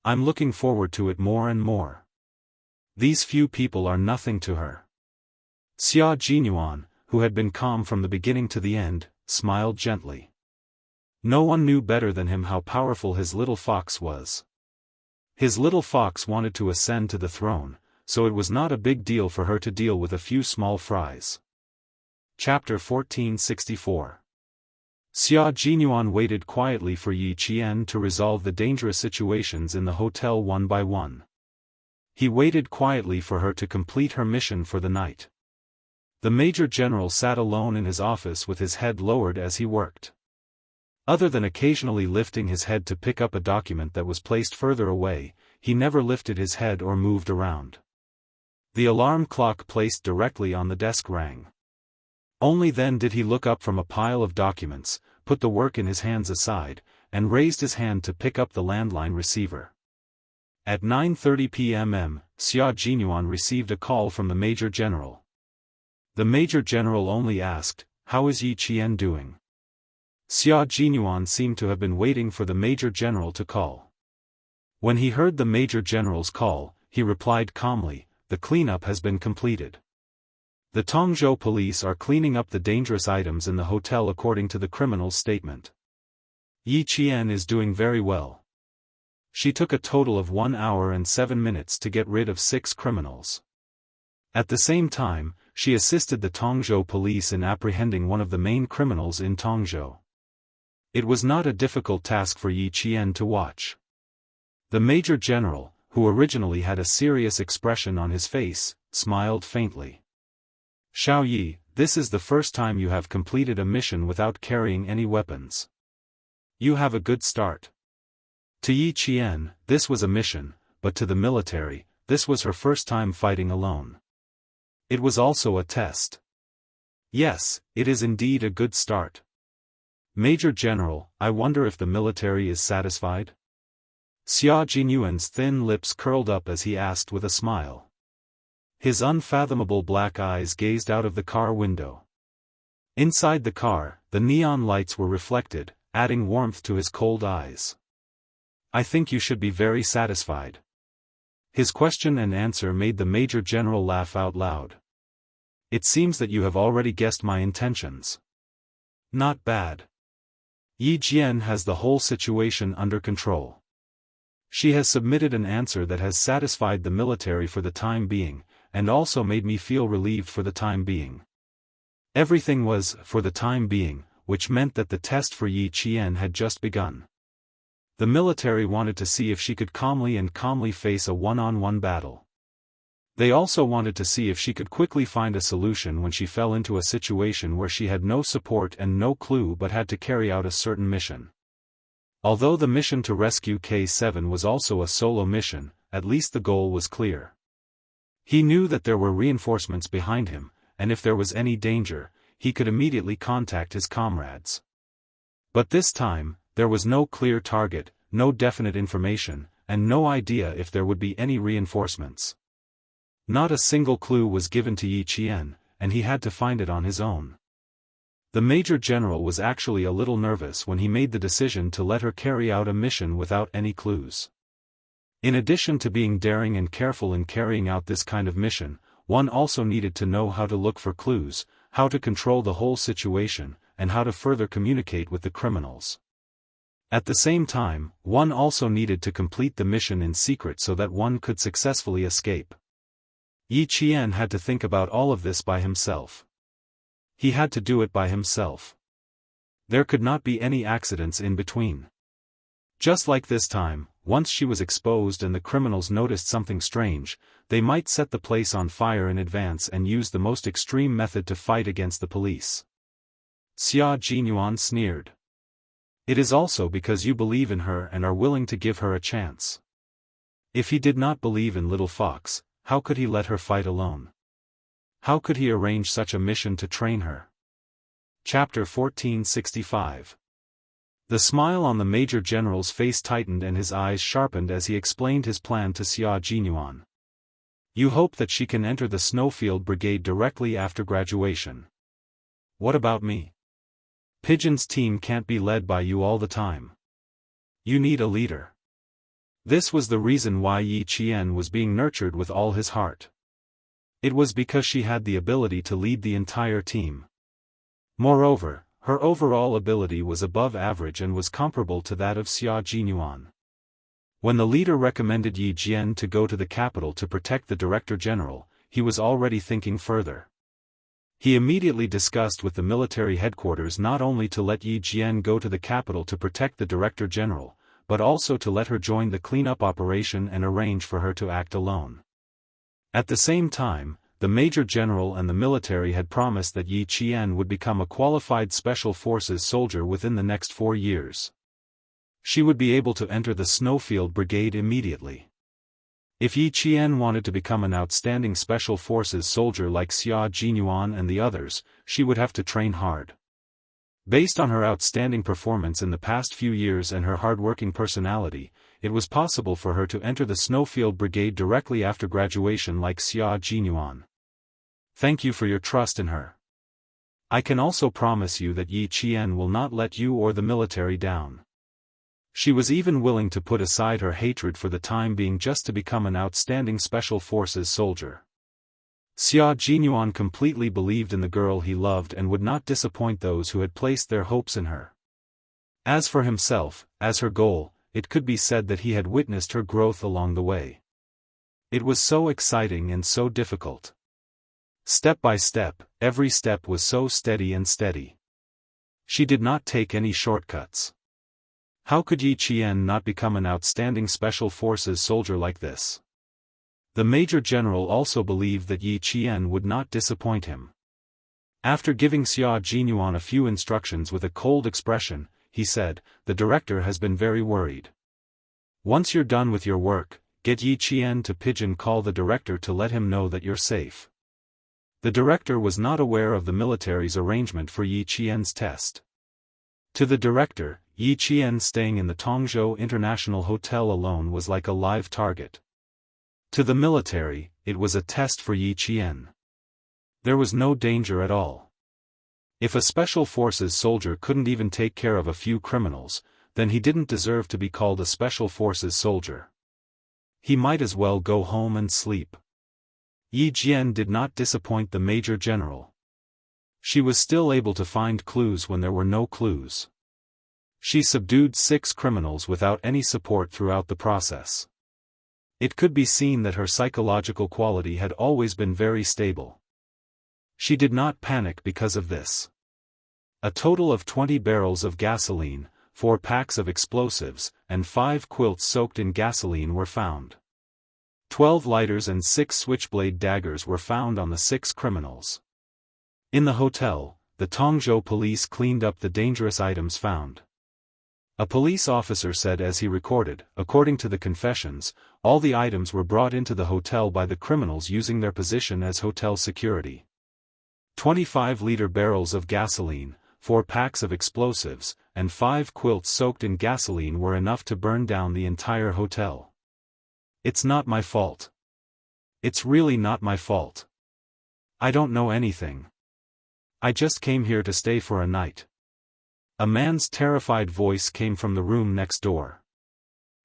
Speaker 1: I'm looking forward to it more and more. These few people are nothing to her." Xia Jinyuan, who had been calm from the beginning to the end, smiled gently. No one knew better than him how powerful his little fox was. His little fox wanted to ascend to the throne, so it was not a big deal for her to deal with a few small fries. Chapter 1464. Xia Jinyuan waited quietly for Yi Qian to resolve the dangerous situations in the hotel one by one. He waited quietly for her to complete her mission for the night. The Major General sat alone in his office with his head lowered as he worked. Other than occasionally lifting his head to pick up a document that was placed further away, he never lifted his head or moved around. The alarm clock placed directly on the desk rang. Only then did he look up from a pile of documents, put the work in his hands aside, and raised his hand to pick up the landline receiver. At 9:30 p.m. Xia Jinyuan received a call from the Major General. The Major General only asked, "How is Yi Qian doing?" Xia Jinyuan seemed to have been waiting for the Major General to call. When he heard the Major General's call, he replied calmly, "The cleanup has been completed. The Tongzhou police are cleaning up the dangerous items in the hotel according to the criminal's statement. Yi Qian is doing very well. She took a total of 1 hour and 7 minutes to get rid of 6 criminals. At the same time, she assisted the Tongzhou police in apprehending one of the main criminals in Tongzhou. It was not a difficult task for Yi Qian to watch." The Major General, who originally had a serious expression on his face, smiled faintly. "Xiao Yi, this is the first time you have completed a mission without carrying any weapons. You have a good start." To Yi Qian, this was a mission, but to the military, this was her first time fighting alone. It was also a test. Yes, it is indeed a good start. "Major General, I wonder if the military is satisfied?" Xia Jinyuan's thin lips curled up as he asked with a smile. His unfathomable black eyes gazed out of the car window. Inside the car, the neon lights were reflected, adding warmth to his cold eyes. "I think you should be very satisfied." His question and answer made the Major General laugh out loud. "It seems that you have already guessed my intentions. Not bad. Yi Jian has the whole situation under control. She has submitted an answer that has satisfied the military for the time being, and also made me feel relieved for the time being." Everything was, for the time being, which meant that the test for Yi Qian had just begun. The military wanted to see if she could calmly face a one-on-one battle. They also wanted to see if she could quickly find a solution when she fell into a situation where she had no support and no clue but had to carry out a certain mission. Although the mission to rescue K7 was also a solo mission, at least the goal was clear. He knew that there were reinforcements behind him, and if there was any danger, he could immediately contact his comrades. But this time, there was no clear target, no definite information, and no idea if there would be any reinforcements. Not a single clue was given to Yi Qian, and he had to find it on his own. The Major General was actually a little nervous when he made the decision to let her carry out a mission without any clues. In addition to being daring and careful in carrying out this kind of mission, one also needed to know how to look for clues, how to control the whole situation, and how to further communicate with the criminals. At the same time, one also needed to complete the mission in secret so that one could successfully escape. Yi Qian had to think about all of this by himself. He had to do it by himself. There could not be any accidents in between. Just like this time, once she was exposed and the criminals noticed something strange, they might set the place on fire in advance and use the most extreme method to fight against the police. Xia Jinyuan sneered. "It is also because you believe in her and are willing to give her a chance. If he did not believe in Little Fox, how could he let her fight alone? How could he arrange such a mission to train her?" Chapter 1465. The smile on the Major General's face tightened and his eyes sharpened as he explained his plan to Xia Jinyuan. "You hope that she can enter the Snowfield Brigade directly after graduation. What about me? Pigeon's team can't be led by you all the time. You need a leader." This was the reason why Yi Qian was being nurtured with all his heart. It was because she had the ability to lead the entire team. Moreover, her overall ability was above average and was comparable to that of Xia Jinyuan. When the leader recommended Yi Jian to go to the capital to protect the Director General, he was already thinking further. He immediately discussed with the military headquarters not only to let Yi Jian go to the capital to protect the Director General, but also to let her join the cleanup operation and arrange for her to act alone. At the same time, the Major General and the military had promised that Yi Qian would become a qualified Special Forces soldier within the next 4 years. She would be able to enter the Snowfield Brigade immediately. If Yi Qian wanted to become an outstanding Special Forces soldier like Xia Jinyuan and the others, she would have to train hard. Based on her outstanding performance in the past few years and her hard-working personality, it was possible for her to enter the Snowfield Brigade directly after graduation like Xia Jinyuan. "Thank you for your trust in her. I can also promise you that Yi Qian will not let you or the military down. She was even willing to put aside her hatred for the time being just to become an outstanding special forces soldier. Xia Jinyuan completely believed in the girl he loved and would not disappoint those who had placed their hopes in her. As for himself, as her goal, it could be said that he had witnessed her growth along the way. It was so exciting and so difficult. Step by step, every step was so steady and steady. She did not take any shortcuts. How could Yi Qian not become an outstanding special forces soldier like this? The Major General also believed that Yi Qian would not disappoint him. After giving Xia Jinyuan a few instructions with a cold expression, he said, "The director has been very worried. Once you're done with your work, get Yi Qian to pigeon call the director to let him know that you're safe." The director was not aware of the military's arrangement for Yi Qian's test. To the director, Yi Qian staying in the Tongzhou International Hotel alone was like a live target. To the military, it was a test for Yi Qian. There was no danger at all. If a special forces soldier couldn't even take care of a few criminals, then he didn't deserve to be called a special forces soldier. He might as well go home and sleep. Yi Jian did not disappoint the Major General. She was still able to find clues when there were no clues. She subdued 6 criminals without any support throughout the process. It could be seen that her psychological quality had always been very stable. She did not panic because of this. A total of 20 barrels of gasoline, 4 packs of explosives, and 5 quilts soaked in gasoline were found. 12 lighters and 6 switchblade daggers were found on the 6 criminals. In the hotel, the Tongzhou police cleaned up the dangerous items found. A police officer said as he recorded, according to the confessions, all the items were brought into the hotel by the criminals using their position as hotel security. 25-liter barrels of gasoline, 4 packs of explosives, and 5 quilts soaked in gasoline were enough to burn down the entire hotel. It's not my fault. It's really not my fault. I don't know anything. I just came here to stay for a night. A man's terrified voice came from the room next door.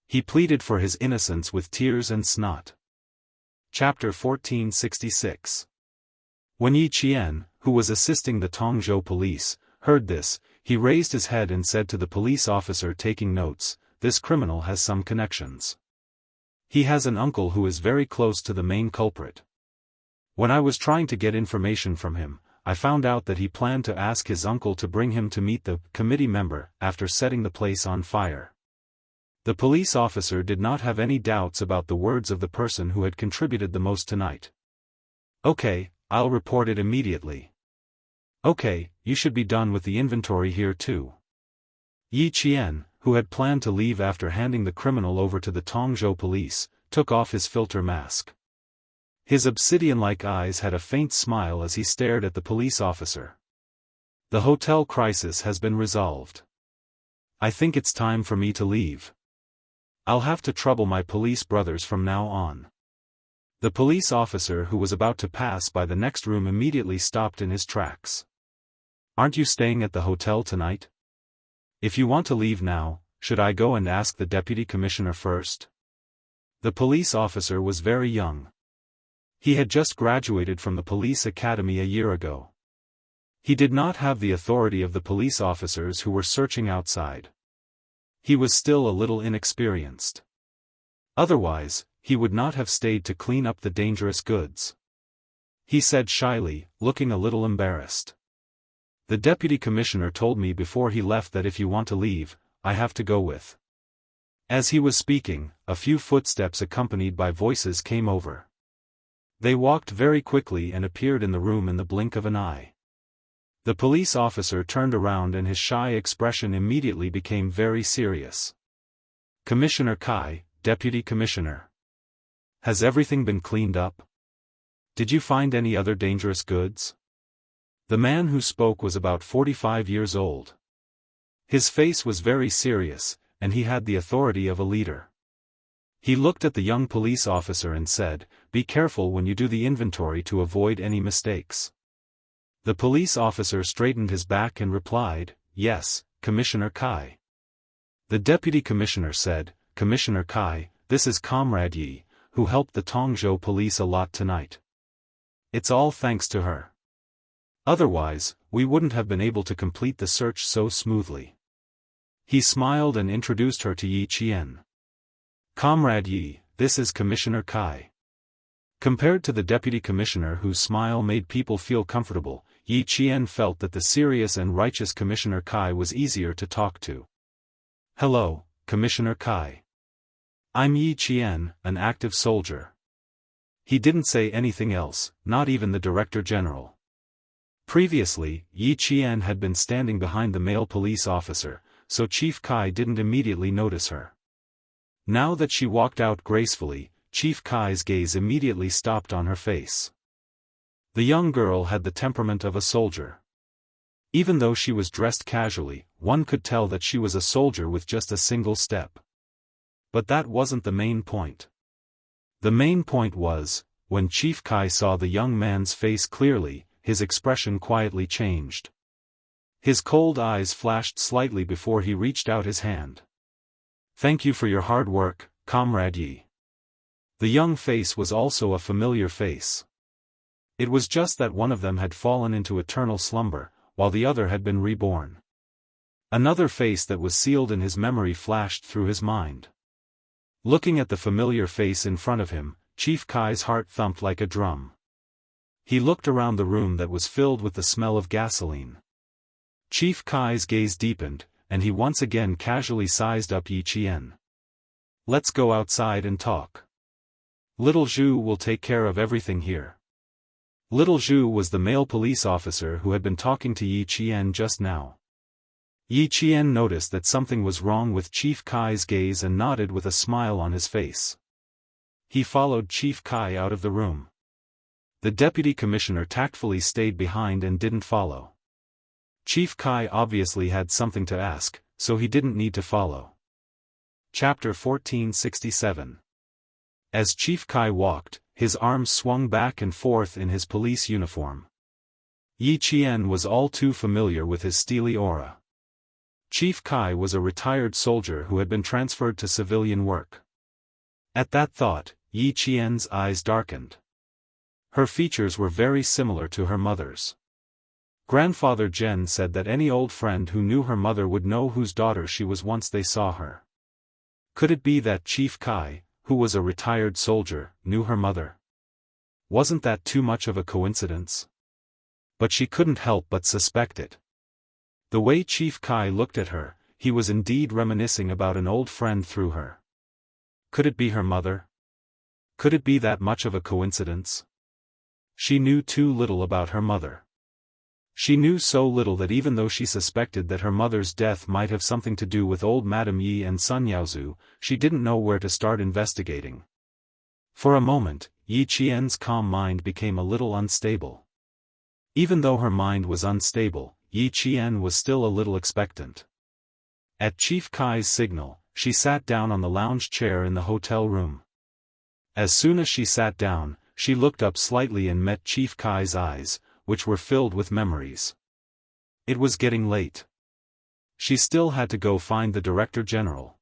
Speaker 1: He pleaded for his innocence with tears and snot. Chapter 1466. When Yi Qian, who was assisting the Tongzhou police, heard this, he raised his head and said to the police officer taking notes, "This criminal has some connections. He has an uncle who is very close to the main culprit. When I was trying to get information from him, I found out that he planned to ask his uncle to bring him to meet the committee member after setting the place on fire." The police officer did not have any doubts about the words of the person who had contributed the most tonight. "Okay, I'll report it immediately." "Okay, you should be done with the inventory here too." Yi Qian, who had planned to leave after handing the criminal over to the Tongzhou police, took off his filter mask. His obsidian-like eyes had a faint smile as he stared at the police officer. "The hotel crisis has been resolved. I think it's time for me to leave. I'll have to trouble my police brothers from now on." The police officer who was about to pass by the next room immediately stopped in his tracks. "Aren't you staying at the hotel tonight? If you want to leave now, should I go and ask the deputy commissioner first?" The police officer was very young. He had just graduated from the police academy a year ago. He did not have the authority of the police officers who were searching outside. He was still a little inexperienced. Otherwise, he would not have stayed to clean up the dangerous goods. He said shyly, looking a little embarrassed. "The deputy commissioner told me before he left that if you want to leave, I have to go with." As he was speaking, a few footsteps accompanied by voices came over. They walked very quickly and appeared in the room in the blink of an eye. The police officer turned around and his shy expression immediately became very serious. "Commissioner Kai, Deputy Commissioner. Has everything been cleaned up? Did you find any other dangerous goods?" The man who spoke was about 45 years old. His face was very serious, and he had the authority of a leader. He looked at the young police officer and said, "Be careful when you do the inventory to avoid any mistakes." The police officer straightened his back and replied, "Yes, Commissioner Kai." The deputy commissioner said, "Commissioner Kai, this is Comrade Yi, who helped the Tongzhou police a lot tonight. It's all thanks to her. Otherwise, we wouldn't have been able to complete the search so smoothly." He smiled and introduced her to Yi Qian. "Comrade Yi, this is Commissioner Kai." Compared to the deputy commissioner whose smile made people feel comfortable, Yi Qian felt that the serious and righteous Commissioner Kai was easier to talk to. "Hello, Commissioner Kai. I'm Yi Qian, an active soldier." He didn't say anything else, not even the Director General. Previously, Yi Qian had been standing behind the male police officer, so Chief Kai didn't immediately notice her. Now that she walked out gracefully, Chief Kai's gaze immediately stopped on her face. The young girl had the temperament of a soldier. Even though she was dressed casually, one could tell that she was a soldier with just a single step. But that wasn't the main point. The main point was, when Chief Kai saw the young man's face clearly, his expression quietly changed. His cold eyes flashed slightly before he reached out his hand. "Thank you for your hard work, Comrade Yi." The young face was also a familiar face. It was just that one of them had fallen into eternal slumber, while the other had been reborn. Another face that was sealed in his memory flashed through his mind. Looking at the familiar face in front of him, Chief Kai's heart thumped like a drum. He looked around the room that was filled with the smell of gasoline. Chief Kai's gaze deepened, and he once again casually sized up Yi Qian. "Let's go outside and talk. Little Zhu will take care of everything here." Little Zhu was the male police officer who had been talking to Yi Qian just now. Yi Qian noticed that something was wrong with Chief Kai's gaze and nodded with a smile on his face. He followed Chief Kai out of the room. The deputy commissioner tactfully stayed behind and didn't follow. Chief Kai obviously had something to ask, so he didn't need to follow. Chapter 1467. As Chief Kai walked, his arms swung back and forth in his police uniform. Yi Qian was all too familiar with his steely aura. Chief Kai was a retired soldier who had been transferred to civilian work. At that thought, Yi Qian's eyes darkened. Her features were very similar to her mother's. Grandfather Zhen said that any old friend who knew her mother would know whose daughter she was once they saw her. Could it be that Chief Kai, who was a retired soldier, knew her mother? Wasn't that too much of a coincidence? But she couldn't help but suspect it. The way Chief Kai looked at her, he was indeed reminiscing about an old friend through her. Could it be her mother? Could it be that much of a coincidence? She knew too little about her mother. She knew so little that even though she suspected that her mother's death might have something to do with old Madame Yi and Sun Yaozu, she didn't know where to start investigating. For a moment, Yi Qian's calm mind became a little unstable. Even though her mind was unstable, Yi Qian was still a little expectant. At Chief Kai's signal, she sat down on the lounge chair in the hotel room. As soon as she sat down, she looked up slightly and met Chief Kai's eyes, which were filled with memories. It was getting late. She still had to go find the Director General.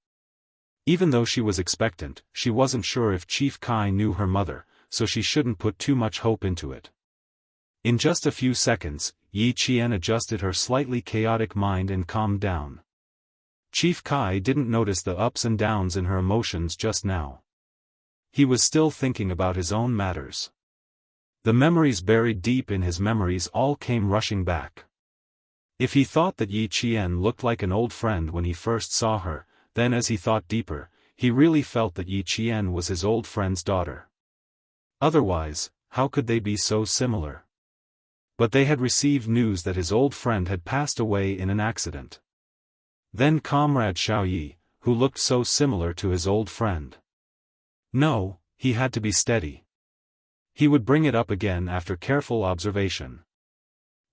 Speaker 1: Even though she was expectant, she wasn't sure if Chief Kai knew her mother, so she shouldn't put too much hope into it. In just a few seconds, Yi Qian adjusted her slightly chaotic mind and calmed down. Chief Kai didn't notice the ups and downs in her emotions just now. He was still thinking about his own matters. The memories buried deep in his memories all came rushing back. If he thought that Yi Qian looked like an old friend when he first saw her, then as he thought deeper, he really felt that Yi Qian was his old friend's daughter. Otherwise, how could they be so similar? But they had received news that his old friend had passed away in an accident. Then Comrade Xiao Yi, who looked so similar to his old friend. No, he had to be steady. He would bring it up again after careful observation.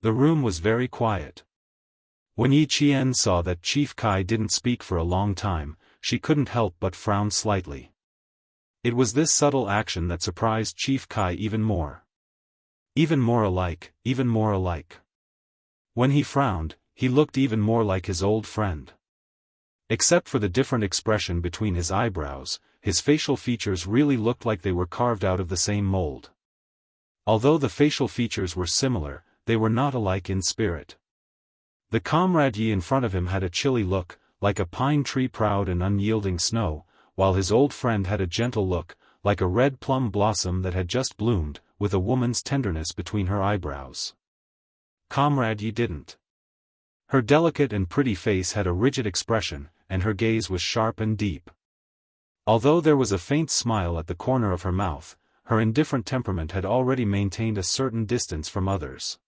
Speaker 1: The room was very quiet. When Yi Qian saw that Chief Kai didn't speak for a long time, she couldn't help but frown slightly. It was this subtle action that surprised Chief Kai even more. Even more alike, even more alike. When he frowned, he looked even more like his old friend. Except for the different expression between his eyebrows, his facial features really looked like they were carved out of the same mold. Although the facial features were similar, they were not alike in spirit. The comrade Yi in front of him had a chilly look, like a pine tree proud and unyielding snow, while his old friend had a gentle look, like a red plum blossom that had just bloomed, with a woman's tenderness between her eyebrows. Comrade Yi didn't. Her delicate and pretty face had a rigid expression, and her gaze was sharp and deep. Although there was a faint smile at the corner of her mouth, her indifferent temperament had already maintained a certain distance from others.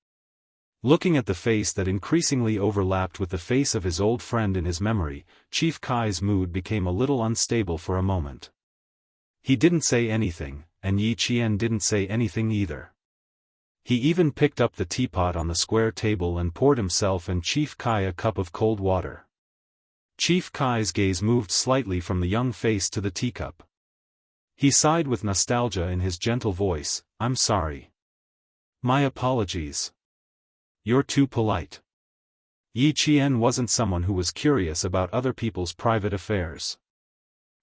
Speaker 1: Looking at the face that increasingly overlapped with the face of his old friend in his memory, Chief Kai's mood became a little unstable for a moment. He didn't say anything, and Yi Qian didn't say anything either. He even picked up the teapot on the square table and poured himself and Chief Kai a cup of cold water. Chief Kai's gaze moved slightly from the young face to the teacup. He sighed with nostalgia in his gentle voice, "I'm sorry. My apologies. You're too polite." Yi Qian wasn't someone who was curious about other people's private affairs.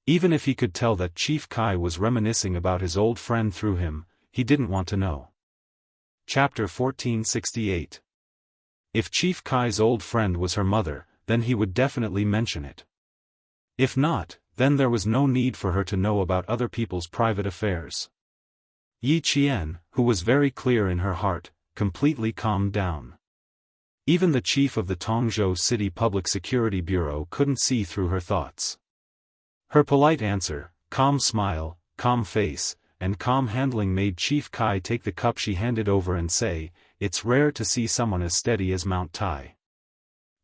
Speaker 1: Even if he could tell that Chief Kai was reminiscing about his old friend through him, he didn't want to know. Chapter 1468. If Chief Kai's old friend was her mother, then he would definitely mention it. If not, then there was no need for her to know about other people's private affairs. Yi Qian, who was very clear in her heart, completely calmed down. Even the chief of the Tongzhou City Public Security Bureau couldn't see through her thoughts. Her polite answer, calm smile, calm face, and calm handling made Chief Kai take the cup she handed over and say, "It's rare to see someone as steady as Mount Tai."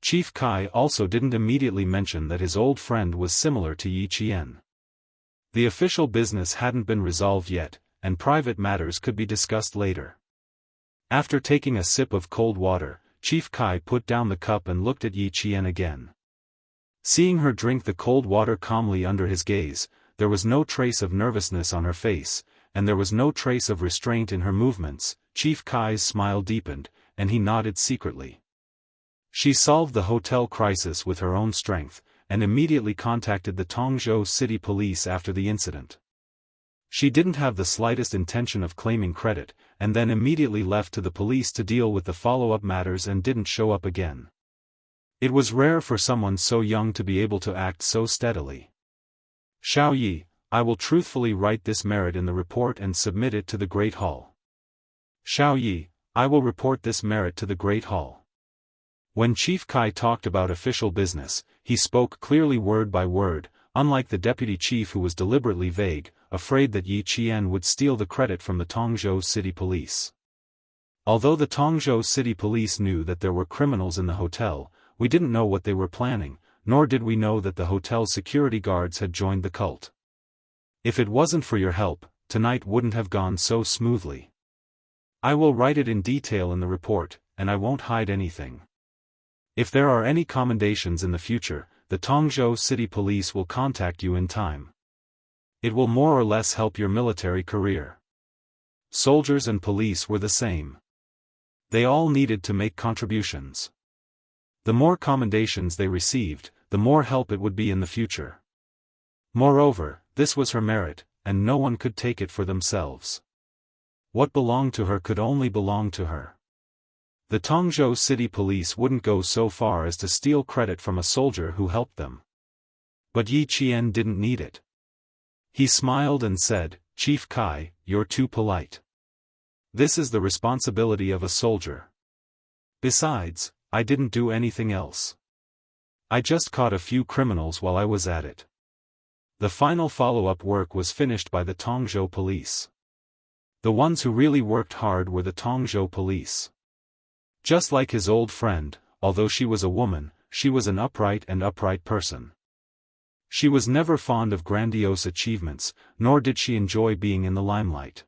Speaker 1: Chief Kai also didn't immediately mention that his old friend was similar to Yi Qian. The official business hadn't been resolved yet, and private matters could be discussed later. After taking a sip of cold water, Chief Kai put down the cup and looked at Yi Qian again. Seeing her drink the cold water calmly under his gaze, there was no trace of nervousness on her face, and there was no trace of restraint in her movements. Chief Kai's smile deepened, and he nodded secretly. She solved the hotel crisis with her own strength, and immediately contacted the Tongzhou City Police after the incident. She didn't have the slightest intention of claiming credit, and then immediately left to the police to deal with the follow-up matters and didn't show up again. It was rare for someone so young to be able to act so steadily. "Xiao Yi, I will truthfully write this merit in the report and submit it to the Great Hall." "Xiao Yi, I will report this merit to the Great Hall." When Chief Kai talked about official business, he spoke clearly word by word, unlike the deputy chief who was deliberately vague, afraid that Yi Qian would steal the credit from the Tongzhou City Police. Although the Tongzhou City Police knew that there were criminals in the hotel, we didn't know what they were planning, nor did we know that the hotel's security guards had joined the cult. If it wasn't for your help, tonight wouldn't have gone so smoothly. I will write it in detail in the report, and I won't hide anything. If there are any commendations in the future, the Tongzhou City Police will contact you in time. It will more or less help your military career. Soldiers and police were the same. They all needed to make contributions. The more commendations they received, the more help it would be in the future. Moreover, this was her merit, and no one could take it for themselves. What belonged to her could only belong to her. The Tongzhou City Police wouldn't go so far as to steal credit from a soldier who helped them. But Yi Qian didn't need it. He smiled and said, "Chief Kai, you're too polite. This is the responsibility of a soldier. Besides, I didn't do anything else. I just caught a few criminals while I was at it." The final follow-up work was finished by the Tongzhou Police. The ones who really worked hard were the Tongzhou Police. Just like his old friend, although she was a woman, she was an upright person. She was never fond of grandiose achievements, nor did she enjoy being in the limelight.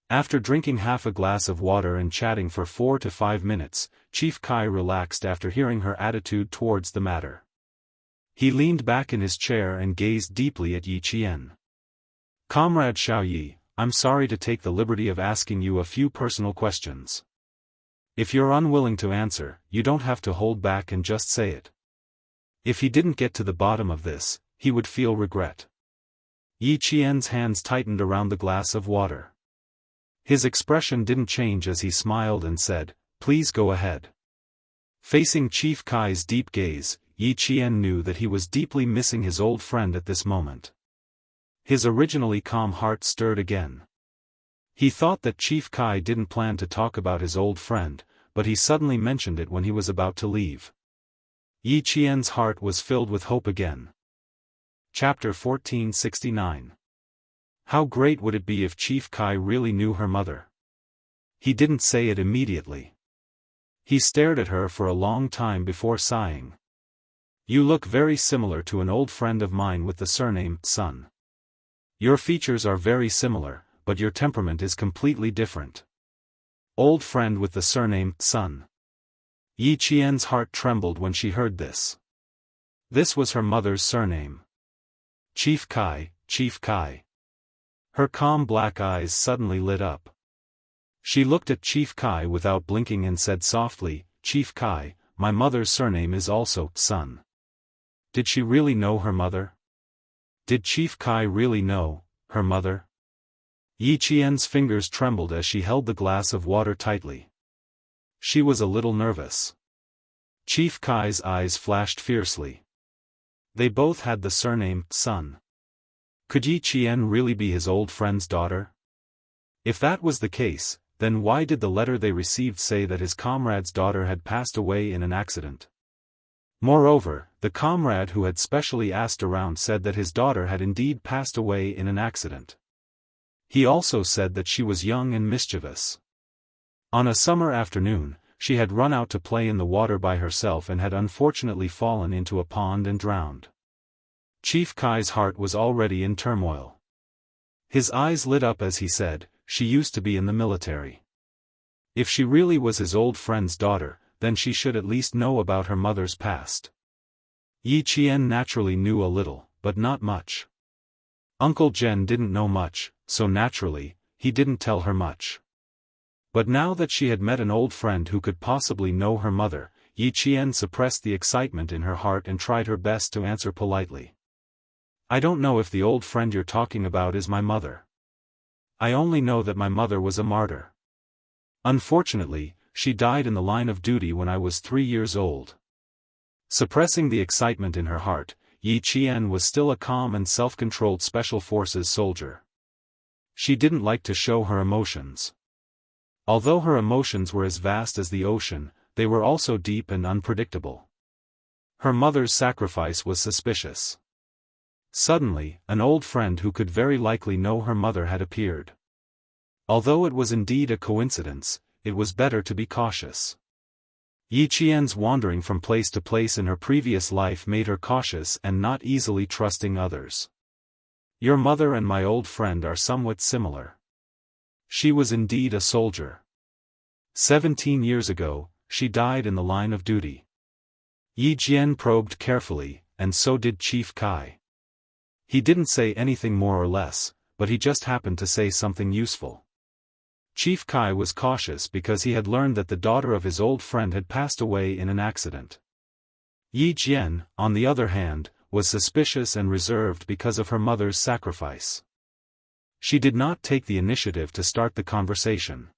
Speaker 1: After drinking half a glass of water and chatting for 4 to 5 minutes, Chief Kai relaxed after hearing her attitude towards the matter. He leaned back in his chair and gazed deeply at Yi Qian. "Comrade Xiao Yi, I'm sorry to take the liberty of asking you a few personal questions. If you're unwilling to answer, you don't have to hold back and just say it. If he didn't get to the bottom of this, he would feel regret. Yi Qian's hands tightened around the glass of water. His expression didn't change as he smiled and said, "Please go ahead." Facing Chief Kai's deep gaze, Yi Qian knew that he was deeply missing his old friend at this moment. His originally calm heart stirred again. He thought that Chief Kai didn't plan to talk about his old friend, but he suddenly mentioned it when he was about to leave. Yi Qian's heart was filled with hope again. Chapter 1469. How great would it be if Chief Kai really knew her mother? He didn't say it immediately. He stared at her for a long time before sighing. "You look very similar to an old friend of mine with the surname Sun. Your features are very similar, but your temperament is completely different." Old friend with the surname Sun. Yi Qian's heart trembled when she heard this. This was her mother's surname. Chief Kai, Chief Kai. Her calm black eyes suddenly lit up. She looked at Chief Kai without blinking and said softly, "Chief Kai, my mother's surname is also Sun." Did she really know her mother? Did Chief Kai really know her mother? Yi Qian's fingers trembled as she held the glass of water tightly. She was a little nervous. Chief Kai's eyes flashed fiercely. They both had the surname Sun. Could Yi Qian really be his old friend's daughter? If that was the case, then why did the letter they received say that his comrade's daughter had passed away in an accident? Moreover, the comrade who had specially asked around said that his daughter had indeed passed away in an accident. He also said that she was young and mischievous. On a summer afternoon, she had run out to play in the water by herself and had unfortunately fallen into a pond and drowned. Chief Kai's heart was already in turmoil. His eyes lit up as he said, "She used to be in the military." If she really was his old friend's daughter, then she should at least know about her mother's past. Yi Qian naturally knew a little, but not much. Uncle Jen didn't know much, so naturally, he didn't tell her much. But now that she had met an old friend who could possibly know her mother, Yi Qian suppressed the excitement in her heart and tried her best to answer politely. "I don't know if the old friend you're talking about is my mother. I only know that my mother was a martyr. Unfortunately, she died in the line of duty when I was 3 years old." Suppressing the excitement in her heart, Yi Qian was still a calm and self-controlled Special Forces soldier. She didn't like to show her emotions. Although her emotions were as vast as the ocean, they were also deep and unpredictable. Her mother's sacrifice was suspicious. Suddenly, an old friend who could very likely know her mother had appeared. Although it was indeed a coincidence, it was better to be cautious. Yi Qian's wandering from place to place in her previous life made her cautious and not easily trusting others. "Your mother and my old friend are somewhat similar. She was indeed a soldier. 17 years ago, she died in the line of duty." Yi Qian probed carefully, and so did Chief Kai. He didn't say anything more or less, but he just happened to say something useful. Chief Kai was cautious because he had learned that the daughter of his old friend had passed away in an accident. Yi Qian, on the other hand, was suspicious and reserved because of her mother's sacrifice. She did not take the initiative to start the conversation.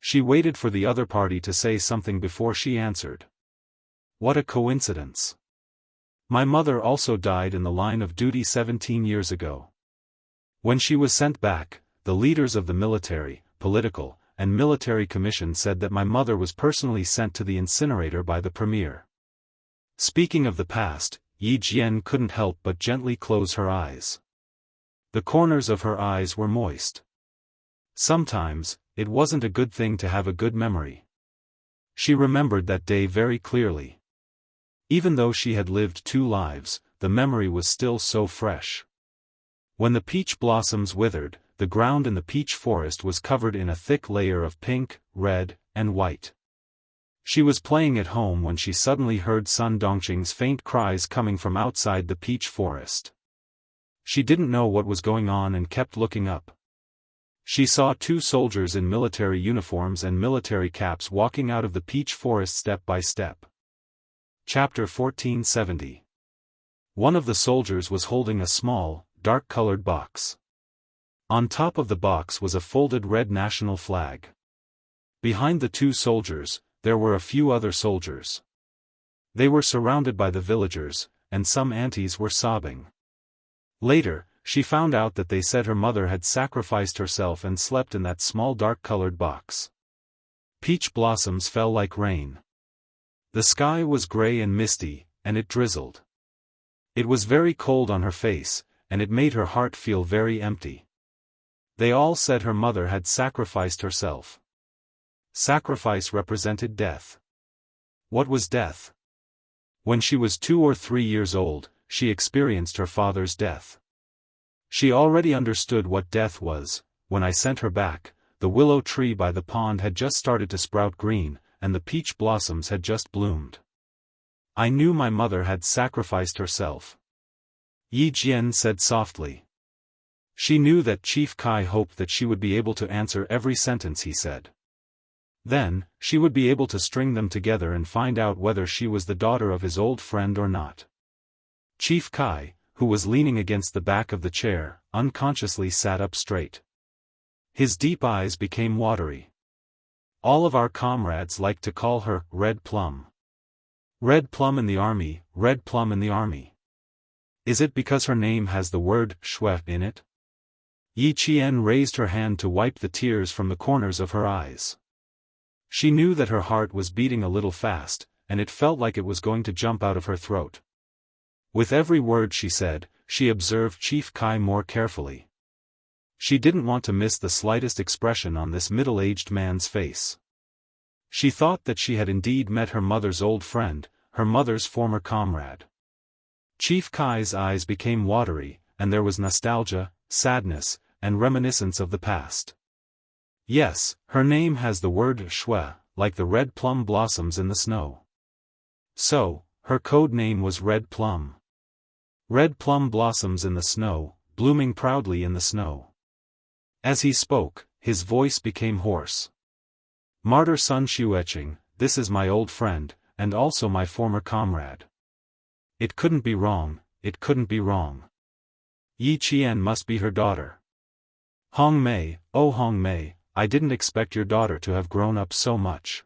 Speaker 1: She waited for the other party to say something before she answered. "What a coincidence. My mother also died in the line of duty 17 years ago. When she was sent back, the leaders of the military, political, and military commission said that my mother was personally sent to the incinerator by the premier." Speaking of the past, Yi Qian couldn't help but gently close her eyes. The corners of her eyes were moist. Sometimes, it wasn't a good thing to have a good memory. She remembered that day very clearly. Even though she had lived 2 lives, the memory was still so fresh. When the peach blossoms withered, the ground in the peach forest was covered in a thick layer of pink, red, and white. She was playing at home when she suddenly heard Sun Dongqing's faint cries coming from outside the peach forest. She didn't know what was going on and kept looking up. She saw two soldiers in military uniforms and military caps walking out of the peach forest step by step. Chapter 1470. One of the soldiers was holding a small, dark-colored box. On top of the box was a folded red national flag. Behind the two soldiers, there were a few other soldiers. They were surrounded by the villagers, and some aunties were sobbing. Later, she found out that they said her mother had sacrificed herself and slept in that small dark-colored box. Peach blossoms fell like rain. The sky was gray and misty, and it drizzled. It was very cold on her face, and it made her heart feel very empty. They all said her mother had sacrificed herself. Sacrifice represented death. What was death? When she was 2 or 3 years old, she experienced her father's death. She already understood what death was. When I sent her back, the willow tree by the pond had just started to sprout green, and the peach blossoms had just bloomed. I knew my mother had sacrificed herself. Yi Jian said softly. She knew that Chief Kai hoped that she would be able to answer every sentence he said. Then, she would be able to string them together and find out whether she was the daughter of his old friend or not. Chief Kai, who was leaning against the back of the chair, unconsciously sat up straight. His deep eyes became watery. All of our comrades liked to call her Red Plum. Red Plum in the army, Red Plum in the army. Is it because her name has the word Shui in it? Yi Qian raised her hand to wipe the tears from the corners of her eyes. She knew that her heart was beating a little fast, and it felt like it was going to jump out of her throat. With every word she said, she observed Chief Kai more carefully. She didn't want to miss the slightest expression on this middle-aged man's face. She thought that she had indeed met her mother's old friend, her mother's former comrade. Chief Kai's eyes became watery, and there was nostalgia, sadness, and reminiscence of the past. Yes, her name has the word Shui, like the red plum blossoms in the snow. So, her code name was Red Plum. Red plum blossoms in the snow, blooming proudly in the snow. As he spoke, his voice became hoarse. Martyr Sun Xueqing, this is my old friend, and also my former comrade. It couldn't be wrong, it couldn't be wrong. Yi Qian must be her daughter. Hong Mei, oh Hong Mei, I didn't expect your daughter to have grown up so much.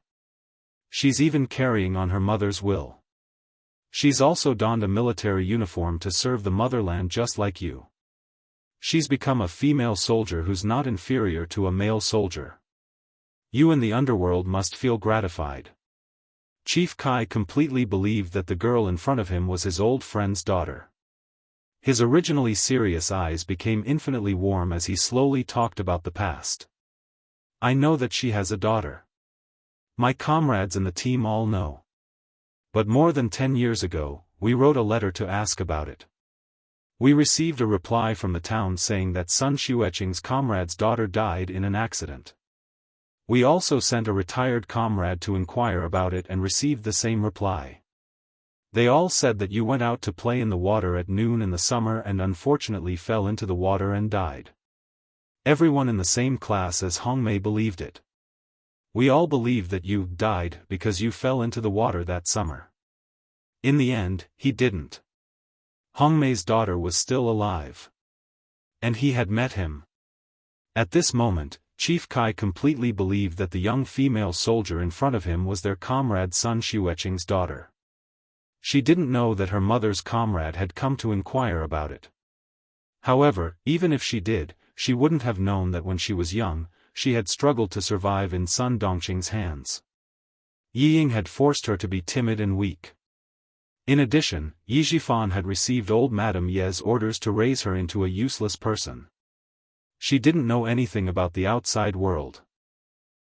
Speaker 1: She's even carrying on her mother's will. She's also donned a military uniform to serve the motherland just like you. She's become a female soldier who's not inferior to a male soldier. You in the underworld must feel gratified. Chief Kai completely believed that the girl in front of him was his old friend's daughter. His originally serious eyes became infinitely warm as he slowly talked about the past. I know that she has a daughter. My comrades in the team all know. But more than 10 years ago, we wrote a letter to ask about it. We received a reply from the town saying that Sun Xueqing's comrade's daughter died in an accident. We also sent a retired comrade to inquire about it and received the same reply. They all said that you went out to play in the water at noon in the summer and unfortunately fell into the water and died. Everyone in the same class as Hongmei believed it. We all believed that you died because you fell into the water that summer. In the end, he didn't. Hongmei's daughter was still alive. And he had met him. At this moment, Chief Kai completely believed that the young female soldier in front of him was their comrade Sun Xueqing's daughter. She didn't know that her mother's comrade had come to inquire about it. However, even if she did, she wouldn't have known that when she was young, she had struggled to survive in Sun Dongqing's hands. Yi Ying had forced her to be timid and weak. In addition, Yi Zhifan had received old Madame Ye's orders to raise her into a useless person. She didn't know anything about the outside world.